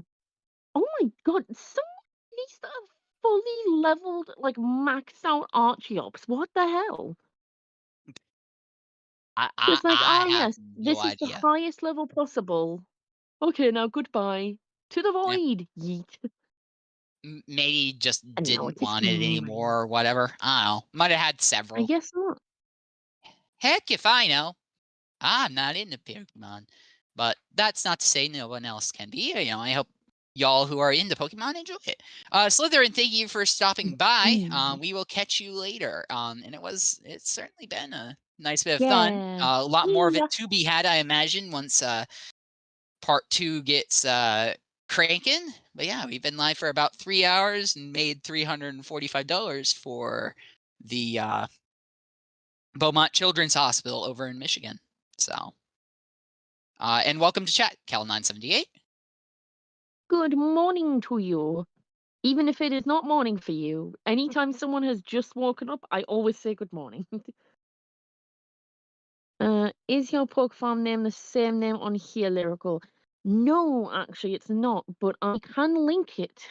[SPEAKER 2] Oh my god, some of these that are fully leveled, like maxed out Archeops. What the hell?
[SPEAKER 3] I, I
[SPEAKER 2] It's like,
[SPEAKER 3] I
[SPEAKER 2] oh
[SPEAKER 3] have
[SPEAKER 2] yes,
[SPEAKER 3] no
[SPEAKER 2] this is the
[SPEAKER 3] idea.
[SPEAKER 2] highest level possible. Okay, now goodbye. To the
[SPEAKER 3] Yeah,
[SPEAKER 2] void. Yeet.
[SPEAKER 3] maybe just
[SPEAKER 2] And now
[SPEAKER 3] didn't
[SPEAKER 2] it is
[SPEAKER 3] want it
[SPEAKER 2] mine.
[SPEAKER 3] anymore or whatever. I don't know. Might have had
[SPEAKER 2] I
[SPEAKER 3] several.
[SPEAKER 2] guess not.
[SPEAKER 3] Heck if I know. I'm not into Pokemon. But that's not to say no one else can be. I hope y'all who are into Pokemon enjoy it. Slytherin, thank you for stopping by.
[SPEAKER 2] Mm.
[SPEAKER 3] We will catch you later. And it's certainly been a nice bit of fun.
[SPEAKER 2] Yeah.
[SPEAKER 3] A lot more of
[SPEAKER 2] See
[SPEAKER 3] it
[SPEAKER 2] ya.
[SPEAKER 3] to be had, I imagine, once part 2 gets cranking. But yeah, we've been live for about 3 hours and made $345 for the Beaumont Children's Hospital over in Michigan. So and welcome to chat, Cal978.
[SPEAKER 2] Good morning to you. Even if it is not morning for you, anytime someone has just woken up, I always say good morning. Is your Poke Farm name the same name on here, Lyrical? No, actually, it's not, but I can link it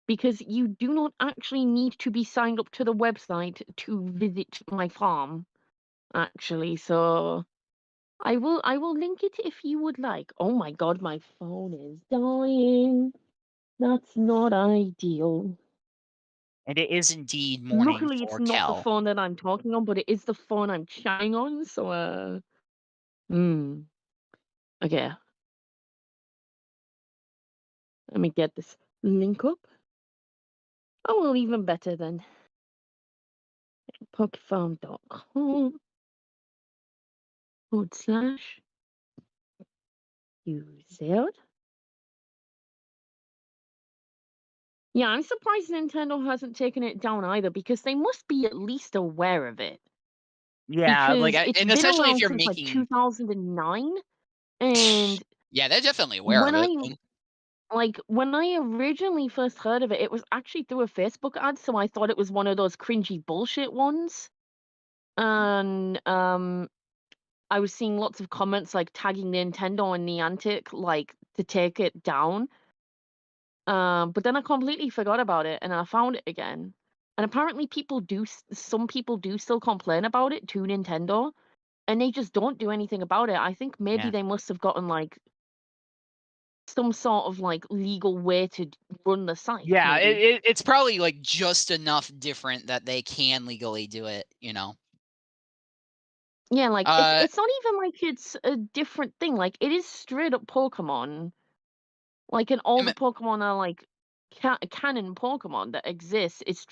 [SPEAKER 2] because you do not actually need to be signed up to the website to visit my farm, actually. So I will link it if you would like. Oh my god, my phone is dying. That's not ideal.
[SPEAKER 3] And it is indeed morning
[SPEAKER 2] Luckily, it's
[SPEAKER 3] for
[SPEAKER 2] not the
[SPEAKER 3] Kel.
[SPEAKER 2] phone that I'm talking on, but it is the phone I'm chatting on. So, hmm. Okay, let me get this link up. Oh, well, even better then. pokefarm.com/user. Yeah, I'm surprised Nintendo hasn't taken it down either because they must be at least aware of it.
[SPEAKER 3] Yeah, like,
[SPEAKER 2] Because it's
[SPEAKER 3] and
[SPEAKER 2] been
[SPEAKER 3] especially if
[SPEAKER 2] around
[SPEAKER 3] you're
[SPEAKER 2] since like
[SPEAKER 3] making
[SPEAKER 2] 2009, and
[SPEAKER 3] yeah, they're definitely aware
[SPEAKER 2] when
[SPEAKER 3] of
[SPEAKER 2] I
[SPEAKER 3] it.
[SPEAKER 2] when I originally first heard of it, it was actually through a Facebook ad, so I thought it was one of those cringy bullshit ones. And I was seeing lots of comments like tagging Nintendo and Niantic like to take it down. But then I completely forgot about it and I found it again. And apparently some people do still complain about it to Nintendo and they just don't do anything about it. I think maybe
[SPEAKER 3] Yeah.
[SPEAKER 2] they must have gotten like some sort of like legal way to run the site,
[SPEAKER 3] Yeah,
[SPEAKER 2] maybe.
[SPEAKER 3] it's probably, like, just enough different that they can legally do it,
[SPEAKER 2] Yeah, like
[SPEAKER 3] Uh,
[SPEAKER 2] it's not even like it's a different thing. Like it is straight up Pokemon. Like and all
[SPEAKER 3] I
[SPEAKER 2] the
[SPEAKER 3] mean,
[SPEAKER 2] Pokemon are like canon Pokemon that exist. It's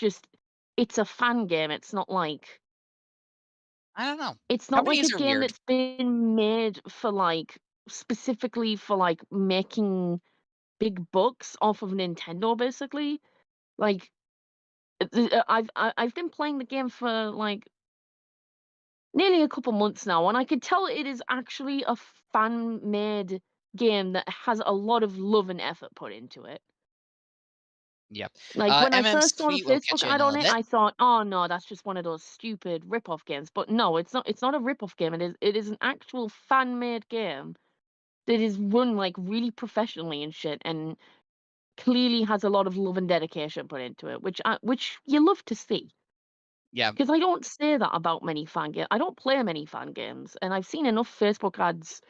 [SPEAKER 2] a fan game.
[SPEAKER 3] I don't know.
[SPEAKER 2] It's not like a
[SPEAKER 3] Companies are
[SPEAKER 2] game
[SPEAKER 3] weird.
[SPEAKER 2] that's been made for like specifically for like making big bucks off of Nintendo basically. Like I've been playing the game for like nearly a couple months now, and I could tell it is actually a fan-made game that has a lot of love and effort put into it.
[SPEAKER 3] Yep.
[SPEAKER 2] Like, when I
[SPEAKER 3] MM
[SPEAKER 2] first saw the
[SPEAKER 3] Sweet will catch
[SPEAKER 2] Facebook
[SPEAKER 3] you in
[SPEAKER 2] ad
[SPEAKER 3] a
[SPEAKER 2] on
[SPEAKER 3] little
[SPEAKER 2] it,
[SPEAKER 3] bit.
[SPEAKER 2] I thought, "Oh, no, that's just one of those stupid rip-off games." But no, it's not a rip-off game, it is an actual fan-made game that is run, like, really professionally and shit, and clearly has a lot of love and dedication put into it, which you love to see.
[SPEAKER 3] Yeah.
[SPEAKER 2] Because I don't say that about many fan games. I don't play many fan games, and I've seen enough Facebook ads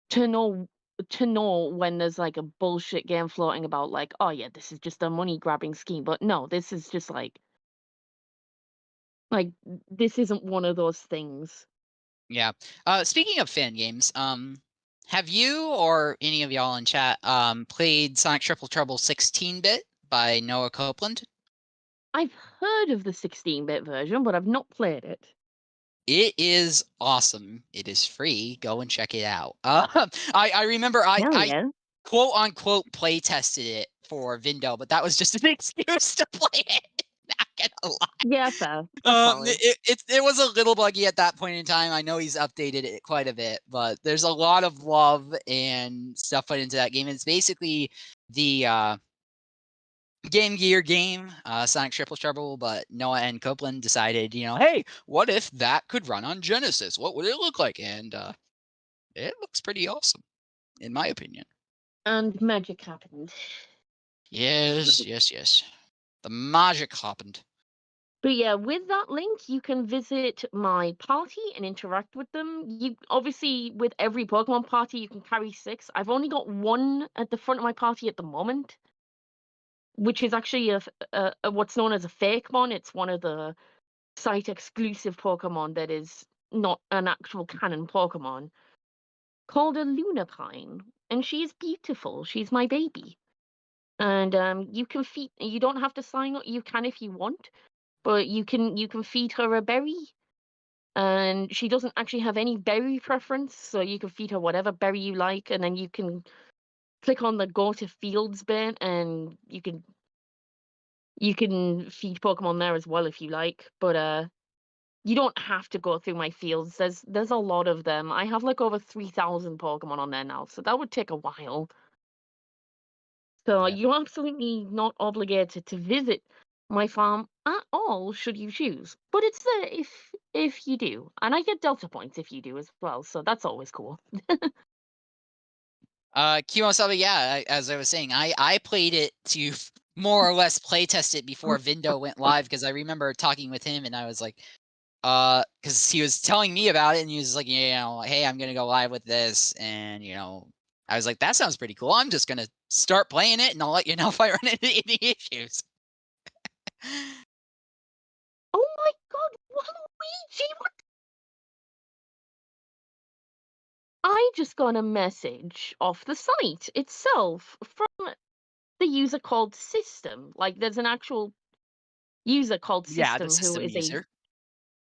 [SPEAKER 2] to know when there's like a bullshit game floating about like, oh yeah, this is just a money grabbing scheme. But no, this is just like this isn't one of those things.
[SPEAKER 3] Yeah. Speaking of fan games, have you or any of y'all in chat played Sonic Triple Trouble 16-bit by Noah Copeland?
[SPEAKER 2] I've heard of the 16-bit version, but I've not played it.
[SPEAKER 3] It is awesome. It is free. Go and check it out. I remember
[SPEAKER 2] Hell
[SPEAKER 3] I
[SPEAKER 2] yeah.
[SPEAKER 3] quote unquote play tested it for Vindo, but that was just an excuse to play it. Not gonna lie.
[SPEAKER 2] Yeah, fair. That's valid.
[SPEAKER 3] It was a little buggy at that point in time. I know he's updated it quite a bit, but there's a lot of love and stuff put into that game. It's basically the Game Gear game, Sonic Triple Trouble, but Noah and Copeland decided, hey, what if that could run on Genesis? What would it look like? And it looks pretty awesome, in my opinion.
[SPEAKER 2] And magic happened.
[SPEAKER 3] Yes. The magic happened.
[SPEAKER 2] But yeah, with that link, you can visit my party and interact with them. You obviously, with every Pokemon party, you can carry 6. I've only got 1 at the front of my party at the moment, which is actually a what's known as a fake mon. It's one of the site exclusive Pokemon that is not an actual canon Pokemon, called a Lunapine, and she is beautiful. She's my baby, and you don't have to sign up. You can if you want, but you can feed her a berry, and she doesn't actually have any berry preference, so you can feed her whatever berry you like, and then you can click on the go to fields bit, and you can feed Pokemon there as well if you like, but you don't have to go through my fields. There's a lot of them. I have like over 3,000 Pokemon on there now, so that would take a while. So
[SPEAKER 3] Yeah.
[SPEAKER 2] you're absolutely not obligated to visit my farm at all, should you choose. But it's there if you do, and I get Delta points if you do as well. So that's always cool.
[SPEAKER 3] Kimosabe, yeah, as I was saying, I played it to more or less play test it before Vindo went live, because I remember talking with him and I was like, because he was telling me about it and he was like, hey, I'm gonna go live with this, and I was like, that sounds pretty cool. I'm just gonna start playing it and I'll let you know if I run into any issues.
[SPEAKER 2] Oh my god, Waluigi! What? I just got a message off the site itself from the user called System. Like, there's an actual user called
[SPEAKER 3] Yeah, the
[SPEAKER 2] System who
[SPEAKER 3] system
[SPEAKER 2] is a
[SPEAKER 3] user.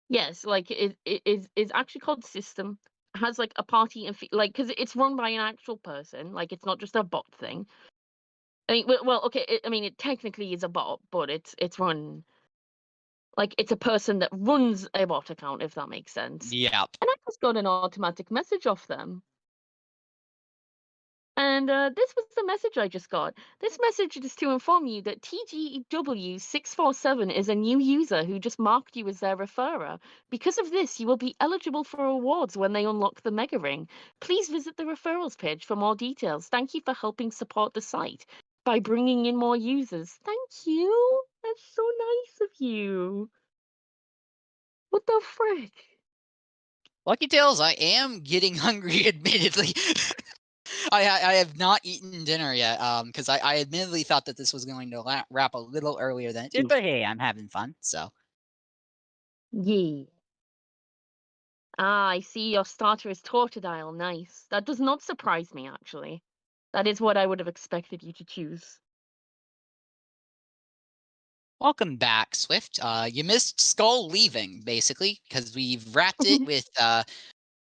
[SPEAKER 2] yes, like it is actually called System. Has like a party and like because it's run by an actual person. Like it's not just a bot thing. I mean, well, okay. I mean, it technically is a bot, but it's run like it's a person that runs a bot account, if that makes sense.
[SPEAKER 3] Yep.
[SPEAKER 2] And I just got an automatic message off them. And this was the message I just got. This message is to inform you that TGW647 is a new user who just marked you as their referrer. Because of this, you will be eligible for rewards when they unlock the Mega Ring. Please visit the referrals page for more details. Thank you for helping support the site by bringing in more users. Thank you. That's so nice of you. What the frick?
[SPEAKER 3] Lucky Tails, I am getting hungry, admittedly. I have not eaten dinner yet, because I admittedly thought that this was going to wrap a little earlier than it did, but hey, I'm having fun, so.
[SPEAKER 2] Yeah. Ah, I see your starter is Tortodile. Nice. That does not surprise me, actually. That is what I would have expected you to choose.
[SPEAKER 3] Welcome back, Swift. You missed Skull leaving, basically, because we've wrapped it with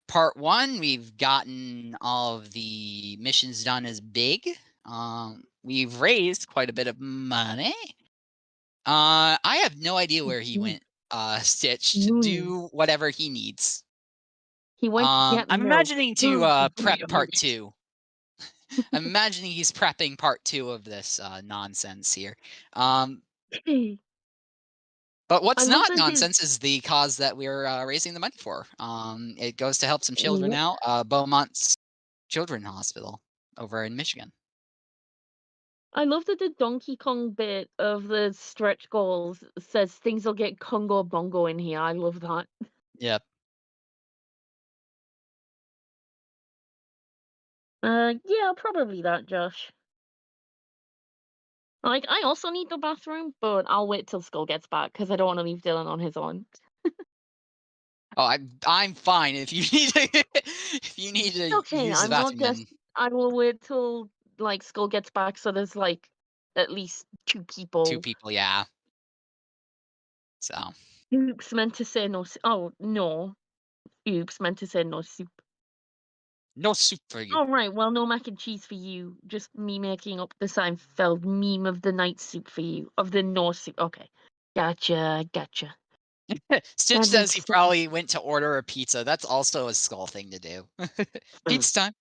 [SPEAKER 3] part 1. We've gotten all of the missions done as big. We've raised quite a bit of money. I have no idea where he went, Stitch, to do whatever he needs.
[SPEAKER 2] He went to get
[SPEAKER 3] I'm
[SPEAKER 2] milk.
[SPEAKER 3] imagining to prep part 2. I'm imagining he's prepping part 2 of this nonsense here. But what's
[SPEAKER 2] I love
[SPEAKER 3] not
[SPEAKER 2] that his
[SPEAKER 3] nonsense is the cause that we're raising the money for. It goes to help some children
[SPEAKER 2] Yep.
[SPEAKER 3] out. Beaumont's Children's Hospital over in Michigan.
[SPEAKER 2] I love that the Donkey Kong bit of the stretch goals says things will get Congo Bongo in here. I love that.
[SPEAKER 3] Yep.
[SPEAKER 2] Yeah, probably that, Josh. Like, I also need the bathroom, but I'll wait till Skull gets back because I don't want to leave Dylan on his own.
[SPEAKER 3] Oh, I'm fine. If you need to, if you need to
[SPEAKER 2] Okay,
[SPEAKER 3] use the
[SPEAKER 2] I'm not
[SPEAKER 3] bathroom, then
[SPEAKER 2] just. I will wait till like Skull gets back, so there's like at least two
[SPEAKER 3] 2
[SPEAKER 2] people.
[SPEAKER 3] people, yeah. So
[SPEAKER 2] Oops, meant to say no. Oh no. Oops, meant to say no soup.
[SPEAKER 3] no soup for you.
[SPEAKER 2] All right, well, no mac and cheese for you. Just me making up the Seinfeld meme of the night soup for you. Of the no soup. Okay. Gotcha.
[SPEAKER 3] Stitch
[SPEAKER 2] That
[SPEAKER 3] says
[SPEAKER 2] makes
[SPEAKER 3] he
[SPEAKER 2] sense.
[SPEAKER 3] probably went to order a pizza. That's also a Skull thing to do. Pizza time.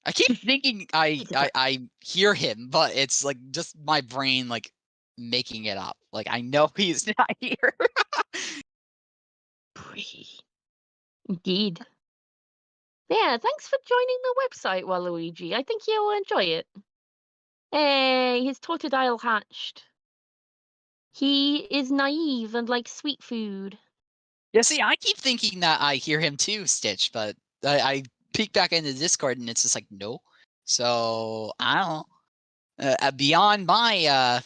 [SPEAKER 3] I keep thinking
[SPEAKER 2] Pizza time.
[SPEAKER 3] I hear him, but it's like just my brain like making it up. Like I know he's not here.
[SPEAKER 2] Indeed. Yeah, thanks for joining the website, Waluigi. I think you'll enjoy it. Hey, his totodile hatched. He is naive and likes sweet food.
[SPEAKER 3] Yeah, see, I keep thinking that I hear him too, Stitch, but I peek back into Discord and it's just like no. So I don't know. Beyond my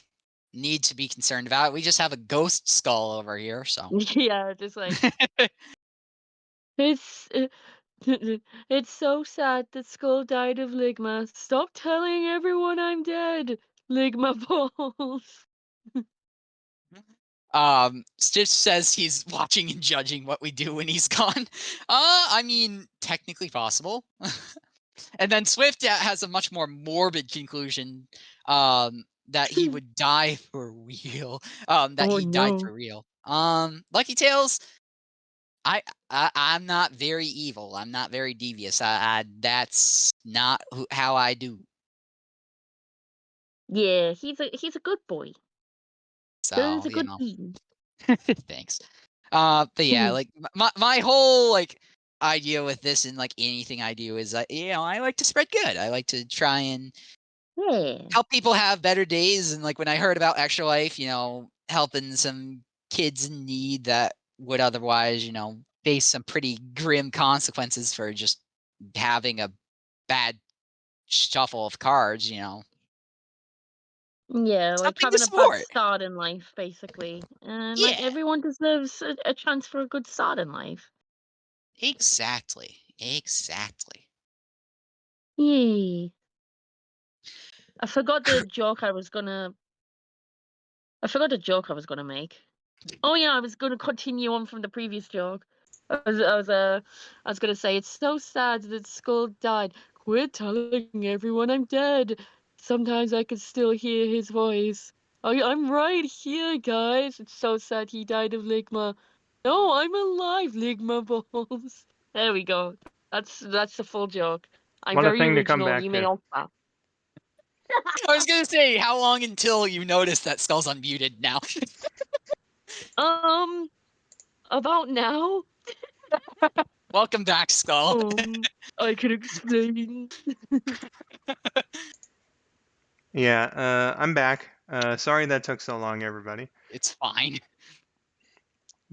[SPEAKER 3] need to be concerned about it, we just have a ghost skull over here. So
[SPEAKER 2] Yeah, just like it's it's so sad that Skull died of Ligma. Stop telling everyone I'm dead. Ligma balls.
[SPEAKER 3] Stitch says he's watching and judging what we do when he's gone. I mean, technically possible. And then Swift has a much more morbid conclusion, that he would die for real. That
[SPEAKER 2] Oh
[SPEAKER 3] he died
[SPEAKER 2] no.
[SPEAKER 3] for real. Lucky Tails, I'm not very evil. I'm not very devious. That's not how I do.
[SPEAKER 2] Yeah, he's a good boy. Dylan's
[SPEAKER 3] So
[SPEAKER 2] a
[SPEAKER 3] you
[SPEAKER 2] good
[SPEAKER 3] know.
[SPEAKER 2] bean.
[SPEAKER 3] Thanks. But yeah, like my whole like idea with this and like anything I do is I like to spread good. I like to try and
[SPEAKER 2] Yeah.
[SPEAKER 3] help people have better days. And like when I heard about Extra Life, helping some kids in need that would otherwise, face some pretty grim consequences for just having a bad shuffle of cards,
[SPEAKER 2] Yeah, like
[SPEAKER 3] something to
[SPEAKER 2] having a bad
[SPEAKER 3] support.
[SPEAKER 2] start in life, basically. And like
[SPEAKER 3] Yeah,
[SPEAKER 2] everyone deserves a chance for a good start in life.
[SPEAKER 3] exactly. Exactly.
[SPEAKER 2] Yay. I forgot the joke I was gonna I forgot the joke I was gonna make. Oh yeah, I was gonna continue on from the previous joke. I was gonna say it's so sad that Skull died. Quit telling everyone I'm dead. Sometimes I can still hear his voice. I'm right here, guys. It's so sad he died of Ligma. No, I'm alive, Ligma balls. There we go. That's the full joke. I'm
[SPEAKER 1] What a
[SPEAKER 2] very
[SPEAKER 1] thing to come
[SPEAKER 2] original.
[SPEAKER 1] back
[SPEAKER 2] You may
[SPEAKER 1] to.
[SPEAKER 2] all clap.
[SPEAKER 3] I was gonna say, how long until you notice that Skull's unmuted now?
[SPEAKER 2] About now.
[SPEAKER 3] Welcome back, Skull.
[SPEAKER 2] I can explain.
[SPEAKER 1] Yeah, I'm back. Sorry that took so long, everybody.
[SPEAKER 3] It's fine.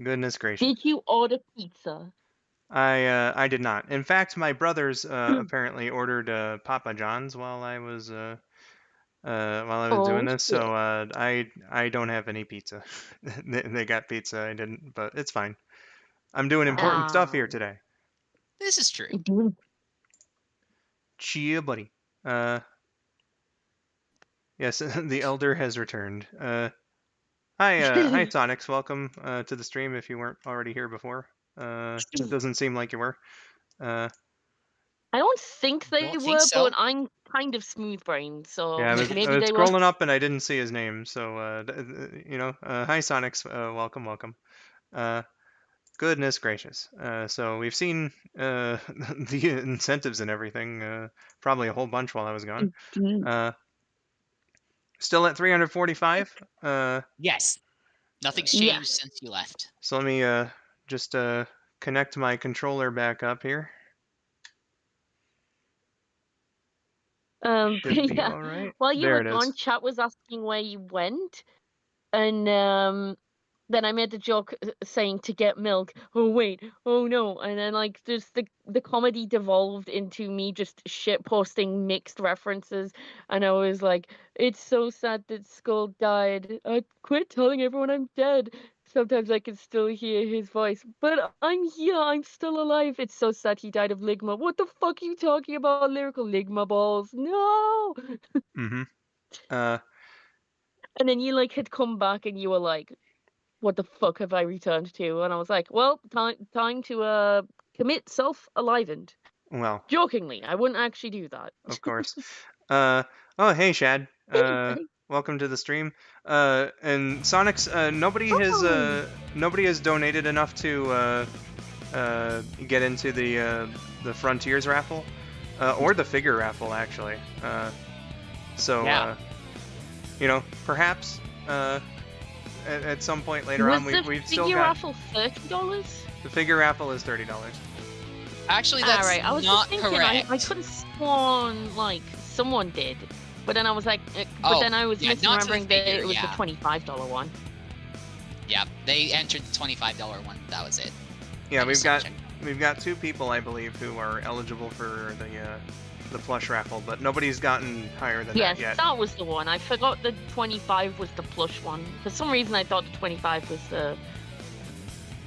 [SPEAKER 1] Goodness gracious.
[SPEAKER 2] Did you order pizza?
[SPEAKER 1] I did not. In fact, my brothers apparently ordered Papa John's while I was doing
[SPEAKER 2] Oh
[SPEAKER 1] this,
[SPEAKER 2] shit.
[SPEAKER 1] so I don't have any pizza. They got pizza, I didn't, but it's fine. I'm doing important stuff
[SPEAKER 2] Ah.
[SPEAKER 1] here today.
[SPEAKER 3] This is true.
[SPEAKER 1] Chia, buddy. Yes, the elder has returned. Hi, Sonics. Welcome to the stream. If you weren't already here before, it doesn't seem like you were.
[SPEAKER 2] I don't think they
[SPEAKER 3] Don't think
[SPEAKER 2] were,
[SPEAKER 3] so.
[SPEAKER 2] but I'm kind of smooth brained, so
[SPEAKER 1] Yeah, I
[SPEAKER 2] maybe
[SPEAKER 1] was
[SPEAKER 2] they were.
[SPEAKER 1] scrolling up and I didn't see his name. So, hi, Sonics. Welcome. Goodness gracious. So we've seen the incentives and everything. Probably a whole bunch while I was gone. Still at 345.
[SPEAKER 3] Yes. Nothing's
[SPEAKER 2] Yeah.
[SPEAKER 3] changed since you left.
[SPEAKER 1] So let me just connect my controller back up here. Should
[SPEAKER 2] But
[SPEAKER 1] be
[SPEAKER 2] yeah,
[SPEAKER 1] alright.
[SPEAKER 2] while you
[SPEAKER 1] There
[SPEAKER 2] were
[SPEAKER 1] it
[SPEAKER 2] gone,
[SPEAKER 1] is.
[SPEAKER 2] chat was asking where you went, and then I made the joke saying to get milk. Oh wait, oh no, and then like just the comedy devolved into me just shit posting mixed references, and I was like, it's so sad that Skull died. I quit telling everyone I'm dead. Sometimes I can still hear his voice, but I'm here. I'm still alive. It's so sad he died of ligma. What the fuck are you talking about? Lyrical ligma balls? No.
[SPEAKER 1] Mm-hmm.
[SPEAKER 2] And then you like had come back and you were like, what the fuck have I returned to? And I was like, well, time to commit self-alivened.
[SPEAKER 1] Well,
[SPEAKER 2] Jokingly, I wouldn't actually do that.
[SPEAKER 1] of course. Oh, hey, Shad.
[SPEAKER 2] Hey, buddy.
[SPEAKER 1] Welcome to the stream. And Sonic's,
[SPEAKER 2] Oh.
[SPEAKER 1] nobody has donated enough to, get into the Frontiers raffle. Or the figure raffle, actually. So,
[SPEAKER 3] Yeah.
[SPEAKER 1] you know, perhaps, at some point later on,
[SPEAKER 2] Was the
[SPEAKER 1] we've still
[SPEAKER 2] figure
[SPEAKER 1] got...
[SPEAKER 2] raffle $30?
[SPEAKER 1] The figure raffle is $30.
[SPEAKER 3] Actually, that's
[SPEAKER 2] Alright, I was
[SPEAKER 3] not
[SPEAKER 2] just thinking,
[SPEAKER 3] correct.
[SPEAKER 2] I could have sworn, like, someone did. But then I was like,
[SPEAKER 3] Oh,
[SPEAKER 2] then I was
[SPEAKER 3] yeah, not to the
[SPEAKER 2] misremembering that
[SPEAKER 3] figure,
[SPEAKER 2] it was
[SPEAKER 3] yeah.
[SPEAKER 2] the $25 one.
[SPEAKER 3] Yeah, they entered the $25 one. That was it.
[SPEAKER 1] Yeah,
[SPEAKER 3] I
[SPEAKER 1] we've
[SPEAKER 3] just
[SPEAKER 1] got
[SPEAKER 3] checked.
[SPEAKER 1] we've got 2 people, I believe, who are eligible for the plush raffle, but nobody's gotten higher than
[SPEAKER 2] Yes,
[SPEAKER 1] that yet.
[SPEAKER 2] that was the one. I forgot the 25 was the plush one. For some reason, I thought the 25 was the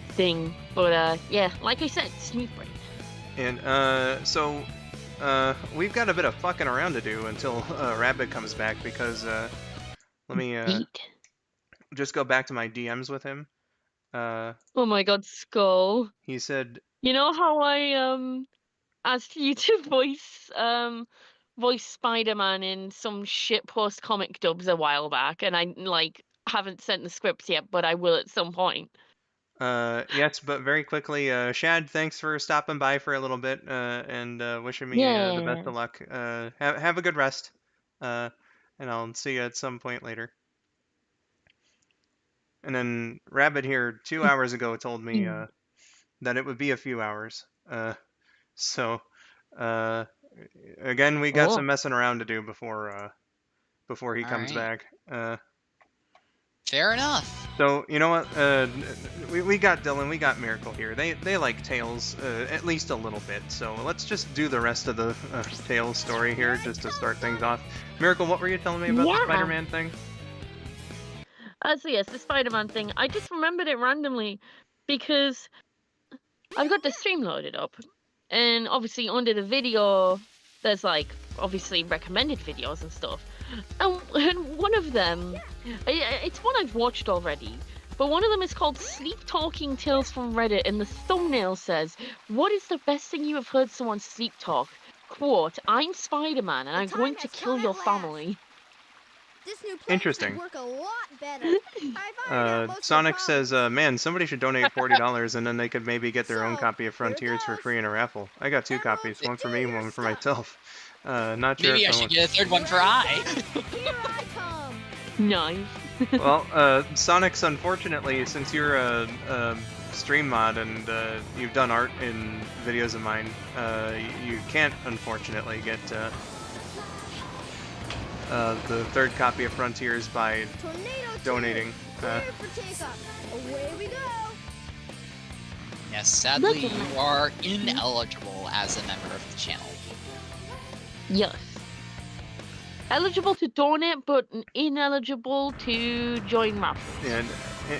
[SPEAKER 2] thing. But yeah, like I said, smooth brain.
[SPEAKER 1] And so we've got a bit of fucking around to do until Rabbit comes back, because let me
[SPEAKER 2] Eat.
[SPEAKER 1] just go back to my DMs with him.
[SPEAKER 2] Oh my god, Skull.
[SPEAKER 1] He said,
[SPEAKER 2] You know how I asked you to voice Spider-Man in some shitpost comic dubs a while back, and I like haven't sent the scripts yet, but I will at some point.
[SPEAKER 1] yes, but very quickly, Shad, thanks for stopping by for a little bit, and wishing me the best
[SPEAKER 2] Yeah.
[SPEAKER 1] of luck. Have a good rest, and I'll see you at some point later. And then Rabbit here 2 hours ago told me that it would be a few hours. So again, we got
[SPEAKER 2] Oh.
[SPEAKER 1] some messing around to do before he comes
[SPEAKER 3] Alright.
[SPEAKER 1] back.
[SPEAKER 3] Fair enough.
[SPEAKER 1] So you know what? We got Dylan, we got Miracle here. They like Tails at least a little bit. So let's just do the rest of the Tails story here just to start things off. Miracle, what were you telling me about the
[SPEAKER 2] Yeah.
[SPEAKER 1] Spider-Man thing?
[SPEAKER 2] So yes, the Spider-Man thing. I just remembered it randomly because I've got the stream loaded up, and obviously under the video, there's like obviously recommended videos and stuff. And one of them, it's one I've watched already, but one of them is called Sleep Talking Tales from Reddit, and the thumbnail says, "What is the best thing you have heard someone sleep talk? Quote, I'm Spider-Man and I'm going to kill your family."
[SPEAKER 9] This new plan
[SPEAKER 1] Interesting.
[SPEAKER 9] should work a lot better. I've ironed out most of the
[SPEAKER 1] Sonic
[SPEAKER 9] problems.
[SPEAKER 1] says, man, somebody should donate $40 and then they could maybe get their own
[SPEAKER 9] So,
[SPEAKER 1] copy of
[SPEAKER 9] here
[SPEAKER 1] Frontiers for
[SPEAKER 9] goes.
[SPEAKER 1] free in a raffle. I got 2 copies, one for me, one for myself. Not sure
[SPEAKER 3] Maybe I
[SPEAKER 1] if
[SPEAKER 3] should get a third one for I.
[SPEAKER 9] Here I come.
[SPEAKER 2] Nice.
[SPEAKER 1] Well, Sonic's, unfortunately, since you're a stream mod and you've done art in videos of mine, you can't, unfortunately, get the 3rd copy of Frontiers by
[SPEAKER 9] Tornado
[SPEAKER 1] donating.
[SPEAKER 9] Clear for takeoff. Away we go.
[SPEAKER 3] Yes, sadly,
[SPEAKER 2] Look at
[SPEAKER 3] you are ineligible as a member of the channel.
[SPEAKER 2] Yes. Eligible to donate, but ineligible to join raffles.
[SPEAKER 1] And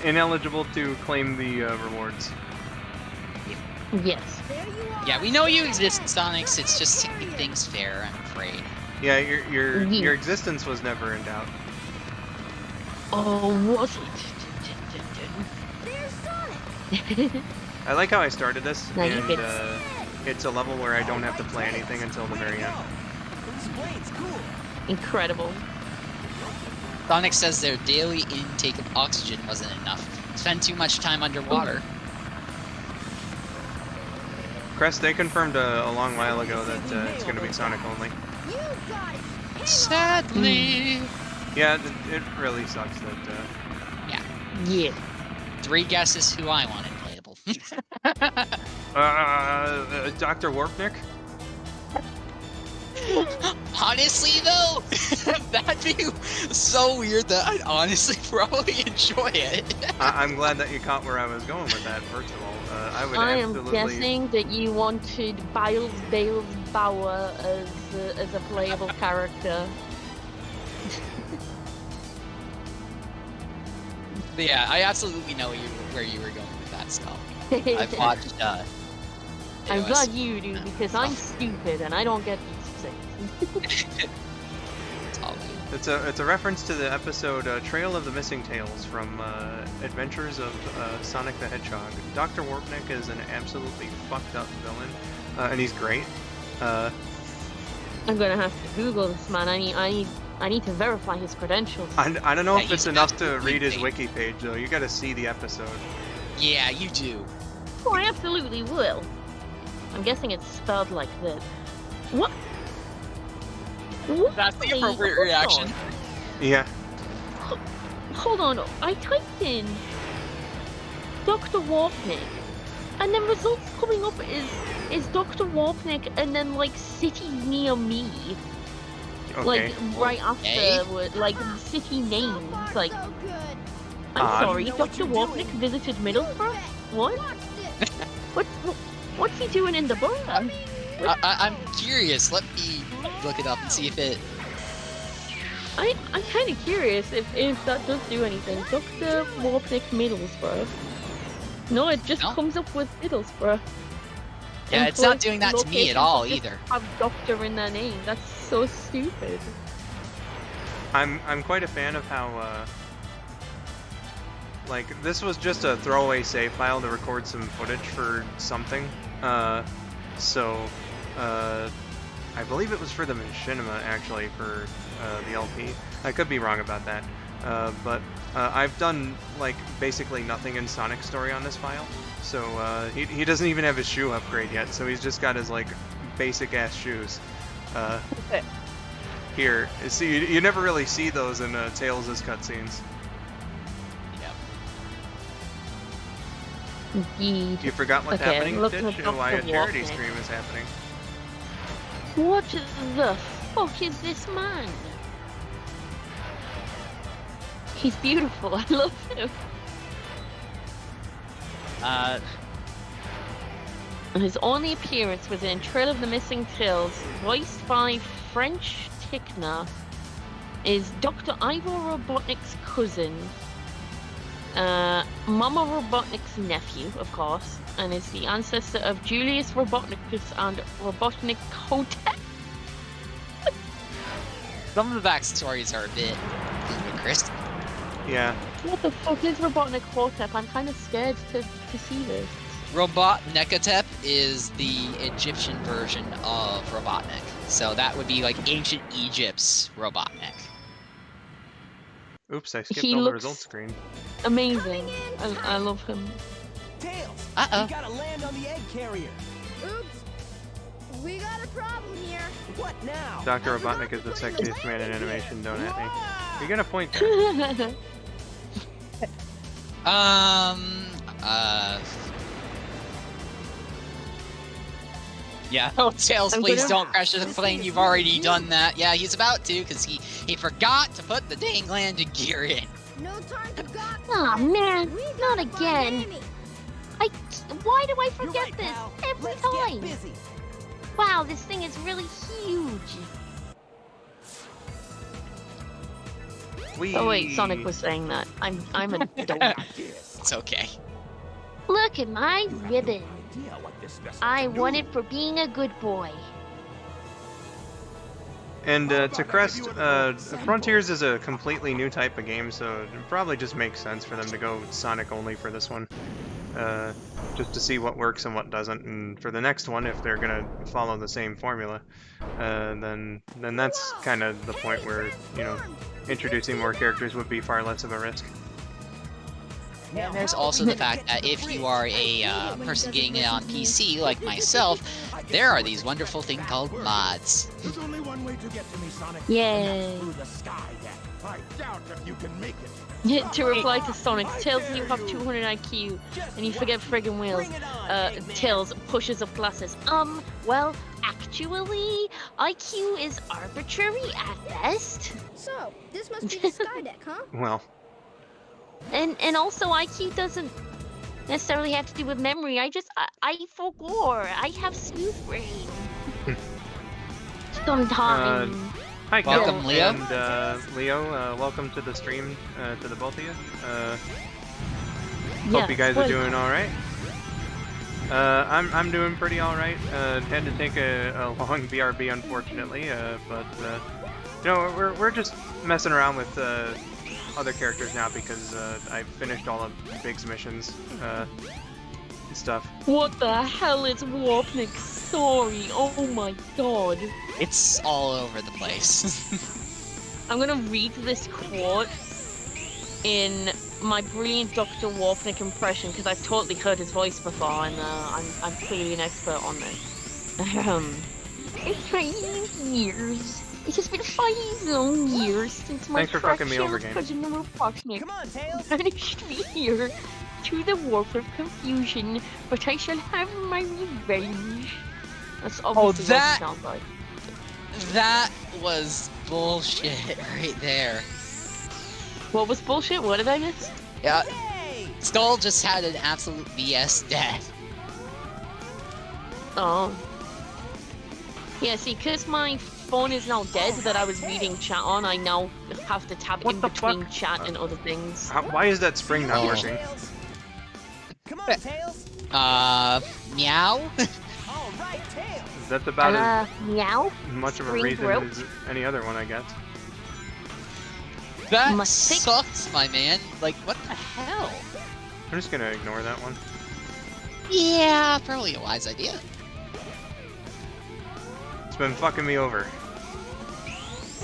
[SPEAKER 1] ineligible to claim the rewards.
[SPEAKER 2] Yes.
[SPEAKER 9] There you are.
[SPEAKER 3] Yeah, we know you exist, Sonics. It's just to keep things fair, I'm afraid.
[SPEAKER 1] Yeah, your
[SPEAKER 2] Yeah.
[SPEAKER 1] existence was never in doubt.
[SPEAKER 2] Oh, was
[SPEAKER 9] There's Sonic.
[SPEAKER 2] it?
[SPEAKER 1] I like how I started this,
[SPEAKER 2] No, you
[SPEAKER 1] and
[SPEAKER 2] did.
[SPEAKER 1] it's a level where I don't have to play anything until the very end.
[SPEAKER 2] Incredible.
[SPEAKER 3] Sonic says their daily intake of oxygen wasn't enough. Spend too much time underwater.
[SPEAKER 1] Crest, they confirmed a long while ago that it's going to be Sonic only.
[SPEAKER 9] You got it.
[SPEAKER 3] Sadly.
[SPEAKER 1] Yeah, it really sucks that...
[SPEAKER 2] Yeah.
[SPEAKER 3] 3 guesses who I wanted playable.
[SPEAKER 1] Dr. Warpnik?
[SPEAKER 3] Honestly, though, that'd be so weird that I'd honestly probably enjoy it.
[SPEAKER 1] I'm glad that you caught where I was going with that. First of all, I would
[SPEAKER 2] I am
[SPEAKER 1] absolutely.
[SPEAKER 2] guessing that you wanted Bales Bauer as a playable character.
[SPEAKER 3] But yeah, I absolutely know where you were going with that stuff. I've watched.
[SPEAKER 2] I'm
[SPEAKER 3] videos.
[SPEAKER 2] glad you do, because I'm stupid and I don't get these things.
[SPEAKER 3] It's all good.
[SPEAKER 1] It's a reference to the episode Trail of the Missing Tales from Adventures of Sonic the Hedgehog. Dr. Warpnik is an absolutely fucked up villain, and he's great.
[SPEAKER 2] I'm gonna have to Google this man. I need to verify his credentials.
[SPEAKER 1] I don't know
[SPEAKER 3] Yeah,
[SPEAKER 1] if it's
[SPEAKER 3] he's
[SPEAKER 1] enough to
[SPEAKER 3] absolutely
[SPEAKER 1] read his
[SPEAKER 3] great.
[SPEAKER 1] wiki page though. You got to see the episode.
[SPEAKER 3] Yeah, you do.
[SPEAKER 2] Oh, I absolutely will. I'm guessing it's spelled like this. What?
[SPEAKER 3] That's the
[SPEAKER 2] Why?
[SPEAKER 3] appropriate
[SPEAKER 2] Hold
[SPEAKER 3] reaction.
[SPEAKER 1] Yeah.
[SPEAKER 2] on. Hold on. I typed in Dr. Warpnik, and then results coming up is Dr. Warpnik, and then like city near me.
[SPEAKER 1] Okay.
[SPEAKER 2] Like right
[SPEAKER 3] Okay.
[SPEAKER 2] after, like city
[SPEAKER 9] So
[SPEAKER 2] names.
[SPEAKER 9] far,
[SPEAKER 2] Like,
[SPEAKER 9] so good.
[SPEAKER 2] I'm
[SPEAKER 1] Odd.
[SPEAKER 2] sorry,
[SPEAKER 9] You know what
[SPEAKER 2] Dr.
[SPEAKER 9] you're
[SPEAKER 2] Warpnik
[SPEAKER 9] doing.
[SPEAKER 2] visited Middlesbrough. What?
[SPEAKER 9] Watch this.
[SPEAKER 2] What's he doing in the bar?
[SPEAKER 3] I'm curious. Let me look it up and see if it.
[SPEAKER 2] I'm kind of curious if that does do anything. Dr. Warpnik Middlesbrough. No, it just
[SPEAKER 3] No?
[SPEAKER 2] comes up with Middlesbrough.
[SPEAKER 3] Yeah, it's not doing that to me at all
[SPEAKER 2] Locations
[SPEAKER 3] either.
[SPEAKER 2] have doctor in their name. That's so stupid.
[SPEAKER 1] I'm quite a fan of how like this was just a throwaway save file to record some footage for something. I believe it was for the machinima actually for the LP. I could be wrong about that. But I've done like basically nothing in Sonic's story on this file. So he doesn't even have his shoe upgrade yet. So he's just got his like basic ass shoes. Here, see, you never really see those in Tails' cutscenes.
[SPEAKER 2] Indeed.
[SPEAKER 1] You forgot what's
[SPEAKER 2] Okay,
[SPEAKER 1] happening,
[SPEAKER 2] look
[SPEAKER 1] Stitch,
[SPEAKER 2] at
[SPEAKER 1] and why a
[SPEAKER 2] Dr.
[SPEAKER 1] charity
[SPEAKER 2] Warpnik.
[SPEAKER 1] stream is happening.
[SPEAKER 2] What the fuck is this man? He's beautiful. I love him. His only appearance was in Trail of the Missing Tales, voiced by French Tickner, is Dr. Ivor Robotnik's cousin, Mama Robotnik's nephew, of course, and is the ancestor of Julius Robotnicus and Robotnik Hotep.
[SPEAKER 3] Some of the backstories are a bit ludicrous.
[SPEAKER 1] Yeah.
[SPEAKER 2] What the fuck is Robotnik Hotep? I'm kind of scared to see this.
[SPEAKER 3] Robot Nekatep is the Egyptian version of Robotnik. So that would be like ancient Egypt's Robotnik.
[SPEAKER 1] Oops, I skipped
[SPEAKER 2] He
[SPEAKER 1] all the
[SPEAKER 2] looks-
[SPEAKER 1] results screen.
[SPEAKER 2] Amazing. I love him.
[SPEAKER 10] Tails!
[SPEAKER 3] Uh-oh.
[SPEAKER 10] We gotta land on the egg carrier.
[SPEAKER 9] Oops. We got a problem here.
[SPEAKER 10] What now?
[SPEAKER 1] Dr. Robotnik is the sexiest man in animation, don't at me. You're gonna point that.
[SPEAKER 3] Yeah. Oh, Tails,
[SPEAKER 2] I'm
[SPEAKER 3] please
[SPEAKER 2] gonna-
[SPEAKER 3] don't crash the plane. You've already done that. Yeah, he's about to, because he forgot to put the dang landing gear in.
[SPEAKER 9] No time to gawk.
[SPEAKER 2] Aw, man,
[SPEAKER 9] We
[SPEAKER 2] not
[SPEAKER 9] gotta find
[SPEAKER 2] again.
[SPEAKER 9] Amy.
[SPEAKER 2] Why do I
[SPEAKER 10] You're
[SPEAKER 2] forget
[SPEAKER 10] right,
[SPEAKER 2] this
[SPEAKER 10] pal.
[SPEAKER 2] every
[SPEAKER 10] Let's
[SPEAKER 2] time?
[SPEAKER 10] Get busy.
[SPEAKER 2] Wow, this thing is really huge.
[SPEAKER 1] Whee!
[SPEAKER 2] Oh wait, Sonic was saying that. I'm a dope.
[SPEAKER 3] It's okay.
[SPEAKER 2] Look at my ribbon.
[SPEAKER 7] Idea what this vessel
[SPEAKER 2] I
[SPEAKER 7] can do.
[SPEAKER 2] won it for being a good boy.
[SPEAKER 1] And to crest, Frontiers is a completely new type of game, so it probably just makes sense for them to go Sonic only for this one. Just to see what works and what doesn't, and for the next one, if they're gonna follow the same formula, then that's kind of the point where, you know, introducing more characters would be far less of a risk.
[SPEAKER 3] And there's also the fact that if you are a person getting it on PC like myself, there are these wonderful things called mods.
[SPEAKER 7] There's only one way to get to me, Sonic.
[SPEAKER 2] Yay.
[SPEAKER 7] And that's through the sky deck. I doubt if you can make it.
[SPEAKER 2] To reply to Sonic, Tails, you have 200 IQ, and you forget friggin' wheels. Tails, pushers of glasses. Well, actually, IQ is arbitrary at best.
[SPEAKER 9] So, this must be the sky deck, huh?
[SPEAKER 1] Well,
[SPEAKER 2] And also, IQ doesn't necessarily have to do with memory. I forgot. I have smooth brain. Sometimes.
[SPEAKER 1] hi,
[SPEAKER 3] Welcome,
[SPEAKER 1] Kel,
[SPEAKER 3] Leo.
[SPEAKER 1] and Leo. Welcome to the stream, to the both of you. Hope
[SPEAKER 2] Yes,
[SPEAKER 1] you guys are
[SPEAKER 2] welcome.
[SPEAKER 1] doing all right. I'm doing pretty all right. Had to take a long BRB, unfortunately, but you know, we're just messing around with other characters now because I finished all of Big's missions and stuff.
[SPEAKER 2] What the hell is Warpnik? Sorry. Oh my god.
[SPEAKER 3] It's all over the place.
[SPEAKER 2] I'm gonna read this quote in my brilliant Dr. Warpnik impression because I've totally heard his voice before, and I'm clearly an expert on this. It's 5 years. It has been 5 long years since my
[SPEAKER 1] Thanks for fucking me over, game.
[SPEAKER 2] cousin Robotnik
[SPEAKER 10] Come on, Tails.
[SPEAKER 2] banished me here to the warp of confusion, but I shall have my revenge. That's obviously what
[SPEAKER 3] that-
[SPEAKER 2] it sounds like.
[SPEAKER 3] That was bullshit right there.
[SPEAKER 2] What was bullshit? What did I miss?
[SPEAKER 3] Yeah,
[SPEAKER 10] Yay!
[SPEAKER 3] Skull just had an absolute BS death.
[SPEAKER 2] Oh. Yeah, see, because my phone is now dead that I was reading chat on, I now have to tab
[SPEAKER 1] What
[SPEAKER 2] in
[SPEAKER 1] the
[SPEAKER 2] between
[SPEAKER 1] fuck?
[SPEAKER 2] chat and other things.
[SPEAKER 1] Why is that spring not
[SPEAKER 3] Oh.
[SPEAKER 1] working?
[SPEAKER 10] Tails. Come on, Tails.
[SPEAKER 3] Meow?
[SPEAKER 10] All right, Tails.
[SPEAKER 1] That's about as
[SPEAKER 2] Meow?
[SPEAKER 1] much of a
[SPEAKER 2] spring
[SPEAKER 1] reason
[SPEAKER 2] broke?
[SPEAKER 1] as any other one, I guess.
[SPEAKER 3] That
[SPEAKER 2] Must fix-
[SPEAKER 3] sucks, my man. Like, what the hell?
[SPEAKER 1] I'm just gonna ignore that one.
[SPEAKER 3] Yeah, probably a wise idea.
[SPEAKER 1] It's been fucking me over.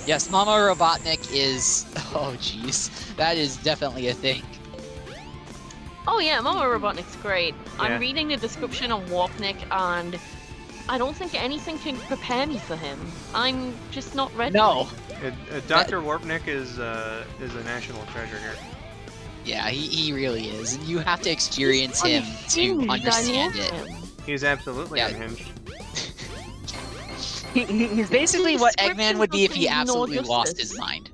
[SPEAKER 3] Yes, Mama Robotnik is... Oh, jeez. That is definitely a thing.
[SPEAKER 2] Oh yeah, Mama Robotnik's great.
[SPEAKER 1] Yeah.
[SPEAKER 2] I'm reading the description on Warpnik and I don't think anything can prepare me for him. I'm just not ready.
[SPEAKER 3] No.
[SPEAKER 1] Dr. Warpnik is a national treasure here.
[SPEAKER 3] Yeah, he really is. And you have to experience him to
[SPEAKER 2] Unhinged, I
[SPEAKER 3] understand
[SPEAKER 2] love
[SPEAKER 3] it.
[SPEAKER 2] him.
[SPEAKER 1] He's absolutely
[SPEAKER 3] Yeah.
[SPEAKER 1] unhinged.
[SPEAKER 3] He's basically what Eggman would be if he
[SPEAKER 2] description doesn't
[SPEAKER 3] absolutely
[SPEAKER 2] ignore
[SPEAKER 3] lost
[SPEAKER 2] justice.
[SPEAKER 3] his mind.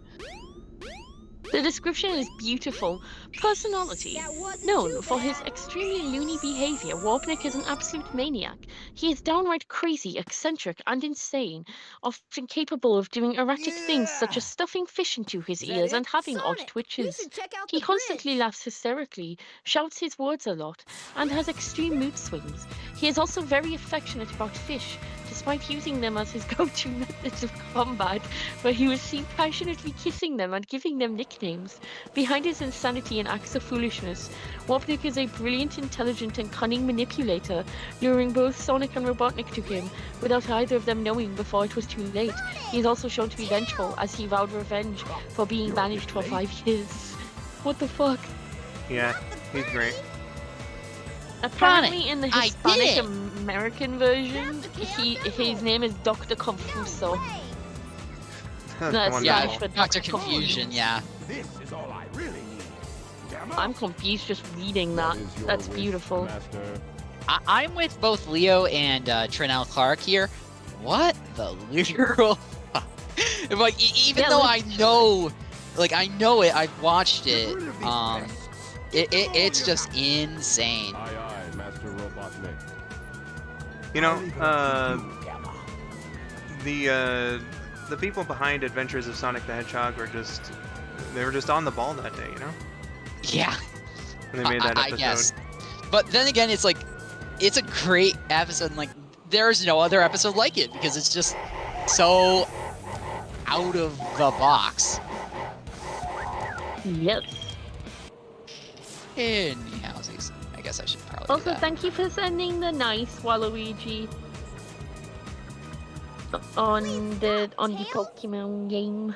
[SPEAKER 2] The description is beautiful. Personality.
[SPEAKER 9] That wasn't
[SPEAKER 2] Known
[SPEAKER 9] too
[SPEAKER 2] for his
[SPEAKER 9] bad.
[SPEAKER 2] extremely loony behavior, Warpnik is an absolute maniac. He is downright crazy, eccentric, and insane, often capable of doing erratic things such as stuffing fish into his
[SPEAKER 10] that
[SPEAKER 2] ears
[SPEAKER 10] it?
[SPEAKER 2] and having odd
[SPEAKER 9] Sonic, you
[SPEAKER 2] twitches.
[SPEAKER 9] should check out
[SPEAKER 2] He
[SPEAKER 9] the
[SPEAKER 2] constantly
[SPEAKER 9] bridge.
[SPEAKER 2] laughs hysterically, shouts his words a lot, and has extreme mood swings. He is also very affectionate about fish, despite using them as his go-to methods of combat, where he was seen passionately kissing them and giving them nicknames. Behind his insanity and acts of foolishness, Warpnik is a brilliant, intelligent, and cunning manipulator, luring both Sonic and Robotnik to him, without either of them knowing before it was too late. He is also shown to be vengeful, as he vowed revenge for being banished for 5 years. What the fuck?
[SPEAKER 1] Yeah, he's great.
[SPEAKER 2] Apparently, in the
[SPEAKER 3] I
[SPEAKER 2] Hispanic
[SPEAKER 3] did it.
[SPEAKER 2] American version, his name is Dr. Confuso. That's
[SPEAKER 1] Wonderful.
[SPEAKER 3] Yeah,
[SPEAKER 2] Spanish for
[SPEAKER 3] Dr.
[SPEAKER 2] Dr.
[SPEAKER 3] Confusion, yeah.
[SPEAKER 7] This is all I really need. Damn
[SPEAKER 2] I'm confused just reading that. That's beautiful.
[SPEAKER 5] Master.
[SPEAKER 3] I'm with both Leo and Trinell Clark here. What the literal fuck? Like, even
[SPEAKER 2] Yeah,
[SPEAKER 3] though
[SPEAKER 2] like-
[SPEAKER 3] I know, like, I know it, I've watched it, it's just insane.
[SPEAKER 5] Aye, aye, Master Robotnik.
[SPEAKER 1] You know,
[SPEAKER 10] Gamma.
[SPEAKER 1] the people behind Adventures of Sonic the Hedgehog were just on the ball that day, you know?
[SPEAKER 3] Yeah,
[SPEAKER 1] When they made that
[SPEAKER 3] I
[SPEAKER 1] episode.
[SPEAKER 3] guess. But then again, it's like, it's a great episode, and like, there's no other episode like it, because it's just so out of the box.
[SPEAKER 2] Yes.
[SPEAKER 3] Anyhowsies. I guess I should probably do
[SPEAKER 2] Also,
[SPEAKER 3] that.
[SPEAKER 2] thank you for sending the nice Waluigi on the Pokemon game.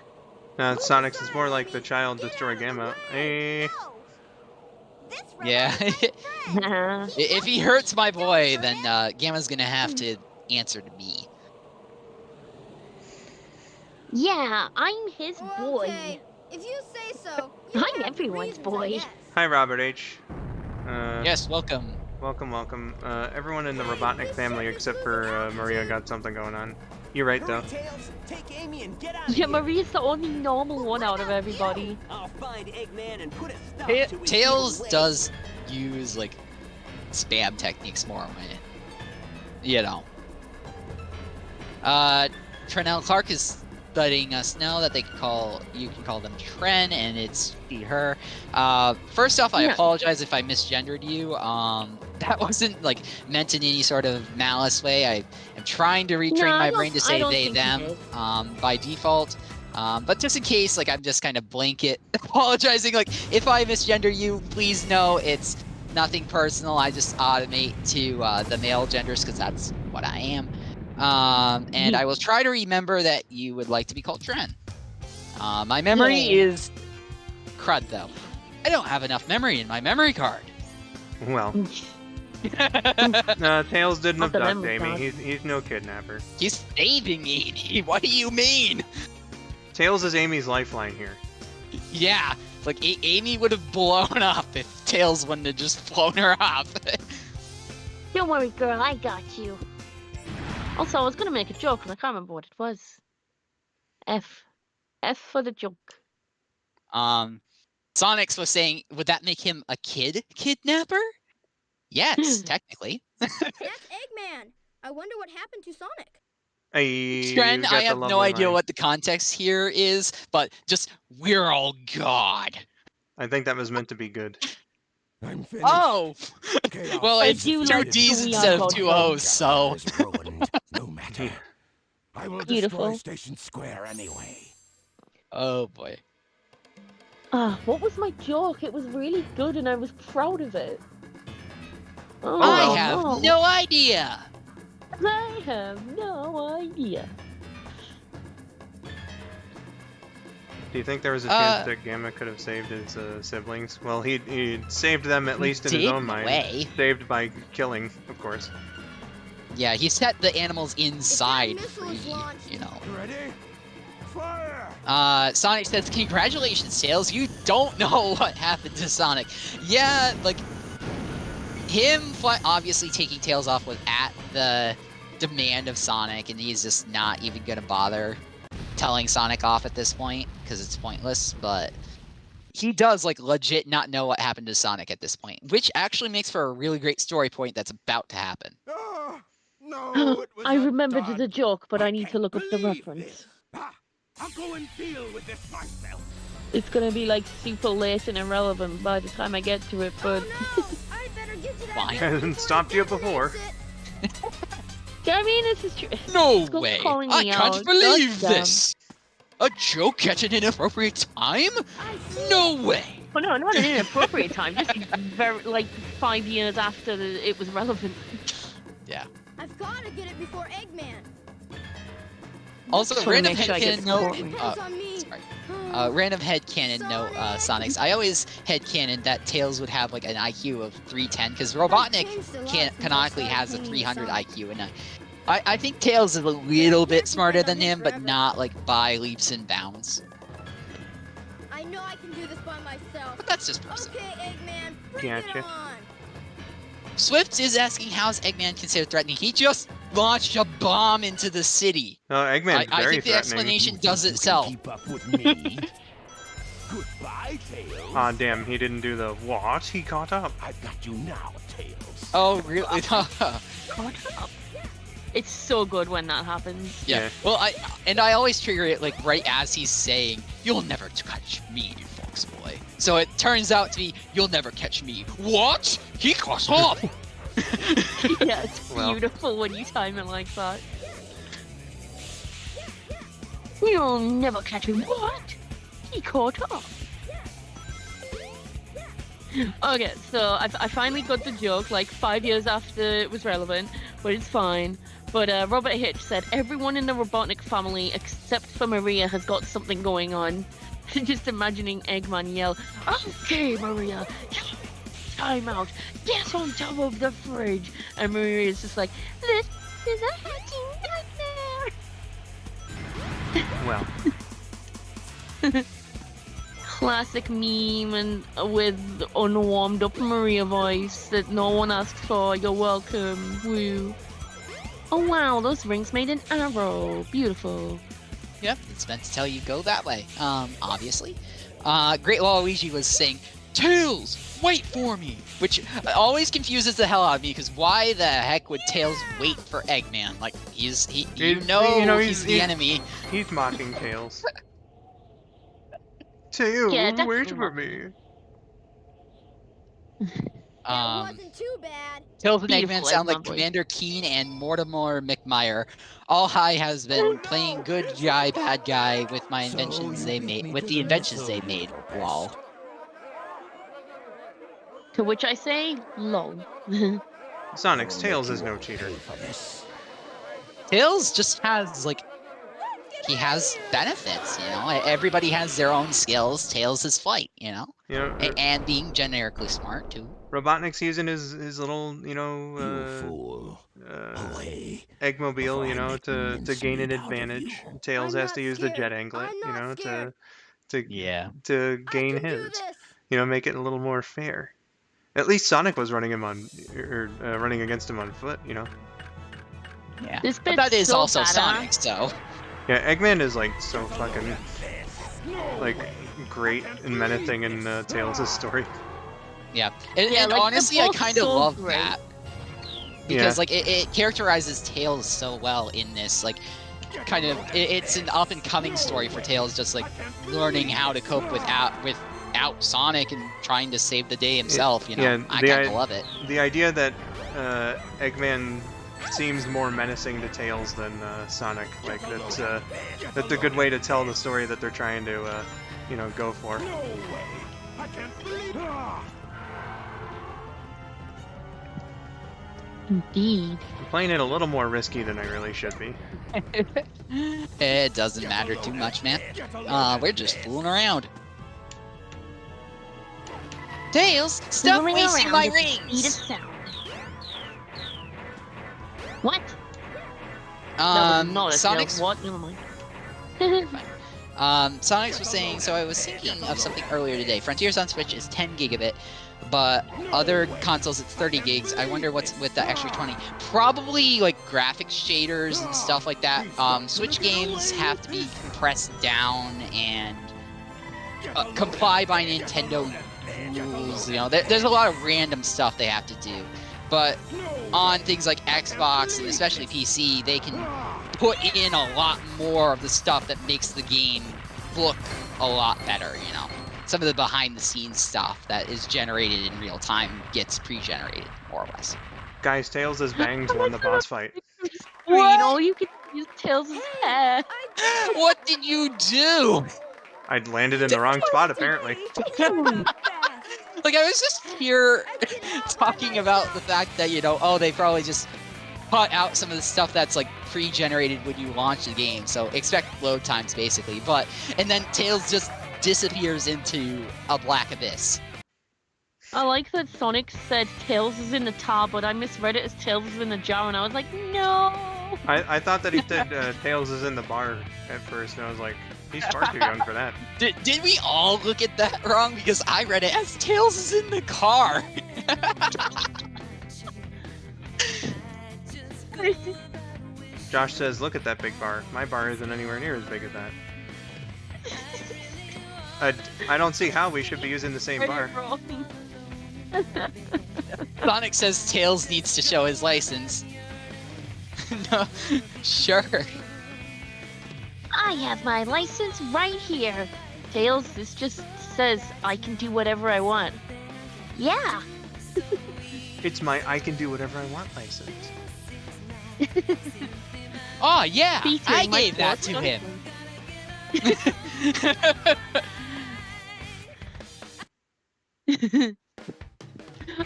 [SPEAKER 1] Sonic's is more like the child destroy Gamma. Hey,
[SPEAKER 9] This
[SPEAKER 3] Yeah. If he hurts my boy, then Gamma's gonna have to answer to me.
[SPEAKER 2] Yeah, I'm his boy.
[SPEAKER 9] Okay, if you say so.
[SPEAKER 2] I'm everyone's boy.
[SPEAKER 1] Hi, Robert H.
[SPEAKER 3] Yes, welcome.
[SPEAKER 1] Welcome. Everyone in the Robotnik family except for Maria got something going on. You're right, though.
[SPEAKER 10] Tails, take Amy and get out
[SPEAKER 2] Yeah, Maria's the only normal one out of everybody.
[SPEAKER 10] I'll find Eggman and put a stop
[SPEAKER 3] Ta-
[SPEAKER 10] to his
[SPEAKER 3] Tails
[SPEAKER 10] evil ways.
[SPEAKER 3] does use like spam techniques more when you know. Trenell Clark is letting us know that you can call them Tren, and it's she, her. First off, I apologize if I misgendered you. That wasn't like meant in any sort of malice way. I am trying to retrain my brain to say they, them by default. But just in case, like, I'm just kind of blanket apologizing. Like, if I misgender you, please know it's nothing personal. I just automate to the male genders because that's what I am. And I will try to remember that you would like to be called Tren. My memory is crud, though. I don't have enough memory in my memory card.
[SPEAKER 1] Well. Tails didn't abduct Amy. He's no kidnapper.
[SPEAKER 3] He's saving Amy. What do you mean?
[SPEAKER 1] Tails is Amy's lifeline here.
[SPEAKER 3] Yeah, like Amy would have blown up if Tails wouldn't have just flown her off.
[SPEAKER 2] Don't worry, girl. I got you. Also, I was gonna make a joke, and I can't remember what it was. F for the joke.
[SPEAKER 3] Sonics was saying, would that make him a kidnapper? Yes, technically.
[SPEAKER 9] That's Eggman. I wonder what happened to Sonic.
[SPEAKER 3] Tren, I have no idea what the context here is, but just, we're all God.
[SPEAKER 1] I think that was meant to be good.
[SPEAKER 7] I'm finished.
[SPEAKER 3] Oh! Well, it's two D's instead of two O's, so...
[SPEAKER 7] No matter. I will
[SPEAKER 2] Beautiful.
[SPEAKER 7] destroy Station Square anyway.
[SPEAKER 3] Oh, boy.
[SPEAKER 2] What was my joke? It was really good, and I was proud of it. Oh,
[SPEAKER 3] I have no idea!
[SPEAKER 2] I have no idea.
[SPEAKER 1] Do you think there was a chance that Gamma could have saved his siblings? Well, he saved them at least in his own mind. Saved by killing, of course.
[SPEAKER 3] Yeah, he set the animals inside free, you know.
[SPEAKER 7] Ready? Fire!
[SPEAKER 3] Sonic says, congratulations, Tails. You don't know what happened to Sonic. Yeah, like, him obviously taking Tails off was at the demand of Sonic, and he's just not even gonna bother telling Sonic off at this point, because it's pointless, but he does, like, legit not know what happened to Sonic at this point, which actually makes for a really great story point that's about to happen.
[SPEAKER 7] No,
[SPEAKER 2] I remembered the joke, but I need to look up the reference.
[SPEAKER 7] I'll go and deal with this myself.
[SPEAKER 2] It's gonna be, like, super late and irrelevant by the time I get to it, but...
[SPEAKER 9] I better get to that.
[SPEAKER 3] Fine.
[SPEAKER 1] Hasn't stopped you before.
[SPEAKER 2] I mean, this is true.
[SPEAKER 3] No way! I can't believe this! A joke at an inappropriate time? No way!
[SPEAKER 2] Well, no, not an inappropriate time. Just very, like, 5 years after it was relevant.
[SPEAKER 3] Yeah.
[SPEAKER 9] I've got to get it before Eggman.
[SPEAKER 3] Also, random headcanon note.
[SPEAKER 9] Depends on me.
[SPEAKER 3] Random headcanon note, Sonics. I always headcanon that Tails would have like an IQ of 310 because Robotnik canonically has a 300 IQ, and I think Tails is a little bit smarter than him, but not like by leaps and bounds.
[SPEAKER 9] I know I can do this by myself.
[SPEAKER 3] But that's just personal.
[SPEAKER 9] Okay, Eggman, bring it
[SPEAKER 1] Gotcha.
[SPEAKER 9] on.
[SPEAKER 3] Swift is asking how's Eggman considered threatening. He just launched a bomb into the city.
[SPEAKER 1] No, Eggman's
[SPEAKER 3] I
[SPEAKER 1] very
[SPEAKER 3] think the
[SPEAKER 1] threatening.
[SPEAKER 3] explanation does itself.
[SPEAKER 7] Keep up with me. Goodbye, Tails.
[SPEAKER 1] Aw, damn, he didn't do the what? He caught up.
[SPEAKER 7] I've got you now, Tails.
[SPEAKER 3] Oh, really?
[SPEAKER 2] It's so good when that happens.
[SPEAKER 3] Yeah. Well, I always trigger it like right as he's saying, "You'll never catch me, fox boy." So it turns out to be, "You'll never catch me." What? He caught up.
[SPEAKER 2] Yeah, it's beautiful when you time it like that. You'll never catch me. What? He caught up. Okay, so I finally got the joke like 5 years after it was relevant, but it's fine. But Robert Hitch said, everyone in the Robotnik family except for Maria has got something going on. Just imagining Eggman yell, "Okay, Maria." timeout. Get on top of the fridge. And Maria's just like, this is a hatching nightmare.
[SPEAKER 1] Well,
[SPEAKER 2] Classic meme and with unwarmed up Maria voice that no one asked for. You're welcome. Woo. Oh wow, those rings made an arrow. Beautiful.
[SPEAKER 3] Yep, it's meant to tell you go that way. Obviously. Great Waluigi was saying, Tails, wait for me! Which always confuses the hell out of me, because why the heck would Tails wait for Eggman? Like, he's the enemy.
[SPEAKER 1] He's mocking Tails. Tails,
[SPEAKER 2] Yeah,
[SPEAKER 1] wait for me.
[SPEAKER 9] wasn't too bad.
[SPEAKER 3] Tails and
[SPEAKER 2] Beautiful
[SPEAKER 3] Eggman sound like
[SPEAKER 2] Eggman voice.
[SPEAKER 3] Commander Keen and Mortimer McMire. All High has been playing good guy, bad guy with my inventions they made, with the inventions they made. Lol.
[SPEAKER 2] To which I say, lol.
[SPEAKER 1] Sonic's Tails is no cheater.
[SPEAKER 3] Tails just has, like, he has benefits, you know? Everybody has their own skills. Tails is flight, you know?
[SPEAKER 1] You know,
[SPEAKER 3] And being generically smart, too.
[SPEAKER 1] Robotnik's using his little, Eggmobile, you know, to gain an advantage. Tails has to use the jet anglet, you know, to gain his. You know, make it a little more fair. At least Sonic was running running against him on foot, you know.
[SPEAKER 3] Yeah,
[SPEAKER 2] This
[SPEAKER 3] but
[SPEAKER 2] bit's
[SPEAKER 3] that is
[SPEAKER 2] so
[SPEAKER 3] also
[SPEAKER 2] badass.
[SPEAKER 3] Sonic, so...
[SPEAKER 1] Yeah, Eggman is like so fucking like great and menacing in Tails' story.
[SPEAKER 3] Yeah, and
[SPEAKER 2] Yeah, like,
[SPEAKER 3] honestly,
[SPEAKER 2] they're
[SPEAKER 3] I
[SPEAKER 2] both
[SPEAKER 3] kind of
[SPEAKER 2] so
[SPEAKER 3] love
[SPEAKER 2] great.
[SPEAKER 3] that. Because, like, it characterizes Tails so well in this, like, kind of, it's an up-and-coming story for Tails, just, like, learning how to cope without Sonic and trying to save the day himself, you know?
[SPEAKER 1] Yeah,
[SPEAKER 3] I kind of love it.
[SPEAKER 1] The idea that Eggman seems more menacing to Tails than Sonic, like, that's a good way to tell the story that they're trying to, you know, go for.
[SPEAKER 7] No way! I can't believe
[SPEAKER 2] Indeed.
[SPEAKER 1] I'm playing it a little more risky than I really should be.
[SPEAKER 3] It doesn't matter too much, man. We're just fooling around. Tails, stop
[SPEAKER 2] Moving
[SPEAKER 3] wasting
[SPEAKER 2] around
[SPEAKER 3] my
[SPEAKER 2] at the speed of
[SPEAKER 3] rings!
[SPEAKER 2] sound. What? That was not a
[SPEAKER 3] Sonic's...
[SPEAKER 2] joke. What? Never mind.
[SPEAKER 3] Sonic's was saying, so I was thinking of something earlier today. Frontiers on Switch is 10 gigabit, but other consoles it's 30 gigs. I wonder what's with the extra 20. Probably like graphics shaders and stuff like that. Switch games have to be compressed down and comply by Nintendo rules. You know, there's a lot of random stuff they have to do. But on things like Xbox and especially PC, they can put in a lot more of the stuff that makes the game look a lot better, you know. Some of the behind-the-scenes stuff that is generated in real time gets pre-generated, more or less.
[SPEAKER 1] Guys, Tails' bangs won the boss fight.
[SPEAKER 2] What? All you can use Tails' hair.
[SPEAKER 3] What did you do?
[SPEAKER 1] I landed in the wrong spot, apparently.
[SPEAKER 3] Like, I was just here talking about the fact that, you know, oh, they probably just cut out some of the stuff that's, like, pre-generated when you launch the game, so expect load times, basically. But, and then Tails just disappears into a black abyss.
[SPEAKER 2] I like that Sonic said Tails is in the tar, but I misread it as Tails is in the jar, and I was like, no!
[SPEAKER 1] I thought that he said Tails is in the bar at first, and I was like, he's far too young for that.
[SPEAKER 3] Did we all look at that wrong? Because I read it as Tails is in the car.
[SPEAKER 1] Josh says, look at that big bar. My bar isn't anywhere near as big as that. I don't see how we should be using the same bar.
[SPEAKER 3] Sonic says Tails needs to show his license. No, sure.
[SPEAKER 2] I have my license right here. Tails, this just says I can do whatever I want. Yeah.
[SPEAKER 1] It's my I can do whatever I want license.
[SPEAKER 3] Oh yeah,
[SPEAKER 2] Featuring
[SPEAKER 3] I
[SPEAKER 2] my
[SPEAKER 3] gave that
[SPEAKER 2] fourth
[SPEAKER 3] to him.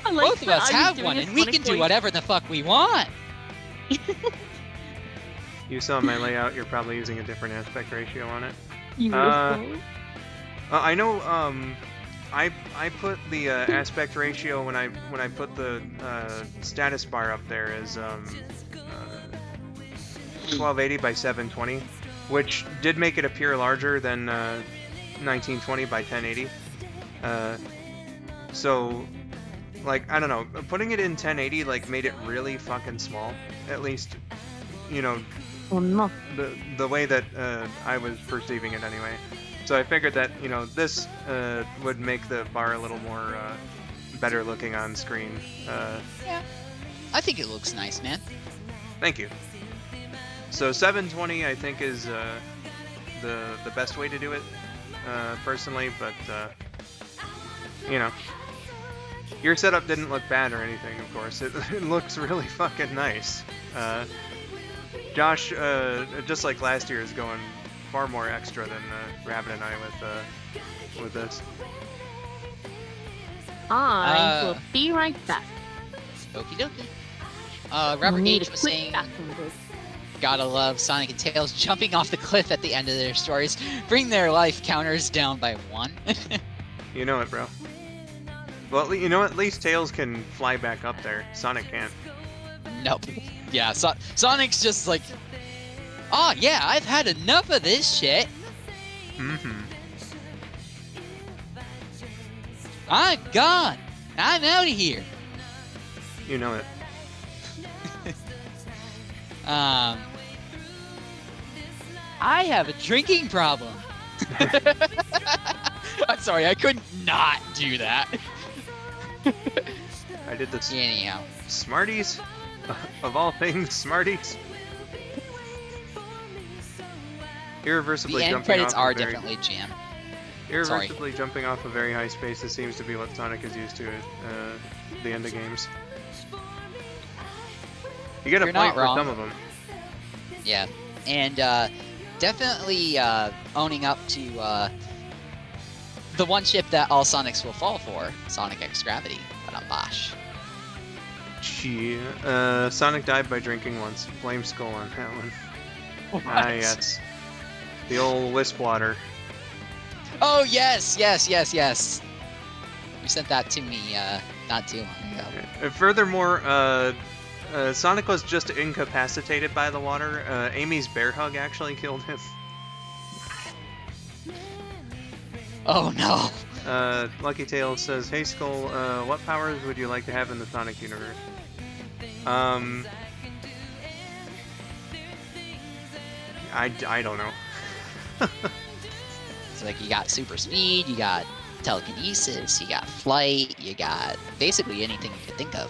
[SPEAKER 2] I like
[SPEAKER 3] Both of
[SPEAKER 2] that
[SPEAKER 3] us
[SPEAKER 2] I was
[SPEAKER 3] have
[SPEAKER 2] doing
[SPEAKER 3] one,
[SPEAKER 2] a
[SPEAKER 3] and we
[SPEAKER 2] Sonic
[SPEAKER 3] can do
[SPEAKER 2] voice.
[SPEAKER 3] whatever the fuck we want.
[SPEAKER 1] You saw my layout, you're probably using a different aspect ratio on it.
[SPEAKER 2] Beautiful.
[SPEAKER 1] I know, I put the aspect ratio when I put the status bar up there as 1280 by 720, which did make it appear larger than 1920 by 1080. So, like, I don't know, putting it in 1080 like made it really fucking small. At least, you know,
[SPEAKER 2] Oh no.
[SPEAKER 1] the way that I was perceiving it anyway. So I figured that, you know, this would make the bar a little more better looking on screen.
[SPEAKER 3] Yeah, I think it looks nice, man.
[SPEAKER 1] Thank you. So 720 I think is the best way to do it, personally, but you know, your setup didn't look bad or anything, of course. It looks really fucking nice. Josh, just like last year, is going far more extra than Rabbit and I with this.
[SPEAKER 2] I will be right back.
[SPEAKER 3] Okie dokie. Robert
[SPEAKER 2] Need
[SPEAKER 3] H
[SPEAKER 2] a
[SPEAKER 3] was
[SPEAKER 2] quick
[SPEAKER 3] saying,
[SPEAKER 2] bathroom break.
[SPEAKER 3] gotta love Sonic and Tails jumping off the cliff at the end of their stories, bring their life counters down by 1.
[SPEAKER 1] You know it, bro. Well, you know, at least Tails can fly back up there. Sonic can't.
[SPEAKER 3] Nope. Yeah, Sonic's just like, oh yeah, I've had enough of this shit.
[SPEAKER 1] Mm-hmm.
[SPEAKER 3] I'm gone. I'm out of here.
[SPEAKER 1] You know it.
[SPEAKER 3] I have a drinking problem. I'm sorry, I couldn't not do that.
[SPEAKER 1] I did this.
[SPEAKER 3] Anyhow.
[SPEAKER 1] Smarties? Of all things, Smarties? Irreversibly
[SPEAKER 3] The end
[SPEAKER 1] jumping
[SPEAKER 3] credits
[SPEAKER 1] off
[SPEAKER 3] are
[SPEAKER 1] a very,
[SPEAKER 3] definitely jam.
[SPEAKER 1] irreversibly jumping off a very high spaces seems to be what Sonic is used to at the end of games. You get a
[SPEAKER 3] You're
[SPEAKER 1] point
[SPEAKER 3] not
[SPEAKER 1] for
[SPEAKER 3] wrong.
[SPEAKER 1] some of them.
[SPEAKER 3] Yeah, and definitely owning up to the one ship that all Sonics will fall for, Sonic X Gravity. But I'm Bosh.
[SPEAKER 1] Gee, Sonic died by drinking once. Blame Skull on that one.
[SPEAKER 3] What?
[SPEAKER 1] Ah, yes. The old wisp water.
[SPEAKER 3] Oh yes, yes, yes, yes. You sent that to me not too long ago.
[SPEAKER 1] Furthermore, Sonic was just incapacitated by the water. Amy's bear hug actually killed him.
[SPEAKER 3] Oh no.
[SPEAKER 1] Lucky Tails says, "Hey Skull, what powers would you like to have in the Sonic universe?" I don't know.
[SPEAKER 3] It's like you got super speed, you got telekinesis, you got flight, you got basically anything you could think of.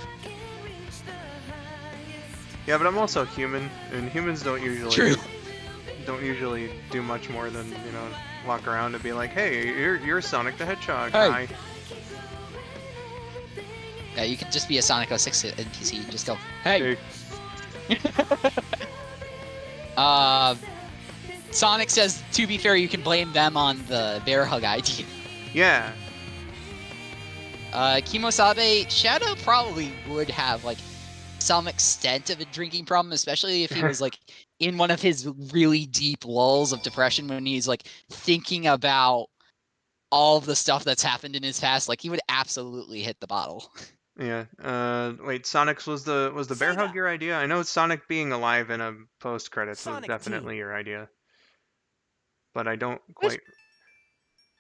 [SPEAKER 1] Yeah, but I'm also human, and humans don't usually
[SPEAKER 3] True.
[SPEAKER 1] do much more than, you know, walk around and be like, "Hey, you're Sonic the Hedgehog."
[SPEAKER 3] Hey.
[SPEAKER 1] Hi.
[SPEAKER 3] Yeah, you could just be a Sonic 06 NPC and just go, hey. Sonic says, to be fair, you can blame them on the bear hug idea.
[SPEAKER 1] Yeah.
[SPEAKER 3] Kimosabe, Shadow probably would have, like, some extent of a drinking problem, especially if he was, like, in one of his really deep lulls of depression when he's, like, thinking about all of the stuff that's happened in his past. Like, he would absolutely hit the bottle.
[SPEAKER 1] Yeah. Wait, Sonic's was the bear hug your idea? I know Sonic being alive in a post credits was
[SPEAKER 10] Sonic
[SPEAKER 1] definitely your idea, but I don't quite.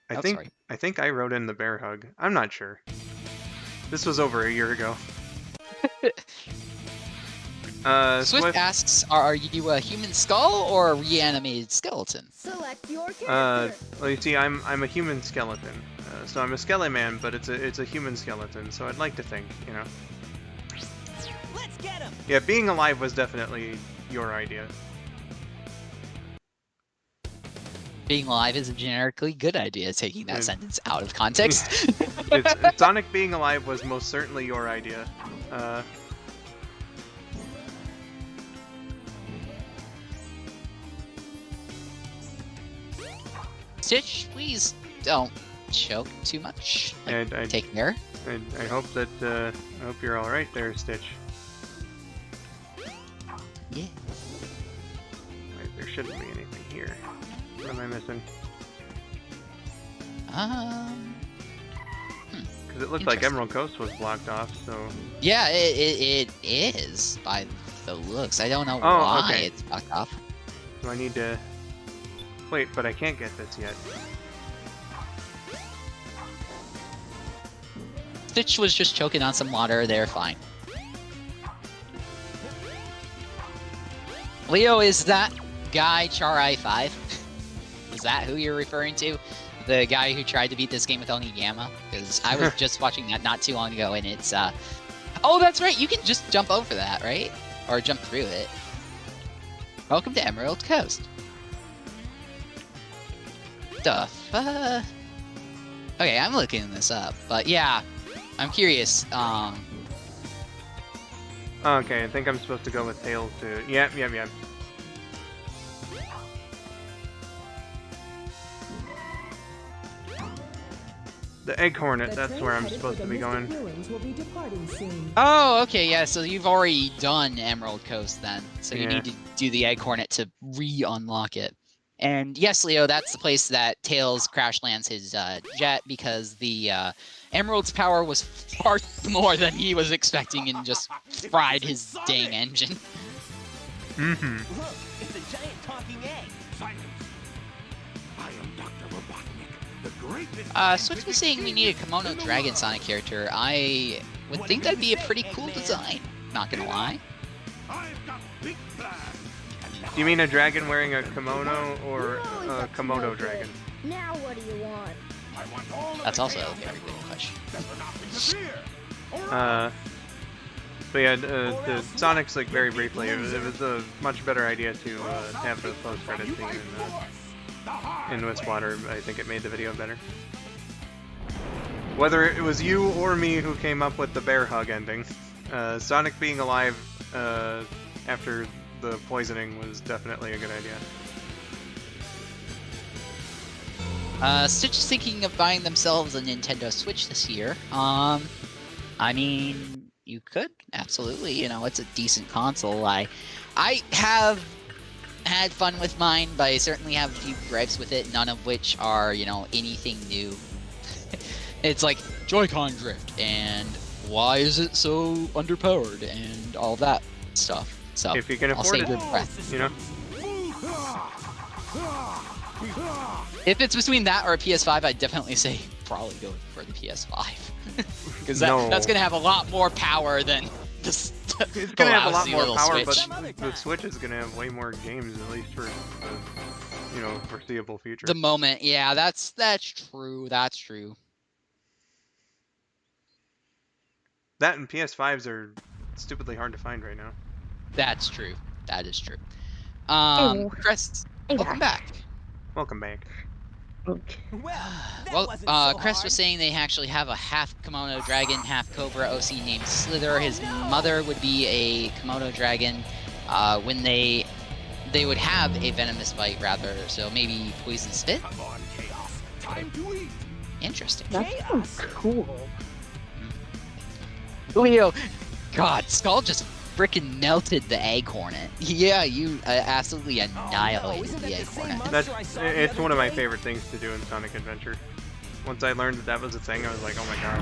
[SPEAKER 1] I think I wrote in the bear hug. I'm not sure. This was over a year ago.
[SPEAKER 3] Swift asks, are you a human skull or a reanimated skeleton?
[SPEAKER 9] Select your character.
[SPEAKER 1] Well, you see, I'm a human skeleton, so I'm a Skeleman, but it's a human skeleton. So I'd like to think, you know.
[SPEAKER 10] Let's get him.
[SPEAKER 1] Yeah, being alive was definitely your idea.
[SPEAKER 3] Being alive is a generically good idea, taking that sentence out of context.
[SPEAKER 1] Sonic being alive was most certainly your idea.
[SPEAKER 3] Stitch, please don't choke too much. Like, take care.
[SPEAKER 1] I hope that I hope you're all right there, Stitch.
[SPEAKER 3] Yeah.
[SPEAKER 1] Wait, there shouldn't be anything here. What am I missing? Because it looked like Emerald Coast was blocked off, so...
[SPEAKER 3] Yeah, it is, by the looks. I don't know
[SPEAKER 1] Oh,
[SPEAKER 3] why
[SPEAKER 1] okay.
[SPEAKER 3] it's blocked off.
[SPEAKER 1] So I need to... Wait, but I can't get this yet.
[SPEAKER 3] Stitch was just choking on some water, they're fine. Leo, is that guy Char 5? Is that who you're referring to? The guy who tried to beat this game with only Gamma? Because I was just watching that not too long ago, and it's, Oh, that's right, you can just jump over that, right? Or jump through it. Welcome to Emerald Coast. The fuck? Okay, I'm looking this up, but yeah, I'm curious,
[SPEAKER 1] Okay, I think I'm supposed to go with Tails too. Yep. The Egg Hornet,
[SPEAKER 6] The
[SPEAKER 1] that's
[SPEAKER 6] train
[SPEAKER 1] where I'm
[SPEAKER 6] headed
[SPEAKER 1] supposed
[SPEAKER 6] for
[SPEAKER 1] to
[SPEAKER 6] the
[SPEAKER 1] be
[SPEAKER 6] Mystic
[SPEAKER 1] going.
[SPEAKER 6] Ruins will be departing soon.
[SPEAKER 3] Oh, okay, yeah, so you've already done Emerald Coast then. So you
[SPEAKER 1] Yeah.
[SPEAKER 3] need to do the Egg Hornet to re-unlock it. And yes, Leo, that's the place that Tails crash lands his jet because the Emerald's power was far more than he was expecting and just fried his dang engine.
[SPEAKER 1] Mm-hmm.
[SPEAKER 10] Look, it's a giant talking egg.
[SPEAKER 7] Silence. I am Dr. Robotnik, the greatest...
[SPEAKER 3] Switch was saying we need a Kimono Dragon Sonic character. I would think that'd be a pretty cool design. Not gonna lie.
[SPEAKER 7] I've got big plans.
[SPEAKER 1] Do you mean a dragon wearing a kimono or
[SPEAKER 9] You're always
[SPEAKER 1] a
[SPEAKER 9] up to
[SPEAKER 1] Komodo
[SPEAKER 9] no good.
[SPEAKER 1] dragon?
[SPEAKER 9] Now what do you want?
[SPEAKER 7] I want all of
[SPEAKER 3] That's
[SPEAKER 7] the
[SPEAKER 3] also a
[SPEAKER 7] chaos
[SPEAKER 3] very good
[SPEAKER 7] emeralds.
[SPEAKER 3] question.
[SPEAKER 7] Better not interfere.
[SPEAKER 1] But yeah, the Sonic's like very briefly, it was a much better idea to have the post-credit scene in Westwater. I think it made the video better. Whether it was you or me who came up with the bear hug ending, Sonic being alive after the poisoning was definitely a good idea.
[SPEAKER 3] Stitch is thinking of buying themselves a Nintendo Switch this year. I mean, you could, absolutely. You know, it's a decent console. I have had fun with mine, but I certainly have a few gripes with it, none of which are, you know, anything new. It's like Joy-Con drift, and why is it so underpowered, and all that stuff. So,
[SPEAKER 1] If you can
[SPEAKER 3] I'll
[SPEAKER 1] afford
[SPEAKER 3] save
[SPEAKER 1] it,
[SPEAKER 3] your breath.
[SPEAKER 1] you know?
[SPEAKER 3] If it's between that or a PS5, I'd definitely say probably go for the PS5. Because that's going to have a lot more power than this.
[SPEAKER 1] It's gonna have a lot more power,
[SPEAKER 3] Switch.
[SPEAKER 1] but the Switch is gonna have way more games, at least for the, you know, foreseeable future.
[SPEAKER 3] The moment, yeah, that's true. That's true.
[SPEAKER 1] That and PS5s are stupidly hard to find right now.
[SPEAKER 3] That's true. That is true.
[SPEAKER 2] Oh.
[SPEAKER 3] Chris,
[SPEAKER 2] Hey,
[SPEAKER 3] welcome back.
[SPEAKER 1] Welcome back.
[SPEAKER 10] Well, that
[SPEAKER 3] Well,
[SPEAKER 10] wasn't so
[SPEAKER 3] Chris
[SPEAKER 10] hard.
[SPEAKER 3] was saying they actually have a half Kimono dragon, half Cobra OC named Slither. His mother would be a Kimono dragon. When they would have a venomous bite, rather. So maybe poison spit.
[SPEAKER 7] Come on, Chaos. Time to eat.
[SPEAKER 3] Interesting.
[SPEAKER 2] That sounds cool.
[SPEAKER 3] Leo, God, Skull just freaking melted the Egg Hornet. Yeah, you absolutely annihilated
[SPEAKER 10] isn't that
[SPEAKER 3] the Egg
[SPEAKER 10] the same
[SPEAKER 3] Hornet.
[SPEAKER 10] monster?
[SPEAKER 1] That's
[SPEAKER 10] I saw the
[SPEAKER 1] it's
[SPEAKER 10] other
[SPEAKER 1] one of my
[SPEAKER 10] day?
[SPEAKER 1] favorite things to do in Sonic Adventure. Once I learned that was a thing, I was like, oh my god.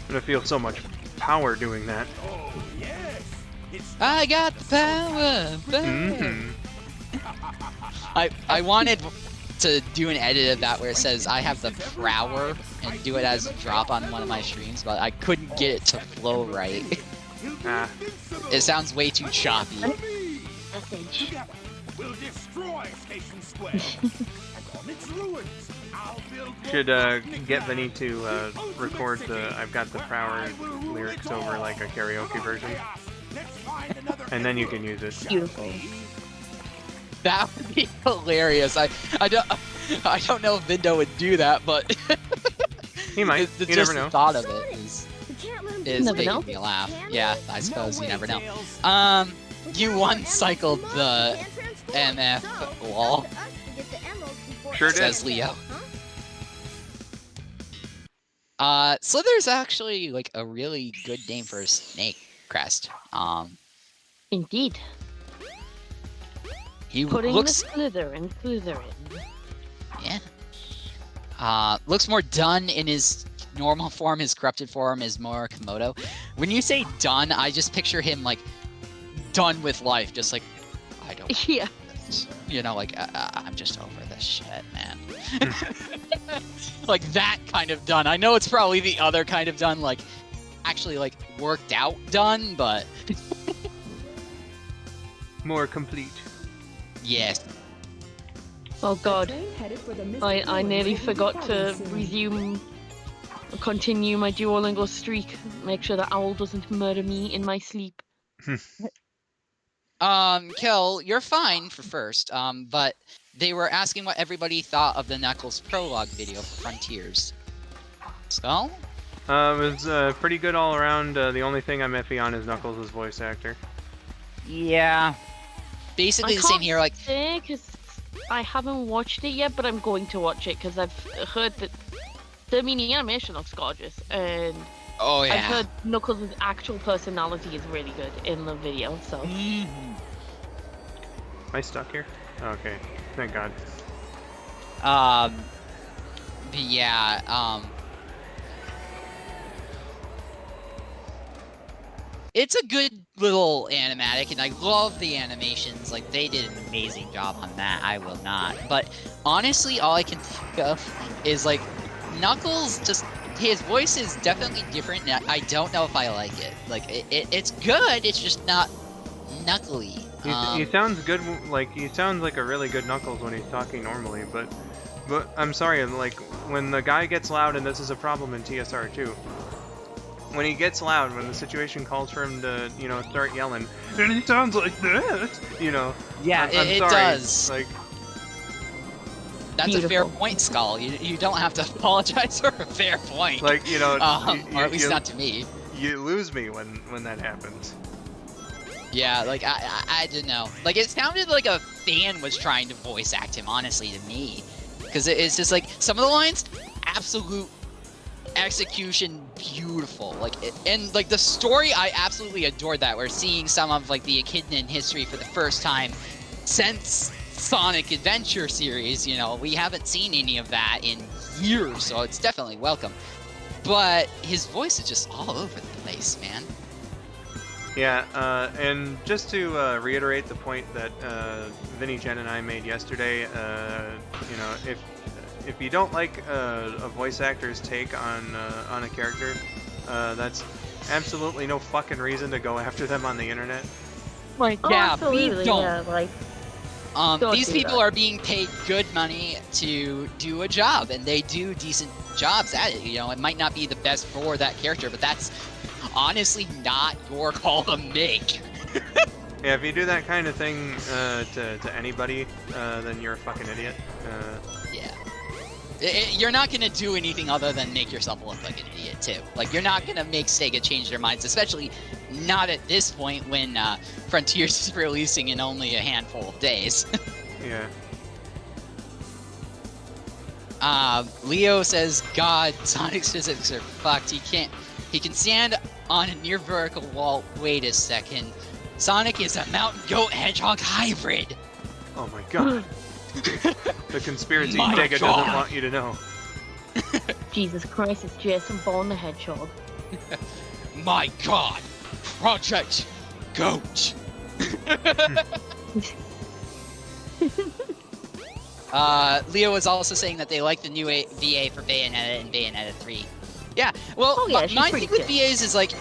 [SPEAKER 1] I'm gonna feel so much power doing that.
[SPEAKER 7] Oh, yes. It's
[SPEAKER 3] I got the power.
[SPEAKER 1] Mm-hmm.
[SPEAKER 3] I wanted to do an edit of that where it says I have the power and do it as a drop on one of my streams, but I couldn't get it to flow right.
[SPEAKER 1] Ah,
[SPEAKER 3] It sounds way too choppy.
[SPEAKER 2] Message.
[SPEAKER 7] together. We'll destroy Station Square. And on its ruins, I'll build
[SPEAKER 1] should get Vinny to record the "I've Got the Power" lyrics over like a karaoke version, and then you can use it.
[SPEAKER 2] Beautiful.
[SPEAKER 3] That would be hilarious. I don't know if Vindo would do that, but
[SPEAKER 1] He might.
[SPEAKER 3] the
[SPEAKER 1] You
[SPEAKER 3] just
[SPEAKER 1] never know.
[SPEAKER 3] thought of it
[SPEAKER 9] We can't let him
[SPEAKER 3] is
[SPEAKER 2] Never
[SPEAKER 3] making
[SPEAKER 2] know.
[SPEAKER 3] me laugh.
[SPEAKER 9] Can
[SPEAKER 3] Yeah,
[SPEAKER 9] we?
[SPEAKER 3] I suppose
[SPEAKER 10] No
[SPEAKER 3] you
[SPEAKER 10] way,
[SPEAKER 3] never know.
[SPEAKER 10] Tails.
[SPEAKER 3] You one cycled the MF wall,
[SPEAKER 1] Sure did.
[SPEAKER 3] says Leo. Slither's actually like a really good name for a snake crest.
[SPEAKER 2] Indeed.
[SPEAKER 3] He
[SPEAKER 2] Putting
[SPEAKER 3] looks,
[SPEAKER 2] the Slytherin.
[SPEAKER 3] yeah. Looks more done in his normal form. His corrupted form is more Komodo. When you say done, I just picture him like done with life, just like I don't.
[SPEAKER 2] Yeah.
[SPEAKER 3] You know, like I'm just over this shit, man. Like that kind of done. I know it's probably the other kind of done, like actually like worked out done, but
[SPEAKER 1] More complete.
[SPEAKER 3] yes.
[SPEAKER 2] Oh god.
[SPEAKER 6] Train headed for the Mystic
[SPEAKER 2] I
[SPEAKER 6] Ruins
[SPEAKER 2] nearly
[SPEAKER 6] will be
[SPEAKER 2] forgot to
[SPEAKER 6] departing soon.
[SPEAKER 2] continue my Duolingo streak. Make sure the owl doesn't murder me in my sleep.
[SPEAKER 3] Kel, you're fine for first. But they were asking what everybody thought of the Knuckles prologue video for Frontiers. So?
[SPEAKER 1] It was pretty good all around. The only thing I'm iffy on is Knuckles' voice actor.
[SPEAKER 3] Yeah. Basically the same here, like...
[SPEAKER 2] because I haven't watched it yet, but I'm going to watch it because I've heard that the animation looks gorgeous, and
[SPEAKER 3] Oh yeah.
[SPEAKER 2] I've heard Knuckles' actual personality is really good in the video, so...
[SPEAKER 1] Am I stuck here? Okay, thank God.
[SPEAKER 3] But yeah, it's a good little animatic, and I love the animations. Like, they did an amazing job on that, I will not. But honestly, all I can think of is, like, Knuckles just... His voice is definitely different, and I don't know if I like it. Like, it's good, it's just not knuckly.
[SPEAKER 1] He sounds good, like, he sounds like a really good Knuckles when he's talking normally, but I'm sorry, like, when the guy gets loud, and this is a problem in TSR too, when he gets loud, when the situation calls for him to, you know, start yelling, and he sounds like this, you know.
[SPEAKER 3] Yeah,
[SPEAKER 1] I'm
[SPEAKER 3] it
[SPEAKER 1] sorry,
[SPEAKER 3] does.
[SPEAKER 1] Like,
[SPEAKER 3] that's a fair point, Skull. You don't have to apologize for a fair point.
[SPEAKER 1] like, you know,
[SPEAKER 3] or at least not to me.
[SPEAKER 1] You lose me when that happens.
[SPEAKER 3] Yeah, like, I don't know. Like, it sounded like a fan was trying to voice act him, honestly, to me. Because it's just, like, some of the lines, absolute execution, beautiful. Like, and, like, the story, I absolutely adored that. We're seeing some of, like, the Echidna history for the first time since Sonic Adventure series, you know. We haven't seen any of that in years, so it's definitely welcome. But his voice is just all over the place, man.
[SPEAKER 1] Yeah, and just to reiterate the point that Vinny, Jen, and I made yesterday, you know, if you don't like a voice actor's take on a character, that's absolutely no fucking reason to go after them on the internet.
[SPEAKER 2] Like,
[SPEAKER 3] yeah,
[SPEAKER 2] absolutely,
[SPEAKER 3] please don't.
[SPEAKER 2] yeah, like...
[SPEAKER 3] These people are being paid good money to do a job, and they do decent jobs at it. You know, it might not be the best for that character, but that's honestly not your call to make.
[SPEAKER 1] Yeah, if you do that kind of thing to anybody, then you're a fucking idiot.
[SPEAKER 3] Yeah. You're not going to do anything other than make yourself look like an idiot, too. Like, you're not going to make Sega change their minds, especially not at this point when Frontiers is releasing in only a handful of days.
[SPEAKER 1] Yeah.
[SPEAKER 3] Leo says, God, Sonic's physics are fucked. He can stand on a near vertical wall. Wait a second. Sonic is a mountain goat hedgehog hybrid.
[SPEAKER 1] Oh my God. The conspiracy
[SPEAKER 3] My
[SPEAKER 1] Sega
[SPEAKER 3] God.
[SPEAKER 1] doesn't want you to know.
[SPEAKER 2] Jesus Christ, it's Jason Bourne the Hedgehog.
[SPEAKER 3] My God. Project Goat. Leo was also saying that they like the new VA for Bayonetta and Bayonetta 3. Yeah, well, my thing with VAs is, like,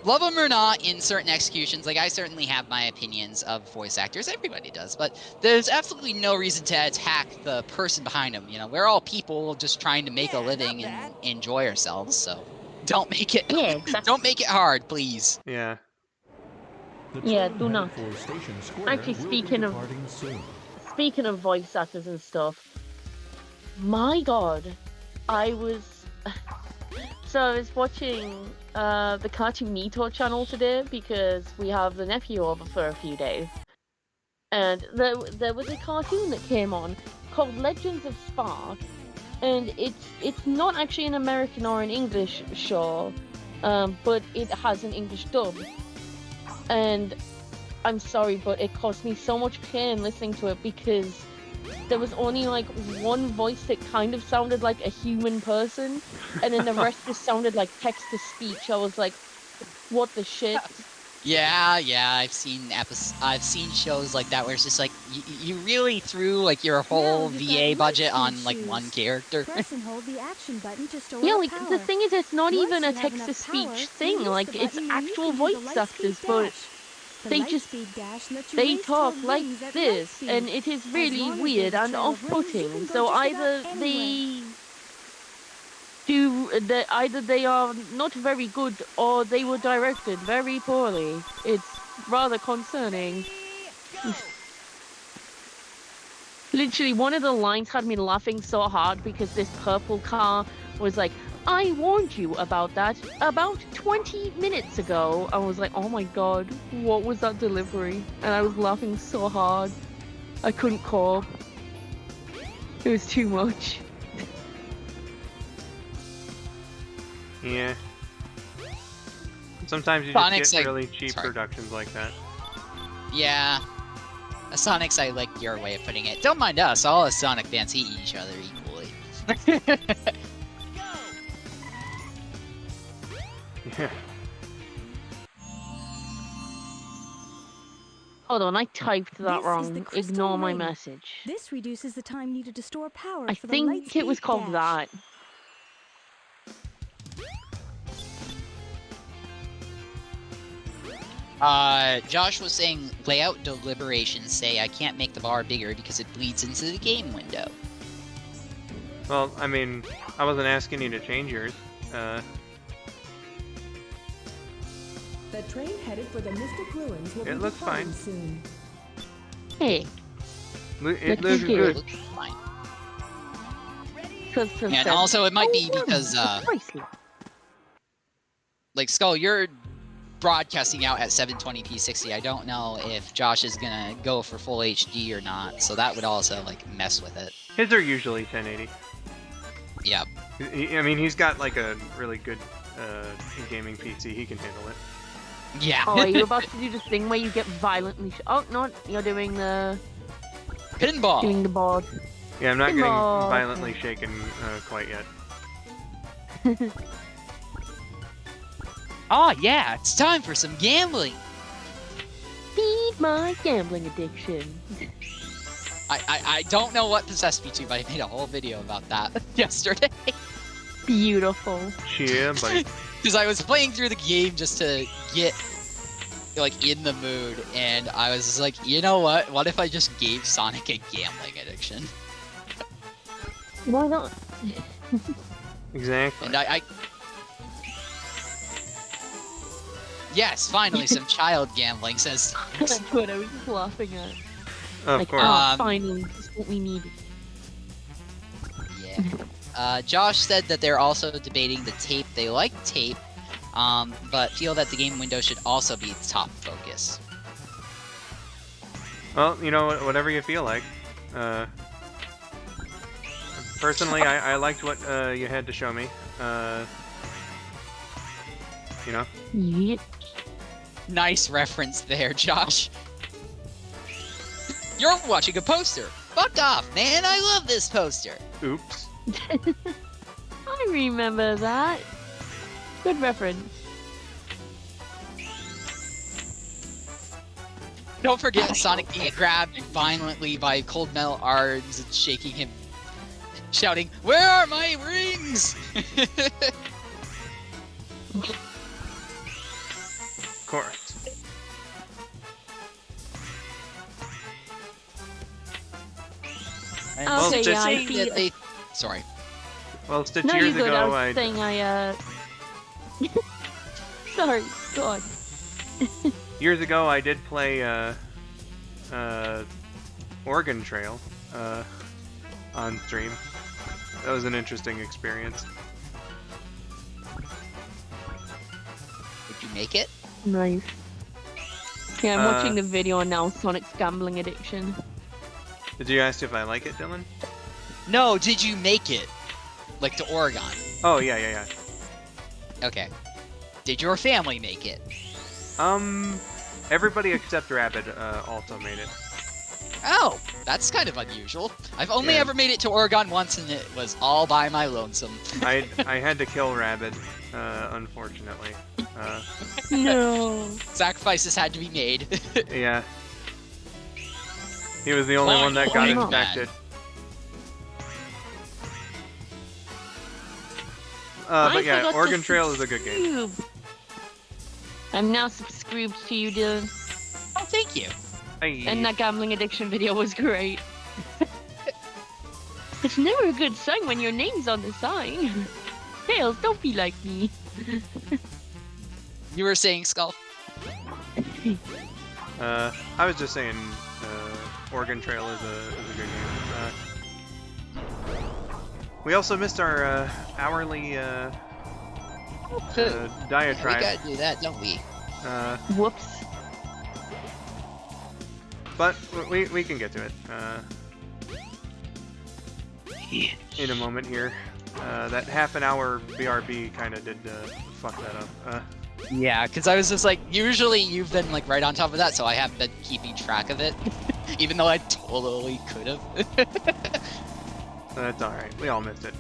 [SPEAKER 3] love them or not in certain executions, like, I certainly have my opinions of voice actors, everybody does, but there's absolutely no reason to attack the person behind them, you know, we're all people just trying to make a living and enjoy ourselves, so don't make it, don't make it hard, please.
[SPEAKER 1] Yeah.
[SPEAKER 2] Yeah, do not. Actually, speaking of voice actors and stuff, my God, so I was watching the Cartoon Neato channel today because we have the nephew over for a few days, and there was a cartoon that came on called Legends of Spark, and it's not actually an American or an English show, but it has an English dub. And I'm sorry, but it caused me so much pain listening to it because there was only like one voice that kind of sounded like a human person, and then the rest just sounded like text to speech. I was like, what the shit?
[SPEAKER 3] Yeah, I've seen shows like that where it's just like you really threw like your whole VA budget on like one character.
[SPEAKER 4] Press and hold the action button to store
[SPEAKER 2] Yeah, like
[SPEAKER 4] power.
[SPEAKER 2] the thing is, it's not
[SPEAKER 4] Once
[SPEAKER 2] even
[SPEAKER 4] you
[SPEAKER 2] a
[SPEAKER 4] have
[SPEAKER 2] text to
[SPEAKER 4] enough power,
[SPEAKER 2] speech thing.
[SPEAKER 4] release
[SPEAKER 2] Like
[SPEAKER 4] the
[SPEAKER 2] it's
[SPEAKER 4] button and you
[SPEAKER 2] actual
[SPEAKER 4] can do the
[SPEAKER 2] voice
[SPEAKER 4] Lightspeed
[SPEAKER 2] actors, but
[SPEAKER 4] dash. The
[SPEAKER 2] they just
[SPEAKER 4] Lightspeed dash lets you
[SPEAKER 2] they
[SPEAKER 4] race
[SPEAKER 2] talk
[SPEAKER 4] toward
[SPEAKER 2] like
[SPEAKER 4] rings at
[SPEAKER 2] this,
[SPEAKER 4] Lightspeed.
[SPEAKER 2] and it is
[SPEAKER 4] As
[SPEAKER 2] really
[SPEAKER 4] long as
[SPEAKER 2] weird
[SPEAKER 4] there's a
[SPEAKER 2] and
[SPEAKER 4] trail of rings, you
[SPEAKER 2] off-putting.
[SPEAKER 4] can go
[SPEAKER 2] So
[SPEAKER 4] just
[SPEAKER 2] either
[SPEAKER 4] about anywhere.
[SPEAKER 2] either they are not very good or they were directed very poorly. It's rather concerning. Literally, one of the lines had me laughing so hard because this purple car was like, I warned you about that about 20 minutes ago. I was like, oh my god, what was that delivery? And I was laughing so hard. I couldn't cope. It was too much.
[SPEAKER 1] Yeah. Sometimes you
[SPEAKER 3] Sonic's
[SPEAKER 1] just get
[SPEAKER 3] like-
[SPEAKER 1] really cheap
[SPEAKER 3] sorry.
[SPEAKER 1] productions like that.
[SPEAKER 3] Yeah. Sonic's, I like your way of putting it. Don't mind us, all us Sonic fans hate each other equally.
[SPEAKER 1] Yeah.
[SPEAKER 2] Hold on, I typed that
[SPEAKER 4] This is the
[SPEAKER 2] wrong.
[SPEAKER 4] crystal
[SPEAKER 2] Ignore my
[SPEAKER 4] ring.
[SPEAKER 2] message.
[SPEAKER 4] This reduces the time needed to store power
[SPEAKER 2] I
[SPEAKER 4] for the
[SPEAKER 2] think it was
[SPEAKER 4] Lightspeed
[SPEAKER 2] called
[SPEAKER 4] dash.
[SPEAKER 2] that.
[SPEAKER 3] Josh was saying layout deliberations say I can't make the bar bigger because it bleeds into the game window.
[SPEAKER 1] Well, I mean, I wasn't asking you to change yours.
[SPEAKER 6] The train headed for the Mystic Ruins will
[SPEAKER 1] It
[SPEAKER 6] be
[SPEAKER 1] looks
[SPEAKER 6] departing
[SPEAKER 1] fine.
[SPEAKER 6] soon.
[SPEAKER 2] Hey,
[SPEAKER 1] It
[SPEAKER 2] Let's
[SPEAKER 1] looks
[SPEAKER 2] do it.
[SPEAKER 1] good.
[SPEAKER 3] Looks fine.
[SPEAKER 2] and
[SPEAKER 3] also it might be because, like Skull, you're broadcasting out at 720p 60. I don't know if Josh is gonna go for full HD or not, so that would also like mess with it.
[SPEAKER 1] His are usually 1080.
[SPEAKER 3] Yeah.
[SPEAKER 1] I mean, he's got like a really good gaming PC. He can handle it.
[SPEAKER 3] Yeah.
[SPEAKER 2] Oh, are you about to do the thing where you get violently oh, no, you're doing the
[SPEAKER 3] Pinball.
[SPEAKER 2] doing the board.
[SPEAKER 1] Yeah, I'm not getting
[SPEAKER 2] Pinball.
[SPEAKER 1] violently shaken quite yet.
[SPEAKER 3] Oh yeah, it's time for some gambling.
[SPEAKER 2] Feed my gambling addiction.
[SPEAKER 3] I don't know what possessed me to, but I made a whole video about that yesterday.
[SPEAKER 2] Beautiful.
[SPEAKER 1] Yeah, buddy.
[SPEAKER 3] Because I was playing through the game just to get like in the mood, and I was just like, you know what? What if I just gave Sonic a gambling addiction?
[SPEAKER 2] Why not?
[SPEAKER 1] Exactly.
[SPEAKER 3] And I yes, finally some child gambling, says
[SPEAKER 2] That's what I was just laughing at.
[SPEAKER 1] Of
[SPEAKER 2] Like,
[SPEAKER 1] course.
[SPEAKER 2] finally, this is what we needed.
[SPEAKER 3] Yeah. Josh said that they're also debating the tape. They like tape, but feel that the game window should also be top focus.
[SPEAKER 1] Well, you know, whatever you feel like. Personally, I liked what you had to show me. You know?
[SPEAKER 2] Yep.
[SPEAKER 3] Nice reference there, Josh. You're watching a poster. Fuck off, man. I love this poster.
[SPEAKER 1] Oops.
[SPEAKER 2] I remember that. Good reference.
[SPEAKER 3] Don't forget Sonic being grabbed violently by cold metal arms and shaking him, shouting, "Where are my rings?"
[SPEAKER 1] Of course.
[SPEAKER 3] And
[SPEAKER 1] Well,
[SPEAKER 2] Okay,
[SPEAKER 1] just
[SPEAKER 2] yeah, I
[SPEAKER 3] saying
[SPEAKER 2] see.
[SPEAKER 3] that they... Sorry.
[SPEAKER 1] Well, Stitch,
[SPEAKER 2] No,
[SPEAKER 1] years
[SPEAKER 2] you're good. I
[SPEAKER 1] ago,
[SPEAKER 2] was saying Sorry, go on.
[SPEAKER 1] years ago, I did play Oregon Trail on stream. That was an interesting experience.
[SPEAKER 3] Did you make it?
[SPEAKER 2] Nice. Yeah, I'm watching the video on now, Sonic's gambling addiction.
[SPEAKER 1] Did you ask if I like it, Dylan?
[SPEAKER 3] No, did you make it? Like to Oregon?
[SPEAKER 1] Oh, yeah.
[SPEAKER 3] Okay. Did your family make it?
[SPEAKER 1] Everybody except Rabbit also made it.
[SPEAKER 3] Oh, That's kind of unusual. I've only
[SPEAKER 1] Yeah.
[SPEAKER 3] ever made it to Oregon once, and it was all by my lonesome.
[SPEAKER 1] I had to kill Rabid, unfortunately.
[SPEAKER 2] No.
[SPEAKER 3] Sacrifices had to be made.
[SPEAKER 1] Yeah. He was the only one that got
[SPEAKER 3] Boing,
[SPEAKER 1] infected.
[SPEAKER 2] I
[SPEAKER 1] But yeah,
[SPEAKER 2] forgot to
[SPEAKER 1] Oregon Trail is a good game.
[SPEAKER 2] subscribe. I'm now subscribed to you, Dylan.
[SPEAKER 3] Oh, thank you.
[SPEAKER 2] And that gambling addiction video was great. It's never a good sign when your name's on the sign. Tails, don't be like me.
[SPEAKER 3] You were saying, Skull?
[SPEAKER 1] I was just saying, Oregon Trail is a good game. We also missed our hourly diatribe.
[SPEAKER 3] We gotta do that, don't we?
[SPEAKER 2] Whoops.
[SPEAKER 1] But we can get to it in a moment here. That half an hour BRB kind of did fuck that up.
[SPEAKER 3] Yeah, because I was just like, usually you've been like right on top of that, so I haven't been keeping track of it, even though I totally could have.
[SPEAKER 1] That's alright, we all missed it.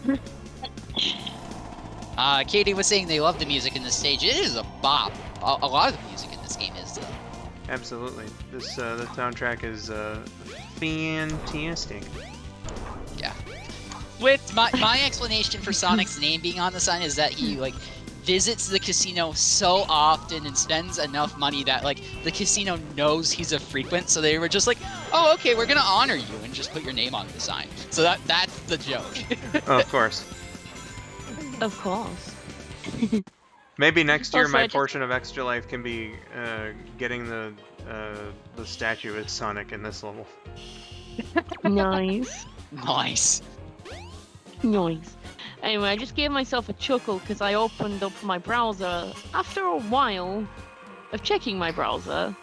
[SPEAKER 3] Katie was saying they love the music in this stage. It is a bop. A lot of the music in this game is, though.
[SPEAKER 1] Absolutely. The soundtrack is fantastic.
[SPEAKER 3] Yeah. With my explanation for Sonic's name being on the sign is that he like visits the casino so often and spends enough money that like the casino knows he's a frequent, so they were just like, oh, okay, we're gonna honor you and just put your name on the sign. So that's the joke.
[SPEAKER 1] Oh, of course.
[SPEAKER 2] Of course.
[SPEAKER 1] Maybe next year
[SPEAKER 2] Also,
[SPEAKER 1] my portion of Extra Life can be getting the statue as Sonic in this level.
[SPEAKER 2] Nice.
[SPEAKER 3] Nice.
[SPEAKER 2] Nice. Anyway, I just gave myself a chuckle because I opened up my browser after a while of checking my browser,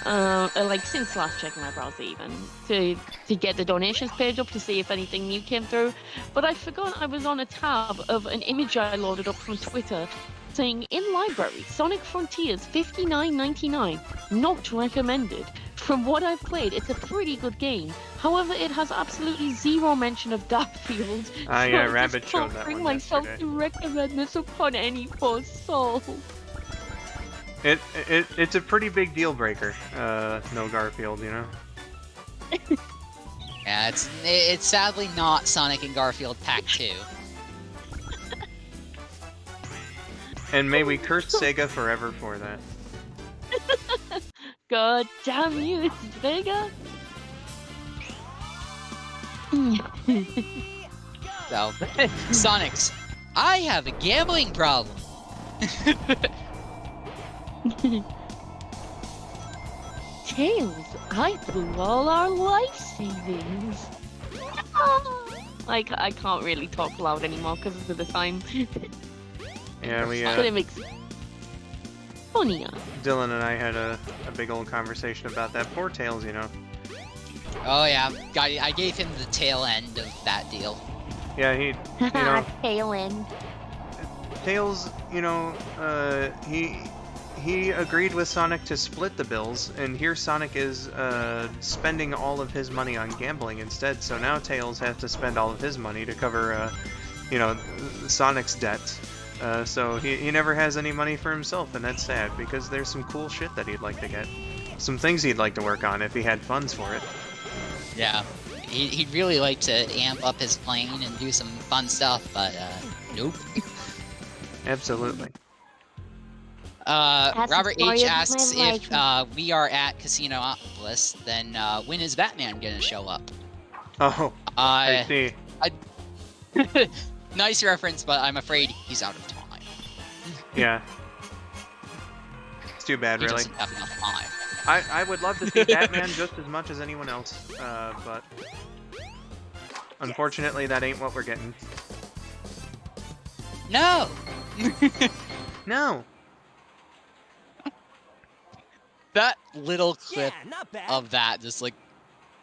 [SPEAKER 2] like since last checking my browser even, to get the donations page up to see if anything new came through, but I forgot I was on a tab of an image I loaded up from Twitter saying, in library, Sonic Frontiers $59.99, not recommended. From what I've played, it's a pretty good game. However, it has absolutely zero mention of Darkfield.
[SPEAKER 1] Yeah,
[SPEAKER 2] so
[SPEAKER 1] Rabbit
[SPEAKER 2] I
[SPEAKER 1] showed
[SPEAKER 2] can't
[SPEAKER 1] that
[SPEAKER 2] bring
[SPEAKER 1] one
[SPEAKER 2] myself
[SPEAKER 1] yesterday.
[SPEAKER 2] to recommend this upon any poor soul.
[SPEAKER 1] It's a pretty big deal breaker. No Garfield, you know.
[SPEAKER 3] Yeah, it's sadly not Sonic and Garfield Pack 2.
[SPEAKER 1] And may we curse Sega forever for that.
[SPEAKER 2] God damn you, it's Vega.
[SPEAKER 3] So, Sonic's, I have a gambling problem.
[SPEAKER 2] Tails, I blew all our life savings. Like, I can't really talk loud anymore because of the time.
[SPEAKER 1] Yeah, we
[SPEAKER 2] But it makes it funnier.
[SPEAKER 1] Dylan and I had a big old conversation about that. Poor Tails, you know.
[SPEAKER 3] Oh yeah, I gave him the tail end of that deal.
[SPEAKER 1] Yeah, he, you know,
[SPEAKER 2] Tail end.
[SPEAKER 1] Tails, you know, he agreed with Sonic to split the bills, and here Sonic is spending all of his money on gambling instead. So now Tails has to spend all of his money to cover, you know, Sonic's debts. So he never has any money for himself, and that's sad because there's some cool shit that he'd like to get, some things he'd like to work on if he had funds for it.
[SPEAKER 3] Yeah, he'd really like to amp up his plane and do some fun stuff, but nope.
[SPEAKER 1] Absolutely.
[SPEAKER 3] Robert
[SPEAKER 2] story
[SPEAKER 3] H
[SPEAKER 2] of my
[SPEAKER 3] asks if
[SPEAKER 2] life.
[SPEAKER 3] we are at Casinopolis, then when is Batman gonna show up?
[SPEAKER 1] Oh, I see.
[SPEAKER 3] Nice reference, but I'm afraid he's out of time.
[SPEAKER 1] Yeah. It's too bad,
[SPEAKER 3] He
[SPEAKER 1] really.
[SPEAKER 3] doesn't have enough time.
[SPEAKER 1] I would love to see Batman just as much as anyone else, but unfortunately that ain't what we're getting.
[SPEAKER 3] No!
[SPEAKER 1] No!
[SPEAKER 3] That little clip
[SPEAKER 10] Yeah, not bad.
[SPEAKER 3] of that, just like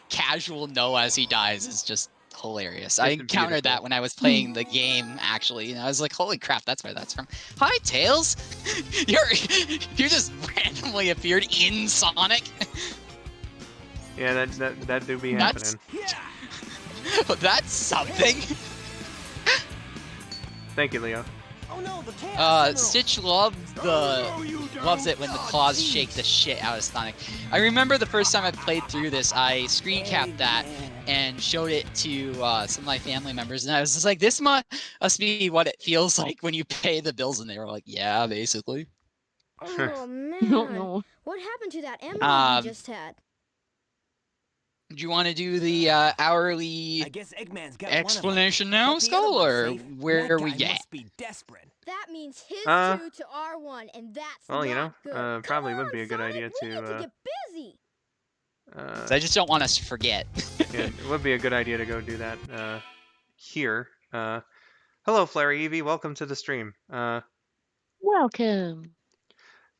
[SPEAKER 3] casual no as he dies, is just hilarious. I
[SPEAKER 1] It's
[SPEAKER 3] encountered
[SPEAKER 1] beautiful.
[SPEAKER 3] that when I was playing the game, actually, and I was like, holy crap, that's where that's from. Hi, Tails! You just randomly appeared in Sonic?
[SPEAKER 1] Yeah, that do be
[SPEAKER 3] That's-
[SPEAKER 1] happening.
[SPEAKER 3] That's something.
[SPEAKER 1] Thank you, Leo.
[SPEAKER 10] Oh no, the Chaos Emerald.
[SPEAKER 3] Stitch loves it when the claws shake the shit out of Sonic. I remember the first time I played through this, I screen capped that and showed it to some of my family members, and I was just like, this must be what it feels like when you pay the bills, and they were like, yeah, basically.
[SPEAKER 9] Oh man.
[SPEAKER 2] No.
[SPEAKER 9] What happened to that emerald we just had?
[SPEAKER 3] Do you want to do the hourly
[SPEAKER 10] I guess Eggman's got
[SPEAKER 3] explanation
[SPEAKER 10] one of them.
[SPEAKER 3] now,
[SPEAKER 10] But the
[SPEAKER 3] Skull,
[SPEAKER 10] other
[SPEAKER 3] or
[SPEAKER 10] one's safe.
[SPEAKER 3] where
[SPEAKER 10] That
[SPEAKER 3] we
[SPEAKER 10] guy
[SPEAKER 3] get?
[SPEAKER 10] must be desperate.
[SPEAKER 9] That means his 2 to our 1, and that's
[SPEAKER 1] Well, you know,
[SPEAKER 9] not good.
[SPEAKER 1] probably
[SPEAKER 9] Come
[SPEAKER 1] would
[SPEAKER 9] on,
[SPEAKER 1] be a good
[SPEAKER 9] Sonic,
[SPEAKER 1] idea
[SPEAKER 9] we need to
[SPEAKER 1] to.
[SPEAKER 9] get busy.
[SPEAKER 3] So I just don't want us to forget.
[SPEAKER 1] Yeah, it would be a good idea to go do that here. Hello, Flary Eevee. Welcome to the stream.
[SPEAKER 2] Welcome.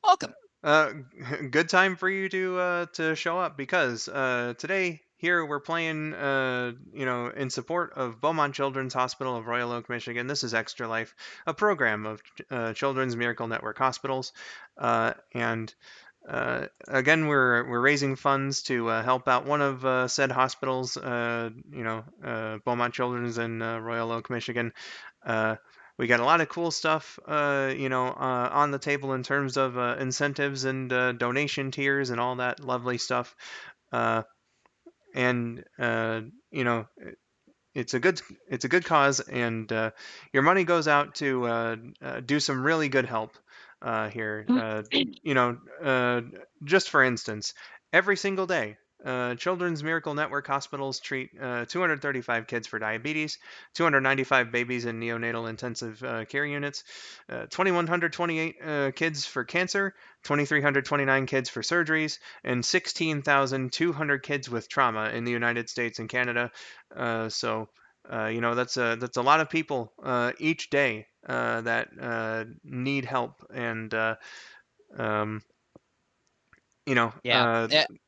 [SPEAKER 3] Welcome.
[SPEAKER 1] Good time for you to show up because today here we're playing in support of Beaumont Children's Hospital of Royal Oak, Michigan. This is Extra Life, a program of Children's Miracle Network hospitals, and again we're raising funds to help out one of said hospitals, Beaumont Children's in Royal Oak, Michigan. We got a lot of cool stuff, on the table in terms of incentives and donation tiers and all that lovely stuff. And it's a good cause, and your money goes out to do some really good help here. Just for instance, every single day, Children's Miracle Network hospitals treat 235 kids for diabetes, 295 babies in neonatal intensive care units, 2,128 kids for cancer, 2,329 kids for surgeries, and 16,200 kids with trauma in the United States and Canada. That's a lot of people each day that need help, and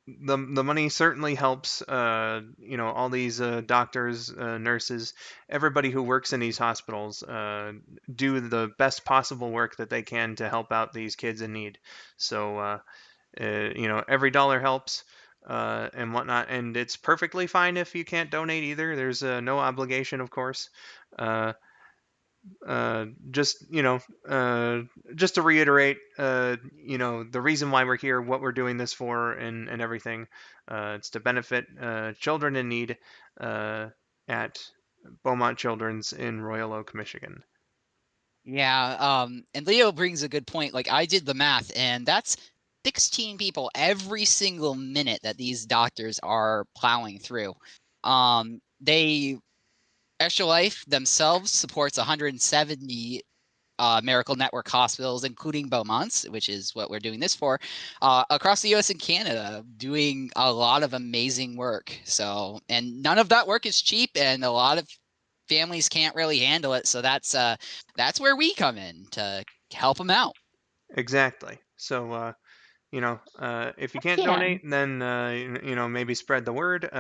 [SPEAKER 1] the money certainly helps. All these doctors, nurses, everybody who works in these hospitals do the best possible work that they can to help out these kids in need. So every dollar helps. And whatnot, and it's perfectly fine if you can't donate either. There's no obligation, of course. Just to reiterate, the reason why we're here, what we're doing this for, and everything. It's to benefit children in need at Beaumont Children's in Royal Oak, Michigan.
[SPEAKER 3] Yeah, and Leo brings a good point. Like, I did the math, and that's 16 people every single minute that these doctors are plowing through. Extra Life themselves supports 170 Miracle Network hospitals, including Beaumont's, which is what we're doing this for, across the US and Canada, doing a lot of amazing work. So, and none of that work is cheap, and a lot of families can't really handle it. So that's where we come in to help them out.
[SPEAKER 1] Exactly. So, if you can't donate, then maybe spread the word.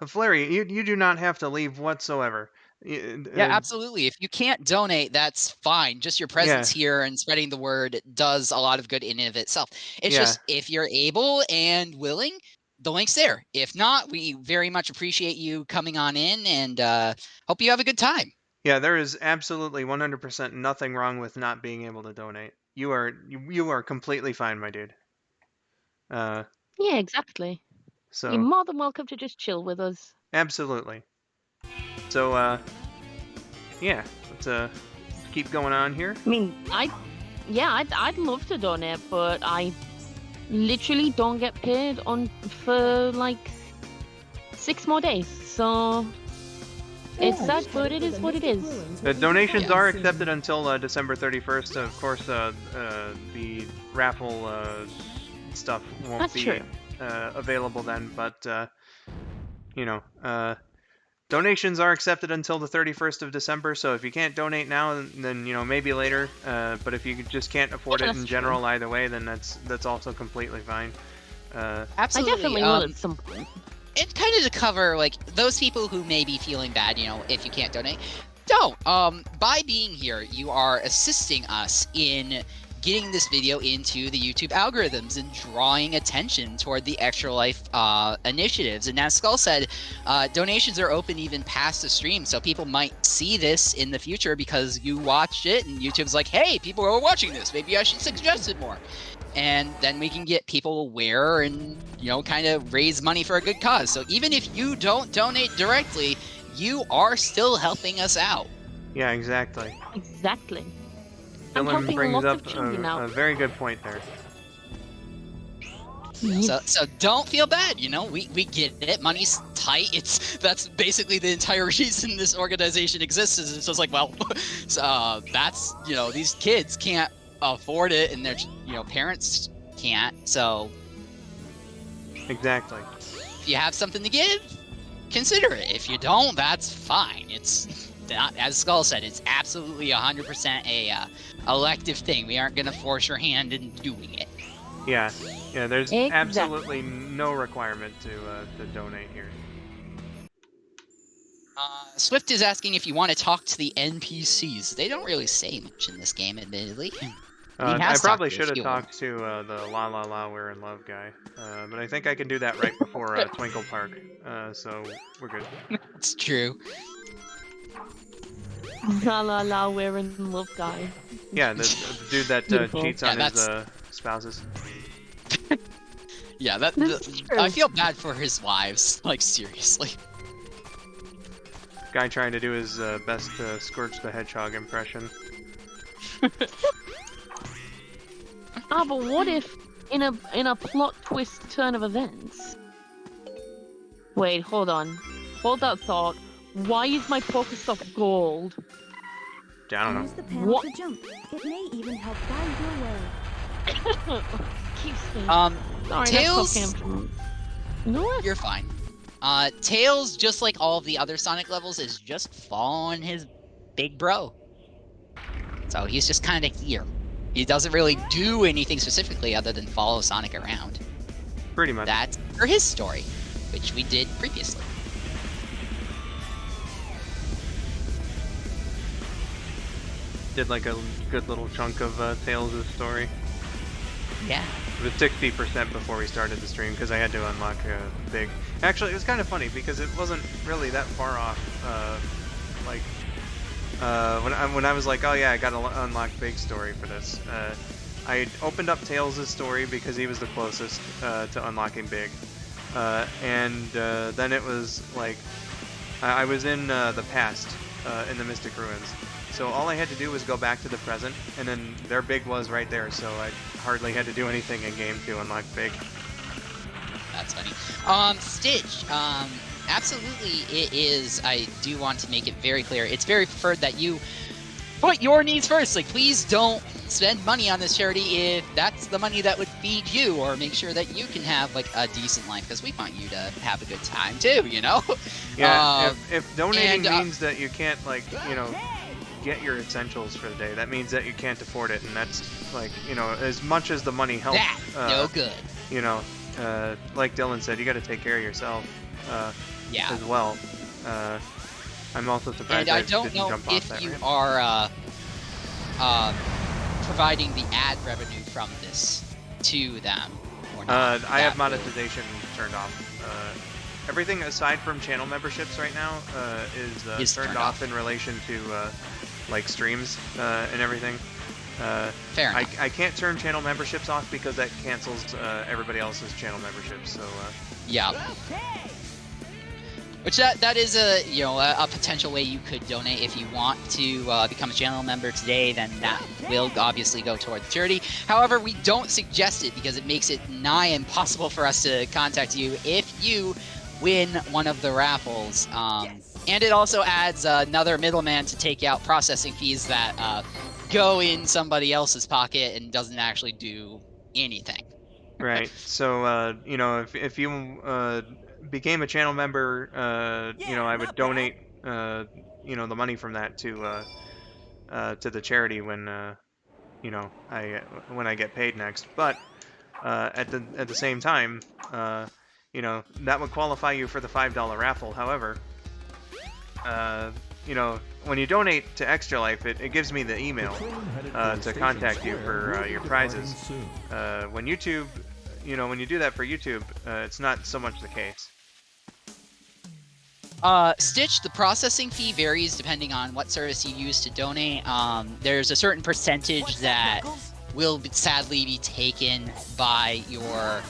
[SPEAKER 1] Flary, you do not have to leave whatsoever.
[SPEAKER 3] Yeah, absolutely. If you can't donate, that's fine. Just your presence here and spreading the word does a lot of good in and of itself. It's just, if you're able and willing, the link's there. If not, we very much appreciate you coming on in, and hope you have a good time.
[SPEAKER 1] Yeah, there is absolutely 100% nothing wrong with not being able to donate. You are completely fine, my dude.
[SPEAKER 2] Yeah, exactly.
[SPEAKER 1] So
[SPEAKER 2] you're more than welcome to just chill with us.
[SPEAKER 1] Absolutely. So, let's keep going on here.
[SPEAKER 2] I mean, I'd love to donate, but I literally don't get paid for like 6 more days. So it's sad, but it is what it is.
[SPEAKER 1] The donations are accepted until December 31st. Of course, the raffle stuff won't be available then, but donations are accepted until the 31st of December, so if you can't donate now, then maybe later. But if you just can't afford it in general, either way, then that's also completely fine.
[SPEAKER 3] Absolutely.
[SPEAKER 2] I definitely will at some point.
[SPEAKER 3] And kind of to cover like those people who may be feeling bad, if you can't donate, don't. By being here, you are assisting us in getting this video into the YouTube algorithms and drawing attention toward the Extra Life initiatives. And as Skull said, donations are open even past the stream, so people might see this in the future because you watched it and YouTube's like, hey, people are watching this, maybe I should suggest it more. And then we can get people aware and, you know, kind of raise money for a good cause. So even if you don't donate directly, you are still helping us out.
[SPEAKER 1] Yeah, exactly.
[SPEAKER 2] Exactly. I'm
[SPEAKER 1] Dylan
[SPEAKER 2] helping
[SPEAKER 1] brings
[SPEAKER 2] lots
[SPEAKER 1] up
[SPEAKER 2] of children out.
[SPEAKER 1] a very good point there.
[SPEAKER 3] So don't feel bad, you know, we get it, money's tight, that's basically the entire reason this organization exists, is it's just like, well, so that's, you know, these kids can't afford it and their, you know, parents can't, so
[SPEAKER 1] Exactly.
[SPEAKER 3] if you have something to give, consider it. If you don't, that's fine. It's not, as Skull said, it's absolutely 100% a elective thing. We aren't gonna force your hand in doing it.
[SPEAKER 1] Yeah, there's
[SPEAKER 2] Exactly.
[SPEAKER 1] absolutely no requirement to donate here.
[SPEAKER 3] Swift is asking if you want to talk to the NPCs. They don't really say much in this game, admittedly.
[SPEAKER 1] I probably should have talked to the La La La We're in Love guy, but I think I can do that right before Twinkle Park, so we're good.
[SPEAKER 3] It's true.
[SPEAKER 2] La la la, we're in love, guy.
[SPEAKER 1] Yeah, the dude that
[SPEAKER 2] Beautiful.
[SPEAKER 1] cheats on his spouses.
[SPEAKER 3] Yeah,
[SPEAKER 2] That's true.
[SPEAKER 3] I feel bad for his wives, like seriously.
[SPEAKER 1] Guy trying to do his best Scourge the Hedgehog impression.
[SPEAKER 2] Ah, but what if in a plot twist turn of events? Wait, hold on. Hold that thought. Why is my Pokestock gold?
[SPEAKER 1] I don't know.
[SPEAKER 4] Use the panel
[SPEAKER 2] What?
[SPEAKER 4] to jump. It may even help guide your way.
[SPEAKER 2] Keeps me. Sorry,
[SPEAKER 3] Tails-
[SPEAKER 2] that's okay. No,
[SPEAKER 3] You're fine. Tails, just like all of the other Sonic levels, is just following his big bro. So he's just kind of here. He doesn't really do anything specifically other than follow Sonic around.
[SPEAKER 1] Pretty much.
[SPEAKER 3] That's for his story, which we did previously.
[SPEAKER 1] Did like a good little chunk of Tails' story.
[SPEAKER 3] Yeah.
[SPEAKER 1] It was 60% before we started the stream because I had to unlock Big. Actually, it was kind of funny because it wasn't really that far off. When I was like, oh yeah, I got to unlock Big story for this. I opened up Tails' story because he was the closest to unlocking Big, and then it was like I was in the past in the Mystic Ruins. So all I had to do was go back to the present, and then their Big was right there, so I hardly had to do anything in game to unlock Big.
[SPEAKER 3] That's funny. Stitch, absolutely it is. I do want to make it very clear. It's very preferred that you put your needs first. Like, please don't spend money on this charity if that's the money that would feed you, or make sure that you can have, like, a decent life, because we want you to have a good time, too, you know?
[SPEAKER 1] Yeah, if donating means that you can't, like, you know, get your essentials for the day, that means that you can't afford it, and that's, like, you know, as much as the money helps,
[SPEAKER 3] no good.
[SPEAKER 1] You know, like Dylan said, you got to take care of yourself
[SPEAKER 3] Yeah.
[SPEAKER 1] as well. I'm also surprised
[SPEAKER 3] And I
[SPEAKER 1] I
[SPEAKER 3] don't
[SPEAKER 1] didn't
[SPEAKER 3] know
[SPEAKER 1] jump off
[SPEAKER 3] if
[SPEAKER 1] that
[SPEAKER 3] you
[SPEAKER 1] ramp.
[SPEAKER 3] are providing the ad revenue from this to them or not.
[SPEAKER 1] I have
[SPEAKER 3] That
[SPEAKER 1] monetization turned off. Everything aside from channel memberships right now is turned off in relation to like streams and everything.
[SPEAKER 3] Fair enough.
[SPEAKER 1] I can't turn channel memberships off because that cancels everybody else's channel memberships. So
[SPEAKER 3] Yeah. Which that is a a potential way you could donate if you want to become a channel member today. Then that will obviously go toward the charity. However, we don't suggest it because it makes it nigh impossible for us to contact you if you win one of the raffles. And it also adds another middleman to take out processing fees that go in somebody else's pocket and doesn't actually do anything.
[SPEAKER 1] right. So you know, if you became a channel member, you know, I would donate you know, the money from that to the charity when you know, when I get paid next. But at the same time, you know, that would qualify you for the $5 raffle. However, you know, when you donate to Extra Life, it gives me the email to contact you for your prizes. When YouTube, when you do that for YouTube, it's not so much the case.
[SPEAKER 3] Stitch, the processing fee varies depending on what service you use to donate. There's a certain percentage that will sadly be taken by your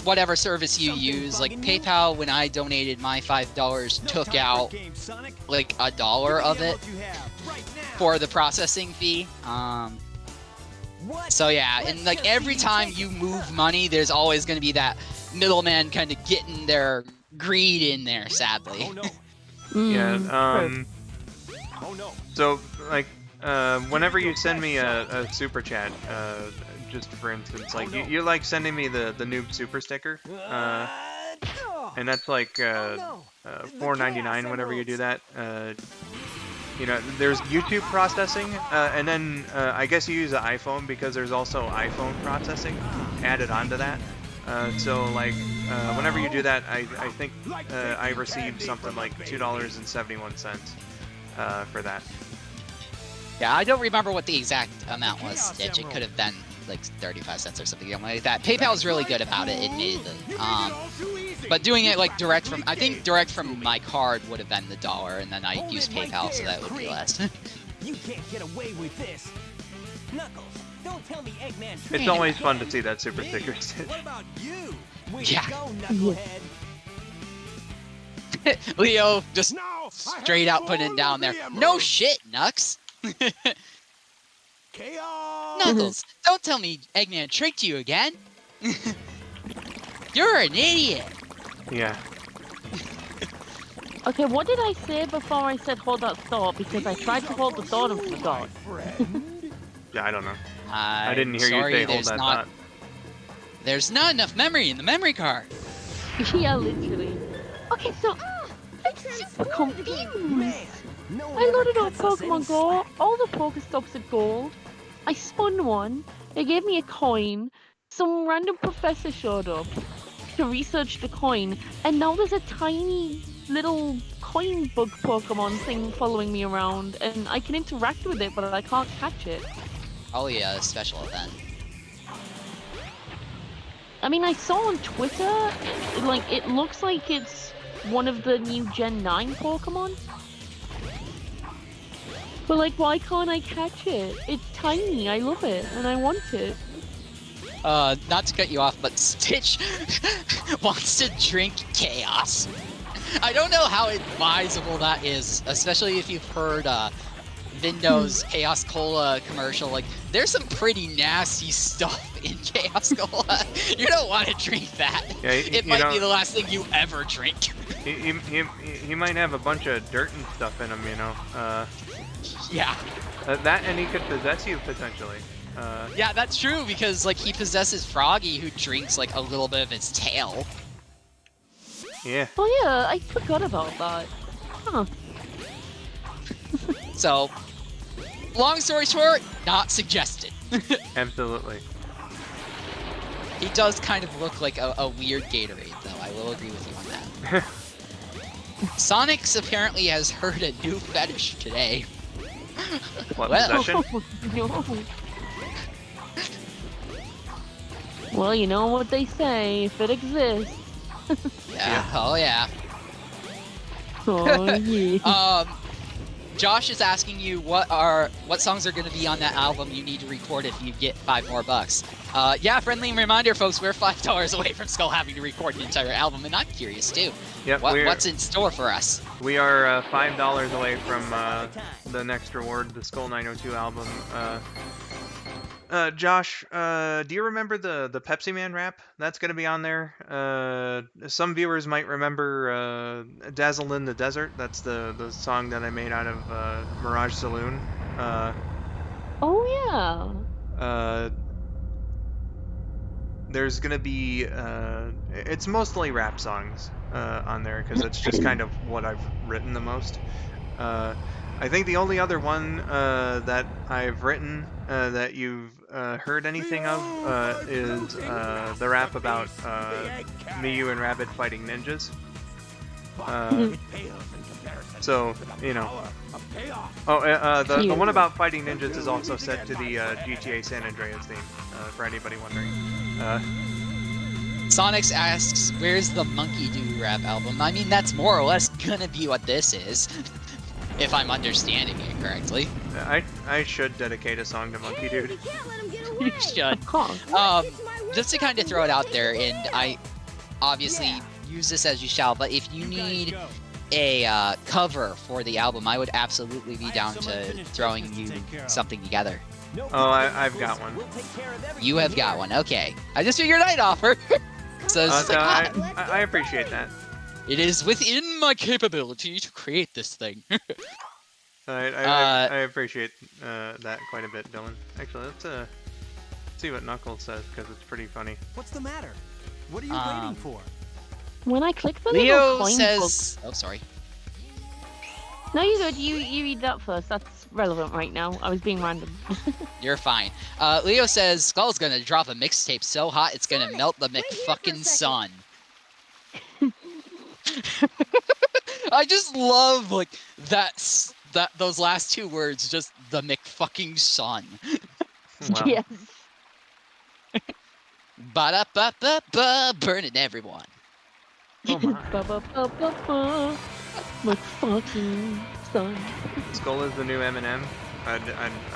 [SPEAKER 3] whatever service you use. Like PayPal, when I donated my $5, took out like $1 of it for the processing fee. So yeah, and like every time you move money, there's always going to be that middleman kind of getting their greed in there, sadly.
[SPEAKER 1] Yeah. So like, whenever you send me a super chat, just for instance, like you like sending me the noob super sticker, and that's like $4.99 whenever you do that. There's YouTube processing, and then I guess you use an iPhone because there's also iPhone processing added onto that. So like whenever you do that, I think I received something like $2.71 for that.
[SPEAKER 3] Yeah, I don't remember what the exact amount was, Stitch. It could have been like 35 cents or something like that. PayPal's really good about it, admittedly. But doing it like direct from my card would have been the $1, and then I used PayPal, so that would be less.
[SPEAKER 10] You can't get away with this. Knuckles, don't tell me Eggman.
[SPEAKER 1] It's always fun to see that super sticker.
[SPEAKER 10] What about you?
[SPEAKER 3] Yeah.
[SPEAKER 10] Go, Knucklehead.
[SPEAKER 3] Leo just straight out putting it down there. No shit, Nux. Knuckles, don't tell me Eggman tricked you again. You're an idiot.
[SPEAKER 1] Yeah.
[SPEAKER 2] Okay, what did I say before I said hold that thought? Because I tried to hold the thought and forgot.
[SPEAKER 1] Yeah, I don't know. I didn't hear you say hold that thought.
[SPEAKER 3] There's not enough memory in the memory card.
[SPEAKER 2] Yeah, literally. Okay, so I'm super confused. I loaded up Pokemon Go, all the Pokestops are gold. I spun one, they gave me a coin, some random professor showed up to research the coin, and now there's a tiny little coin bug Pokemon thing following me around, and I can interact with it, but I can't catch it.
[SPEAKER 3] Oh yeah, a special event.
[SPEAKER 2] I mean, I saw on Twitter, it looks like it's one of the new Gen 9 Pokemon. But like, why can't I catch it? It's tiny, I love it, and I want it.
[SPEAKER 3] Not to cut you off, but Stitch wants to drink Chaos. I don't know how advisable that is, especially if you've heard Vindo's Chaos Cola commercial. Like, there's some pretty nasty stuff in Chaos Cola. You don't want to drink that.
[SPEAKER 1] Yeah,
[SPEAKER 3] it might be the last thing you ever drink.
[SPEAKER 1] He might have a bunch of dirt and stuff in him,
[SPEAKER 3] Yeah.
[SPEAKER 1] That, and he could possess you potentially.
[SPEAKER 3] Yeah, that's true, because like he possesses Froggy, who drinks like a little bit of its tail.
[SPEAKER 1] Yeah.
[SPEAKER 2] Oh yeah, I forgot about that. Huh.
[SPEAKER 3] So, long story short, not suggested.
[SPEAKER 1] Absolutely.
[SPEAKER 3] He does kind of look like a weird Gatorade, though. I will agree with you on that. Sonic's apparently has heard a new fetish today.
[SPEAKER 1] What, possession?
[SPEAKER 2] No. Well, you know what they say, if it exists.
[SPEAKER 3] Yeah, oh yeah.
[SPEAKER 2] Oh yeah.
[SPEAKER 3] Josh is asking you what songs are going to be on that album you need to record if you get $5 more. Yeah, friendly reminder, folks, we're $5 away from Skull having to record an entire album, and I'm curious too.
[SPEAKER 1] Yep,
[SPEAKER 3] what's in store for us?
[SPEAKER 1] We are $5 away from the next reward, the Skull902 album. Josh, do you remember the Pepsi Man rap? That's going to be on there. Some viewers might remember Dazzle in the Desert. That's the song that I made out of Mirage Saloon.
[SPEAKER 2] Oh, yeah.
[SPEAKER 1] There's going to be... it's mostly rap songs on there, because it's just kind of what I've written the most. I think the only other one that I've written that you've heard anything of is the rap about Miyu and Rabbit fighting ninjas. So, you know. Oh, the one about fighting ninjas is also set to the GTA San Andreas theme, for anybody wondering.
[SPEAKER 3] Sonics asks, where's the Monkey Do Rap album? I mean, that's more or less gonna be what this is, if I'm understanding it correctly.
[SPEAKER 1] I should dedicate a song to Monkey Dude.
[SPEAKER 3] You should. Just to kind of throw it out there, and I obviously use this as you shall, but if you need a cover for the album, I would absolutely be down to throwing you something together.
[SPEAKER 1] Oh, I've got one.
[SPEAKER 3] You have got one, okay. I just figured I'd offer. So it's
[SPEAKER 1] no,
[SPEAKER 3] like,
[SPEAKER 1] I appreciate that.
[SPEAKER 3] it is within my capability to create this thing.
[SPEAKER 1] I appreciate that quite a bit, Dylan. Actually, let's see what Knuckles says, because it's pretty funny.
[SPEAKER 10] What's the matter? What are you waiting for?
[SPEAKER 2] When I click the
[SPEAKER 3] Leo
[SPEAKER 2] little coin
[SPEAKER 3] says... Oh, sorry.
[SPEAKER 2] No, you're good. You read that first. That's relevant right now. I was being random.
[SPEAKER 3] You're fine. Leo says, Skull's gonna drop a mixtape so hot it's gonna melt the McFucking sun. I just love, like, those last two words, just the McFucking sun.
[SPEAKER 1] Wow.
[SPEAKER 2] Yes.
[SPEAKER 3] Ba-da-ba-ba-ba, burning everyone.
[SPEAKER 1] Oh my.
[SPEAKER 2] Ba-ba-ba-ba-ba. McFucking sun.
[SPEAKER 1] Skull is the new Eminem. I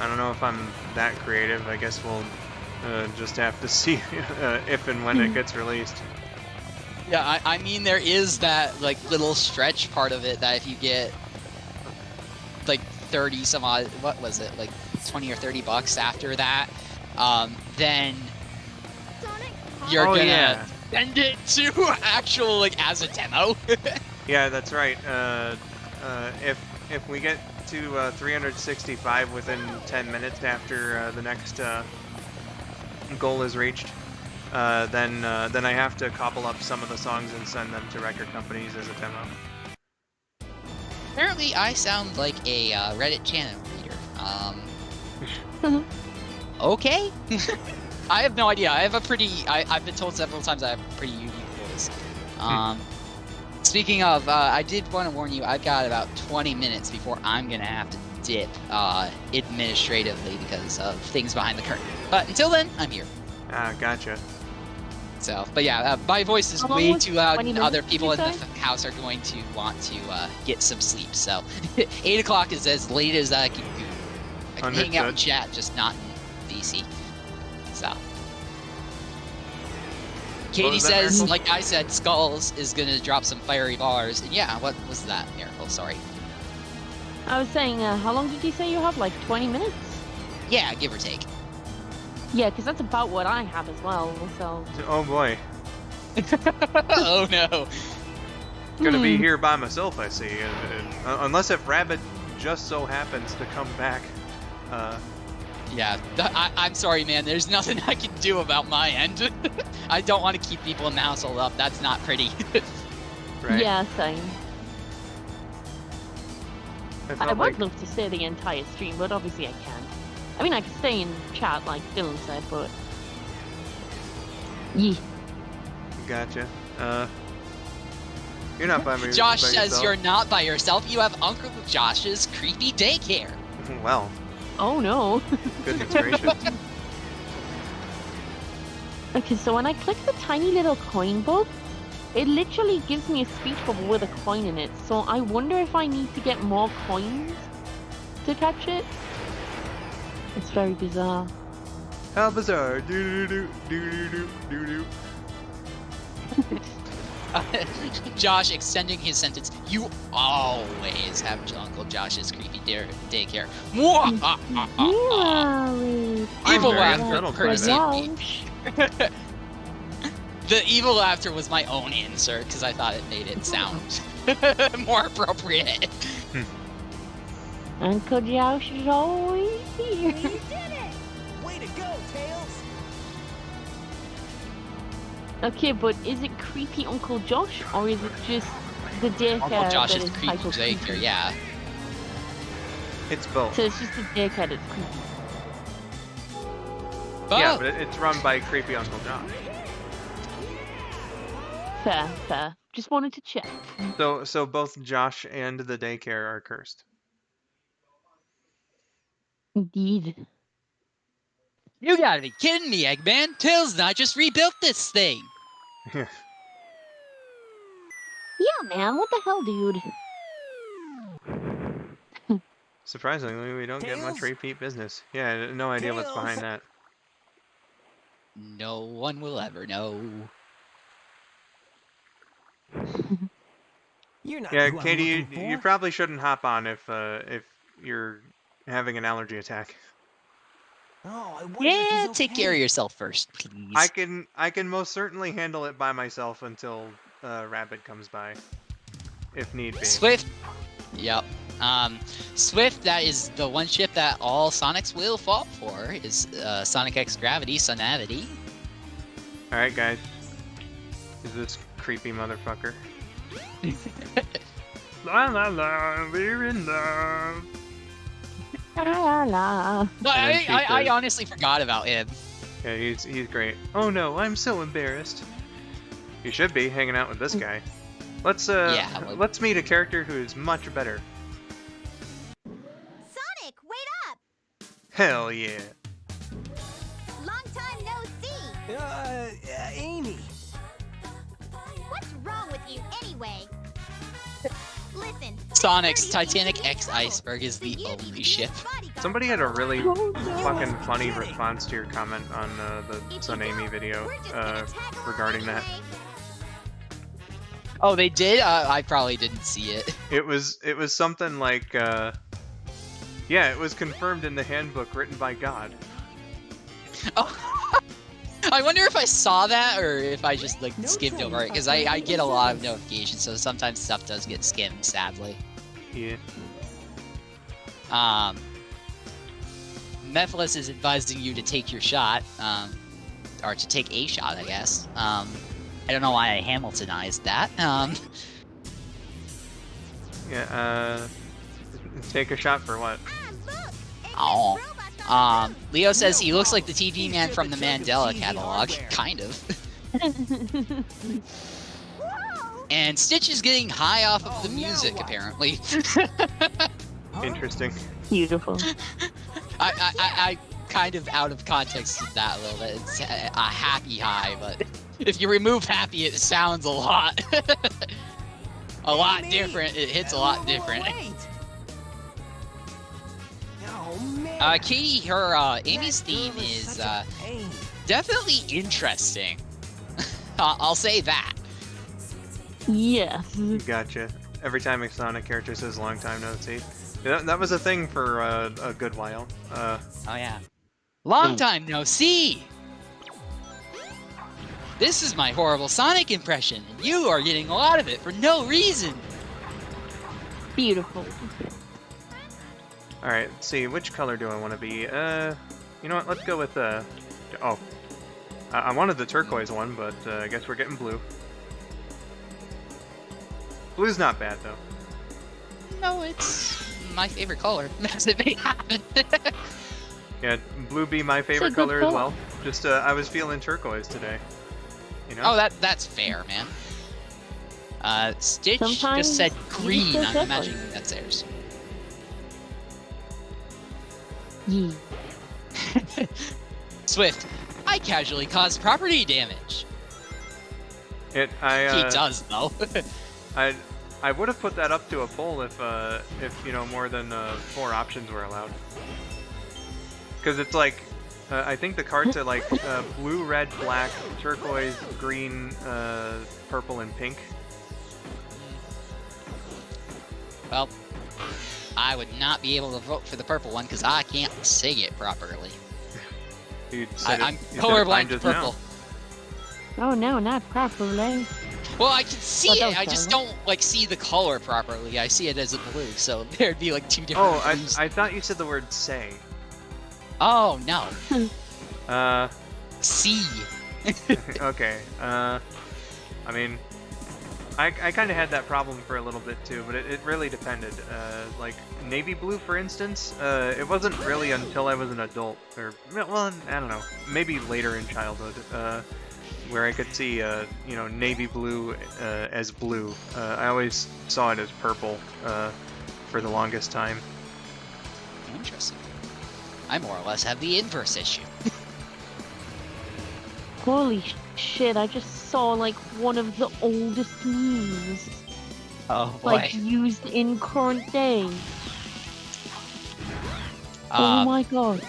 [SPEAKER 1] don't know if I'm that creative. I guess we'll just have to see if and when it gets released.
[SPEAKER 3] Yeah, I mean, there is that, like, little stretch part of it that if you get, like, 30 some odd, what was it, like, 20 or 30 bucks after that, then you're gonna send it to actual, like, as a demo.
[SPEAKER 1] Yeah, that's right. If we get to 365 within 10 minutes after the next goal is reached, then I have to cobble up some of the songs and send them to record companies as a demo.
[SPEAKER 3] Apparently, I sound like a Reddit channel reader. Okay. I have no idea. I have a pretty... I've been told several times I have a pretty unique voice. Speaking of, I did want to warn you, I've got about 20 minutes before I'm going to have to dip administratively because of things behind the curtain. But until then, I'm here.
[SPEAKER 1] Ah, gotcha.
[SPEAKER 3] So, but yeah, my voice is way too loud and other people in the
[SPEAKER 2] say?
[SPEAKER 3] house are going to want to get some sleep. So, 8 o'clock is as late as I can go. I can hang out in chat, just not in VC. So. Katie says, like I said, Skulls is going to drop some fiery bars. And yeah, what was that, Miracle? Sorry.
[SPEAKER 2] I was saying, how long did you say you have? Like 20 minutes?
[SPEAKER 3] Yeah, give or take.
[SPEAKER 2] Yeah, because that's about what I have as well, so...
[SPEAKER 1] Oh boy.
[SPEAKER 3] Oh no.
[SPEAKER 1] Gonna be here by myself, I see. Unless if Rabbit just so happens to come back.
[SPEAKER 3] Yeah, I'm sorry, man. There's nothing I can do about my end. I don't want to keep people in the household up. That's not pretty.
[SPEAKER 1] Right.
[SPEAKER 2] Yeah, same. I would
[SPEAKER 1] like...
[SPEAKER 2] love to stay the entire stream, but obviously I can't. I mean, I could stay in chat, like Dylan said, but... Yeah.
[SPEAKER 1] Gotcha. You're not by me.
[SPEAKER 3] Josh
[SPEAKER 1] by
[SPEAKER 3] says
[SPEAKER 1] yourself.
[SPEAKER 3] you're not by yourself. You have Uncle Josh's creepy daycare.
[SPEAKER 1] Well.
[SPEAKER 2] Oh no.
[SPEAKER 1] Goodness gracious.
[SPEAKER 2] Okay, so when I click the tiny little coin bug, it literally gives me a speech bubble with a coin in it. So I wonder if I need to get more coins to catch it. It's very bizarre.
[SPEAKER 1] How bizarre. Do.
[SPEAKER 3] Josh extending his sentence. You always have Uncle Josh's creepy daycare. Evil laughter, courtesy of me. The evil laughter was my own insert because I thought it made it sound more appropriate.
[SPEAKER 2] Uncle Josh is always here.
[SPEAKER 10] You did it! Way to go, Tails!
[SPEAKER 2] Okay, but is it creepy Uncle Josh, or is it just the daycare?
[SPEAKER 3] Uncle Josh's
[SPEAKER 2] that is
[SPEAKER 3] creepy
[SPEAKER 2] titled
[SPEAKER 3] daycare, yeah.
[SPEAKER 1] It's both.
[SPEAKER 2] So it's just the daycare that's creepy.
[SPEAKER 1] Yeah, but it's run by creepy Uncle Josh.
[SPEAKER 2] Fair, fair. Just wanted to check.
[SPEAKER 1] So both Josh and the daycare are cursed.
[SPEAKER 2] Indeed.
[SPEAKER 3] You gotta be kidding me, Eggman. Tails and I just rebuilt this thing.
[SPEAKER 2] Yeah, man. What the hell, dude?
[SPEAKER 1] Surprisingly, we don't get much
[SPEAKER 10] Tails?
[SPEAKER 1] repeat business. Yeah, I had no idea what's behind that.
[SPEAKER 3] No one will ever know.
[SPEAKER 10] You're not
[SPEAKER 1] Yeah,
[SPEAKER 10] who I'm
[SPEAKER 1] Katie,
[SPEAKER 10] looking
[SPEAKER 1] you
[SPEAKER 10] for.
[SPEAKER 1] probably shouldn't hop on if you're having an allergy attack.
[SPEAKER 10] Oh, I wonder if
[SPEAKER 3] Yeah,
[SPEAKER 10] he's
[SPEAKER 3] take
[SPEAKER 10] okay.
[SPEAKER 3] care of yourself first, please.
[SPEAKER 1] I can most certainly handle it by myself until Rabbit comes by, if need be.
[SPEAKER 3] Swift. Yep. Swift, that is the one ship that all Sonics will fall for, is Sonic X Gravity, Sonavity.
[SPEAKER 1] Alright, guys. Is this creepy motherfucker? La la la, we're in love.
[SPEAKER 2] La la la.
[SPEAKER 3] No,
[SPEAKER 1] And then she
[SPEAKER 3] I
[SPEAKER 1] says-
[SPEAKER 3] honestly forgot about him.
[SPEAKER 1] Yeah, he's great. Oh no, I'm so embarrassed. You should be hanging out with this guy. Let's let's meet a character who is much better.
[SPEAKER 9] Sonic, wait up!
[SPEAKER 1] Hell yeah.
[SPEAKER 9] Long time no see.
[SPEAKER 10] Amy.
[SPEAKER 9] What's wrong with you anyway? Listen.
[SPEAKER 3] Sonic's
[SPEAKER 9] 30
[SPEAKER 3] Titanic
[SPEAKER 9] seems
[SPEAKER 3] X
[SPEAKER 9] trouble.
[SPEAKER 3] Iceberg is the
[SPEAKER 9] So you
[SPEAKER 3] only
[SPEAKER 9] need to
[SPEAKER 3] ship.
[SPEAKER 9] be bodyguard
[SPEAKER 1] Somebody had a really
[SPEAKER 2] Oh, no.
[SPEAKER 1] fucking funny response to your comment on the
[SPEAKER 9] If you
[SPEAKER 1] Sun Amy
[SPEAKER 9] don't,
[SPEAKER 1] video
[SPEAKER 9] we're just gonna tag along
[SPEAKER 1] regarding that.
[SPEAKER 9] anyway.
[SPEAKER 3] Oh, they did? I probably didn't see it.
[SPEAKER 1] It was something like yeah, it was confirmed in the handbook written by God.
[SPEAKER 3] Oh. I wonder if I saw that or if I just like
[SPEAKER 6] No
[SPEAKER 3] skimmed
[SPEAKER 6] trains
[SPEAKER 3] over it, because
[SPEAKER 6] are
[SPEAKER 3] I
[SPEAKER 6] currently
[SPEAKER 3] get a
[SPEAKER 6] in
[SPEAKER 3] lot of
[SPEAKER 6] service.
[SPEAKER 3] notifications, so sometimes stuff does get skimmed, sadly.
[SPEAKER 1] Yeah.
[SPEAKER 3] Mephiles is advising you to take your shot, or to take a shot, I guess. I don't know why I Hamiltonized that.
[SPEAKER 1] Yeah, take a shot for what?
[SPEAKER 9] Ah, look!
[SPEAKER 3] Oh. Leo says he looks like the TV man from the Mandela catalog. Kind of. And Stitch is getting high off of the music, apparently.
[SPEAKER 1] Interesting.
[SPEAKER 2] Beautiful.
[SPEAKER 3] I kind of out of context of that a little bit. It's a happy high, but if you remove happy, it sounds a lot. a lot different. It hits a lot different.
[SPEAKER 10] Oh, man.
[SPEAKER 3] Katie, Amy's theme is definitely interesting. I'll say that.
[SPEAKER 2] Yes.
[SPEAKER 1] Gotcha. Every time a Sonic character says long time no see. Yeah, that was a thing for a good while.
[SPEAKER 3] Oh yeah. Long time no see! This is my horrible Sonic impression, and you are getting a lot of it for no reason!
[SPEAKER 2] Beautiful.
[SPEAKER 1] Alright, let's see, which color do I want to be? You know what, let's go with, oh. I wanted the turquoise one, but I guess we're getting blue. Blue's not bad, though.
[SPEAKER 3] No, it's my favorite color. As it may happen.
[SPEAKER 1] Yeah, blue be my favorite
[SPEAKER 2] good
[SPEAKER 1] color as
[SPEAKER 2] color.
[SPEAKER 1] well. Just, I was feeling turquoise today. You know?
[SPEAKER 3] Oh, that's fair, man. Stitch
[SPEAKER 2] Sometimes
[SPEAKER 3] just said
[SPEAKER 2] you
[SPEAKER 3] green.
[SPEAKER 2] just
[SPEAKER 3] I'm
[SPEAKER 2] say
[SPEAKER 3] imagining that's theirs.
[SPEAKER 2] Yeah.
[SPEAKER 3] Swift, I casually caused property damage. He does, though.
[SPEAKER 1] I would have put that up to a poll if you know, more than 4 options were allowed. Because it's like, I think the cards are like blue, red, black, turquoise, green, purple, and pink.
[SPEAKER 3] Well, I would not be able to vote for the purple one because I can't sing it properly. I'm colorblind to purple.
[SPEAKER 2] Oh no, not properly.
[SPEAKER 3] Well, I can see
[SPEAKER 2] Well,
[SPEAKER 3] it. I just don't like see the color properly. I see it as a blue, so there'd be like 2 different.
[SPEAKER 1] Oh,
[SPEAKER 3] blues.
[SPEAKER 1] I thought you said the word say.
[SPEAKER 3] Oh no. C.
[SPEAKER 1] Okay. I mean, I kind of had that problem for a little bit too, but it really depended. Like navy blue, for instance, it wasn't really until I was an adult, or well, I don't know, maybe later in childhood, where I could see, you know, navy blue as blue. I always saw it as purple for the longest time.
[SPEAKER 3] Interesting. I more or less have the inverse issue.
[SPEAKER 2] Holy shit, I just saw like one of the oldest memes.
[SPEAKER 3] Oh boy.
[SPEAKER 2] Like used in current day. Oh my god.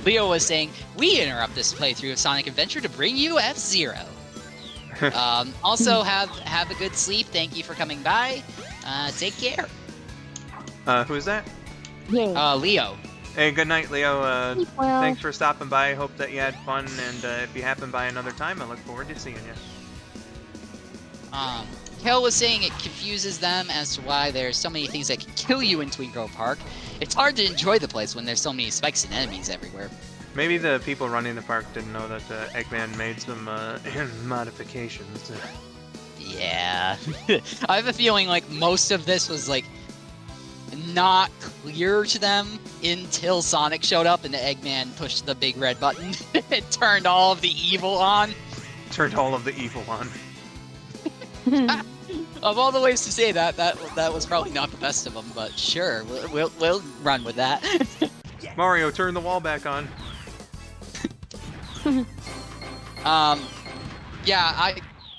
[SPEAKER 3] Leo was saying, we interrupt this playthrough of Sonic Adventure to bring you F-Zero. Also, have a good sleep. Thank you for coming by. Take care.
[SPEAKER 1] Who's that?
[SPEAKER 2] Yeah.
[SPEAKER 3] Leo.
[SPEAKER 1] Hey, good night, Leo.
[SPEAKER 2] Well,
[SPEAKER 1] Thanks for stopping by. Hope that you had fun, and if you happen by another time, I look forward to seeing you.
[SPEAKER 3] Kel was saying it confuses them as to why there's so many things that can kill you in Twinkle Park. It's hard to enjoy the place when there's so many spikes and enemies everywhere.
[SPEAKER 1] Maybe the people running the park didn't know that Eggman made some modifications.
[SPEAKER 3] Yeah. I have a feeling like most of this was like not clear to them until Sonic showed up and the Eggman pushed the big red button. It turned all of the evil on.
[SPEAKER 1] Turned all of the evil on.
[SPEAKER 3] Of all the ways to say that was probably not the best of them, but sure, we'll run with that.
[SPEAKER 1] Mario, turn the wall back on.
[SPEAKER 3] Yeah,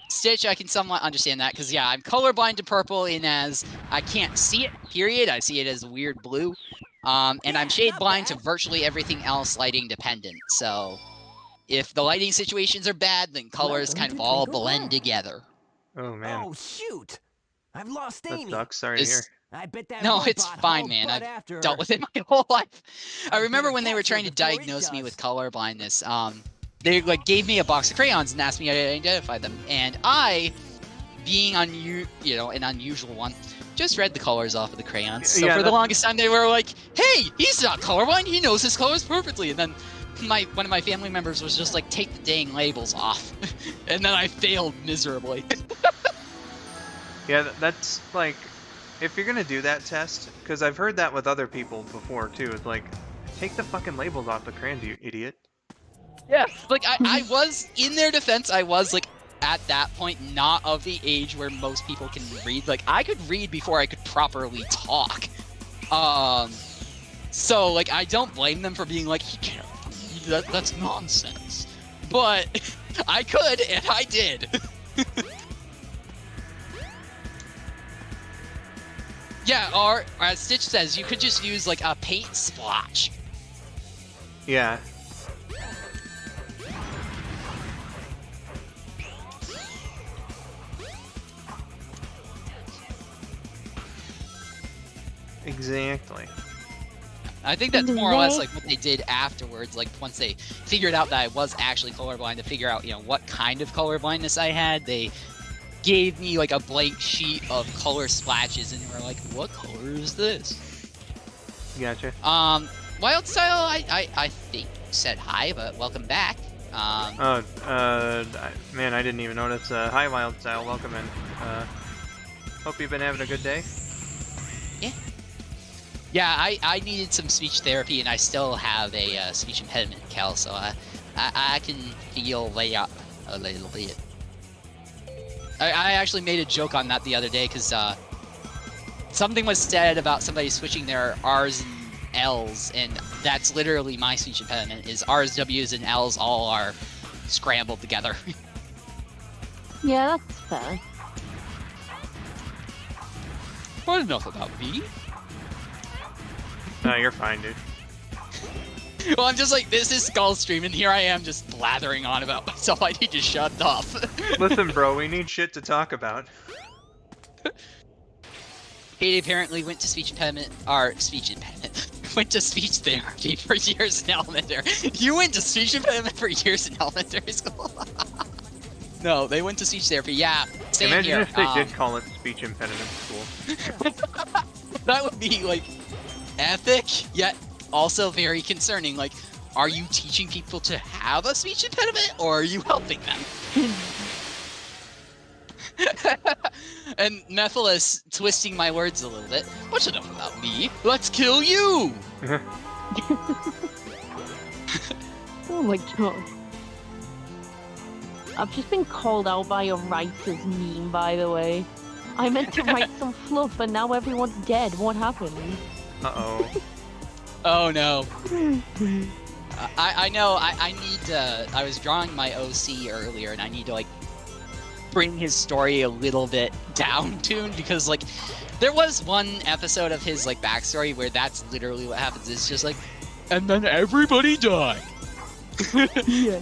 [SPEAKER 3] Stitch, I can somewhat understand that, because yeah, I'm colorblind to purple in as I can't see it, period. I see it as weird blue. And I'm shade blind to virtually everything else lighting dependent, so if the lighting situations are bad, then colors kind of all blend together.
[SPEAKER 1] Oh man.
[SPEAKER 10] Oh shoot! I've lost
[SPEAKER 1] That
[SPEAKER 10] Amy.
[SPEAKER 1] sucks. Sorry to hear.
[SPEAKER 10] I bet that
[SPEAKER 3] No,
[SPEAKER 10] robot
[SPEAKER 3] it's fine,
[SPEAKER 10] hauled
[SPEAKER 3] man.
[SPEAKER 10] butt
[SPEAKER 3] I've
[SPEAKER 10] after
[SPEAKER 3] dealt
[SPEAKER 10] her.
[SPEAKER 3] with it my whole life. I
[SPEAKER 10] I
[SPEAKER 3] remember
[SPEAKER 10] better
[SPEAKER 3] when they were
[SPEAKER 10] catch her
[SPEAKER 3] trying to
[SPEAKER 10] before it
[SPEAKER 3] diagnose me with
[SPEAKER 10] does.
[SPEAKER 3] color blindness. They like gave me a box of crayons and asked me how to identify them, and I, being an unusual one, just read the colors off of the crayons. So
[SPEAKER 1] Yeah,
[SPEAKER 3] for the longest time, they were like, "Hey, he's not colorblind. He knows his colors perfectly." And then one of my family members was just like, "Take the dang labels off," and then I failed miserably.
[SPEAKER 1] Yeah, that's like, if you're gonna do that test, because I've heard that with other people before too. It's like, take the fucking labels off the crayons, you idiot.
[SPEAKER 3] Yeah, like I was, in their defense, I was like at that point not of the age where most people can read. Like I could read before I could properly talk. So like I don't blame them for being like, he can't read, that's nonsense. But I could, and I did. Yeah, or as Stitch says, you could just use like a paint splotch.
[SPEAKER 1] Yeah. Exactly.
[SPEAKER 3] I think that's more or less like what they did afterwards, like once they figured out that I was actually colorblind, to figure out, what kind of colorblindness I had, they gave me like a blank sheet of color splashes and they were like, what color is this?
[SPEAKER 1] Gotcha.
[SPEAKER 3] Wild Style, I think said hi, but welcome back.
[SPEAKER 1] Man, I didn't even notice. Hi, Wild Style, welcome in. Hope you've been having a good day.
[SPEAKER 3] Yeah, I needed some speech therapy, and I still have a speech impediment, Cal, so I can feel way up a little bit. I actually made a joke on that the other day, because something was said about somebody switching their R's and L's, and that's literally my speech impediment, is R's, W's, and L's all are scrambled together.
[SPEAKER 2] Yeah, that's fair.
[SPEAKER 3] Well, enough about me.
[SPEAKER 1] No, you're fine, dude.
[SPEAKER 3] Well, I'm just like, this is Skullstream, and here I am just blathering on about myself. I need to shut up.
[SPEAKER 1] Listen, bro, we need shit to talk about.
[SPEAKER 3] Katie apparently went to went to speech therapy for years in elementary. You went to speech impediment for years in elementary school? No, they went to speech therapy. Yeah, same
[SPEAKER 1] Imagine
[SPEAKER 3] here.
[SPEAKER 1] if they did call it speech impediment school.
[SPEAKER 3] That would be like epic, yet also very concerning. Like, are you teaching people to have a speech impediment, or are you helping them? And Mephiles twisting my words a little bit. What's enough about me? Let's kill you!
[SPEAKER 2] Oh my god. I've just been called out by a writer's meme, by the way. I meant to write some fluff, and now everyone's dead. What happened?
[SPEAKER 1] Uh-oh.
[SPEAKER 3] Oh no. I know, I need to, I was drawing my OC earlier, and I need to, like, bring his story a little bit down-tuned, because, like, there was one episode of his, like, backstory where that's literally what happens. It's just like, and then everybody died.
[SPEAKER 2] Yeah.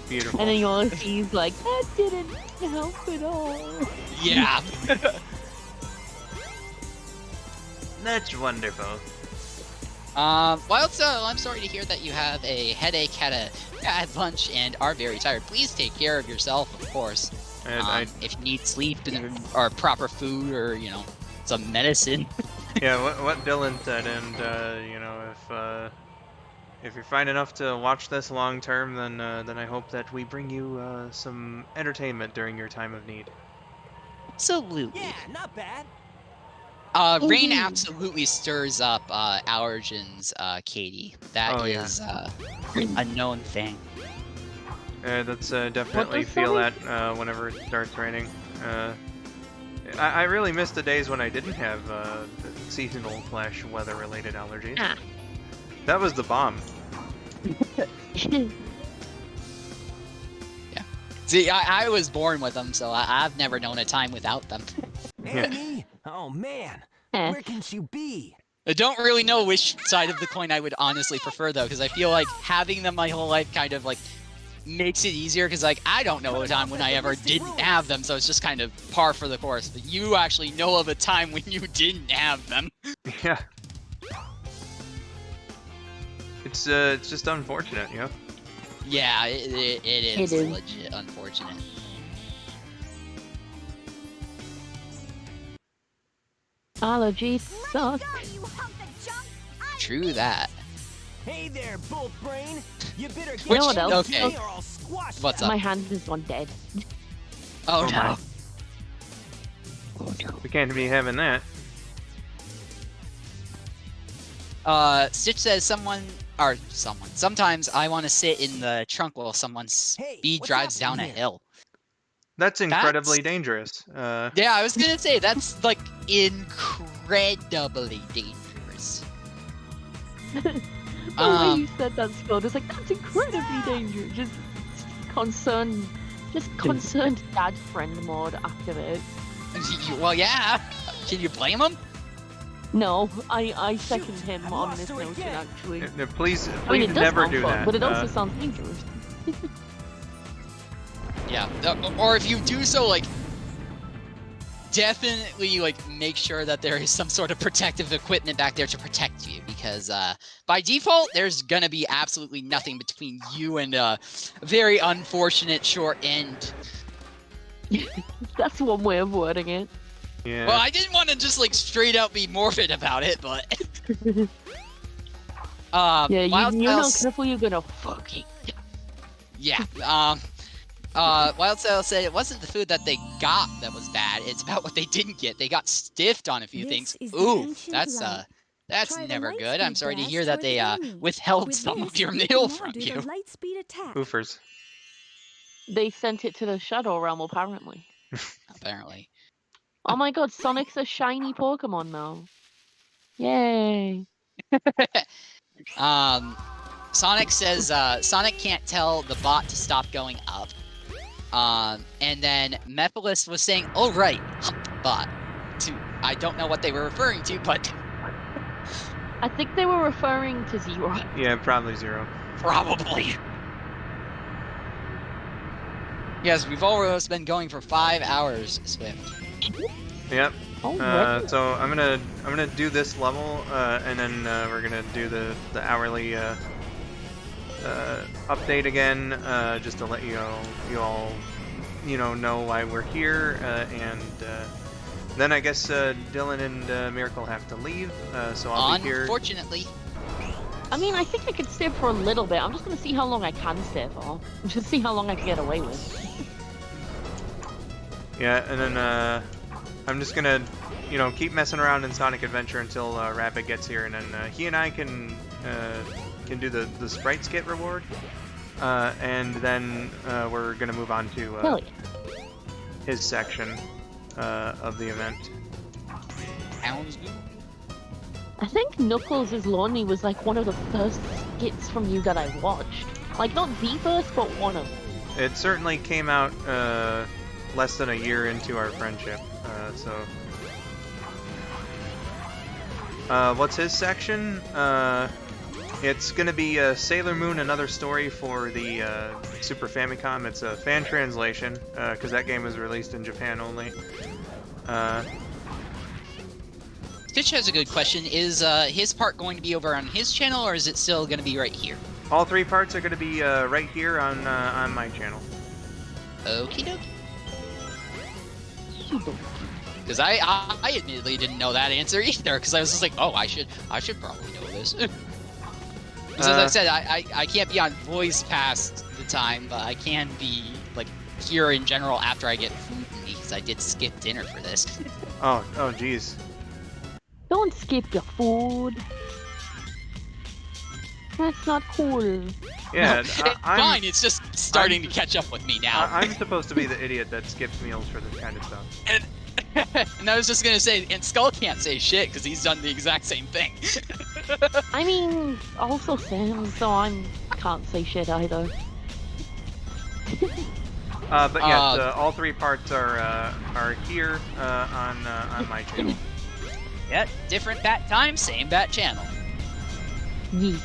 [SPEAKER 1] Beautiful.
[SPEAKER 2] And then you all see he's like, that didn't help at all.
[SPEAKER 3] Yeah.
[SPEAKER 1] That's wonderful.
[SPEAKER 3] Well, so I'm sorry to hear that you have a headache, had a bad lunch, and are very tired. Please take care of yourself, of course.
[SPEAKER 1] And
[SPEAKER 3] If you need sleep or proper food or, you know, some medicine.
[SPEAKER 1] yeah, what Dylan said, and you know, if you're fine enough to watch this long term, then I hope that we bring you some entertainment during your time of need.
[SPEAKER 3] Absolutely.
[SPEAKER 10] Yeah, not bad.
[SPEAKER 3] Rain absolutely stirs up allergens, Katie. That is a known thing.
[SPEAKER 1] That's definitely
[SPEAKER 2] does
[SPEAKER 1] feel
[SPEAKER 2] that
[SPEAKER 1] that whenever it starts raining. I really miss the days when I didn't have seasonal / weather-related allergies.
[SPEAKER 2] Ah.
[SPEAKER 1] That was the bomb.
[SPEAKER 3] Yeah. See, I was born with them, so I've never known a time without them.
[SPEAKER 10] Amy? Oh man, where can she be?
[SPEAKER 3] I don't really know which side of the coin I would honestly prefer, though, because I feel like having them my whole life kind of, like, makes it easier, because, like, I don't know a time when I ever didn't have them, so it's just kind of par for the course. But you actually know of a time when you didn't have them.
[SPEAKER 1] Yeah. It's just unfortunate, you know?
[SPEAKER 3] Yeah, it is
[SPEAKER 2] It is.
[SPEAKER 3] legit unfortunate.
[SPEAKER 2] Allergies suck.
[SPEAKER 3] True that.
[SPEAKER 10] Hey there, Bolt Brain. You better get
[SPEAKER 2] You know what else?
[SPEAKER 3] Okay.
[SPEAKER 10] or I'll squash
[SPEAKER 3] What's
[SPEAKER 10] ya.
[SPEAKER 3] up?
[SPEAKER 2] My hand is one dead.
[SPEAKER 3] Oh no.
[SPEAKER 1] We can't be having that.
[SPEAKER 3] Stitch says sometimes I want to sit in the trunk while someone
[SPEAKER 10] Hey,
[SPEAKER 3] speed
[SPEAKER 10] what's
[SPEAKER 3] drives down a
[SPEAKER 10] happening here?
[SPEAKER 3] hill.
[SPEAKER 1] That's incredibly
[SPEAKER 3] That's-
[SPEAKER 1] dangerous.
[SPEAKER 3] Yeah, I was gonna say, that's, like, incredibly dangerous.
[SPEAKER 2] The way
[SPEAKER 3] Um,
[SPEAKER 2] you said that, Scott, it's like, that's incredibly dangerous. Just concerned dad friend mode activate.
[SPEAKER 3] well, yeah. Can you blame him?
[SPEAKER 2] No, I second
[SPEAKER 10] Shoot,
[SPEAKER 2] him
[SPEAKER 10] I've
[SPEAKER 2] on
[SPEAKER 10] lost
[SPEAKER 2] this
[SPEAKER 10] her
[SPEAKER 2] notion,
[SPEAKER 10] again.
[SPEAKER 2] actually.
[SPEAKER 1] Please
[SPEAKER 2] I mean, it does
[SPEAKER 1] never
[SPEAKER 2] sound
[SPEAKER 1] do
[SPEAKER 2] fun,
[SPEAKER 1] that.
[SPEAKER 2] but it also sounds dangerous.
[SPEAKER 3] Yeah. Or if you do so, like, definitely, like, make sure that there is some sort of protective equipment back there to protect you, because by default, there's gonna be absolutely nothing between you and a very unfortunate short end.
[SPEAKER 2] That's one way of wording it.
[SPEAKER 1] Yeah.
[SPEAKER 3] Well, I didn't want to just, like, straight out be morbid about it, but
[SPEAKER 2] Yeah, you're not
[SPEAKER 3] Wildstyle
[SPEAKER 2] careful, you're gonna fucking...
[SPEAKER 3] yeah. Wildstyle said it wasn't the food that they got that was bad, it's about what they didn't get. They got stiffed on a few
[SPEAKER 4] This
[SPEAKER 3] things.
[SPEAKER 4] is the
[SPEAKER 3] Ooh,
[SPEAKER 4] ancient
[SPEAKER 3] that's
[SPEAKER 4] light.
[SPEAKER 3] that's
[SPEAKER 4] Try the
[SPEAKER 3] never
[SPEAKER 4] light
[SPEAKER 3] good. I'm
[SPEAKER 4] speed
[SPEAKER 3] sorry to
[SPEAKER 4] blast
[SPEAKER 3] hear that
[SPEAKER 4] toward
[SPEAKER 3] they
[SPEAKER 4] the enemy.
[SPEAKER 3] withheld
[SPEAKER 4] With
[SPEAKER 3] some
[SPEAKER 4] this,
[SPEAKER 3] of your
[SPEAKER 4] you
[SPEAKER 3] meal
[SPEAKER 4] can now
[SPEAKER 3] from
[SPEAKER 4] do
[SPEAKER 3] you.
[SPEAKER 4] the light speed attack.
[SPEAKER 1] Oofers.
[SPEAKER 2] They sent it to the Shadow Realm, apparently.
[SPEAKER 3] Apparently.
[SPEAKER 2] Oh my god, Sonic's a shiny Pokemon now. Yay.
[SPEAKER 3] Sonic says Sonic can't tell the bot to stop going up. And then Mephiles was saying, "Oh right, bot." I don't know what they were referring to, but
[SPEAKER 2] I think they were referring to Zero.
[SPEAKER 1] Yeah, probably 0.
[SPEAKER 3] probably. Yes, we've almost been going for 5 hours, Swift.
[SPEAKER 1] Yep.
[SPEAKER 2] Oh,
[SPEAKER 1] So I'm gonna do this level, and then we're gonna do the hourly update again, just to let you all know why we're here, and then I guess Dylan and Miracle have to leave, so I'll be here.
[SPEAKER 3] Unfortunately.
[SPEAKER 2] I mean, I think I could stay for a little bit. I'm just gonna see how long I can stay for. Just see how long I can get away with.
[SPEAKER 1] Yeah, and then I'm just gonna, keep messing around in Sonic Adventure until Rabbit gets here, and then he and I can do the sprite skit reward. And then we're going to move on to
[SPEAKER 2] Hell yeah.
[SPEAKER 1] his section of the event.
[SPEAKER 3] Sounds good.
[SPEAKER 2] I think Knuckles is Lonely was like one of the first skits from you that I watched. Like, not the first, but one of them.
[SPEAKER 1] It certainly came out less than a year into our friendship, so... what's his section? It's gonna be Sailor Moon, Another Story for the Super Famicom. It's a fan translation, because that game was released in Japan only.
[SPEAKER 3] Stitch has a good question. Is his part going to be over on his channel, or is it still going to be right here?
[SPEAKER 1] All 3 parts are gonna be right here on my channel.
[SPEAKER 3] Okie dokie. Because I admittedly didn't know that answer either, because I was just like, oh, I should probably know this. Because as I said, I can't be on voice past the time, but I can be, like, here in general after I get food in me, because I did skip dinner for this.
[SPEAKER 1] Oh, jeez.
[SPEAKER 2] Don't skip your food. That's not cool.
[SPEAKER 1] Yeah,
[SPEAKER 3] It's fine, it's just starting to catch up with me now.
[SPEAKER 1] I'm supposed to be the idiot that skips meals for this kind of stuff.
[SPEAKER 3] And I was just gonna say, and Skull can't say shit because he's done the exact same thing.
[SPEAKER 2] I mean, also Sam, so I can't say shit either.
[SPEAKER 1] But yes, all 3 parts are here on my channel.
[SPEAKER 3] Yeah, different bat time, same bat channel.
[SPEAKER 2] Yee.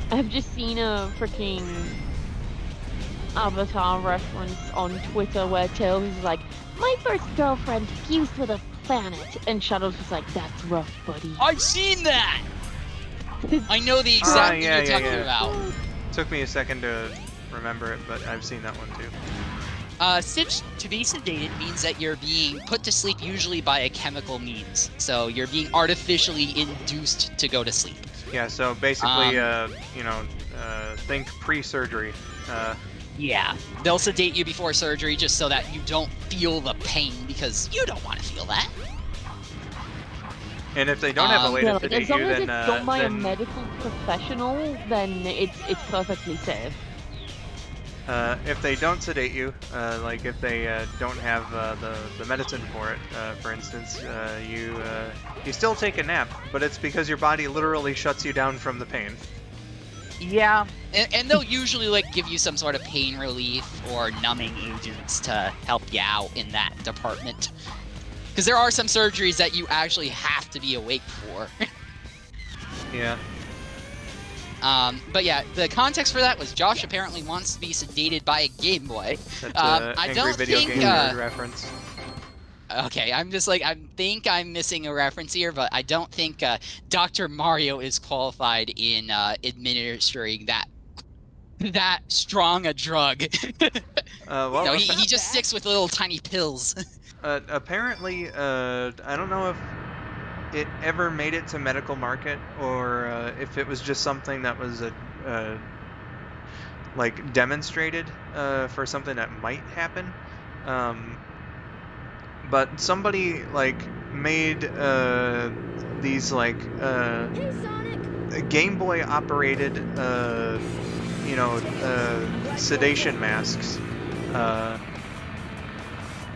[SPEAKER 2] I've just seen a freaking Avatar reference on Twitter where Tails is like, my first girlfriend fused with a planet, and Shadows was like, that's rough, buddy.
[SPEAKER 3] I've seen that! I know the exact thing you're talking about.
[SPEAKER 1] Took me a second to remember it, but I've seen that one too.
[SPEAKER 3] Stitch, to be sedated means that you're being put to sleep usually by a chemical means. So you're being artificially induced to go to sleep.
[SPEAKER 1] Yeah, so basically, think pre-surgery.
[SPEAKER 3] Yeah, they'll sedate you before surgery just so that you don't feel the pain, because you don't want to feel that.
[SPEAKER 1] And if they don't have a way to sedate
[SPEAKER 2] as long
[SPEAKER 1] you,
[SPEAKER 2] as
[SPEAKER 1] then
[SPEAKER 2] it's done by a medical professional, then it's perfectly safe.
[SPEAKER 1] if they don't sedate you, like if they don't have the medicine for it, for instance, you still take a nap, but it's because your body literally shuts you down from the pain.
[SPEAKER 3] Yeah, and they'll usually like give you some sort of pain relief or numbing agents to help you out in that department. Because there are some surgeries that you actually have to be awake for.
[SPEAKER 1] Yeah.
[SPEAKER 3] But yeah, the context for that was Josh apparently wants to be sedated by a Game Boy.
[SPEAKER 1] That's
[SPEAKER 3] I don't
[SPEAKER 1] video
[SPEAKER 3] think.
[SPEAKER 1] game nerd reference.
[SPEAKER 3] Okay, I'm just like, I think I'm missing a reference here, but I don't think Dr. Mario is qualified in administering that strong a drug.
[SPEAKER 1] Well,
[SPEAKER 3] no, he just sticks with little tiny pills.
[SPEAKER 1] Apparently, I don't know if it ever made it to medical market, or if it was just something that was like demonstrated for something that might happen. But somebody like made these like Game Boy operated sedation masks,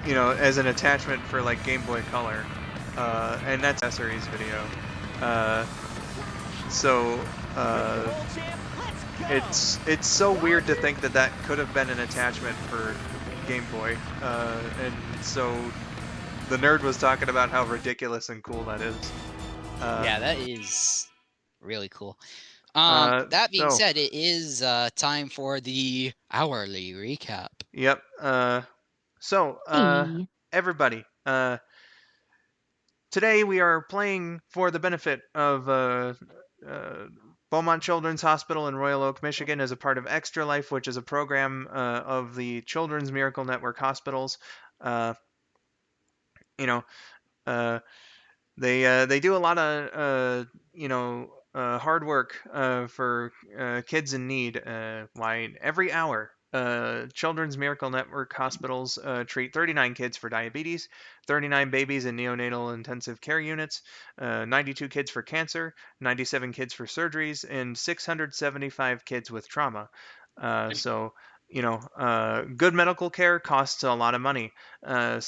[SPEAKER 1] as an attachment for like Game Boy Color, and that's accessories video. It's so weird to think that could have been an attachment for Game Boy, and so the nerd was talking about how ridiculous and cool that is.
[SPEAKER 3] Yeah, that is really cool. That being said, it is time for the hourly recap.
[SPEAKER 1] Yep. Everybody, today we are playing for the benefit of Beaumont Children's Hospital in Royal Oak, Michigan, as a part of Extra Life, which is a program of the Children's Miracle Network hospitals. They do a lot of hard work for kids in need. Every hour Children's Miracle Network hospitals treat 39 kids for diabetes, 39 babies in neonatal intensive care units, 92 kids for cancer, 97 kids for surgeries, and 675 kids with trauma. So, good medical care costs a lot of money. Uh,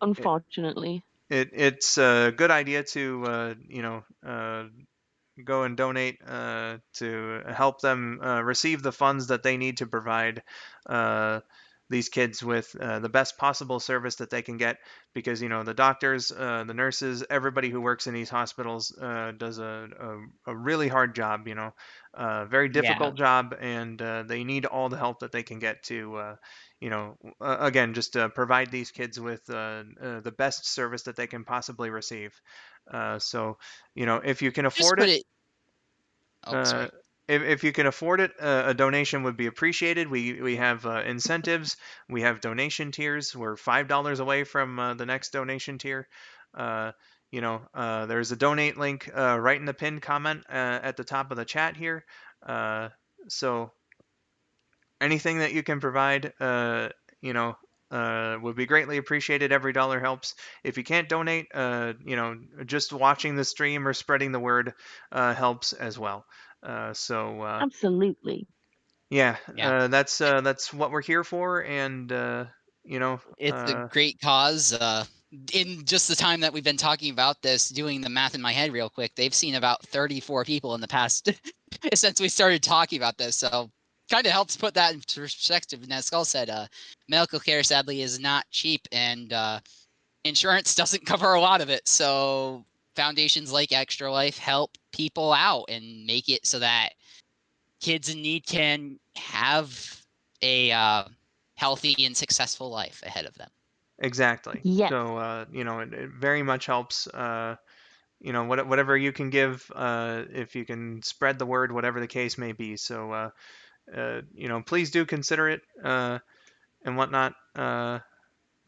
[SPEAKER 2] Unfortunately.
[SPEAKER 1] it's a good idea to, go and donate to help them receive the funds that they need to provide uh, these kids with the best possible service that they can get, because the doctors, the nurses, everybody who works in these hospitals does a really hard job, very
[SPEAKER 3] Yeah.
[SPEAKER 1] difficult job, and they need all the help that they can get to again, just provide these kids with the best service that they can possibly receive. So if you can
[SPEAKER 3] Just
[SPEAKER 1] afford
[SPEAKER 3] put
[SPEAKER 1] it,
[SPEAKER 3] it. Oh,
[SPEAKER 1] uh,
[SPEAKER 3] sorry.
[SPEAKER 1] if you can afford it, a donation would be appreciated. We have incentives. We have donation tiers. We're $5 away from the next donation tier. There's a donate link right in the pinned comment at the top of the chat here. So anything that you can provide, would be greatly appreciated. Every dollar helps. If you can't donate, just watching the stream or spreading the word helps as well.
[SPEAKER 2] Absolutely.
[SPEAKER 1] Yeah,
[SPEAKER 3] Yeah.
[SPEAKER 1] that's what we're here for, and
[SPEAKER 3] It's a great cause. In just the time that we've been talking about this, doing the math in my head real quick, they've seen about 34 people in the past since we started talking about this. So kind of helps put that into perspective. And as Skull said, medical care sadly is not cheap, and insurance doesn't cover a lot of it. So foundations like Extra Life help people out and make it so that kids in need can have a healthy and successful life ahead of them.
[SPEAKER 1] exactly.
[SPEAKER 2] Yes.
[SPEAKER 1] So it very much helps. Whatever you can give, if you can spread the word, whatever the case may be. So please do consider it and whatnot.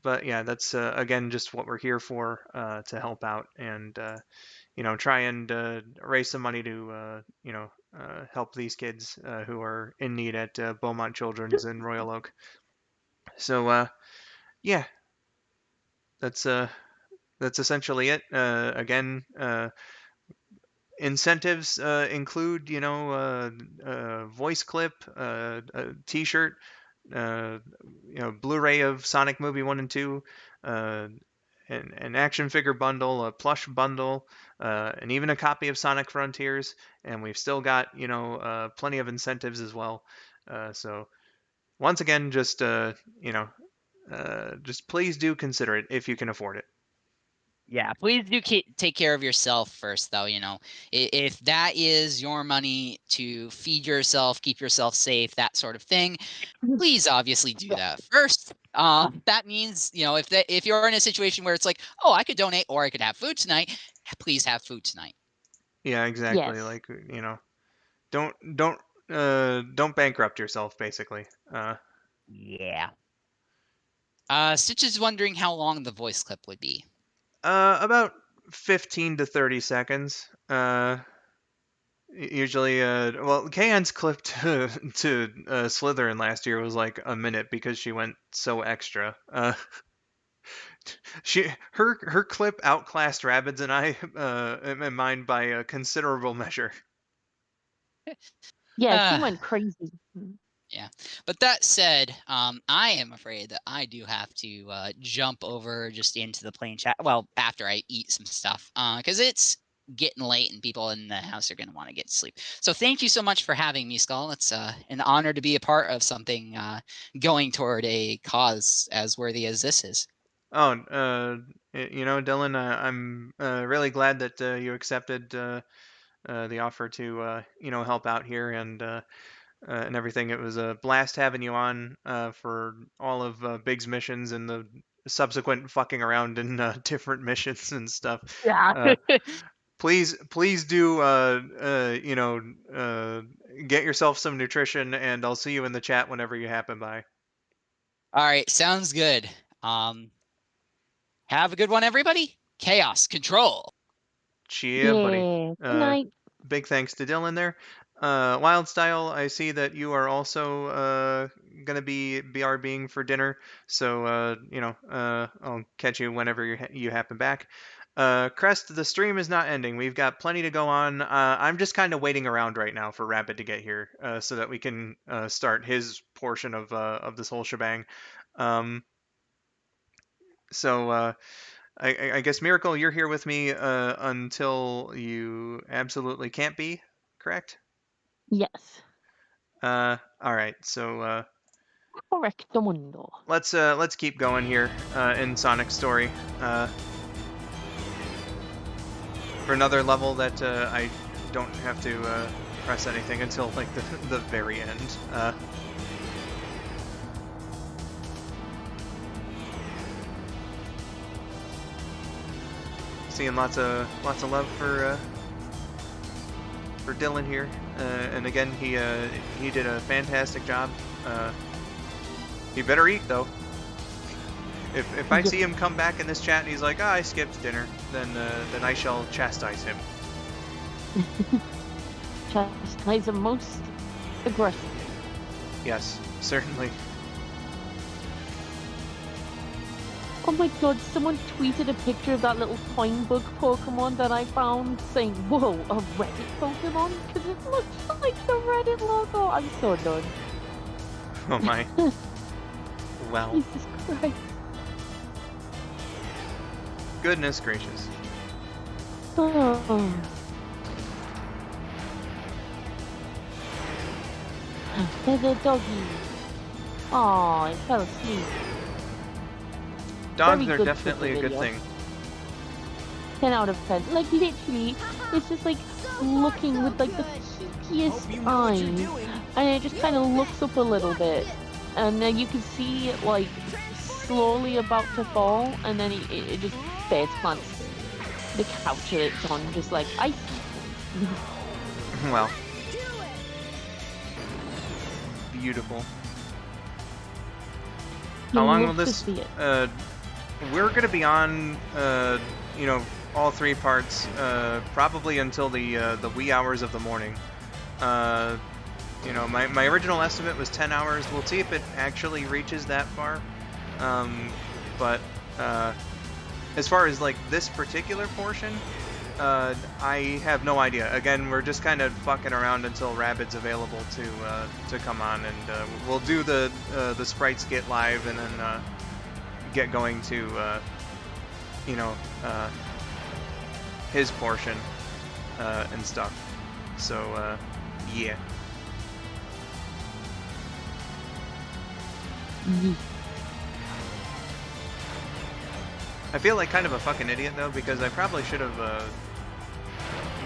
[SPEAKER 1] But yeah, that's again just what we're here for, to help out and try and raise some money to help these kids who are in need at Beaumont Children's in Royal Oak. So yeah, that's essentially it. Again, incentives include voice clip, a T-shirt, Blu-ray of Sonic Movie 1 and 2, an action figure bundle, a plush bundle, and even a copy of Sonic Frontiers. And we've still got plenty of incentives as well. So once again, just just please do consider it if you can afford it.
[SPEAKER 3] Yeah, please do take care of yourself first, though. If that is your money to feed yourself, keep yourself safe, that sort of thing, please obviously do that first. That means, if you're in a situation where it's like, oh, I could donate or I could have food tonight, please have food tonight.
[SPEAKER 1] Yeah, exactly.
[SPEAKER 2] Yes.
[SPEAKER 1] Like don't bankrupt yourself, basically.
[SPEAKER 3] Yeah. Stitch is wondering how long the voice clip would be.
[SPEAKER 1] About 15 to 30 seconds. Usually, well, Kayan's clip to Slytherin last year was like a minute because she went so extra. Her clip outclassed Rabbids and I in mine by a considerable measure.
[SPEAKER 2] Yeah, she went crazy.
[SPEAKER 3] Yeah, but that said, I am afraid that I do have to jump over just into the plain chat. Well, after I eat some stuff, because it's getting late and people in the house are going to want to get to sleep. So thank you so much for having me, Skull. It's an honor to be a part of something going toward a cause as worthy as this is.
[SPEAKER 1] Oh, Dylan, I'm really glad that you accepted the offer to help out here and everything. It was a blast having you on for all of Big's missions and the subsequent fucking around in different missions and stuff.
[SPEAKER 2] Yeah.
[SPEAKER 1] Please do get yourself some nutrition, and I'll see you in the chat whenever you happen by.
[SPEAKER 3] All right, sounds good. Have a good one, everybody. Chaos control.
[SPEAKER 1] Cheers, buddy.
[SPEAKER 2] Yeah. Good night.
[SPEAKER 1] Big thanks to Dylan there. Wildstyle, I see that you are also gonna be BRBing for dinner, so I'll catch you whenever you happen back. Crest, the stream is not ending. We've got plenty to go on. I'm just kind of waiting around right now for Rabbit to get here, so that we can start his portion of this whole shebang. So I guess Miracle, you're here with me until you absolutely can't be, correct?
[SPEAKER 2] Yes.
[SPEAKER 1] All right. So
[SPEAKER 2] Correcto mundo.
[SPEAKER 1] let's keep going here in Sonic's story. For another level that I don't have to press anything until like the very end. Seeing lots of love for Dylan here, and again he did a fantastic job. He better eat though. If I see him come back in this chat and he's like, I skipped dinner, then I shall chastise him.
[SPEAKER 2] Chastise him most aggressively.
[SPEAKER 1] Yes, certainly.
[SPEAKER 2] Oh my god, someone tweeted a picture of that little coin bug Pokemon that I found saying, whoa, a Reddit Pokemon? Because it looks like the Reddit logo. I'm so done.
[SPEAKER 1] Oh my. Well.
[SPEAKER 2] Jesus Christ.
[SPEAKER 1] Goodness gracious.
[SPEAKER 2] Oh. There's a doggy. Aw, it fell asleep.
[SPEAKER 1] Dogs
[SPEAKER 2] Very
[SPEAKER 1] are
[SPEAKER 2] good
[SPEAKER 1] definitely a good
[SPEAKER 2] video.
[SPEAKER 1] thing.
[SPEAKER 2] 10 out of 10. Like, literally, it's just like looking with like the peakiest eyes, and it just kind of looks up a little bit, and then you can see it like slowly about to fall, and then it just face plants the couch that it's on, just like ice.
[SPEAKER 1] Well. Beautiful. How long will this? We're gonna be on, all 3 parts, probably until the wee hours of the morning. My original estimate was 10 hours. We'll see if it actually reaches that far. But as far as like this particular portion, I have no idea. Again, we're just kind of fucking around until Rabbit's available to come on, and we'll do the sprites get live, and then get going to his portion and stuff. So yeah. I feel like kind of a fucking idiot though, because I probably should have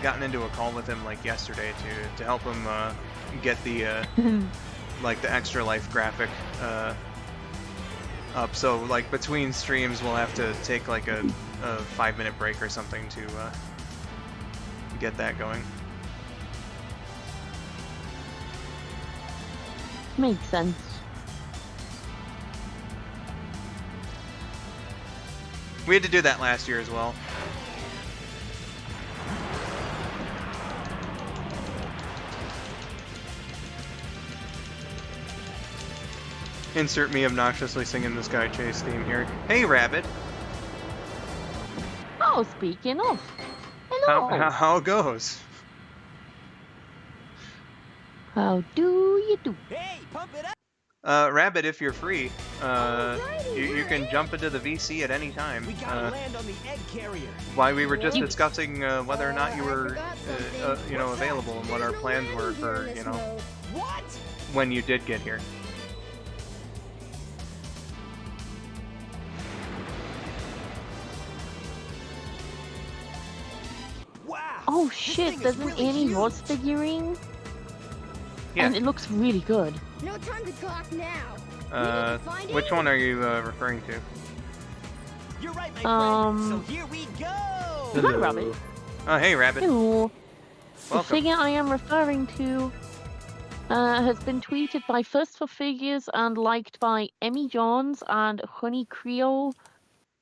[SPEAKER 1] gotten into a call with him like yesterday to help him get the like the extra life graphic up. So like between streams we'll have to take like a 5-minute break or something to get that going.
[SPEAKER 2] Makes sense.
[SPEAKER 1] We had to do that last year as well. Insert me obnoxiously singing the Sky Chase theme here. Hey, Rabbit.
[SPEAKER 2] Oh, speaking of. Hello.
[SPEAKER 1] How it goes?
[SPEAKER 2] How do you do?
[SPEAKER 10] Hey, pump it up.
[SPEAKER 1] Rabbit, if you're free, you can jump into the VC at any time.
[SPEAKER 10] We gotta land on the egg carrier.
[SPEAKER 1] Why we were just discussing whether or not you were, available, and what our plans were for,
[SPEAKER 10] What?
[SPEAKER 1] when you did get here.
[SPEAKER 10] Wow.
[SPEAKER 2] Oh
[SPEAKER 10] this
[SPEAKER 2] shit,
[SPEAKER 10] thing
[SPEAKER 2] there's
[SPEAKER 10] is
[SPEAKER 2] an
[SPEAKER 10] really
[SPEAKER 2] Annie
[SPEAKER 10] huge.
[SPEAKER 2] Ross figurine?
[SPEAKER 1] Yeah.
[SPEAKER 2] And it looks really good.
[SPEAKER 9] No time to talk now.
[SPEAKER 1] Which one are you referring to?
[SPEAKER 10] You're right, my friend. So here we go.
[SPEAKER 2] Hi, Rabbit.
[SPEAKER 1] Oh, hey, Rabbit.
[SPEAKER 2] Hello. The
[SPEAKER 1] Welcome.
[SPEAKER 2] figure I am referring to has been tweeted by First for Figures and liked by Emmy Jones and Honey Creole.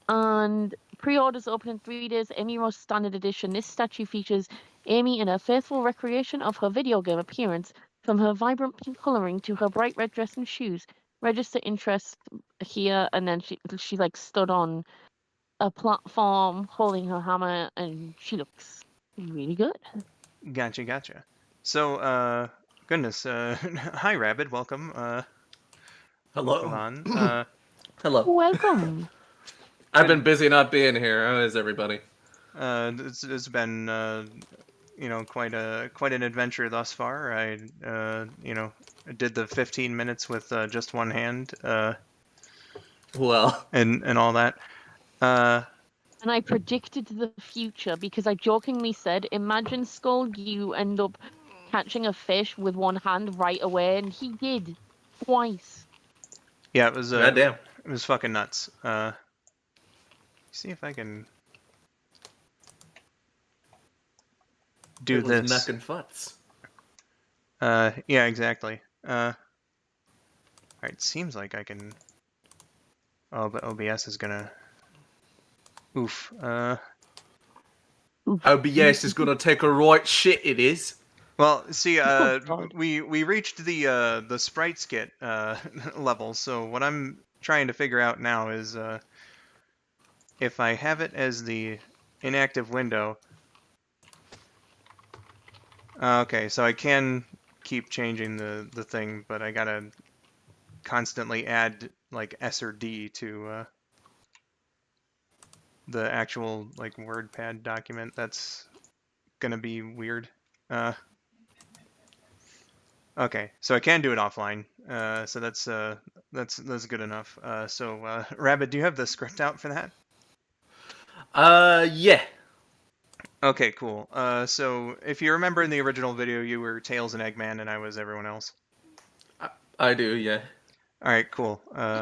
[SPEAKER 2] And pre-orders open in 3 days. Emmy Ross Standard Edition. This statue features Amy, in a faithful recreation of her video game appearance, from her vibrant pink coloring to her bright red dress and shoes, register interest here, and then she like stood on a platform holding her hammer, and she looks really good.
[SPEAKER 1] Gotcha. So, goodness, hi, Rabbit, welcome.
[SPEAKER 11] Hello.
[SPEAKER 1] Milan.
[SPEAKER 11] Hello.
[SPEAKER 2] Welcome.
[SPEAKER 11] I've been busy not being here. How is everybody?
[SPEAKER 1] It's been you know, quite an adventure thus far. I you know, did the 15 minutes with just one hand.
[SPEAKER 11] Well.
[SPEAKER 1] And all that.
[SPEAKER 2] And I predicted the future because I jokingly said, imagine, Skull, you end up catching a fish with one hand right away, and he did. Twice.
[SPEAKER 1] Yeah, it was
[SPEAKER 11] goddamn.
[SPEAKER 1] It was fucking nuts. See if I can do
[SPEAKER 11] it was
[SPEAKER 1] this.
[SPEAKER 11] Neck and futz.
[SPEAKER 1] Yeah, exactly. Alright, seems like I can... Oh, but OBS is gonna... Oof.
[SPEAKER 11] OBS is gonna take a right shit, it is.
[SPEAKER 1] Well, see, we reached the sprite skit level, so what I'm trying to figure out now is if I have it as the inactive window. Okay, so I can keep changing the thing, but I gotta constantly add like S or D to the actual like WordPad document. That's gonna be weird. Okay, so I can do it offline. So that's good enough. So Rabbit, do you have the script out for that?
[SPEAKER 11] Yeah.
[SPEAKER 1] Okay, cool. So if you remember in the original video, you were Tails and Eggman, and I was everyone else.
[SPEAKER 11] I do, yeah.
[SPEAKER 1] All right, cool.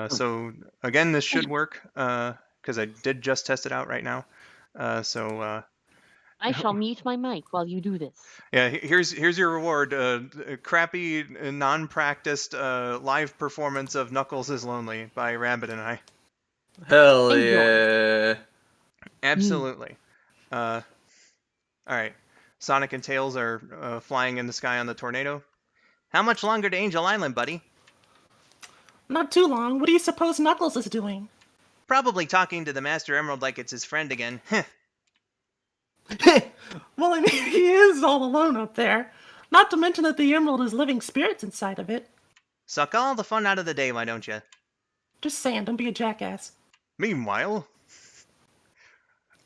[SPEAKER 1] So again, this should work because I did just test it out right now.
[SPEAKER 2] I shall mute my mic while you do this.
[SPEAKER 1] Yeah, here's your reward. A crappy, non-practiced live performance of Knuckles is Lonely by Rabbit and I.
[SPEAKER 11] Hell yeah.
[SPEAKER 1] Absolutely. All right. Sonic and Tails are flying in the sky on the tornado. How much longer to Angel Island, buddy?
[SPEAKER 12] Not too long. What do you suppose Knuckles is doing?
[SPEAKER 1] Probably talking to the Master Emerald like it's his friend again.
[SPEAKER 12] Well, I mean, he is all alone up there. Not to mention that the Emerald is living spirits inside of it.
[SPEAKER 1] Suck all the fun out of the day, why don't you?
[SPEAKER 12] Just saying, don't be a jackass.
[SPEAKER 1] Meanwhile...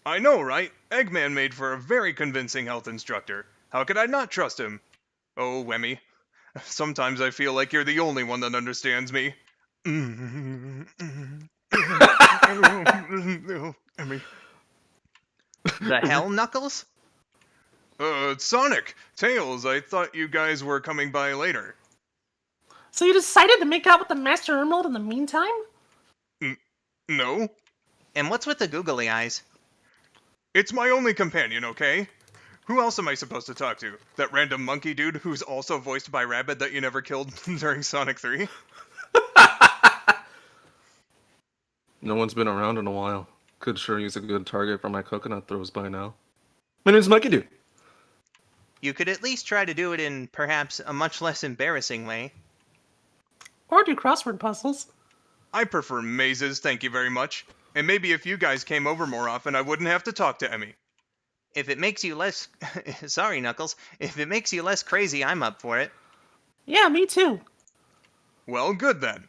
[SPEAKER 1] I know, right? Eggman made for a very convincing health instructor. How could I not trust him? Oh, Wemmy. Sometimes I feel like you're the only one that understands me. Emmy. The hell, Knuckles? Sonic! Tails, I thought you guys were coming by later.
[SPEAKER 12] So you decided to make out with the Master Emerald in the meantime?
[SPEAKER 1] No. And what's with the googly eyes? It's my only companion, okay? Who else am I supposed to talk to? That random monkey dude who's also voiced by Rabbit that you never killed during Sonic 3?
[SPEAKER 11] No one's been around in a while. Could sure use a good target for my coconut throws by now. My name's Monkey Dude.
[SPEAKER 1] You could at least try to do it in, perhaps, a much less embarrassing way.
[SPEAKER 12] Or do crossword puzzles.
[SPEAKER 1] I prefer mazes, thank you very much. And maybe if you guys came over more often, I wouldn't have to talk to Emmy. If it makes you less... Sorry, Knuckles. If it makes you less crazy, I'm up for it.
[SPEAKER 12] Yeah, me too.
[SPEAKER 1] Well, good then.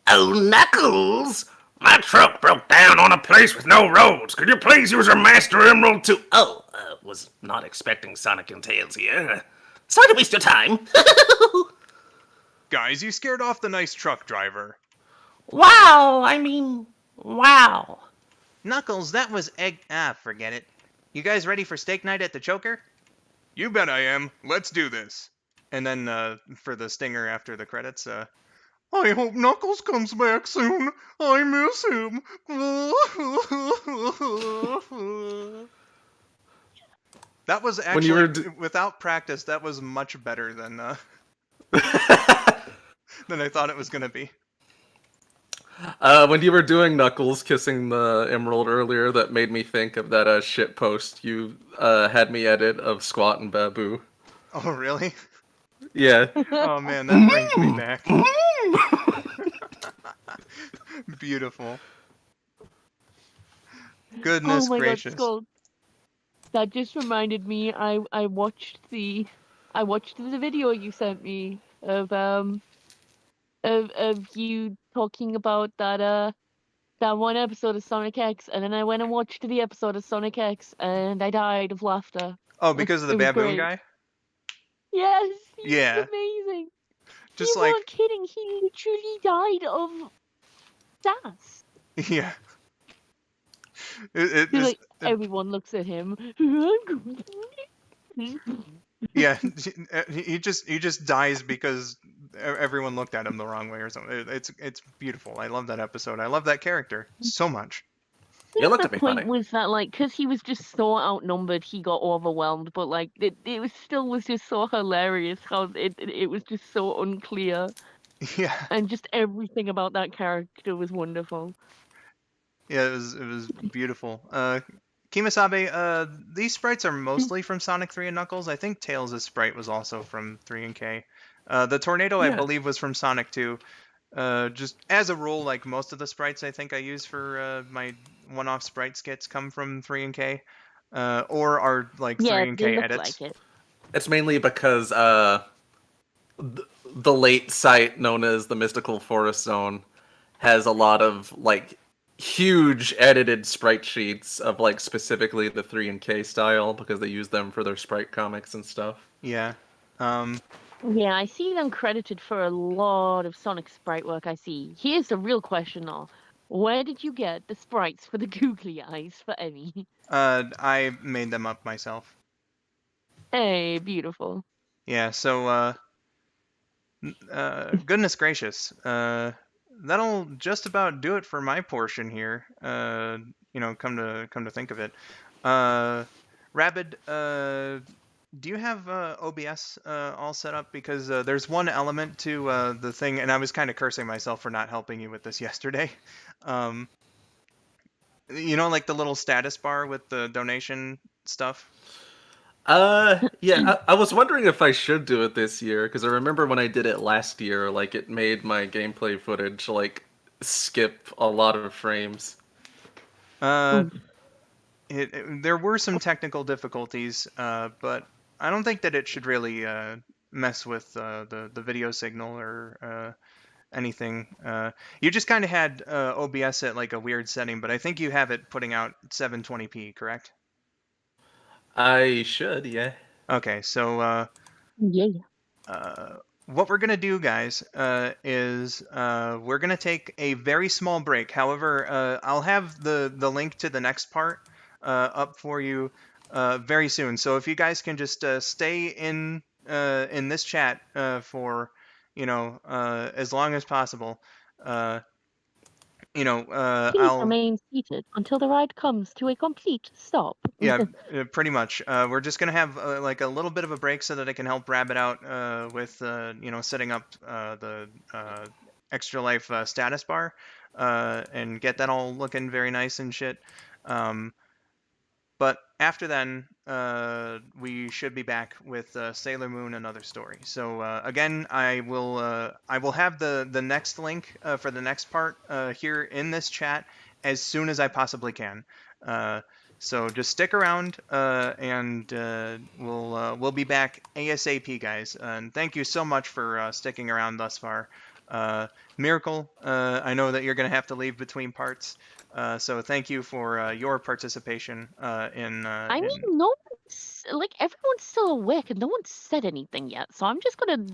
[SPEAKER 7] Oh, Knuckles! My truck broke down on a place with no roads. Could you please use your Master Emerald to... Oh, was not expecting Sonic and Tails here. Sorry to waste your time.
[SPEAKER 1] Guys, you scared off the nice truck driver.
[SPEAKER 12] Wow, I mean, wow.
[SPEAKER 1] Knuckles, that was forget it. You guys ready for steak night at the Choker? You bet I am. Let's do this. And then, for the stinger after the credits, I hope Knuckles comes back soon. I miss him. That was actually, without practice, that was much better than, than I thought it was going to be.
[SPEAKER 11] When you were doing Knuckles kissing the emerald earlier, that made me think of that shit post you had me edit of Squat and Babu.
[SPEAKER 1] Oh, really?
[SPEAKER 11] Yeah.
[SPEAKER 1] Oh man, that brings me back. Beautiful.
[SPEAKER 2] Oh
[SPEAKER 1] Goodness
[SPEAKER 2] my god,
[SPEAKER 1] gracious.
[SPEAKER 2] Skull. That just reminded me. I watched the video you sent me of you talking about that one episode of Sonic X, and then I went and watched the episode of Sonic X, and I died of laughter.
[SPEAKER 1] Oh, because of the
[SPEAKER 2] It was
[SPEAKER 1] baboon
[SPEAKER 2] great.
[SPEAKER 1] guy?
[SPEAKER 2] Yes, he
[SPEAKER 1] Yeah.
[SPEAKER 2] was amazing.
[SPEAKER 1] Just
[SPEAKER 2] You
[SPEAKER 1] like,
[SPEAKER 2] weren't kidding. He literally died of sass.
[SPEAKER 1] yeah. It
[SPEAKER 2] He's
[SPEAKER 1] is,
[SPEAKER 2] like, everyone looks at him.
[SPEAKER 1] yeah. He just dies because everyone looked at him the wrong way or something. It's beautiful. I love that episode. I love that character so much.
[SPEAKER 11] You looked
[SPEAKER 2] The
[SPEAKER 11] at me
[SPEAKER 2] point
[SPEAKER 11] funny.
[SPEAKER 2] was that, like, because he was just so outnumbered, he got overwhelmed. But like, it was still was just so hilarious how it was just so unclear,
[SPEAKER 1] Yeah.
[SPEAKER 2] and just everything about that character was wonderful.
[SPEAKER 1] Yeah, it was beautiful. Kimasabe, these sprites are mostly from Sonic 3 and Knuckles. I think Tails' sprite was also from 3 and K. The tornado, I
[SPEAKER 11] Yeah.
[SPEAKER 1] believe, was from Sonic 2. Just as a rule, like most of the sprites I think I use for my one-off sprite skits come from 3 and K, or are like
[SPEAKER 2] Yeah,
[SPEAKER 1] 3 and
[SPEAKER 2] they
[SPEAKER 1] K
[SPEAKER 2] look
[SPEAKER 1] edits.
[SPEAKER 2] like it.
[SPEAKER 11] It's mainly because the late site known as the Mystical Forest Zone has a lot of like huge edited sprite sheets of like specifically the 3 and K style because they use them for their sprite comics and stuff.
[SPEAKER 1] Yeah.
[SPEAKER 2] Yeah, I see them credited for a lot of Sonic sprite work. I see. Here's the real question, though: where did you get the sprites for the googly eyes for Emmy?
[SPEAKER 1] I made them up myself.
[SPEAKER 2] Hey, beautiful.
[SPEAKER 1] Yeah, so goodness gracious. That'll just about do it for my portion here. Come to think of it. Rabid, do you have OBS all set up? Because there's one element to the thing, and I was kind of cursing myself for not helping you with this yesterday. Um, like the little status bar with the donation stuff?
[SPEAKER 11] Yeah, I was wondering if I should do it this year because I remember when I did it last year, like it made my gameplay footage like skip a lot of frames.
[SPEAKER 1] There were some technical difficulties, but I don't think that it should really mess with the video signal or anything. You just kind of had OBS at like a weird setting, but I think you have it putting out 720p, correct?
[SPEAKER 11] I should, yeah.
[SPEAKER 1] Okay, so
[SPEAKER 2] Yeah.
[SPEAKER 1] what we're gonna do, guys, is we're gonna take a very small break. However, I'll have the link to the next part up for you very soon. So if you guys can just stay in this chat for as long as possible,
[SPEAKER 2] Please
[SPEAKER 1] I'll
[SPEAKER 2] remain seated until the ride comes to a complete stop.
[SPEAKER 1] yeah, pretty much. We're just gonna have like a little bit of a break so that I can help Rabbit out with setting up the extra life status bar and get that all looking very nice and shit. But after then, we should be back with Sailor Moon, Another Story. So again, I will have the next link for the next part here in this chat as soon as I possibly can. So just stick around, and we'll be back ASAP, guys. And thank you so much for sticking around thus far. Miracle, I know that you're going to have to leave between parts. So thank you for your participation
[SPEAKER 2] I mean, no one's like everyone's still awake and no one's said anything yet, so I'm just gonna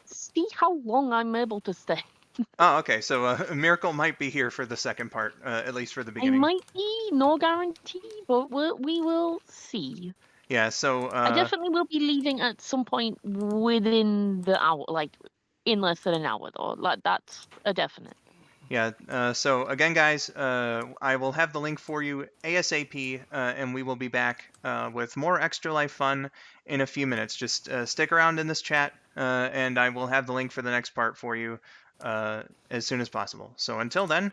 [SPEAKER 2] see how long I'm able to stay.
[SPEAKER 1] Oh, okay. So Miracle might be here for the second part, at least for the
[SPEAKER 2] I
[SPEAKER 1] beginning.
[SPEAKER 2] might be, no guarantee, but we will see.
[SPEAKER 1] Yeah. So
[SPEAKER 2] I definitely will be leaving at some point within the hour, like in less than an hour, though. Like that's a definite.
[SPEAKER 1] Yeah, so again, guys, I will have the link for you ASAP, and we will be back with more Extra Life fun in a few minutes. Just stick around in this chat, and I will have the link for the next part for you as soon as possible. So until then,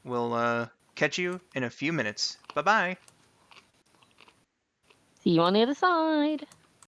[SPEAKER 1] we'll catch you in a few minutes. Bye-bye.
[SPEAKER 2] See you on the other side.